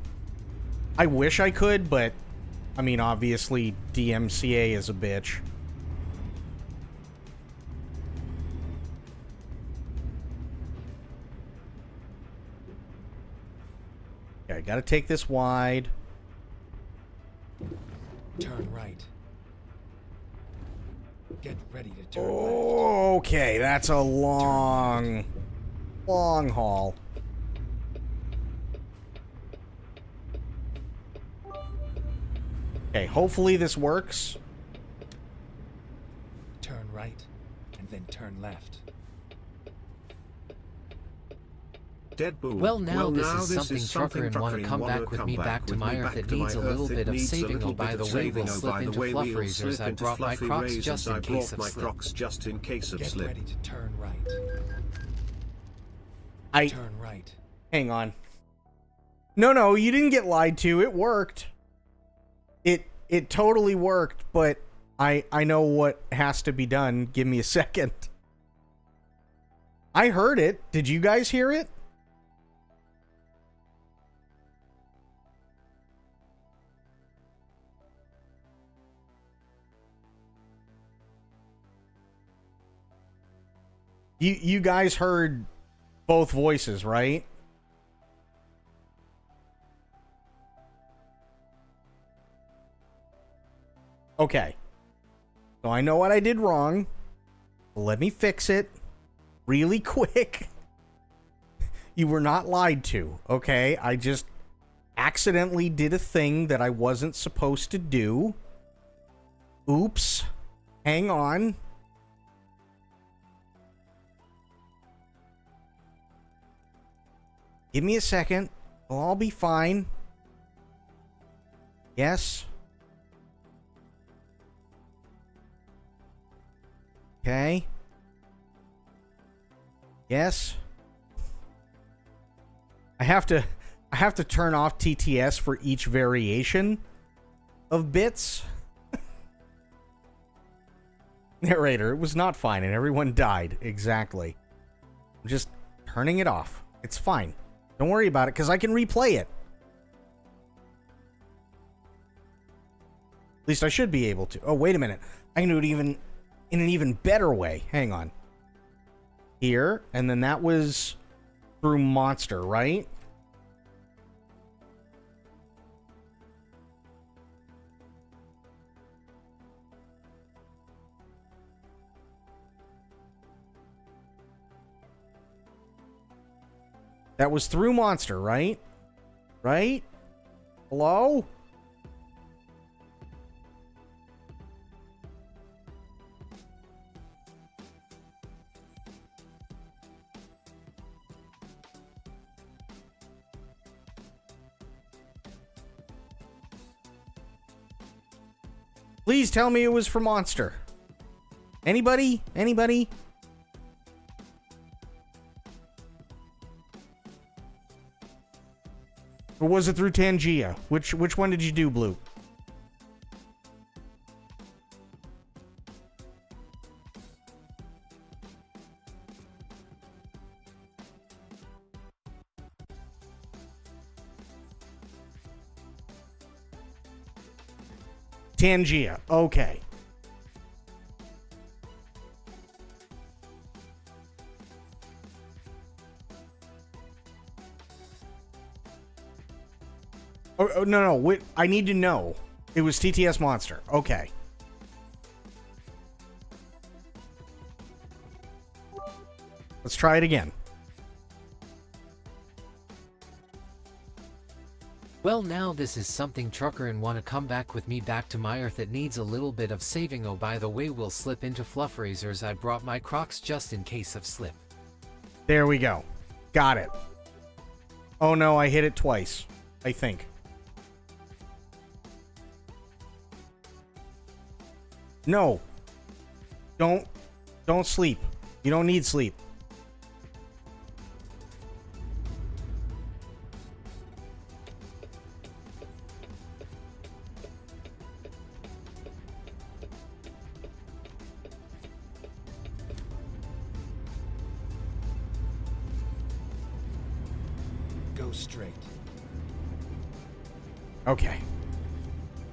[SPEAKER 2] I wish I could, but, I mean, obviously, DMCA is a bitch. Okay, gotta take this wide.
[SPEAKER 17] Turn right. Get ready to turn
[SPEAKER 2] Okay, that's a long haul. Okay, hopefully this works.
[SPEAKER 17] Turn right, and then turn left.
[SPEAKER 3] Deadpool.
[SPEAKER 12] Well, now this is something trucker and want to come with me back to my earth. It needs a little bit of saving. Oh, by the way, we'll slip into fluff razors. I brought my Crocs just in case of slip.
[SPEAKER 17] Get ready to turn right. Turn right.
[SPEAKER 2] Hang on. No, you didn't get lied to. It worked. It totally worked, but I know what has to be done. Give me a second. I heard it. Did you guys hear it? You guys heard both voices, right? Okay. So I know what I did wrong. Let me fix it really quick. You were not lied to, okay? I just accidentally did a thing that I wasn't supposed to do. Oops. Hang on. Give me a second. We'll all be fine. Yes. Okay. Yes. I have to turn off TTS for each variation of bits. Narrator, it was not fine and everyone died. Exactly. I'm just turning it off. It's fine. Don't worry about it, because I can replay it. At least I should be able to. Oh, wait a minute. I can do it even in an even better way. Hang on. Here, and then that was through Monster, right? That was through Monster, right? Right? Hello? Please tell me it was for Monster. Anybody? Anybody? Or was it through Tangia? Which one did you do, Blue? Tangia. Okay. Oh, no. Wait, I need to know. It was TTS Monster. Okay. Let's try it again.
[SPEAKER 12] Well, now this is something trucker and want to come back with me back to my earth. It needs a little bit of saving. Oh, by the way, we'll slip into fluff razors. I brought my Crocs just in case of slip.
[SPEAKER 2] There we go. Got it. Oh no, I hit it twice. I think. No. Don't sleep. You don't need sleep.
[SPEAKER 17] Go straight.
[SPEAKER 2] Okay.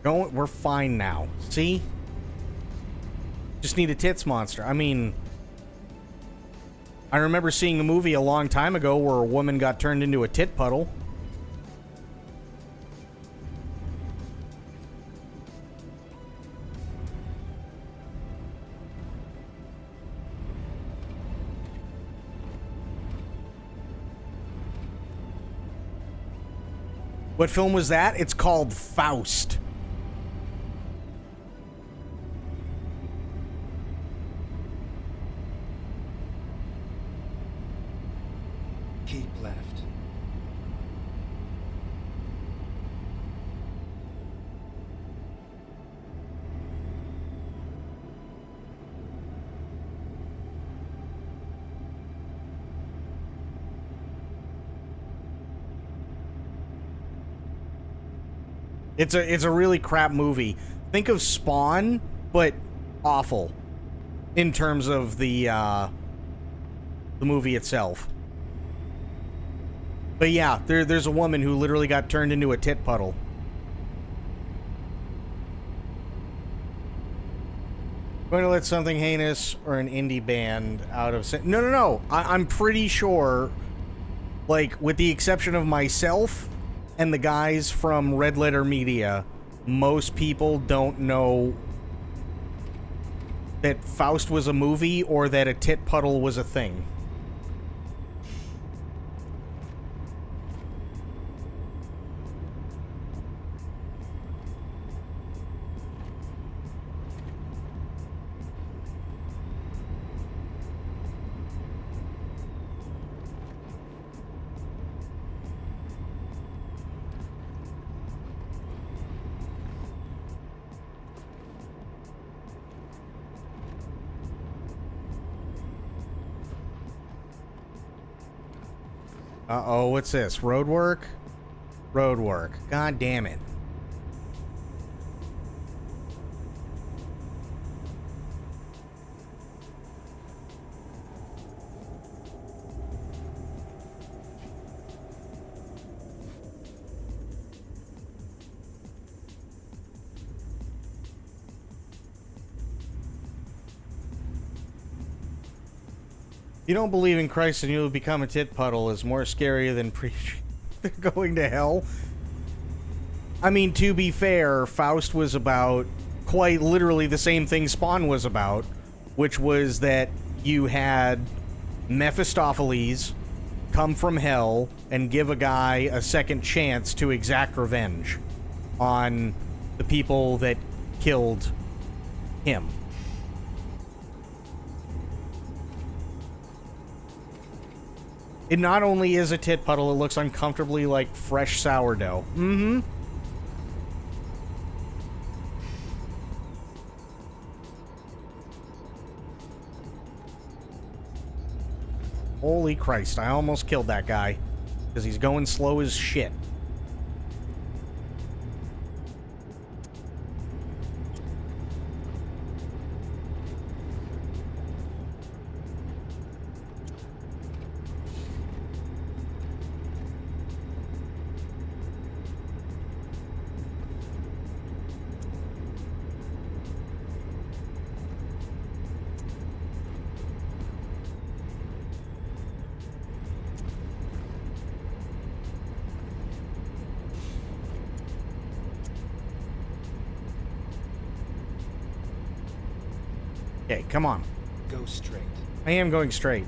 [SPEAKER 2] We're fine now. See? Just need a tits monster. I mean, I remember seeing a movie a long time ago where a woman got turned into a tit puddle. What film was that? It's called Faust.
[SPEAKER 17] Keep left.
[SPEAKER 2] It's a really crap movie. Think of Spawn, but awful in terms of the movie itself. But yeah, there's a woman who literally got turned into a tit puddle. Going to let something heinous or an indie band out of... No. I'm pretty sure, like, with the exception of myself and the guys from Red Letter Media, most people don't know that Faust was a movie or that a tit puddle was a thing. Uh-oh, what's this? Road work? Road work. God damn it. You don't believe in Christ and you'll become a tit puddle is more scary than going to hell. I mean, to be fair, Faust was about quite literally the same thing Spawn was about, which was that you had Mephistopheles come from hell and give a guy a second chance to exact revenge on the people that killed him. It not only is a tit puddle, it looks uncomfortably like fresh sourdough. Mm-hmm. Holy Christ, I almost killed that guy. Because he's going slow as shit. Okay, come on.
[SPEAKER 17] Go straight.
[SPEAKER 2] I am going straight.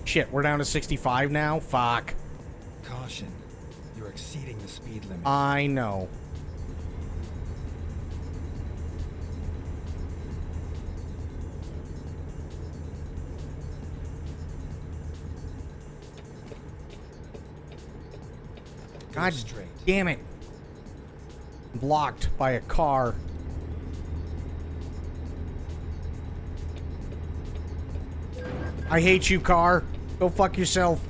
[SPEAKER 2] Shit, we're down to 65 now? Fuck.
[SPEAKER 17] Caution. You're exceeding the speed limit.
[SPEAKER 2] I know. God damn it. Blocked by a car. I hate you, car. Go fuck yourself.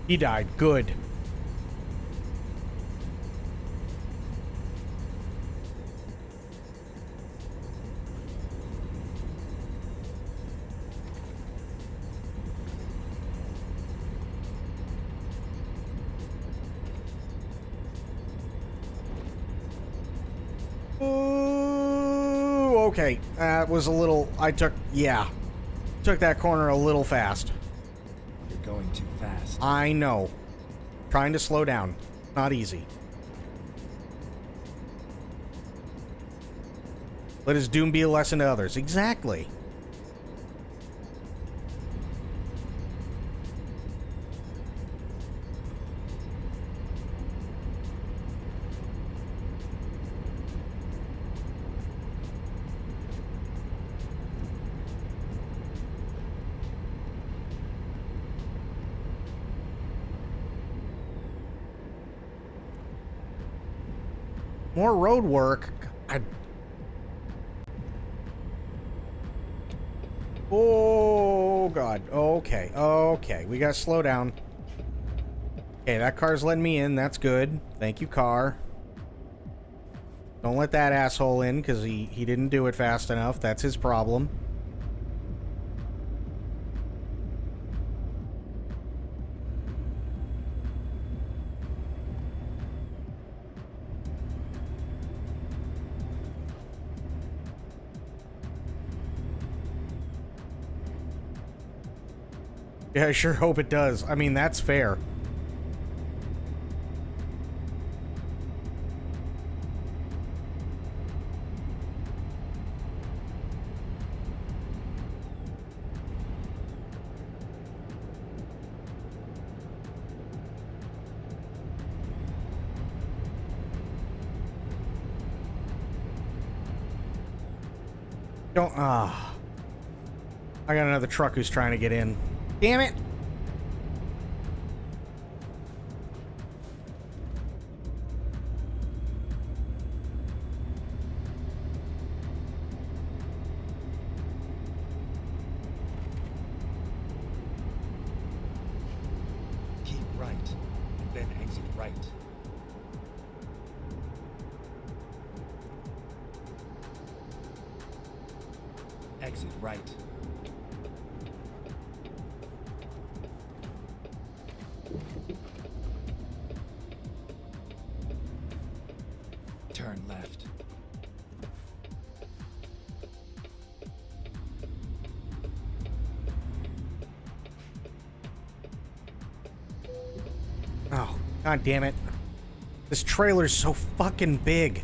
[SPEAKER 2] He died. Good. Ooh, okay. That was a little... took that corner a little fast.
[SPEAKER 17] You're going too fast.
[SPEAKER 2] I know. Trying to slow down. Not easy. Let his doom be a lesson to others. Exactly. More road work. Oh, God. Okay. Okay. We gotta slow down. Okay, that car's letting me in. That's good. Thank you, car. Don't let that asshole in, because he didn't do it fast enough. That's his problem. Yeah, I sure hope it does. I mean, that's fair. Don't, I got another truck who's trying to get in. Damn it!
[SPEAKER 17] Keep right, and then exit right. Exit right. Turn left.
[SPEAKER 2] Oh, God damn it. This trailer's so fucking big.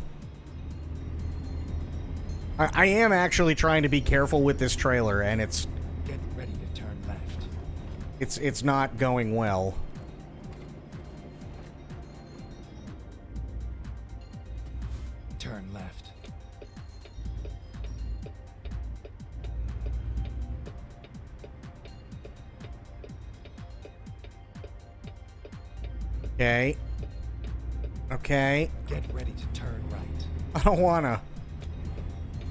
[SPEAKER 2] I am actually trying to be careful with this trailer, and it's...
[SPEAKER 17] Get ready to turn left.
[SPEAKER 2] It's not going well.
[SPEAKER 17] Turn left.
[SPEAKER 2] Okay. Okay.
[SPEAKER 17] Get ready to turn right.
[SPEAKER 2] I don't wanna.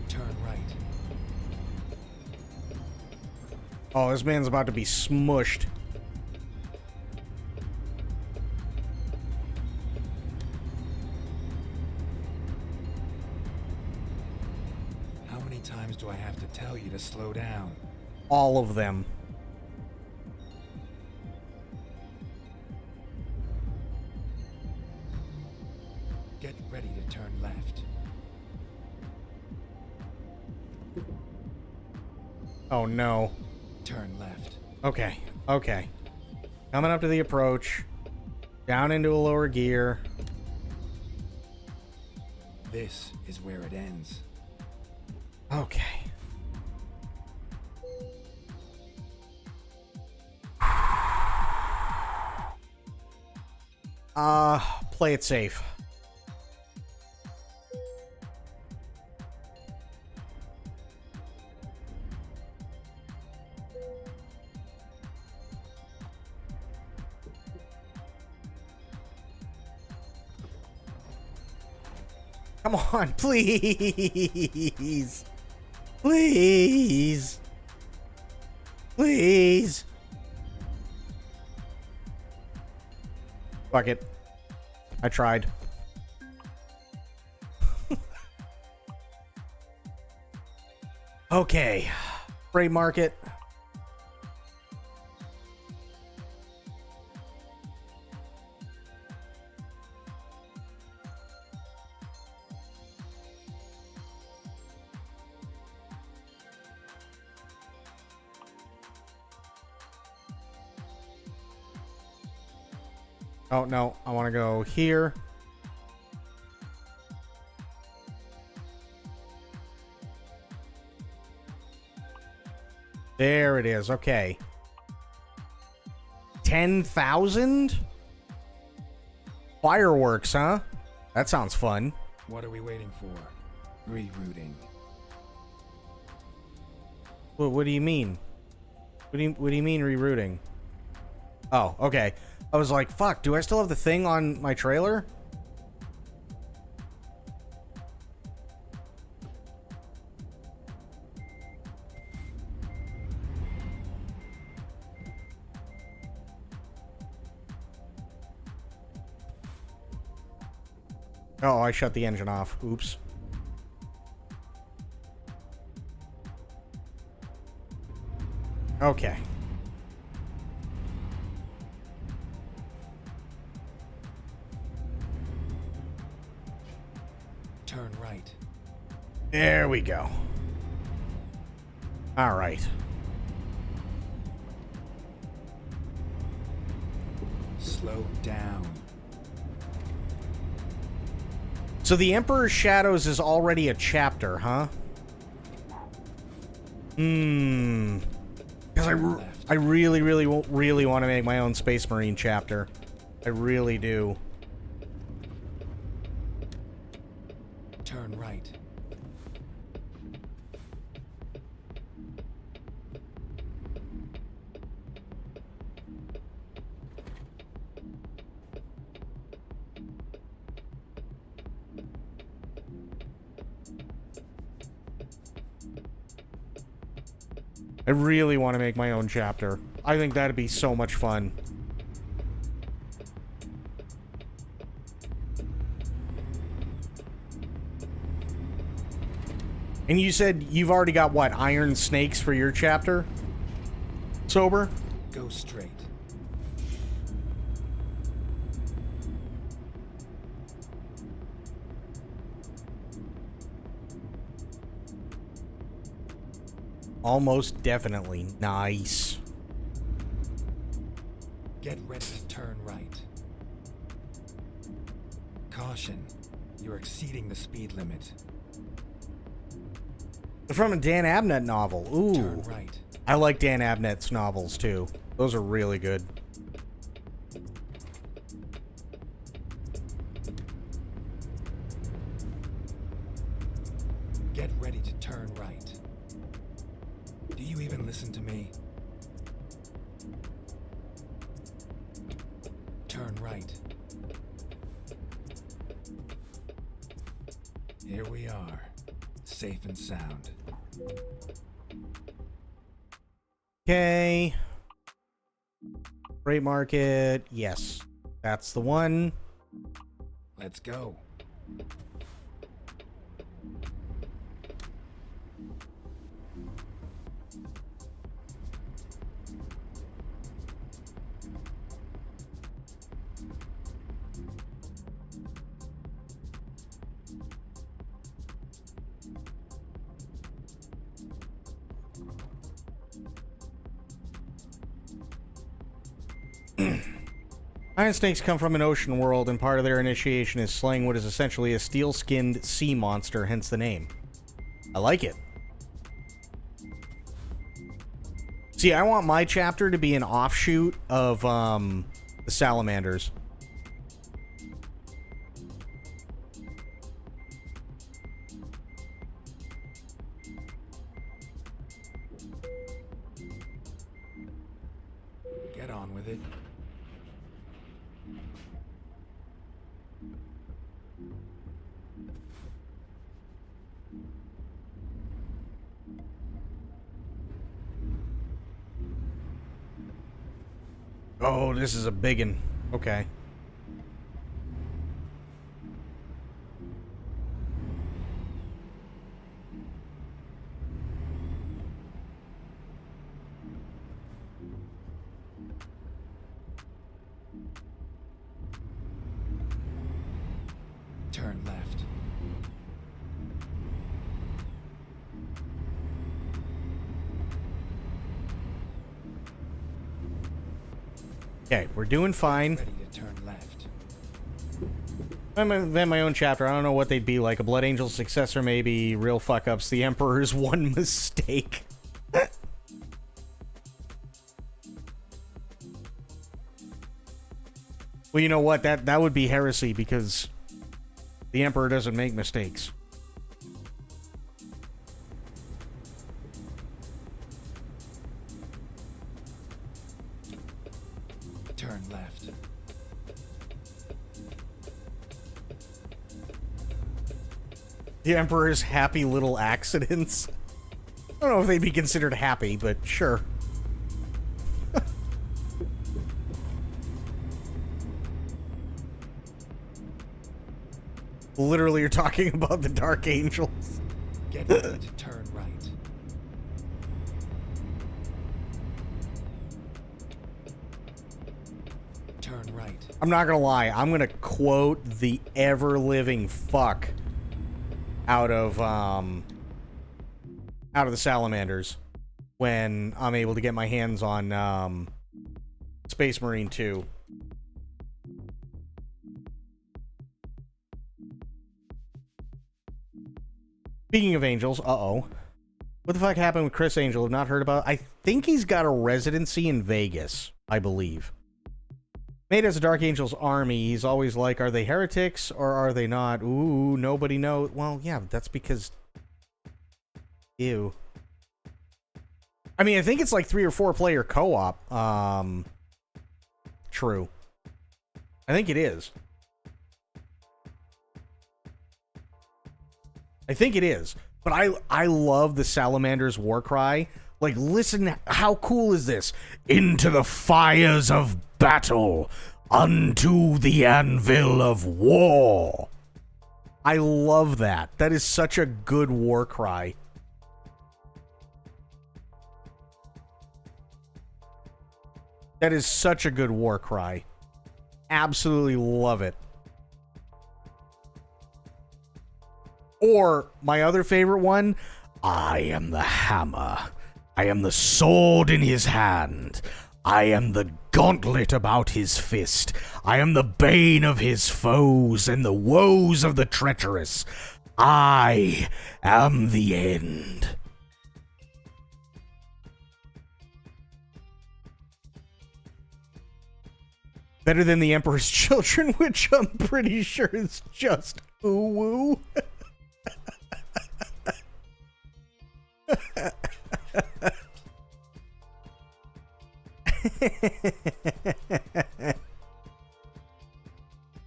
[SPEAKER 17] Turn right.
[SPEAKER 2] Oh, this man's about to be smushed.
[SPEAKER 17] How many times do I have to tell you to slow down?
[SPEAKER 2] All of them.
[SPEAKER 17] Get ready to turn left.
[SPEAKER 2] Oh no.
[SPEAKER 17] Turn left.
[SPEAKER 2] Okay. Okay. Coming up to the approach. Down into a lower gear.
[SPEAKER 17] This is where it ends.
[SPEAKER 2] Okay. Play it safe. Come on, please. Please. Please. Fuck it. I tried. Okay. Freight market. Oh, no. I want to go here. There it is. Okay. 10,000? Fireworks, huh? That sounds fun.
[SPEAKER 17] What are we waiting for? Rerouting.
[SPEAKER 2] What do you mean? What do you mean rerouting? Oh, okay. I was like, fuck, do I still have the thing on my trailer? Oh, I shut the engine off. Oops. Okay.
[SPEAKER 17] Turn right.
[SPEAKER 2] There we go. All right.
[SPEAKER 17] Slow down.
[SPEAKER 2] So the Emperor's Shadows is already a chapter, huh? Because I really want to make my own Space Marine chapter. I really do.
[SPEAKER 17] Turn right.
[SPEAKER 2] I really want to make my own chapter. I think that'd be so much fun. And you said you've already got, what, iron snakes for your chapter? Sober?
[SPEAKER 17] Go straight.
[SPEAKER 2] Almost definitely. Nice.
[SPEAKER 17] Get ready to turn right. Caution, you're exceeding the speed limit.
[SPEAKER 2] From a Dan Abnett novel. Ooh.
[SPEAKER 17] Turn right.
[SPEAKER 2] I like Dan Abnett's novels too. Those are really good.
[SPEAKER 17] Get ready to turn right. Do you even listen to me? Turn right. Here we are, safe and sound.
[SPEAKER 2] Okay. Freight market. Yes. That's the one.
[SPEAKER 17] Let's go.
[SPEAKER 2] Giant snakes come from an ocean world, and part of their initiation is slaying what is essentially a steel-skinned sea monster, hence the name. I like it. See, I want my chapter to be an offshoot of, the salamanders.
[SPEAKER 17] Get on with it.
[SPEAKER 2] Oh, this is a biggin. Okay.
[SPEAKER 17] Turn left.
[SPEAKER 2] Okay, we're doing fine.
[SPEAKER 17] Ready to turn left.
[SPEAKER 2] Then my own chapter. I don't know what they'd be like. A Blood Angel successor, maybe. Real fuck ups. The Emperor's one mistake. Well, you know what? That would be heresy because the Emperor doesn't make mistakes.
[SPEAKER 17] Turn left.
[SPEAKER 2] The Emperor's happy little accidents. I don't know if they'd be considered happy, but sure. Literally, you're talking about the Dark Angels.
[SPEAKER 17] Get ready to turn right. Turn right.
[SPEAKER 2] I'm not gonna lie. I'm gonna quote the ever-living fuck out of the salamanders when I'm able to get my hands on Space Marine 2. Speaking of angels, uh-oh. What the fuck happened with Chris Angel? I've not heard about. I think he's got a residency in Vegas, I believe. Made as a Dark Angel's army, he's always like, are they heretics or are they not? Ooh, nobody knows. Well, yeah, that's because... Ew. I mean, I think it's like 3 or 4 player co-op. True. I think it is. I think it is. But I love the Salamander's war cry. Like, listen, how cool is this? Into the fires of battle, unto the anvil of war. I love that. That is such a good war cry. That is such a good war cry. Absolutely love it. Or, my other favorite one, I am the hammer. I am the sword in his hand. I am the gauntlet about his fist. I am the bane of his foes and the woes of the treacherous. I am the end. Better than the Emperor's Children, which I'm pretty sure is just ooh-woo.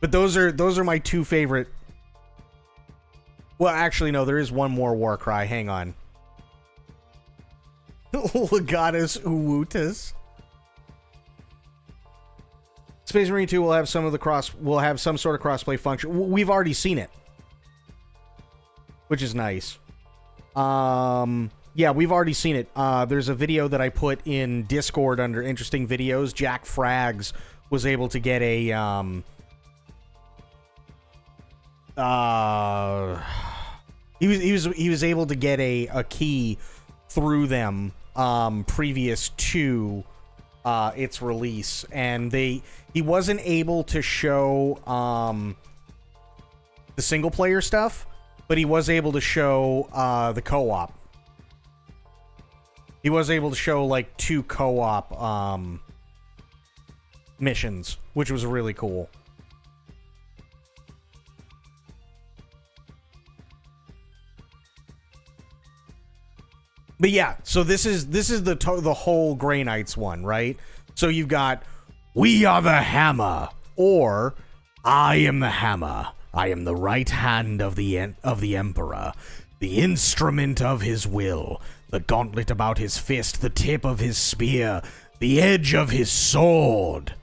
[SPEAKER 2] But those are my two favorite. Well, actually, no, there is one more war cry. Hang on. Legatus Uwutus. Space Marine 2 will have some sort of crossplay function. We've already seen it, which is nice. Yeah, we've already seen it. There's a video that I put in Discord under interesting videos. Jack Frags was able to get a he was able to get a key through them previous to its release, and he wasn't able to show the single player stuff, but he was able to show the co-op. He was able to show like 2 co-op missions, which was really cool. But yeah, so this is the whole Grey Knights one, right? So you've got "We are the hammer," or "I am the hammer. I am the right hand of the Emperor, the instrument of his will, the gauntlet about his fist, the tip of his spear, the edge of his sword."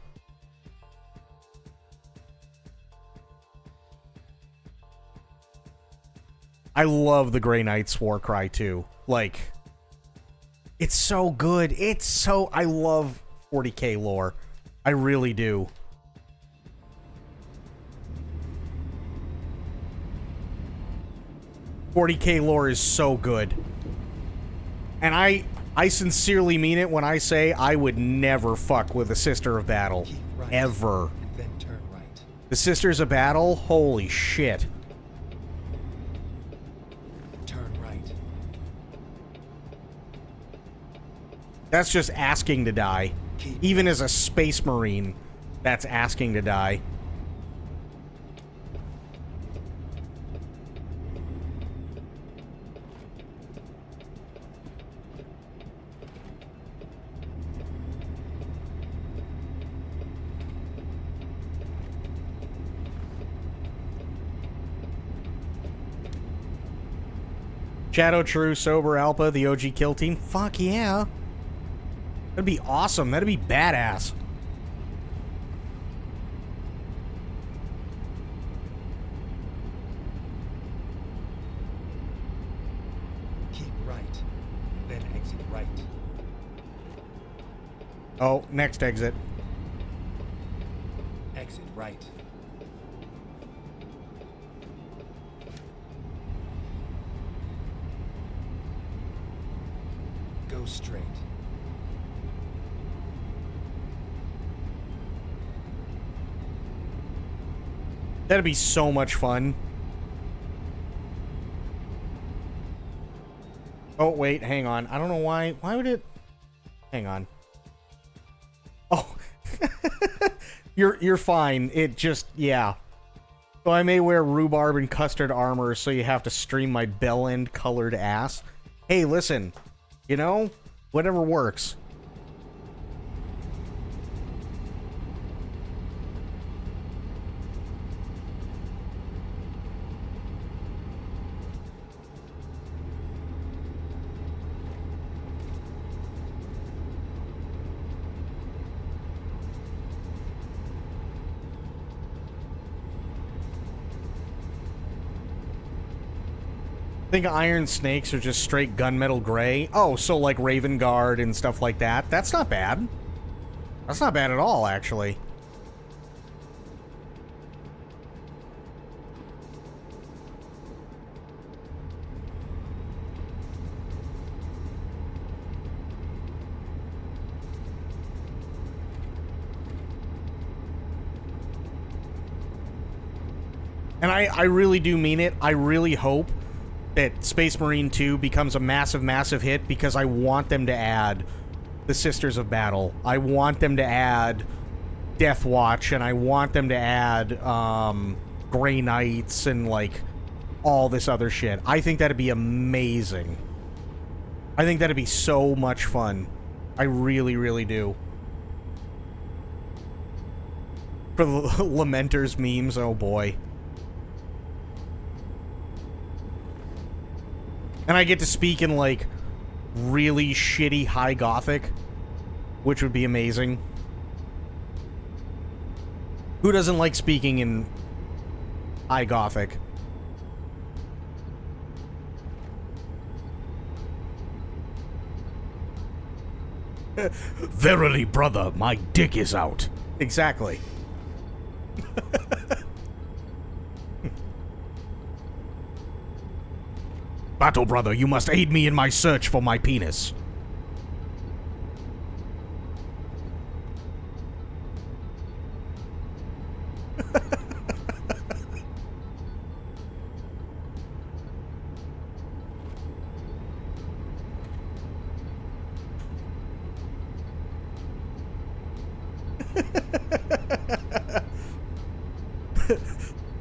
[SPEAKER 2] I love the Grey Knights war cry too. Like, it's so good. I love 40k lore. I really do. "40k lore is so good. And I sincerely mean it when I say I would never fuck with a Sister of Battle. Right. Ever. And then turn right. The Sisters of Battle? Holy shit. Turn right. That's just asking to die. Even as a Space Marine, that's asking to die. Shadow True, Sober Alpha, the OG kill team. Fuck yeah. That'd be awesome. That'd be badass.
[SPEAKER 15] Keep right, then exit right.
[SPEAKER 2] Oh, next exit.
[SPEAKER 15] Exit right. Go straight.
[SPEAKER 2] That'd be so much fun. Oh, wait, hang on. I don't know why. Why would it... Hang on. Oh. You're fine. It just... Yeah. So I may wear rhubarb and custard armor, so you have to stream my bell-end colored ass. Hey, listen. You know? Whatever works. I think Iron Snakes are just straight gunmetal gray. Oh, so like Raven Guard and stuff like that. That's not bad. That's not bad at all, actually. And I really do mean it. I really hope that Space Marine 2 becomes a massive, massive hit, because I want them to add the Sisters of Battle. I want them to add Death Watch, and I want them to add Grey Knights and, like, all this other shit. I think that'd be amazing. I think that'd be so much fun. I really, really do. For the Lamenters memes, oh boy. And I get to speak in, like, really shitty High Gothic, which would be amazing. Who doesn't like speaking in High Gothic? Verily, brother, my dick is out. Exactly. Battle brother, you must aid me in my search for my penis.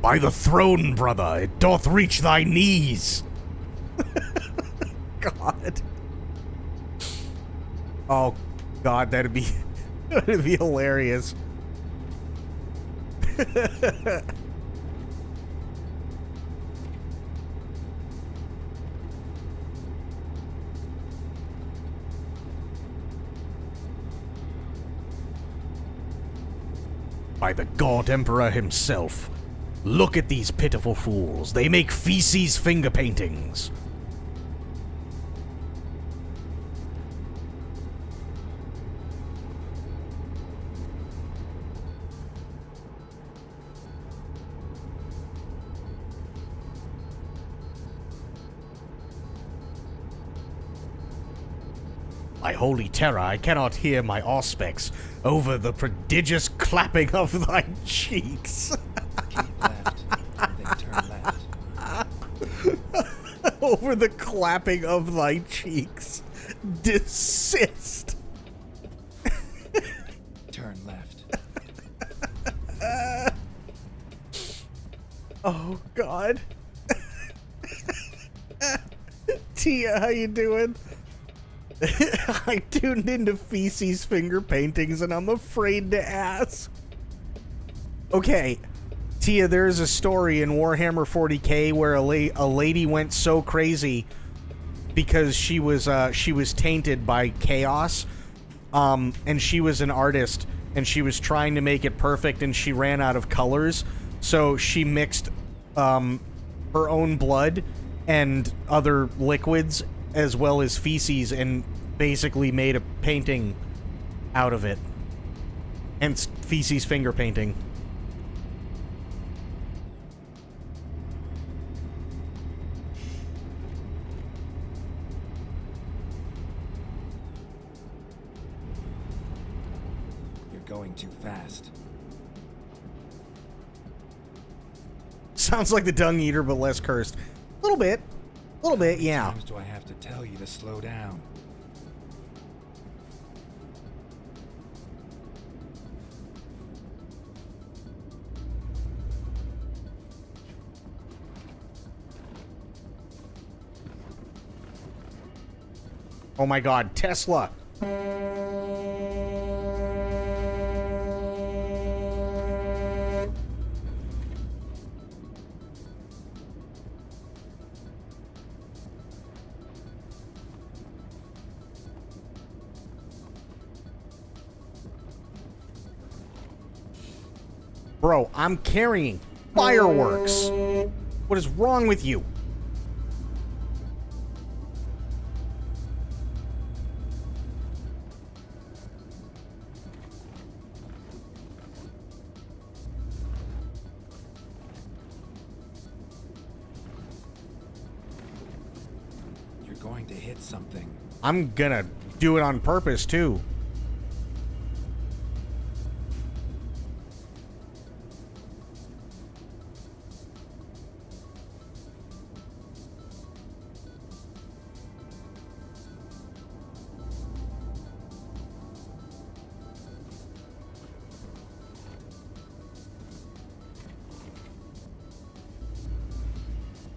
[SPEAKER 2] By the throne, brother, it doth reach thy knees. God. Oh, God, that'd be hilarious. By the God Emperor himself. Look at these pitiful fools. They make feces finger paintings. My holy terror, I cannot hear my auspex over the prodigious clapping of thy cheeks.
[SPEAKER 15] Keep left, and then turn left.
[SPEAKER 2] Over the clapping of thy cheeks. Desist.
[SPEAKER 15] Turn left.
[SPEAKER 2] Oh, God. Tia, how you doing? I tuned into feces finger paintings and I'm afraid to ask. Okay, Tia, there's a story in Warhammer 40k where a lady went so crazy because she was tainted by chaos, and she was an artist and she was trying to make it perfect and she ran out of colors, so she mixed her own blood and other liquids as well as feces and basically made a painting out of it. Hence feces finger painting.
[SPEAKER 15] You're going too fast.
[SPEAKER 2] Sounds like the Dung Eater, but less cursed. A little bit. A little bit, yeah.
[SPEAKER 17] How many times do I have to tell you to slow down?
[SPEAKER 2] Oh my God, Tesla. Bro, I'm carrying fireworks. What is wrong with you?
[SPEAKER 17] You're going to hit something.
[SPEAKER 2] I'm gonna do it on purpose, too.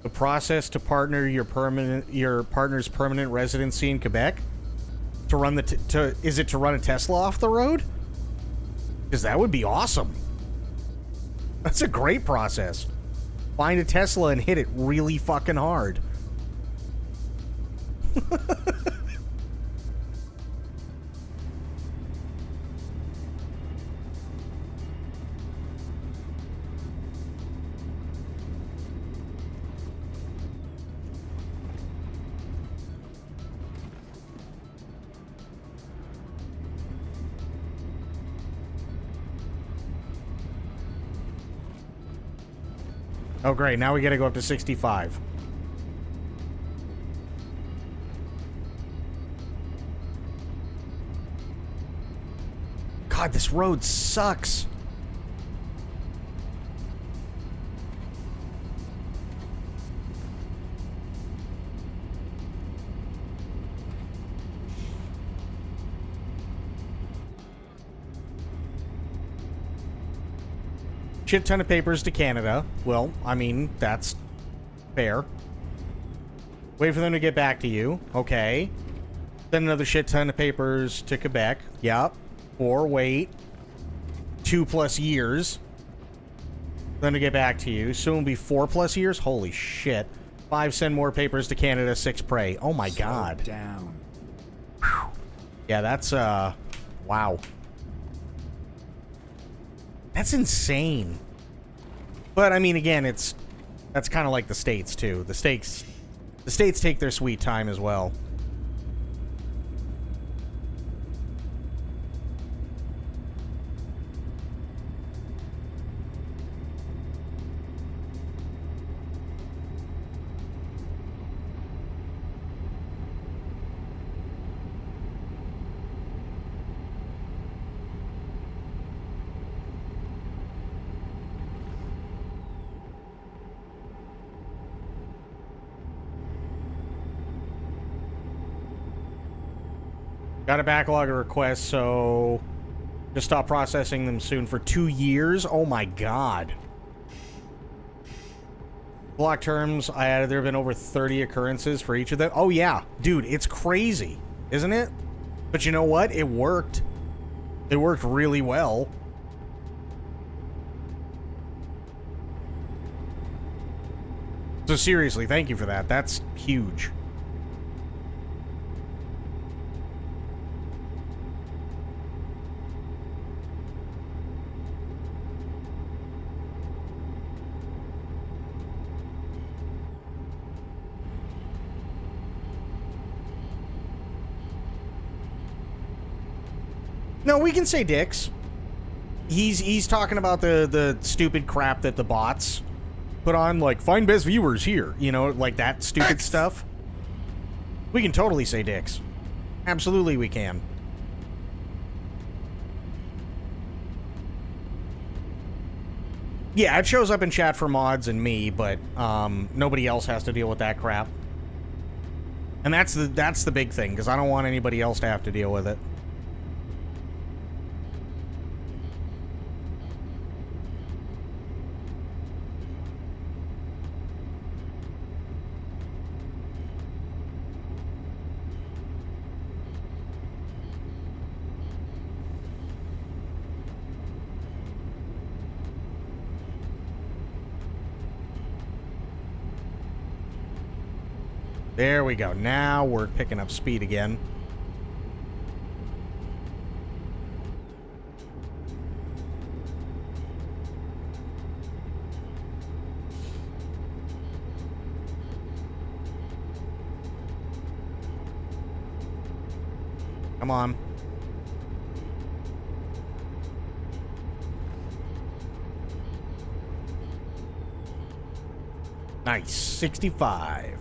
[SPEAKER 2] The process to partner your partner's permanent residency in Quebec? To run is it to run a Tesla off the road? Because that would be awesome. That's a great process. Find a Tesla and hit it really fucking hard. Oh, great. Now we gotta go up to 65. God, this road sucks. Shit ton of papers to Canada. Well, I mean, that's fair. Wait for them to get back to you. Okay. Then another shit ton of papers to Quebec. Yep. Or wait. 2+ years. Then to get back to you. Soon will be 4+ years? Holy shit. 5 send more papers to Canada, 6 pray. Oh my god.
[SPEAKER 15] Down.
[SPEAKER 2] Whew. Yeah, that's, wow. That's insane. But, I mean, again, that's kind of like the States, too. The States take their sweet time as well. Got a backlog of requests, so just stop processing them soon for 2 years. Oh my god. Block terms, there have been over 30 occurrences for each of them. Oh yeah, dude, it's crazy, isn't it? But you know what? It worked. It worked really well. So seriously, thank you for that. That's huge. No, we can say dicks. He's talking about the stupid crap that the bots put on, like, find best viewers here. You know, like that stupid stuff. We can totally say dicks. Absolutely we can. Yeah, it shows up in chat for mods and me, but nobody else has to deal with that crap. And that's the big thing, because I don't want anybody else to have to deal with it. There we go. Now we're picking up speed again. Come on. Nice. 65.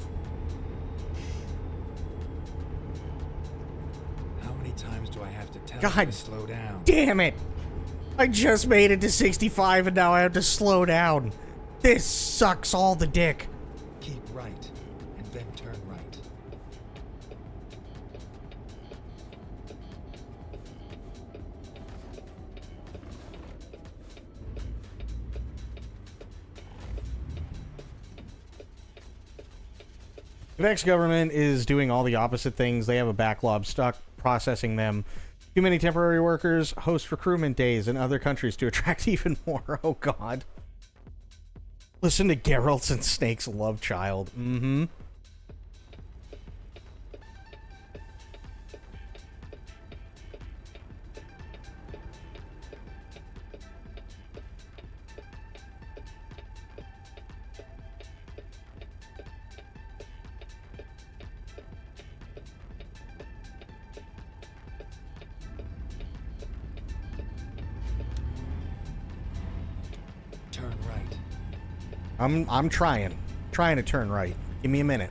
[SPEAKER 2] God
[SPEAKER 17] slow down.
[SPEAKER 2] Damn it! I just made it to 65 and now I have to slow down. This sucks all the dick.
[SPEAKER 17] Keep right and then turn right.
[SPEAKER 2] Quebec's government is doing all the opposite things. They have a backlog stuck processing them. Too many temporary workers, host recruitment days in other countries to attract even more. Oh, God. Listen to Geralt's and Snake's love child. Mm-hmm.
[SPEAKER 15] Turn right.
[SPEAKER 2] I'm trying to turn right. Give me a minute.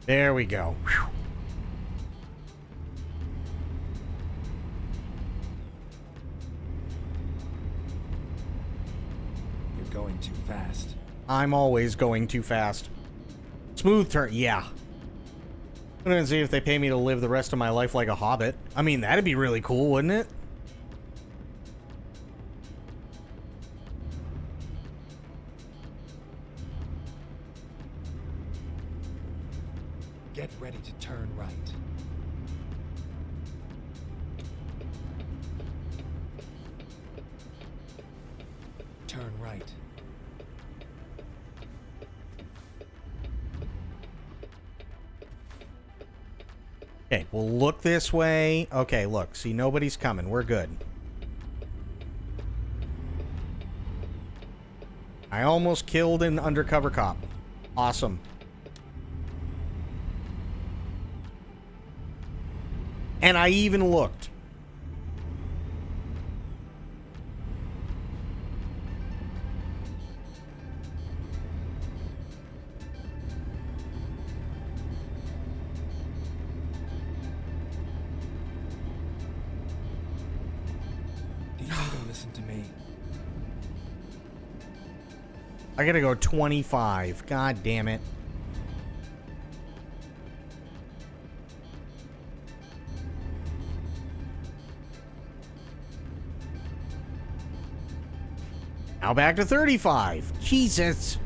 [SPEAKER 2] There we go. Whew.
[SPEAKER 15] You're going too fast.
[SPEAKER 2] I'm always going too fast. Smooth turn, yeah. I'm gonna see if they pay me to live the rest of my life like a hobbit. I mean, that'd be really cool, wouldn't it?
[SPEAKER 15] Get ready to turn right. Turn right.
[SPEAKER 2] Okay, we'll look this way. Okay, look. See, nobody's coming. We're good. I almost killed an undercover cop. Awesome. And I even looked.
[SPEAKER 15] Do you even listen to me?
[SPEAKER 2] I gotta go 25. God damn it. Now back to 35. Jesus.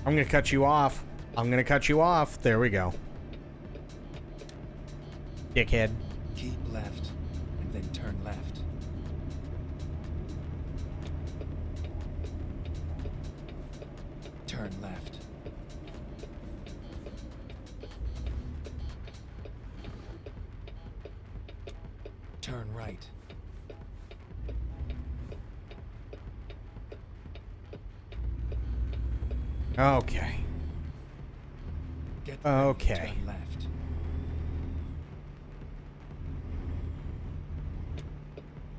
[SPEAKER 2] I'm gonna cut you off. I'm gonna cut you off. There we go. Dickhead.
[SPEAKER 15] Keep left, and then turn left. Turn left. Turn right.
[SPEAKER 2] Okay.
[SPEAKER 15] Get ready,
[SPEAKER 2] Okay.
[SPEAKER 15] turn left.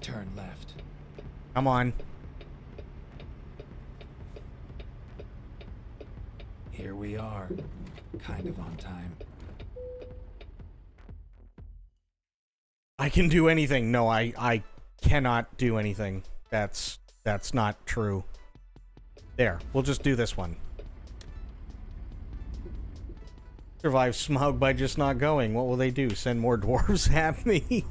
[SPEAKER 15] Turn left.
[SPEAKER 2] Come on.
[SPEAKER 15] Here we are. Kind of on time.
[SPEAKER 2] I can do anything. No, I cannot do anything. That's not true. There. We'll just do this one. Survive smog by just not going. What will they do? Send more dwarves at me?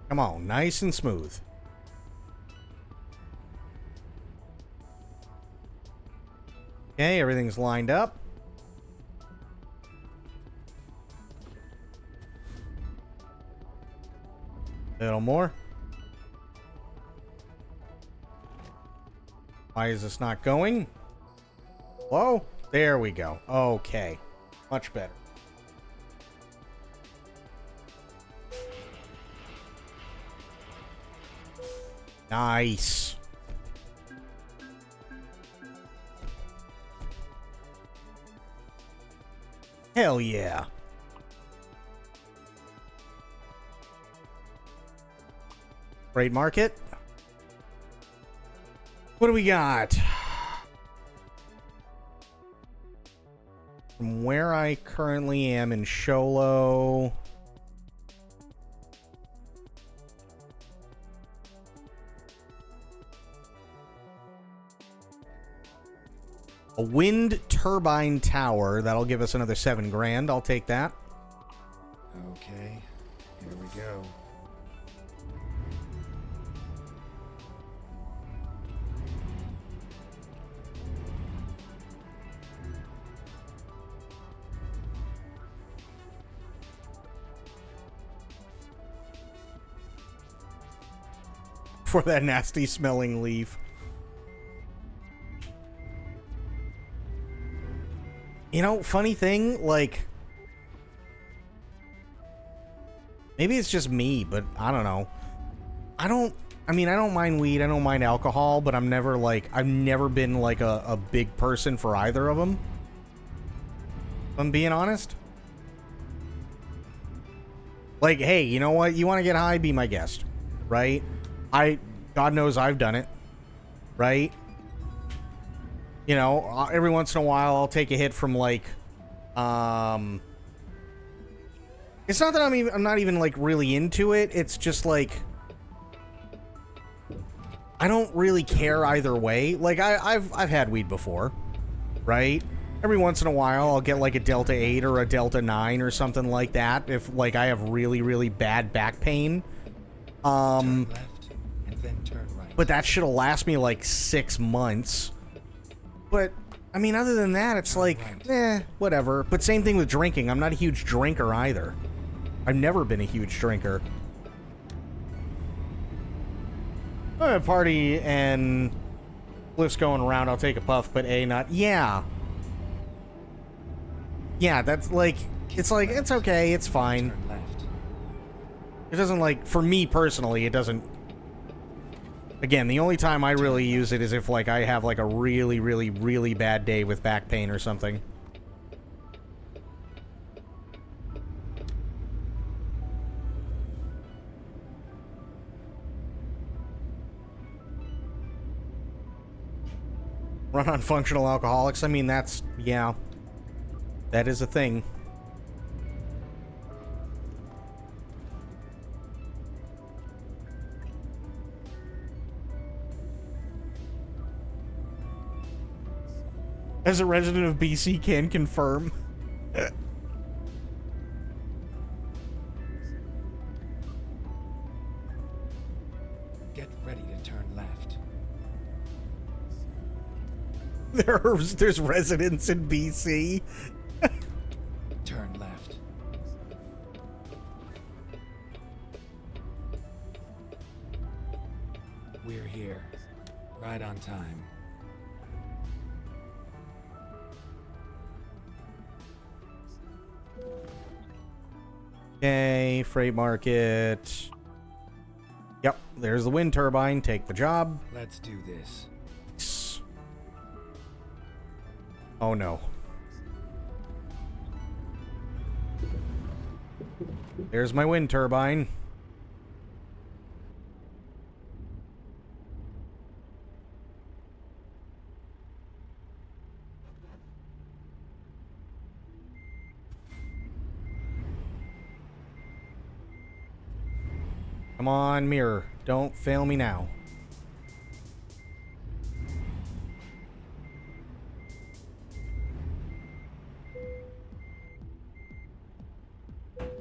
[SPEAKER 2] Come on, nice and smooth. Okay, everything's lined up. A little more. Why is this not going? Whoa, there we go. Okay, much better. Nice. Hell yeah. Freight market. What do we got? From where I currently am in Sholo. A wind turbine tower. That'll give us another 7 grand. I'll take that.
[SPEAKER 17] Okay, here we go.
[SPEAKER 2] For that nasty smelling leaf. You know, funny thing, like, maybe it's just me, but I don't know. I don't mind weed, I don't mind alcohol, but I've never been like a big person for either of them. If I'm being honest. Like, hey, you know what? You want to get high? Be my guest, right? God knows I've done it, right? You know, every once in a while I'll take a hit from like, it's not that I'm not even like really into it. It's just like, I don't really care either way. Like I've had weed before, right? Every once in a while I'll get like a Delta 8 or a Delta 9 or something like that if like I have really, really bad back pain.
[SPEAKER 17] Turn left and then turn right.
[SPEAKER 2] But that shit'll last me like 6 months. But, I mean, other than that, it's like, whatever. But same thing with drinking. I'm not a huge drinker either. I've never been a huge drinker. I'm at a party and Bliff's going around, I'll take a puff, but not. Yeah. Yeah, that's like, it's okay, it's fine. It doesn't like, for me personally, it doesn't. Again, the only time I really use it is if, like, I have, like, a really, really, really bad day with back pain or something. Run on functional alcoholics? I mean, that's, yeah. That is a thing. As a resident of BC, can confirm.
[SPEAKER 17] Get ready to turn left.
[SPEAKER 2] There's residents in BC.
[SPEAKER 17] Turn left. We're here. Right on time.
[SPEAKER 2] Okay, freight market. Yep, there's the wind turbine. Take the job.
[SPEAKER 17] Let's do this.
[SPEAKER 2] Oh no. There's my wind turbine. Come on, mirror. Don't fail me now.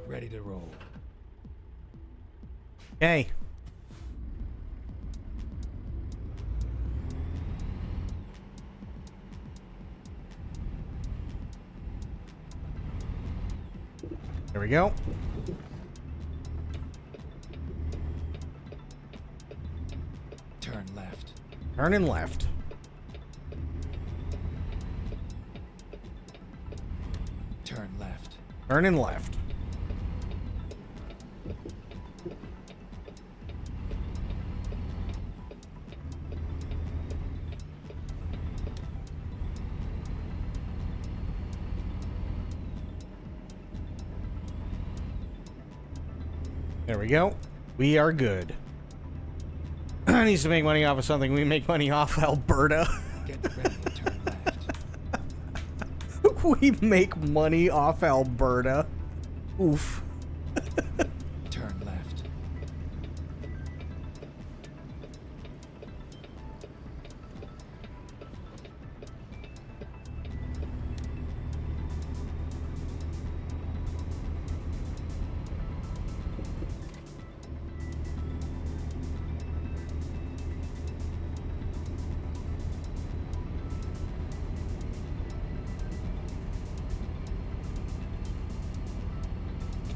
[SPEAKER 17] Ready to roll.
[SPEAKER 2] Okay. There we go.
[SPEAKER 17] Turn left.
[SPEAKER 2] Turning left.
[SPEAKER 17] Turn left.
[SPEAKER 2] Turning left. There we go. We are good. needs to make money off of something. We make money off Alberta.
[SPEAKER 17] Get ready to turn left.
[SPEAKER 2] We make money off Alberta. Oof.
[SPEAKER 17] Turn left.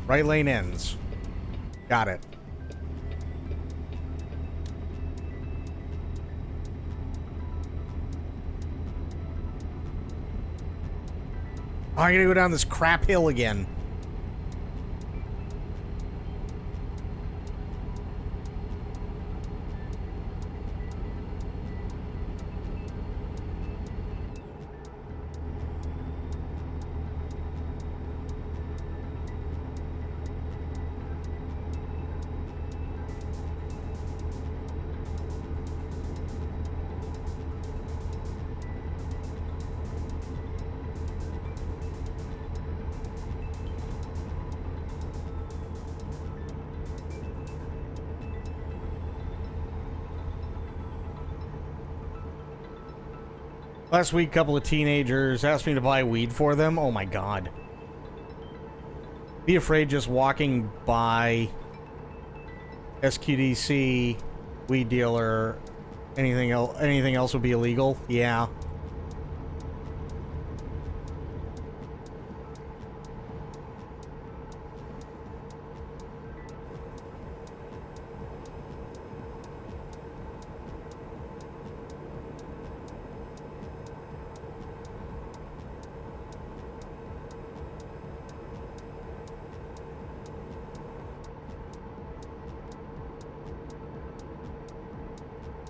[SPEAKER 2] Right lane ends. Got it. Oh, I gotta go down this crap hill again. Last week, a couple of teenagers asked me to buy weed for them. Oh my god. Be afraid just walking by SQDC, weed dealer, anything else would be illegal? Yeah.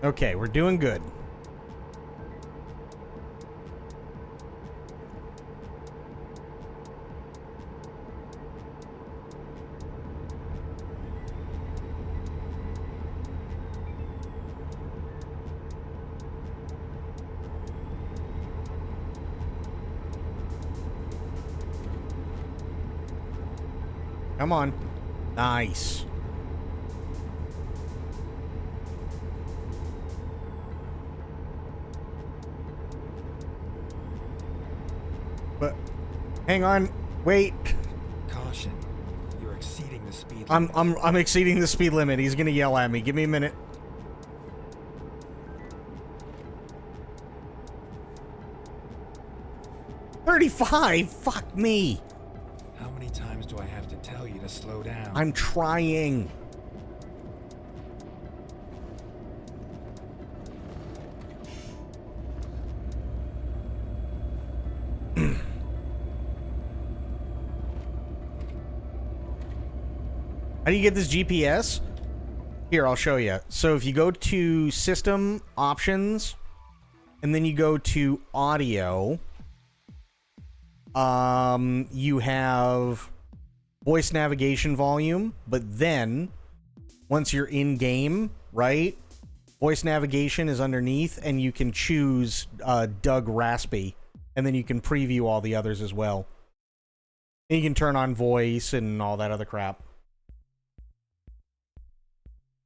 [SPEAKER 2] Okay, we're doing good. Come on. Nice. But hang on, wait.
[SPEAKER 17] Caution. You're exceeding the speed
[SPEAKER 2] I'm
[SPEAKER 17] limit.
[SPEAKER 2] I'm exceeding the speed limit. He's gonna yell at me. Give me a minute. $35? Fuck me.
[SPEAKER 17] How many times do I have to tell you to slow down?
[SPEAKER 2] I'm trying. How do you get this GPS? Here, I'll show you. So if you go to System Options, and then you go to Audio, you have voice navigation volume, but then once you're in game, right, voice navigation is underneath, and you can choose Doug Raspy, and then you can preview all the others as well. And you can turn on voice and all that other crap.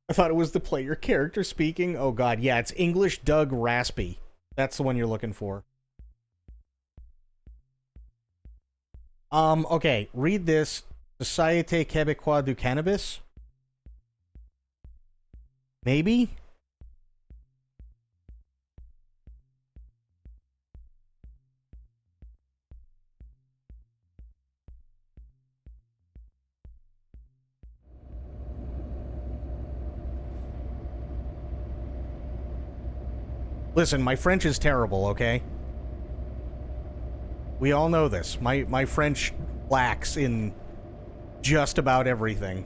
[SPEAKER 2] I thought it was the player character speaking. Oh god, yeah, it's English Doug Raspy. That's the one you're looking for. Okay, read this. Société Québécoise du Cannabis? Maybe? Listen, my French is terrible, okay? We all know this. My French lacks in just about everything.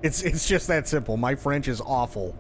[SPEAKER 2] It's just that simple. My French is awful.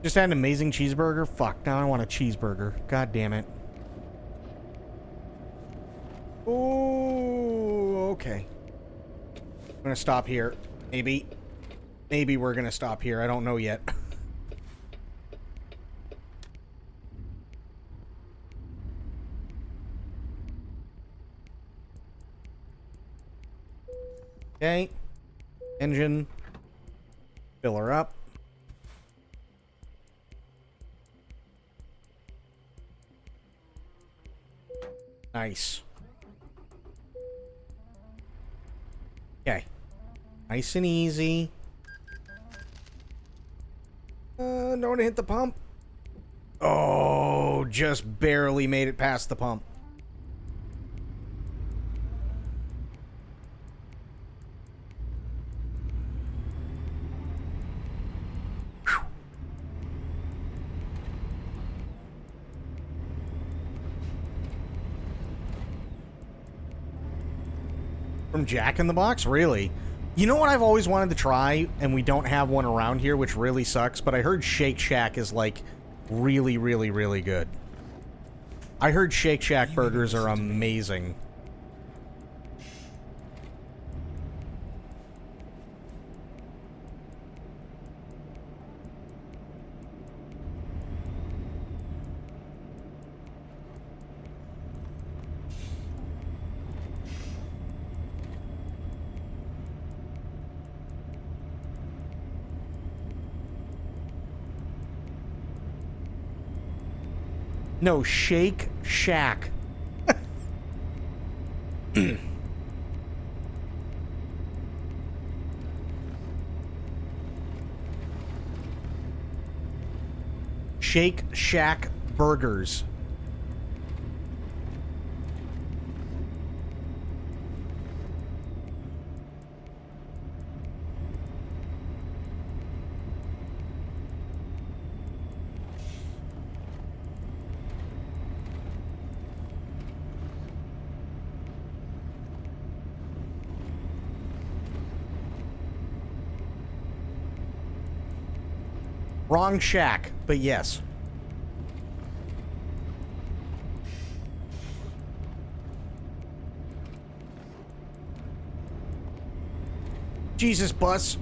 [SPEAKER 2] Just had an amazing cheeseburger? Fuck, now I want a cheeseburger. God damn it. Oh, okay. I'm gonna stop here. Maybe. Maybe we're gonna stop here. I don't know yet. Okay. Engine. Fill her up. Nice. Okay. Nice and easy. Don't want to hit the pump. Oh, just barely made it past the pump. From Jack in the Box? Really? You know what I've always wanted to try, and we don't have one around here, which really sucks, but I heard Shake Shack is, like, really, really, really good. I heard Shake Shack burgers are amazing. No, Shake Shack. Shake Shack burgers. Wrong shack, but yes. Jesus, bus.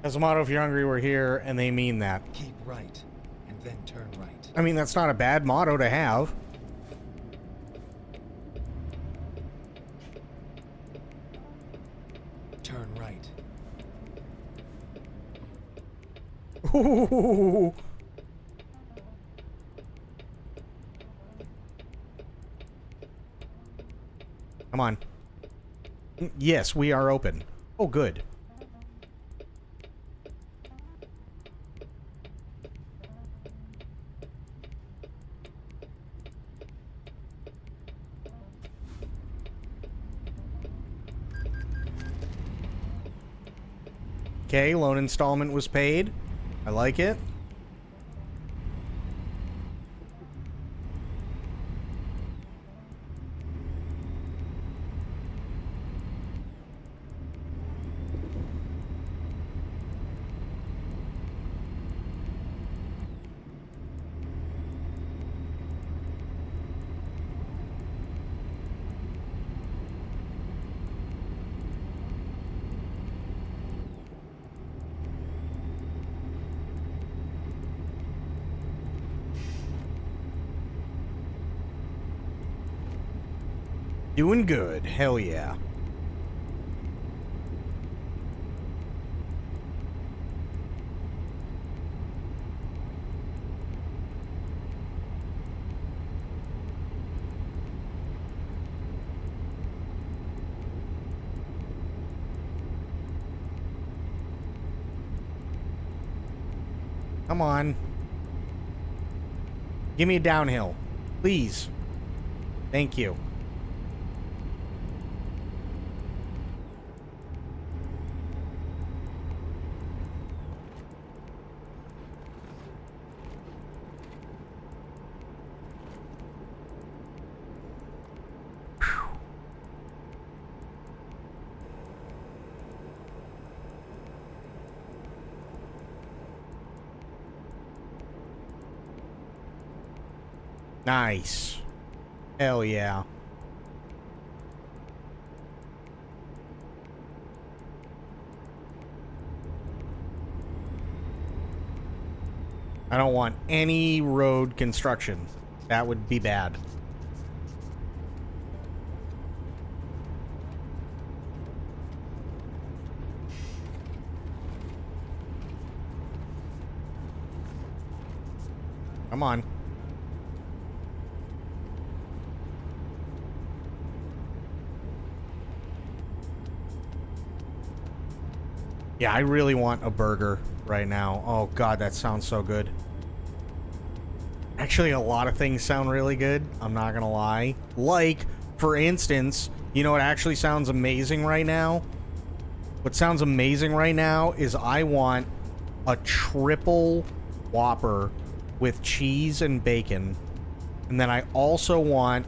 [SPEAKER 2] As a motto, if you're hungry, we're here, and they mean that.
[SPEAKER 17] Keep right, and then turn right.
[SPEAKER 2] I mean, that's not a bad motto to have.
[SPEAKER 17] Turn right.
[SPEAKER 2] Ooh. Come on. Yes, we are open. Oh, good. Okay, loan installment was paid. I like it. Doing good. Hell yeah. Come on. Give me a downhill. Please. Thank you. Nice. Hell yeah. I don't want any road construction. That would be bad. Come on. Yeah, I really want a burger right now. Oh, God, that sounds so good. Actually, a lot of things sound really good. I'm not going to lie. Like, for instance, you know what actually sounds amazing right now? What sounds amazing right now is I want a triple Whopper with cheese and bacon. And then I also want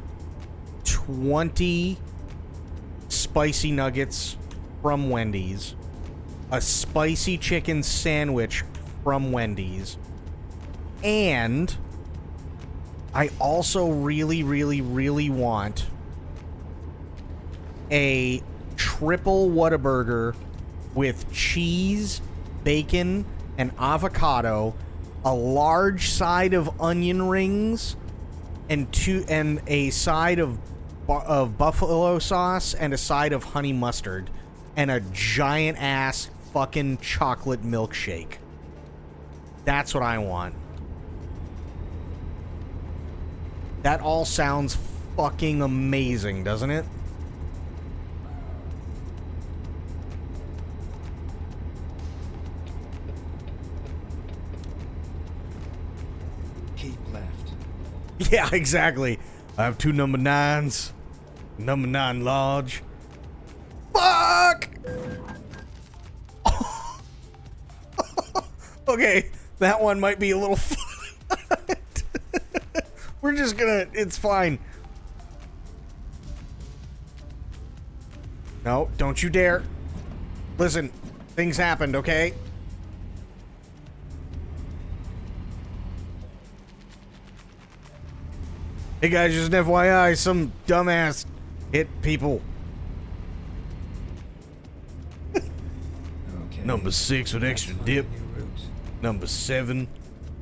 [SPEAKER 2] 20 spicy nuggets from Wendy's. A spicy chicken sandwich from Wendy's. And I also really, really, really want a triple Whataburger with cheese, bacon, and avocado, a large side of onion rings, and a side of buffalo sauce, and a side of honey mustard, and a giant ass fucking chocolate milkshake. That's what I want. That all sounds fucking amazing, doesn't it?
[SPEAKER 17] Keep left.
[SPEAKER 2] Yeah, exactly. I have 2 number 9s. Number 9 large. Fuck! Okay, that one might be a little We're just gonna... It's fine. No, don't you dare. Listen, things happened, okay? Hey guys, just an FYI, some dumbass hit people.
[SPEAKER 17] Okay.
[SPEAKER 2] Number 6 with extra dip. Number 7,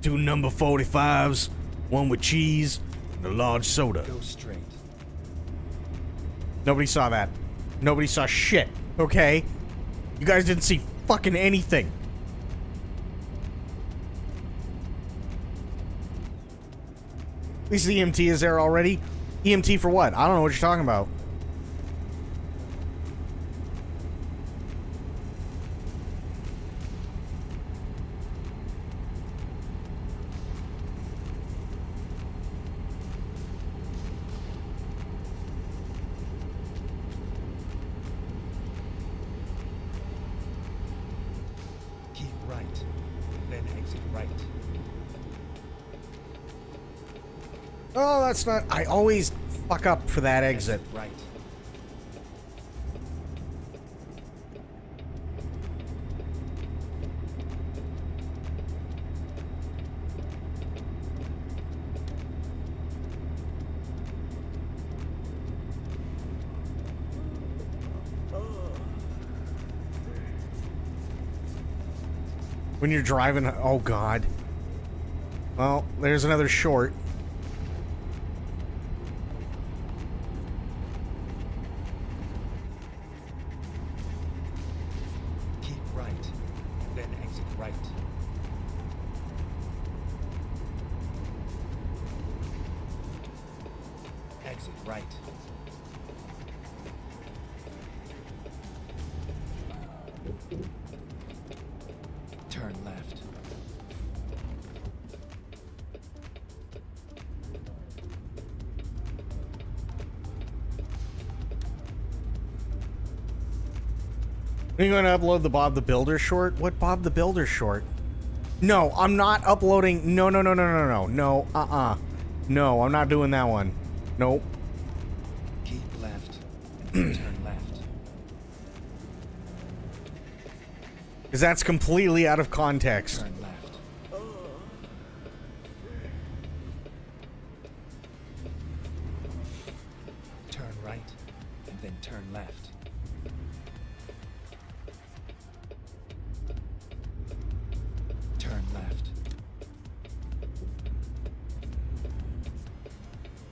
[SPEAKER 2] 2 number 45s, 1 with cheese, and a large soda.
[SPEAKER 17] Go straight.
[SPEAKER 2] Nobody saw that. Nobody saw shit, okay? You guys didn't see fucking anything. At least the EMT is there already. EMT for what? I don't know what you're talking about. Oh, that's not... I always fuck up for that exit.
[SPEAKER 17] Right.
[SPEAKER 2] When you're driving... Oh, God. Well, there's another short. Are you going to upload the Bob the Builder short? What Bob the Builder short? No, I'm not uploading. No. No, No, I'm not doing that one. Nope.
[SPEAKER 17] Keep left and turn left.
[SPEAKER 2] Because that's completely out of context.
[SPEAKER 17] Turn left. Turn right and then turn left. Turn left.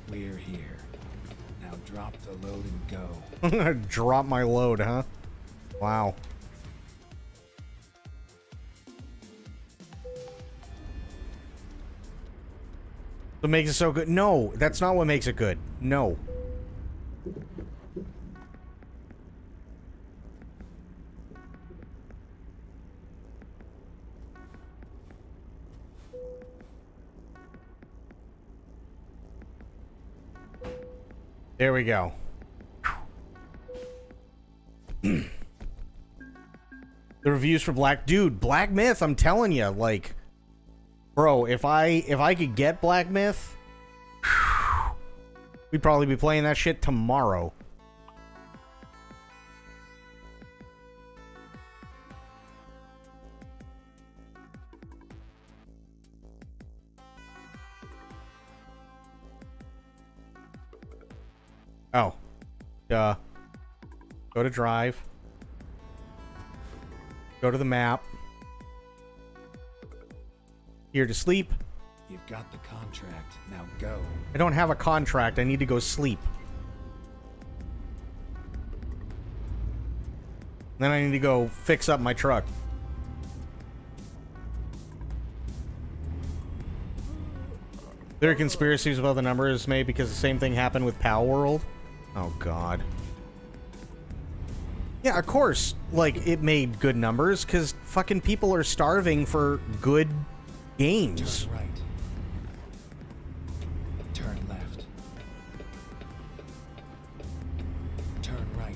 [SPEAKER 17] We're here. Now drop the load and go.
[SPEAKER 2] Drop my load, huh? Wow. What makes it so good? No, that's not what makes it good. No. There we go. The reviews for Black Myth, I'm telling you, like, bro, if I could get Black Myth, we'd probably be playing that shit tomorrow. Oh. Duh. Go to drive. Go to the map. Here to sleep.
[SPEAKER 17] You've got the contract. Now go.
[SPEAKER 2] I don't have a contract. I need to go sleep. Then I need to go fix up my truck. There are conspiracies about the numbers made because the same thing happened with Pal World. Oh, God. Yeah, of course, like, it made good numbers because fucking people are starving for good games.
[SPEAKER 17] Turn right. Turn left. Turn right.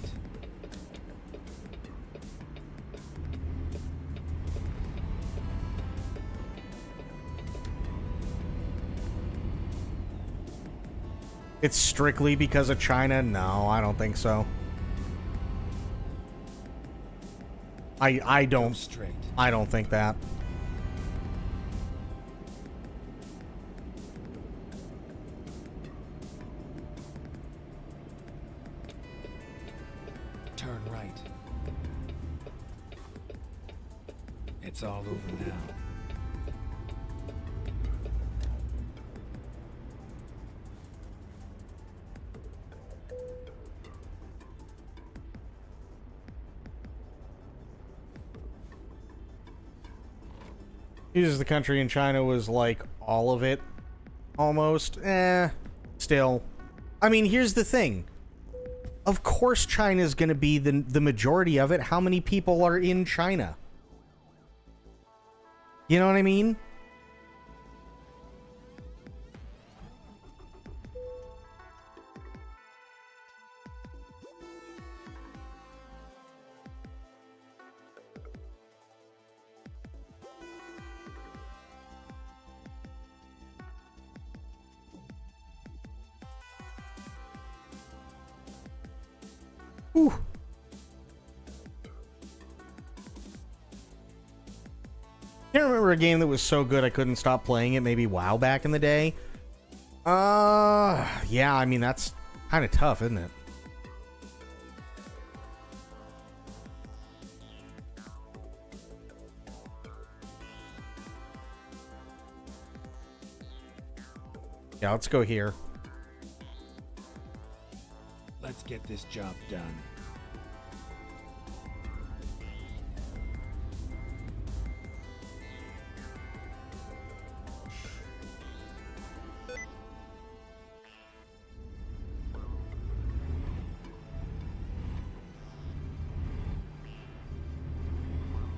[SPEAKER 2] It's strictly because of China? No, I don't think so. I don't think that.
[SPEAKER 17] Turn right. It's all over now.
[SPEAKER 2] Uses the country in China was like all of it, almost. Still. I mean, here's the thing. Of course China's gonna be the majority of it. How many people are in China? You know what I mean? Whew. Can't remember a game that was so good I couldn't stop playing it. Maybe WoW back in the day. Yeah, I mean, that's kind of tough, isn't it? Yeah, let's go here.
[SPEAKER 17] Let's get this job done.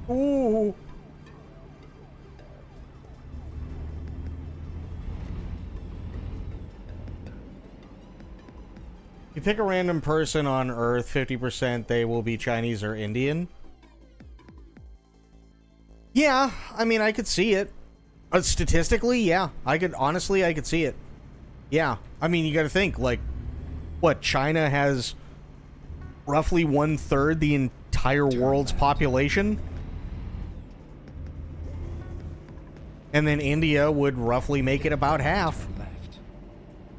[SPEAKER 2] Ooh. You pick a random person on Earth, 50% they will be Chinese or Indian. Yeah, I mean, I could see it. Statistically, yeah. I could see it. Yeah. I mean, you gotta think, like, what, China has roughly 1/3 the entire world's population? And then India would roughly make it about half.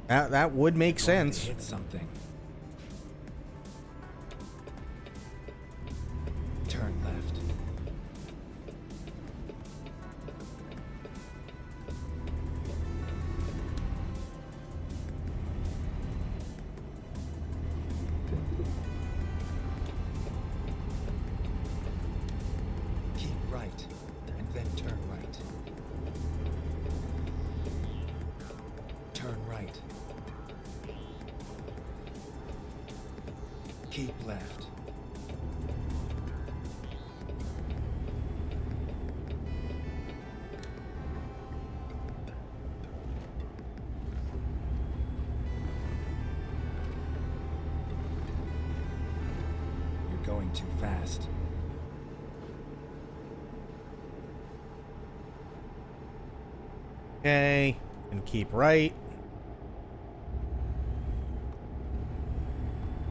[SPEAKER 2] That would make sense.
[SPEAKER 17] Hit something. Turn left. Keep right, and then turn right. Turn right. Keep left. You're going too fast.
[SPEAKER 2] Okay, and keep right.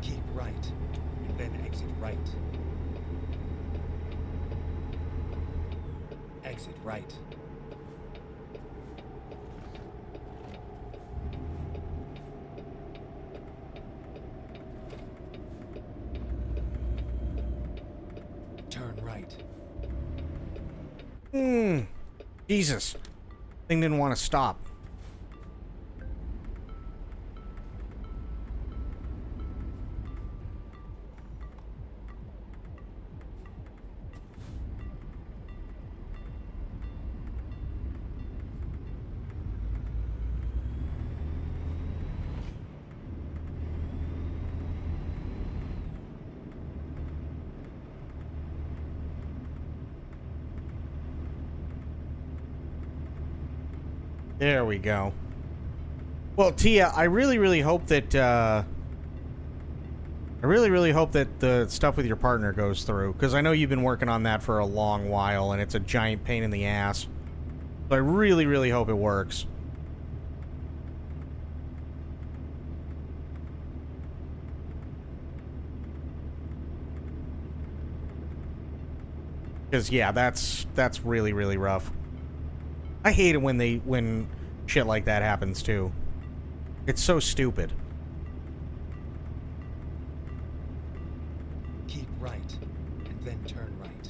[SPEAKER 17] Keep right, and then exit right. Exit right. Turn right.
[SPEAKER 2] Jesus. Thing didn't want to stop. There we go. Well, Tia, I really hope that I really hope that the stuff with your partner goes through, because I know you've been working on that for a long while and it's a giant pain in the ass. So I really hope it works. Because yeah, that's really rough. I hate it when shit like that happens too. It's so stupid.
[SPEAKER 17] Keep right, and then turn right.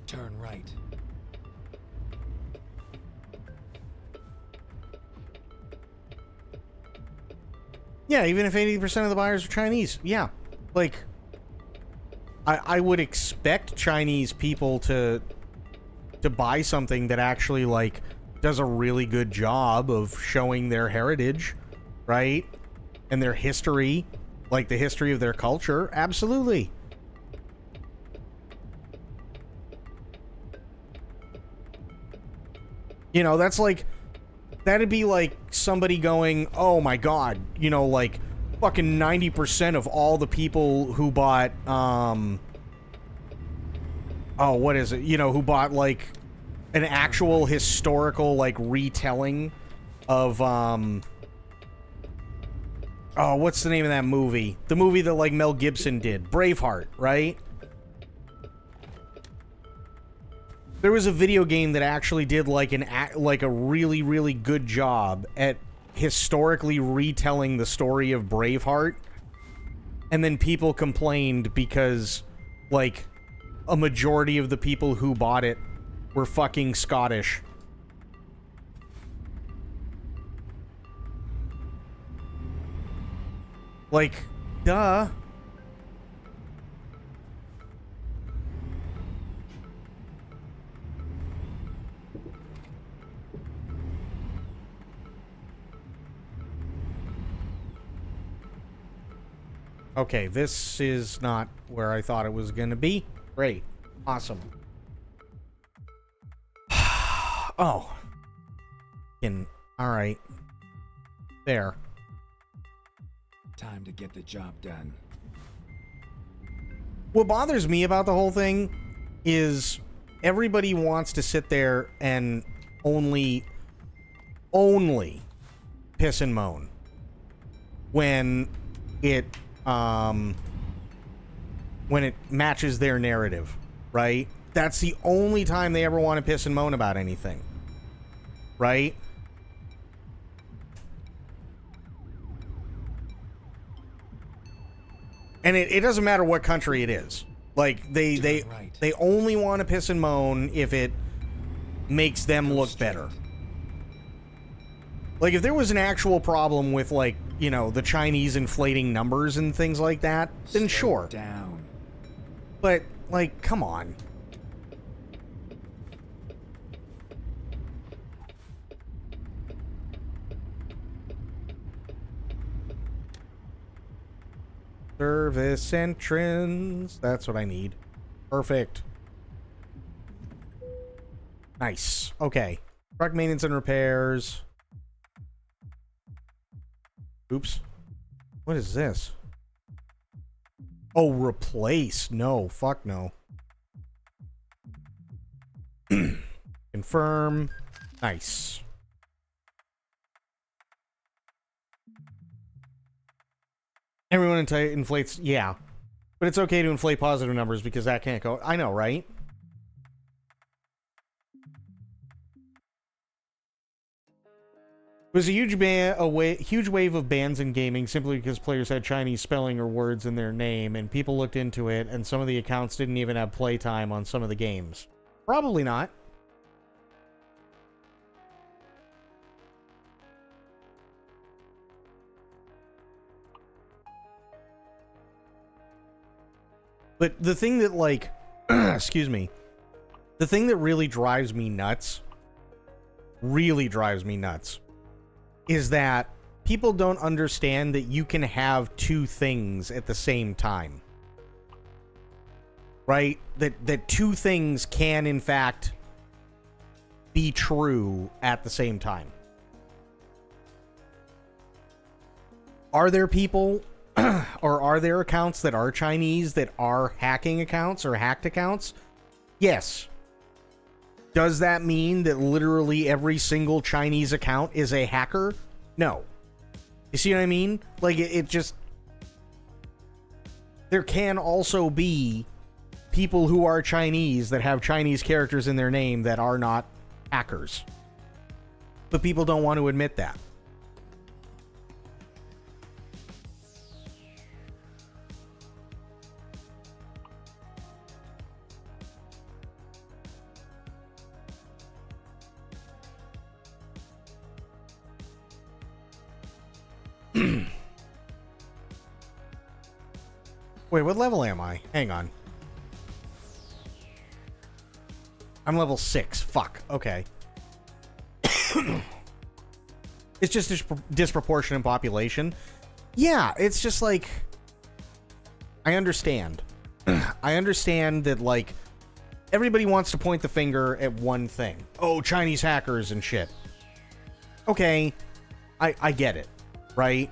[SPEAKER 17] Turn right.
[SPEAKER 2] Yeah, even if 80% of the buyers are Chinese. Yeah. Like, I would expect Chinese people to buy something that actually, like, does a really good job of showing their heritage, right? And their history, like the history of their culture. Absolutely. You know, that's like... That'd be like somebody going, oh my god, you know, like, fucking 90% of all the people who bought, oh, what is it? You know, who bought, like, an actual historical, like, retelling of, oh, what's the name of that movie? The movie that, like, Mel Gibson did. Braveheart, right? There was a video game that actually did like a really good job at historically retelling the story of Braveheart, and then people complained because like a majority of the people who bought it were fucking Scottish. Like, duh. Okay, this is not where I thought it was gonna be. Great. Awesome. Oh. Alright. There.
[SPEAKER 17] Time to get the job done.
[SPEAKER 2] What bothers me about the whole thing is everybody wants to sit there and only piss and moan when it matches their narrative, right? That's the only time they ever want to piss and moan about anything, right? And it doesn't matter what country it is. Like, they only want to piss and moan if it makes them look better. Like, if there was an actual problem with, like, you know, the Chinese inflating numbers and things like that, then sure.
[SPEAKER 17] Down.
[SPEAKER 2] But, like, come on. Service entrance. That's what I need. Perfect. Nice. Okay. Truck maintenance and repairs. Oops. What is this? Oh, replace. No. Fuck no. Confirm. Nice. Everyone inflates, yeah. But it's okay to inflate positive numbers because that can't go. I know, right? It was a huge huge wave of bans in gaming simply because players had Chinese spelling or words in their name, and people looked into it, and some of the accounts didn't even have playtime on some of the games. Probably not. But the thing that, like, excuse me, the thing that really drives me nuts, is that people don't understand that you can have two things at the same time. Right? That two things can, in fact, be true at the same time. Are there people... or are there accounts that are Chinese that are hacking accounts or hacked accounts? Yes. Does that mean that literally every single Chinese account is a hacker? No. You see what I mean? Like, it just... There can also be people who are Chinese that have Chinese characters in their name that are not hackers. But people don't want to admit that. Wait, what level am I? Hang on. I'm level 6. Fuck. Okay. It's just disproportionate population. Yeah, it's just like... I understand. I understand that, like, everybody wants to point the finger at one thing. Oh, Chinese hackers and shit. Okay. I get it. Right?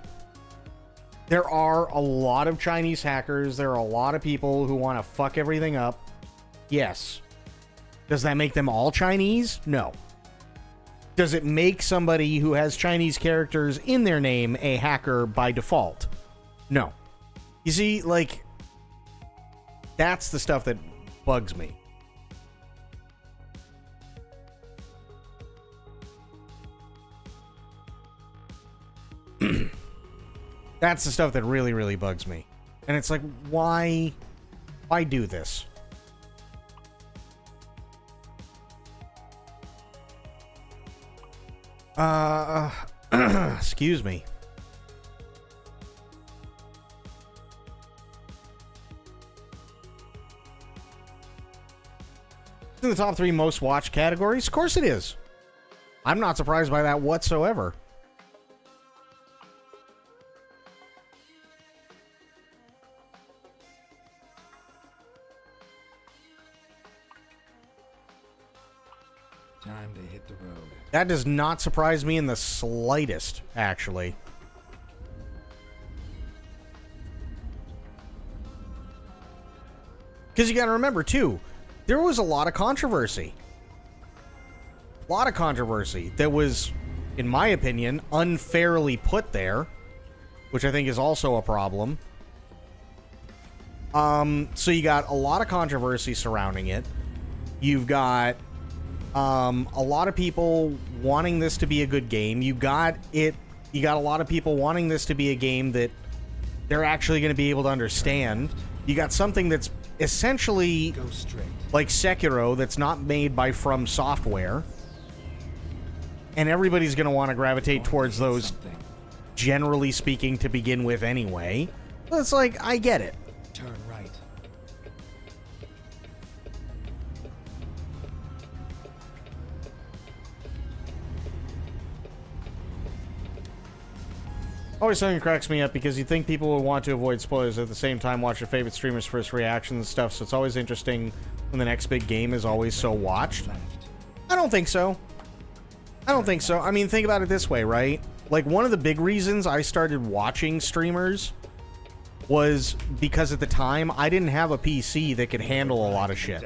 [SPEAKER 2] There are a lot of Chinese hackers. There are a lot of people who want to fuck everything up. Yes. Does that make them all Chinese? No. Does it make somebody who has Chinese characters in their name a hacker by default? No. You see, like, that's the stuff that bugs me. That's the stuff that really, really bugs me. And it's like, why do this? Excuse me. In the top 3 most watched categories? Of course it is. I'm not surprised by that whatsoever.
[SPEAKER 17] Time to hit the road.
[SPEAKER 2] That does not surprise me in the slightest, actually. Because you got to remember, too, there was a lot of controversy. A lot of controversy that was, in my opinion, unfairly put there, which I think is also a problem. So you got a lot of controversy surrounding it. You've got a lot of people wanting this to be a good game. You got a lot of people wanting this to be a game that they're actually going to be able to understand. You got something that's essentially like Sekiro that's not made by From Software. And everybody's going to want to gravitate towards those, generally speaking, to begin with anyway. But it's like, I get it.
[SPEAKER 17] Turn right.
[SPEAKER 2] Always something cracks me up because you think people will want to avoid spoilers, at the same time watch their favorite streamers' first reactions and stuff, so it's always interesting when the next big game is always so watched. I don't think so. I don't think so. I mean, think about it this way, right? Like, one of the big reasons I started watching streamers was because at the time I didn't have a PC that could handle a lot of shit.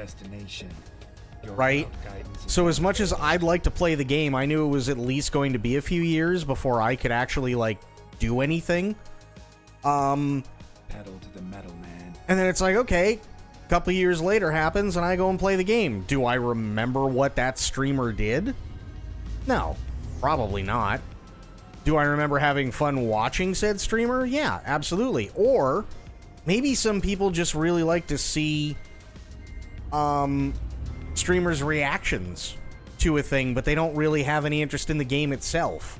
[SPEAKER 2] Right? So as much as I'd like to play the game, I knew it was at least going to be a few years before I could actually, like, do anything.
[SPEAKER 17] Pedal to the metal, man.
[SPEAKER 2] And then it's like, okay, a couple years later happens and I go and play the game. Do I remember what that streamer did? No, probably not. Do I remember having fun watching said streamer? Yeah, absolutely. Or maybe some people just really like to see streamers' reactions to a thing, but they don't really have any interest in the game itself,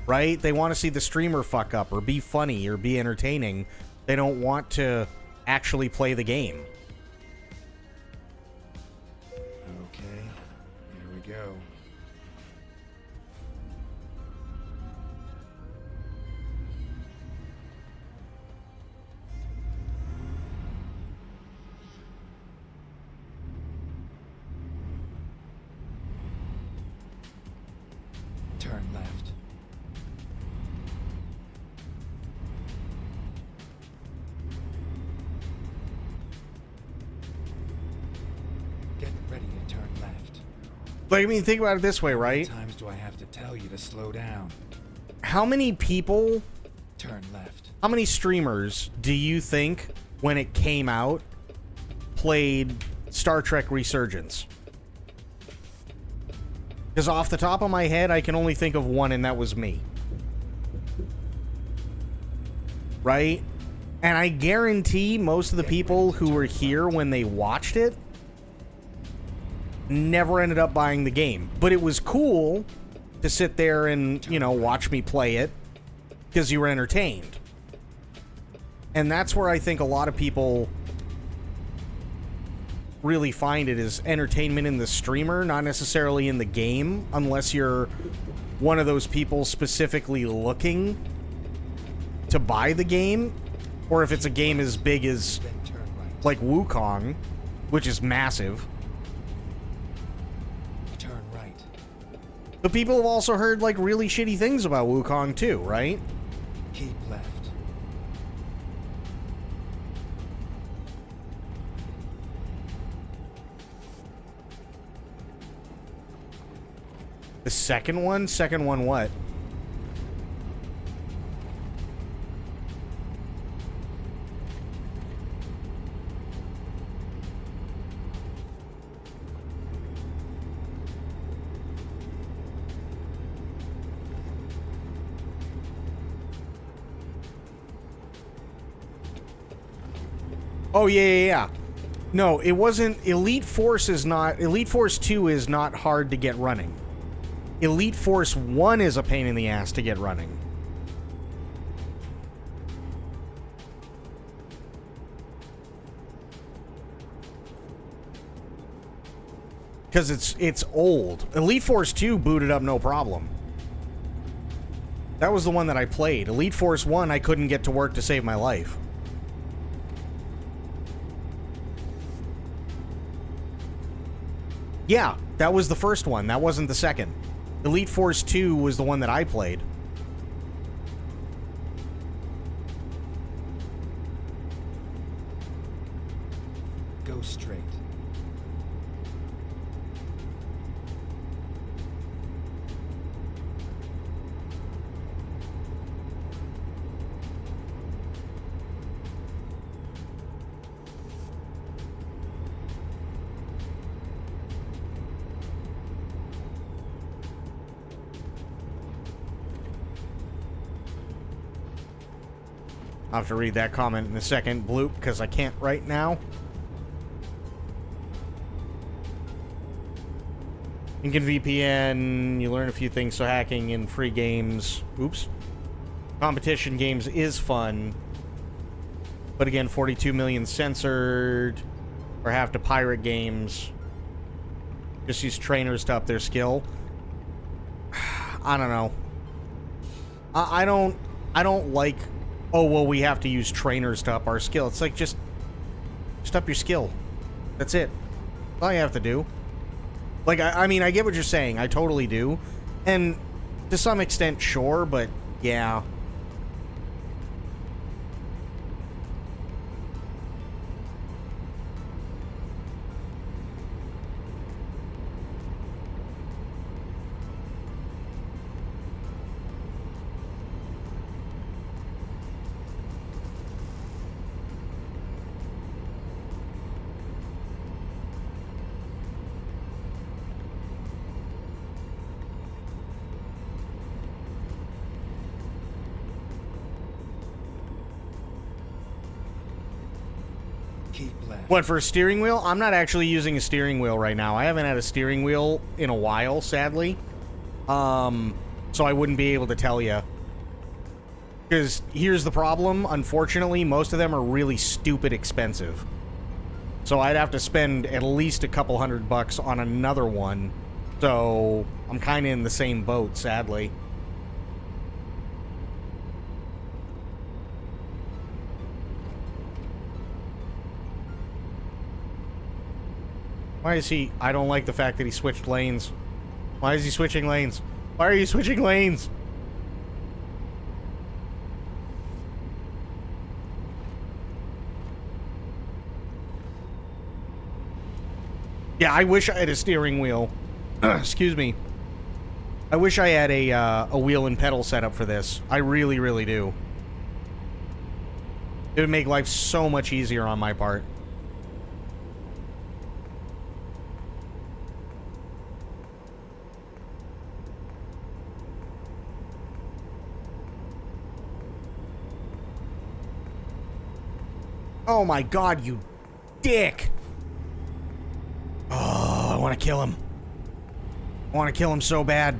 [SPEAKER 2] right? They want to see the streamer fuck up or be funny or be entertaining. They don't want to actually play the game.
[SPEAKER 17] Okay, here we go. Turn left. Get ready to turn left.
[SPEAKER 2] Like, I mean, think about it this way, right?
[SPEAKER 17] How many times do I have to tell you to slow down?
[SPEAKER 2] How many people,
[SPEAKER 17] Turn left.
[SPEAKER 2] how many streamers do you think, when it came out, played Star Trek Resurgence? Because off the top of my head, I can only think of one, and that was me. Right? And I guarantee most of the people who were here when they watched it never ended up buying the game. But it was cool to sit there and, you know, watch me play it because you were entertained. And that's where I think a lot of people really find it, is entertainment in the streamer, not necessarily in the game, unless you're one of those people specifically looking to buy the game, or if it's a game as big as like Wukong, which is massive.
[SPEAKER 17] Turn right.
[SPEAKER 2] But people have also heard like really shitty things about Wukong too, right?
[SPEAKER 17] Keep left.
[SPEAKER 2] The second one? Second one what? Oh, yeah. No, it wasn't. Elite Force 2 is not hard to get running. Elite Force 1 is a pain in the ass to get running. Because it's old. Elite Force 2 booted up no problem. That was the one that I played. Elite Force 1 I couldn't get to work to save my life. Yeah, that was the first one. That wasn't the second. Elite Force 2 was the one that I played.
[SPEAKER 17] Go straight.
[SPEAKER 2] I'll have to read that comment in a second, Bloop, because I can't right now. In VPN, you learn a few things, so hacking in free games. Oops. Competition games is fun. But again, 42 million censored. Or have to pirate games. Just use trainers to up their skill. I don't know. I don't like, oh, well, we have to use trainers to up our skill. It's like, just up your skill. That's it. That's all you have to do. Like, I mean, I get what you're saying. I totally do. And to some extent, sure, but yeah. What, for a steering wheel? I'm not actually using a steering wheel right now. I haven't had a steering wheel in a while, sadly. So I wouldn't be able to tell you. Because here's the problem. Unfortunately, most of them are really stupid expensive. So I'd have to spend at least a couple $100 on another one. So I'm kind of in the same boat, sadly. Why is he... I don't like the fact that he switched lanes. Why is he switching lanes? Why are you switching lanes? Yeah, I wish I had a steering wheel. Excuse me. I wish I had a wheel and pedal setup for this. I really, really do. It would make life so much easier on my part. Oh my god, you dick! Oh, I want to kill him. I want to kill him so bad.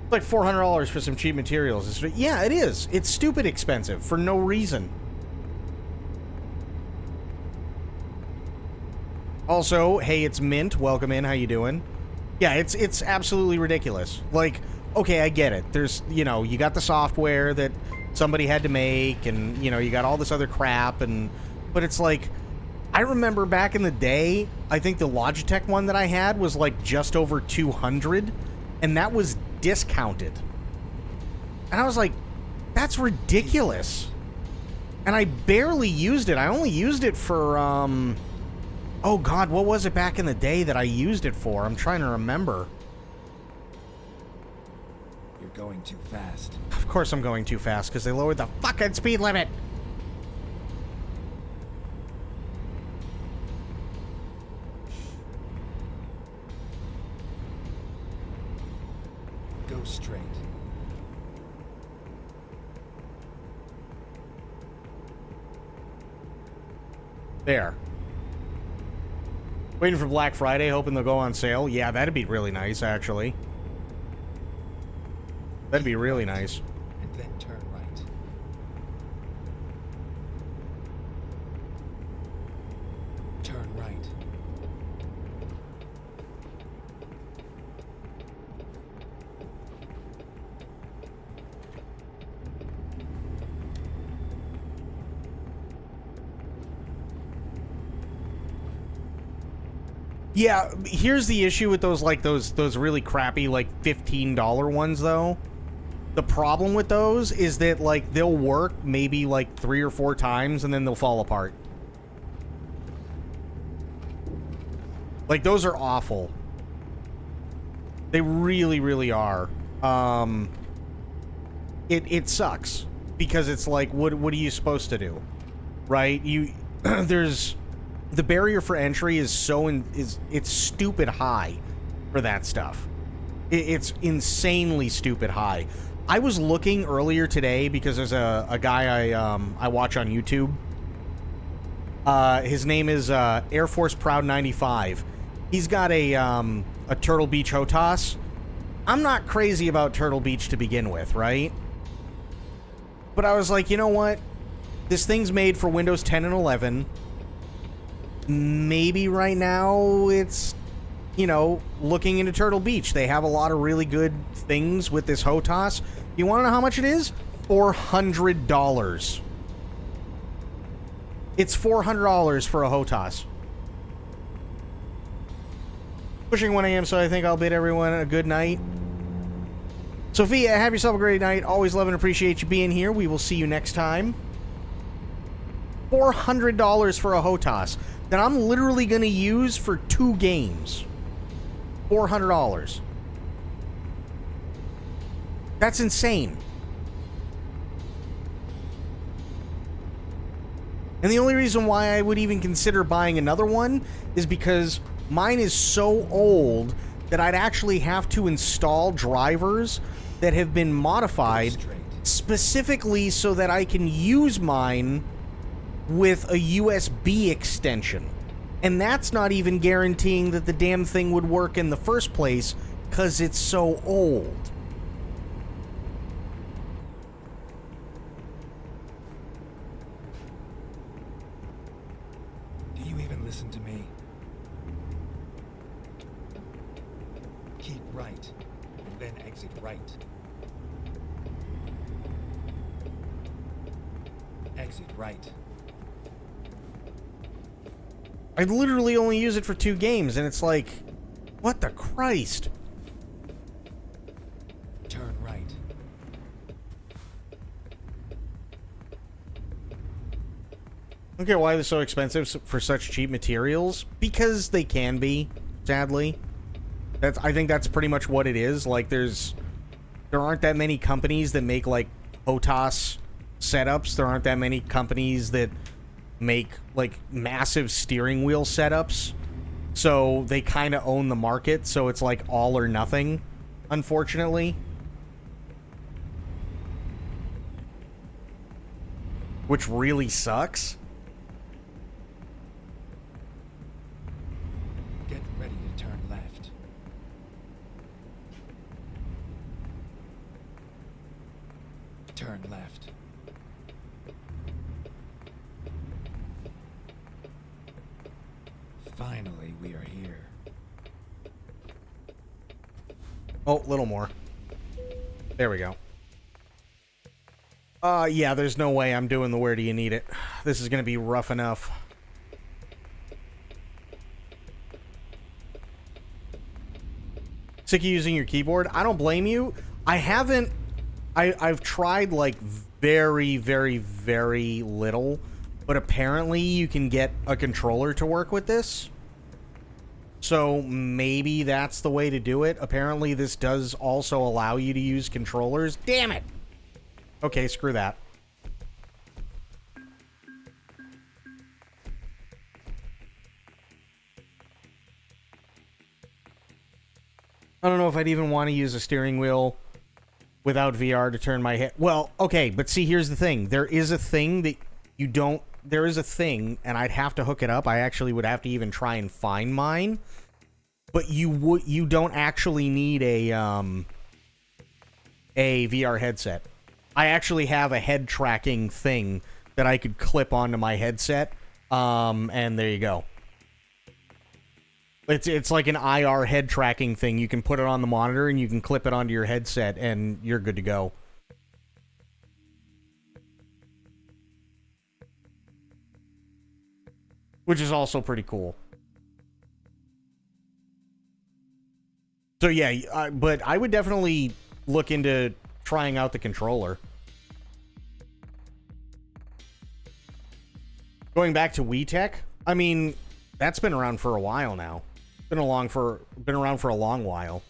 [SPEAKER 2] It's like $400 for some cheap materials. Yeah, it is. It's stupid expensive for no reason. Also, hey, it's Mint. Welcome in. How you doing? Yeah, it's absolutely ridiculous. Like, okay, I get it. There's, you know, you got the software that somebody had to make, and, you know, you got all this other crap, and, but it's like, I remember back in the day, I think the Logitech one that I had was like just over 200, and that was discounted. And I was like, that's ridiculous. And I barely used it. I only used it for, oh god, what was it back in the day that I used it for? I'm trying to remember.
[SPEAKER 17] You're going too fast.
[SPEAKER 2] Of course I'm going too fast, because they lowered the fucking speed limit.
[SPEAKER 17] Go straight.
[SPEAKER 2] There. Waiting for Black Friday, hoping they'll go on sale. Yeah, that'd be really nice, actually. That'd be really nice.
[SPEAKER 17] And then turn right. Turn right.
[SPEAKER 2] Yeah, here's the issue with those, like, those really crappy, like, $15 ones, though. The problem with those is that, like, they'll work maybe, like, 3 or 4 times, and then they'll fall apart. Like, those are awful. They really, really are. It sucks. Because it's like, what are you supposed to do? Right? There's... The barrier for entry is it's stupid high for that stuff. It's insanely stupid high. I was looking earlier today because there's a guy I watch on YouTube. His name is Air Force Proud 95. He's got a Turtle Beach HOTAS. I'm not crazy about Turtle Beach to begin with, right? But I was like, you know what? This thing's made for Windows 10 and 11. Maybe right now it's, you know, looking into Turtle Beach. They have a lot of really good things with this HOTAS. You want to know how much it is? $400. It's $400 for a HOTAS. Pushing 1 a.m., so I think I'll bid everyone a good night. Sophia, have yourself a great night. Always love and appreciate you being here. We will see you next time. $400 for a HOTAS that I'm literally going to use for 2 games. $400. That's insane. And the only reason why I would even consider buying another one is because mine is so old that I'd actually have to install drivers that have been modified specifically so that I can use mine with a USB extension. And that's not even guaranteeing that the damn thing would work in the first place because it's so old.
[SPEAKER 17] Do you even listen to me? Keep right, and then exit right. Exit right.
[SPEAKER 2] I literally only use it for 2 games, and it's like, what the Christ?
[SPEAKER 17] Turn right.
[SPEAKER 2] I don't get why they're so expensive for such cheap materials. Because they can be, sadly. I think that's pretty much what it is. Like, there aren't that many companies that make, like, HOTAS setups. There aren't that many companies that make, like, massive steering wheel setups. So they kind of own the market. So it's like all or nothing, unfortunately. Which really sucks.
[SPEAKER 17] Get ready to turn left. Turn left. Finally, we are here.
[SPEAKER 2] Oh, little more. There we go. Yeah, there's no way I'm doing the where do you need it. This is going to be rough enough. Sick of using your keyboard? I don't blame you. I haven't... I've tried, like, very, very, very little. But apparently you can get a controller to work with this. So maybe that's the way to do it. Apparently this does also allow you to use controllers. Damn it! Okay, screw that. I don't know if I'd even want to use a steering wheel without VR to turn my head. Well, okay, but see, here's the thing. There is a thing that you don't... There is a thing, and I'd have to hook it up. I actually would have to even try and find mine. But you don't actually need a VR headset. I actually have a head tracking thing that I could clip onto my headset. And there you go. It's like an IR head tracking thing. You can put it on the monitor and you can clip it onto your headset and you're good to go. Which is also pretty cool. So yeah, but I would definitely look into trying out the controller. Going back to Wii Tech, I mean, that's been around for a while now. Been around for a long while.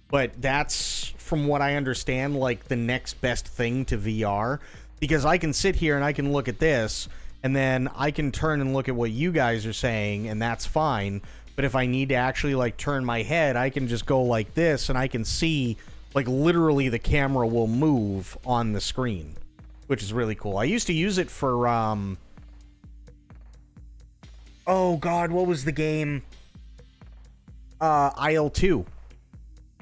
[SPEAKER 2] But that's, from what I understand, like the next best thing to VR. Because I can sit here and I can look at this, and then I can turn and look at what you guys are saying, and that's fine. But if I need to actually, like, turn my head, I can just go like this, and I can see, like, literally the camera will move on the screen. Which is really cool. I used to use it for, oh, God, what was the game? IL-2.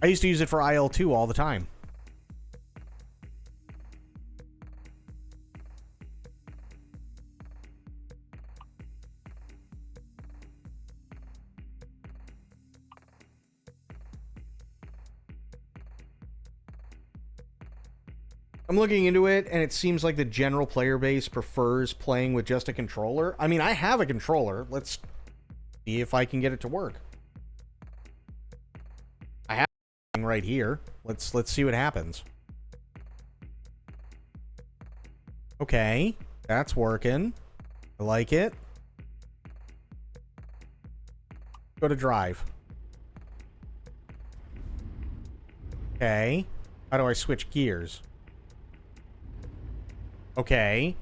[SPEAKER 2] I used to use it for IL-2 all the time. I'm looking into it, and it seems like the general player base prefers playing with just a controller. I mean, I have a controller. Let's see if I can get it to work. I have it right here. Let's see what happens. Okay, that's working. I like it. Go to drive. Okay. How do I switch gears? Okay.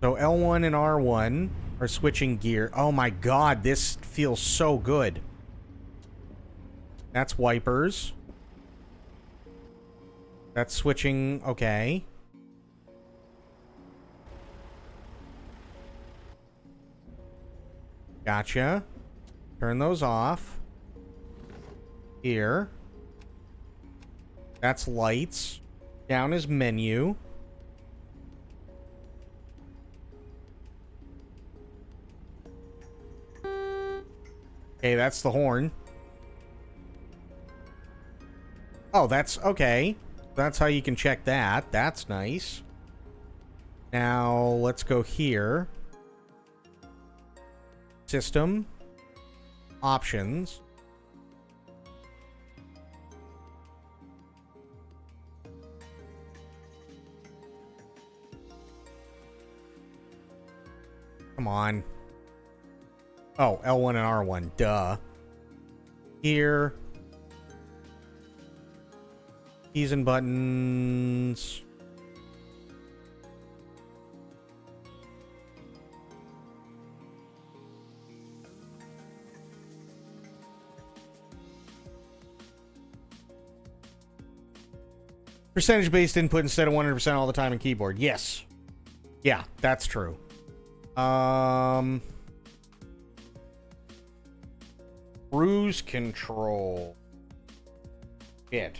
[SPEAKER 2] So L1 and R1 are switching gear. Oh my god, this feels so good. That's wipers. That's switching. Okay. Gotcha. Turn those off. Here. That's lights. Down is menu. Okay, that's the horn. Oh, that's okay. That's how you can check that. That's nice. Now, let's go here. System. Options. Come on. Oh, L1 and R1. Duh. Here. Keys and buttons. Percentage-based input instead of 100% all the time in keyboard. Yes. Yeah, that's true. Cruise control. Shit.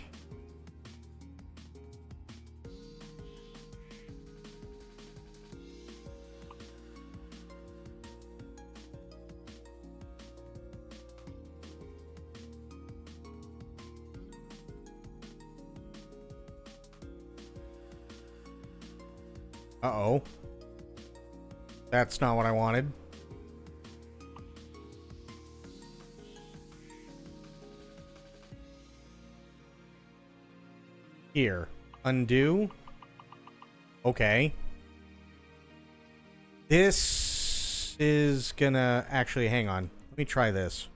[SPEAKER 2] Uh-oh. That's not what I wanted. Here. Undo. Okay. This is gonna... Actually, hang on. Let me try this.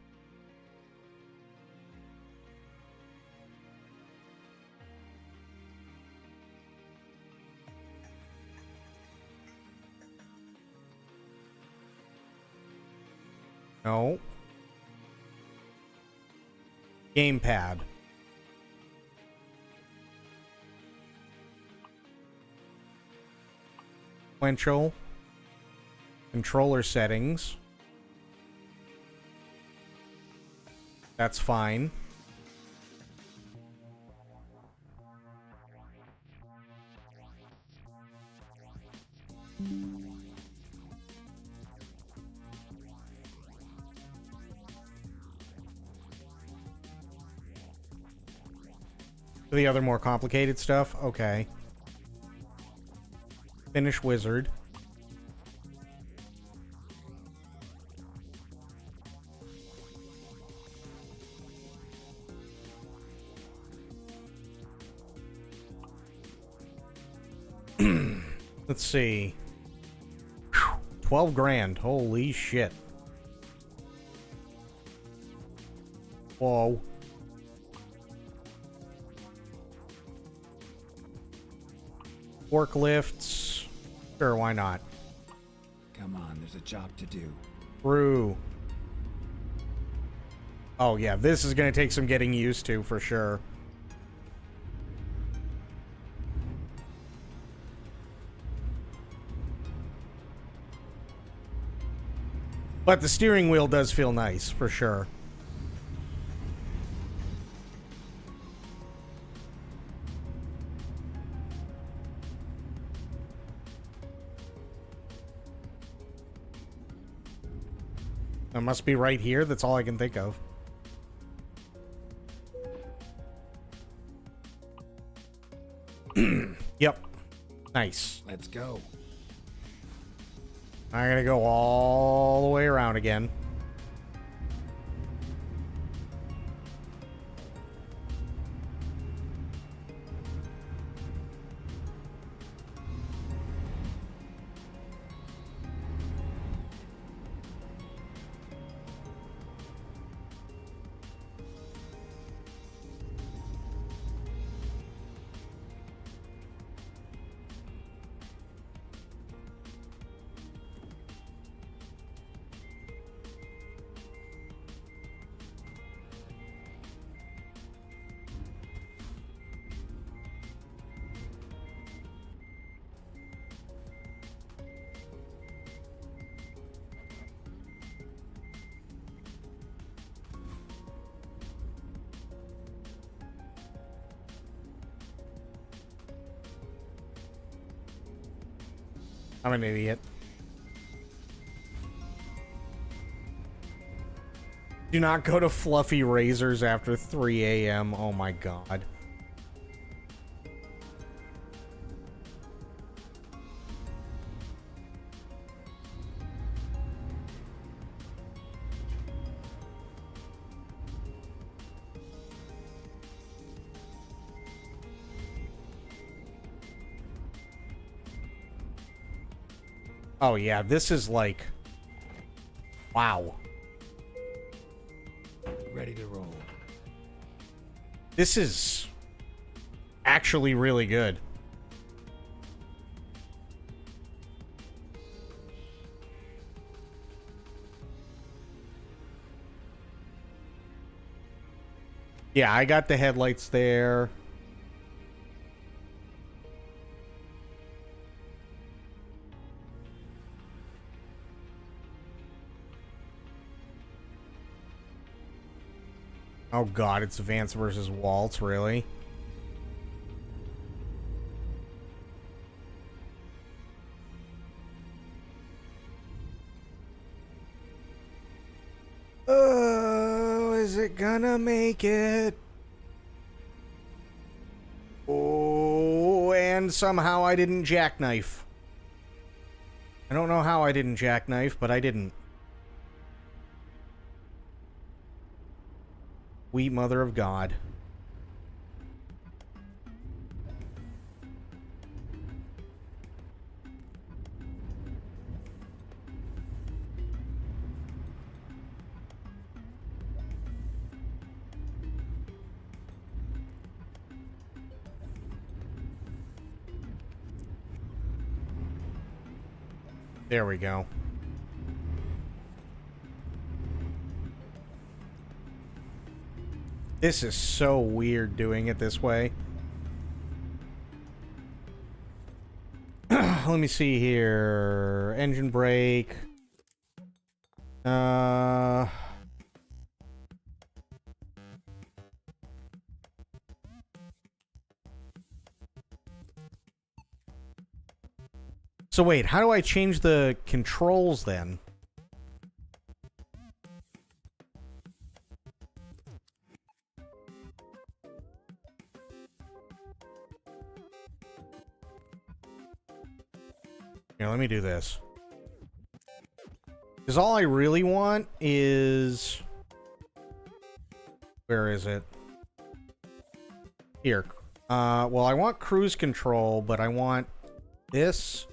[SPEAKER 2] No. Gamepad. Sequential. Controller settings. That's fine. The other more complicated stuff? Okay. Finish wizard. Let's see. 12 grand. Holy shit. Whoa. Forklifts. Sure, why not?
[SPEAKER 17] Come on, there's a job to do.
[SPEAKER 2] True. Oh, yeah, this is going to take some getting used to, for sure. But the steering wheel does feel nice, for sure. It must be right here. That's all I can think of. Yep. Nice.
[SPEAKER 17] Let's go.
[SPEAKER 2] I'm gonna go all the way around again. I'm an idiot. Do not go to fluffy razors after 3 a.m. Oh my god. Oh yeah, this is like... Wow.
[SPEAKER 17] Ready to roll.
[SPEAKER 2] This is actually really good. Yeah, I got the headlights there. Oh god, it's Vance versus Waltz, really? Oh, is it gonna make it? Oh, and somehow I didn't jackknife. I don't know how I didn't jackknife, but I didn't. Sweet mother of God. There we go. This is so weird doing it this way. Let me see here. Engine brake. So wait, how do I change the controls then? Here, let me do this. Because all I really want is... Where is it? Here. Well, I want cruise control, but I want this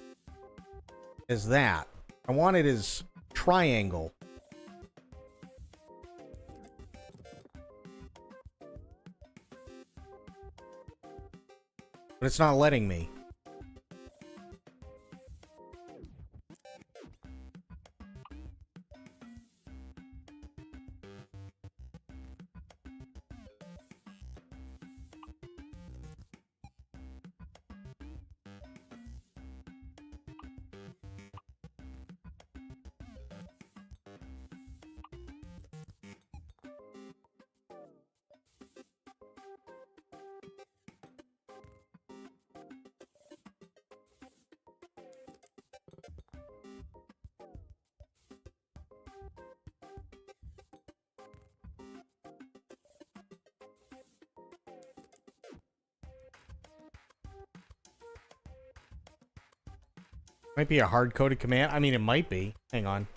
[SPEAKER 2] as that. I want it as triangle. But it's not letting me. Might be a hard-coded command. I mean, it might be. Hang on.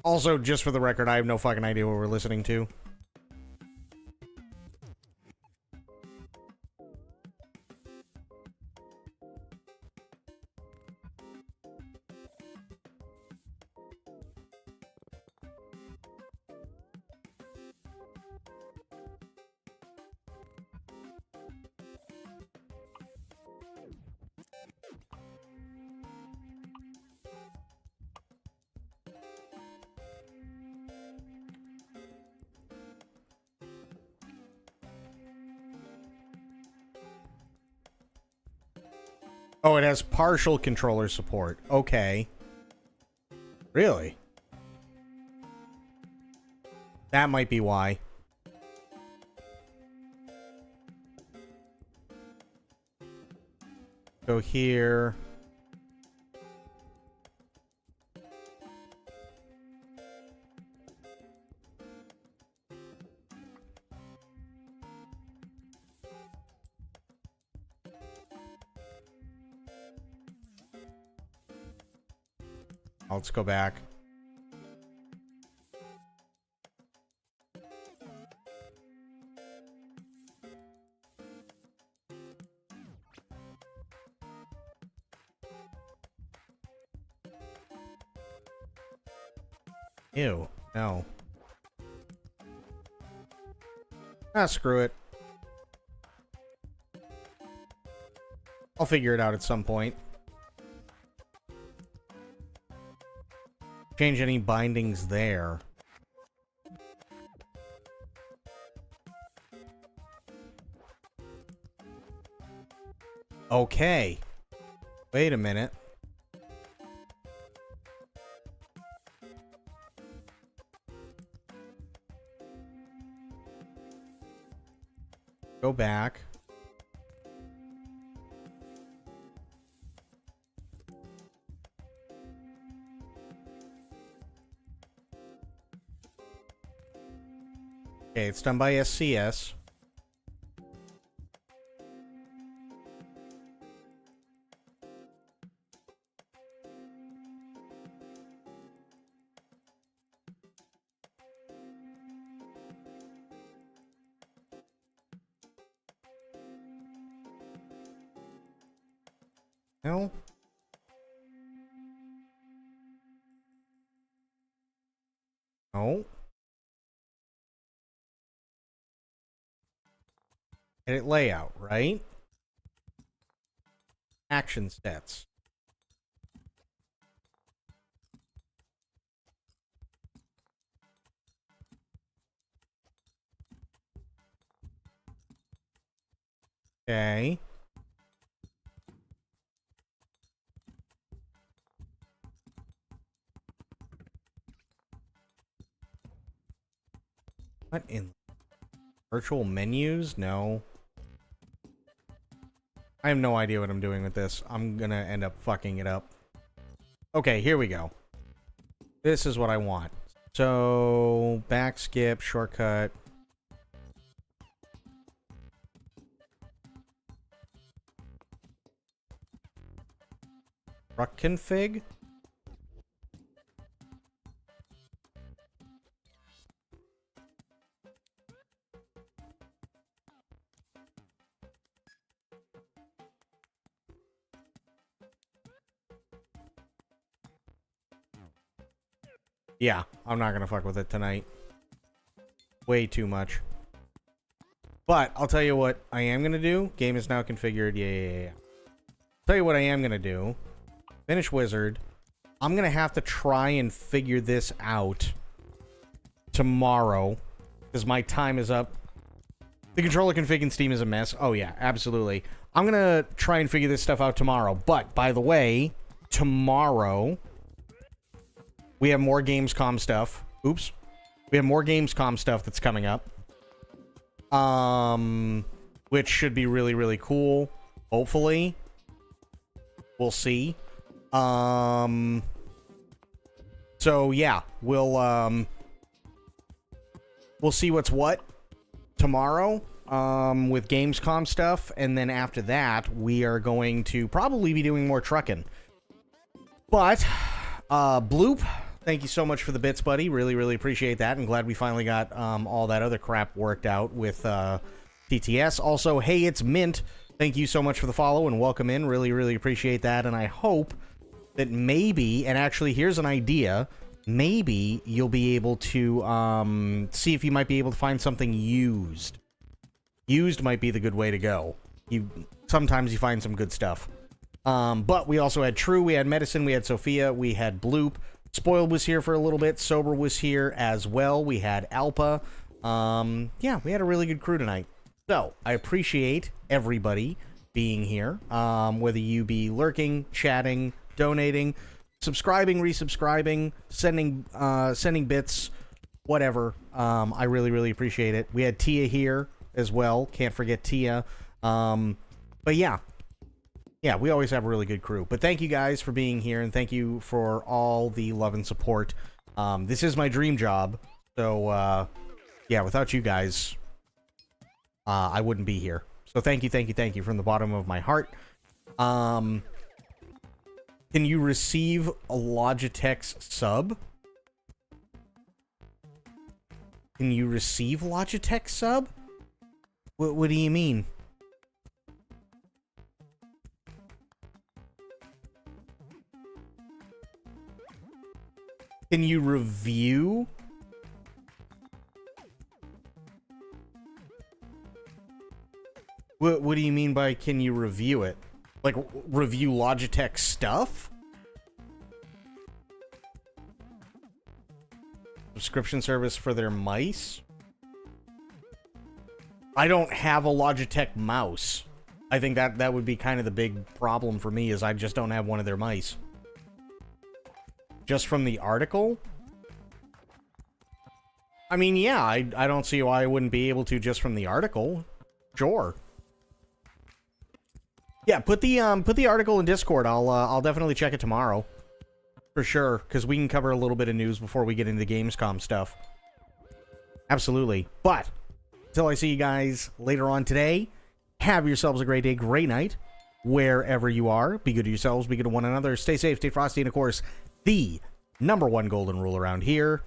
[SPEAKER 2] Also, just for the record, I have no fucking idea what we're listening to. Oh, it has partial controller support. Okay. Really? That might be why. Go here. Let's go back. Ew, no. Ah, screw it. I'll figure it out at some point. Change any bindings there. Okay. Wait a minute. Go back. Okay, it's done by SCS. No. No. Edit layout, right? Action stats. Okay. What in virtual menus? No. I have no idea what I'm doing with this. I'm gonna end up fucking it up. Okay, here we go. This is what I want. So, back skip, shortcut. Truck config? Yeah, I'm not gonna fuck with it tonight. Way too much. But, I'll tell you what I am gonna do. Game is now configured. Yeah. Tell you what I am gonna do. Finish wizard. I'm gonna have to try and figure this out tomorrow. Because my time is up. The controller config in Steam is a mess. Oh yeah, absolutely. I'm gonna try and figure this stuff out tomorrow. But, by the way, tomorrow we have more Gamescom stuff. Oops. We have more Gamescom stuff that's coming up. Which should be really, really cool. Hopefully. We'll see. So yeah, we'll see what's what tomorrow, with Gamescom stuff. And then after that, we are going to probably be doing more trucking. But, Bloop, thank you so much for the bits, buddy. Really, really appreciate that. I'm glad we finally got all that other crap worked out with TTS. Also, hey, it's Mint. Thank you so much for the follow and welcome in. Really, really appreciate that. And I hope that maybe, and actually here's an idea, maybe you'll be able to see if you might be able to find something used. Used might be the good way to go. Sometimes you find some good stuff. But we also had True, we had Medicine, we had Sophia, we had Bloop. Spoiled was here for a little bit. Sober was here as well. We had Alpa. Yeah, we had a really good crew tonight. So, I appreciate everybody being here. Whether you be lurking, chatting, donating, subscribing, resubscribing, sending bits, whatever. I really, really appreciate it. We had Tia here as well. Can't forget Tia. But yeah. Yeah, we always have a really good crew. But thank you guys for being here, and thank you for all the love and support. This is my dream job. So, yeah, without you guys, I wouldn't be here. So thank you from the bottom of my heart. Can you receive a Logitech's sub? Can you receive Logitech sub? What do you mean? Can you review? What do you mean by can you review it? Like, review Logitech stuff? Subscription service for their mice? I don't have a Logitech mouse. I think that would be kind of the big problem for me, is I just don't have one of their mice. Just from the article? I mean, yeah, I don't see why I wouldn't be able to just from the article. Sure. Yeah, put the article in Discord. I'll definitely check it tomorrow. For sure, because we can cover a little bit of news before we get into the Gamescom stuff. Absolutely. But, until I see you guys later on today, have yourselves a great day, great night, wherever you are. Be good to yourselves, be good to one another. Stay safe, stay frosty, and of course, the #1 golden rule around here: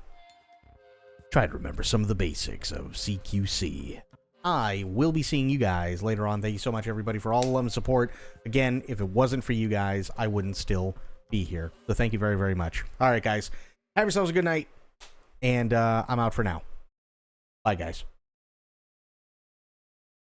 [SPEAKER 2] try to remember some of the basics of CQC. I will be seeing you guys later on. Thank you so much, everybody, for all the love and support. Again, if it wasn't for you guys, I wouldn't still be here. So thank you very, very much. All right, guys. Have yourselves a good night. And I'm out for now. Bye, guys.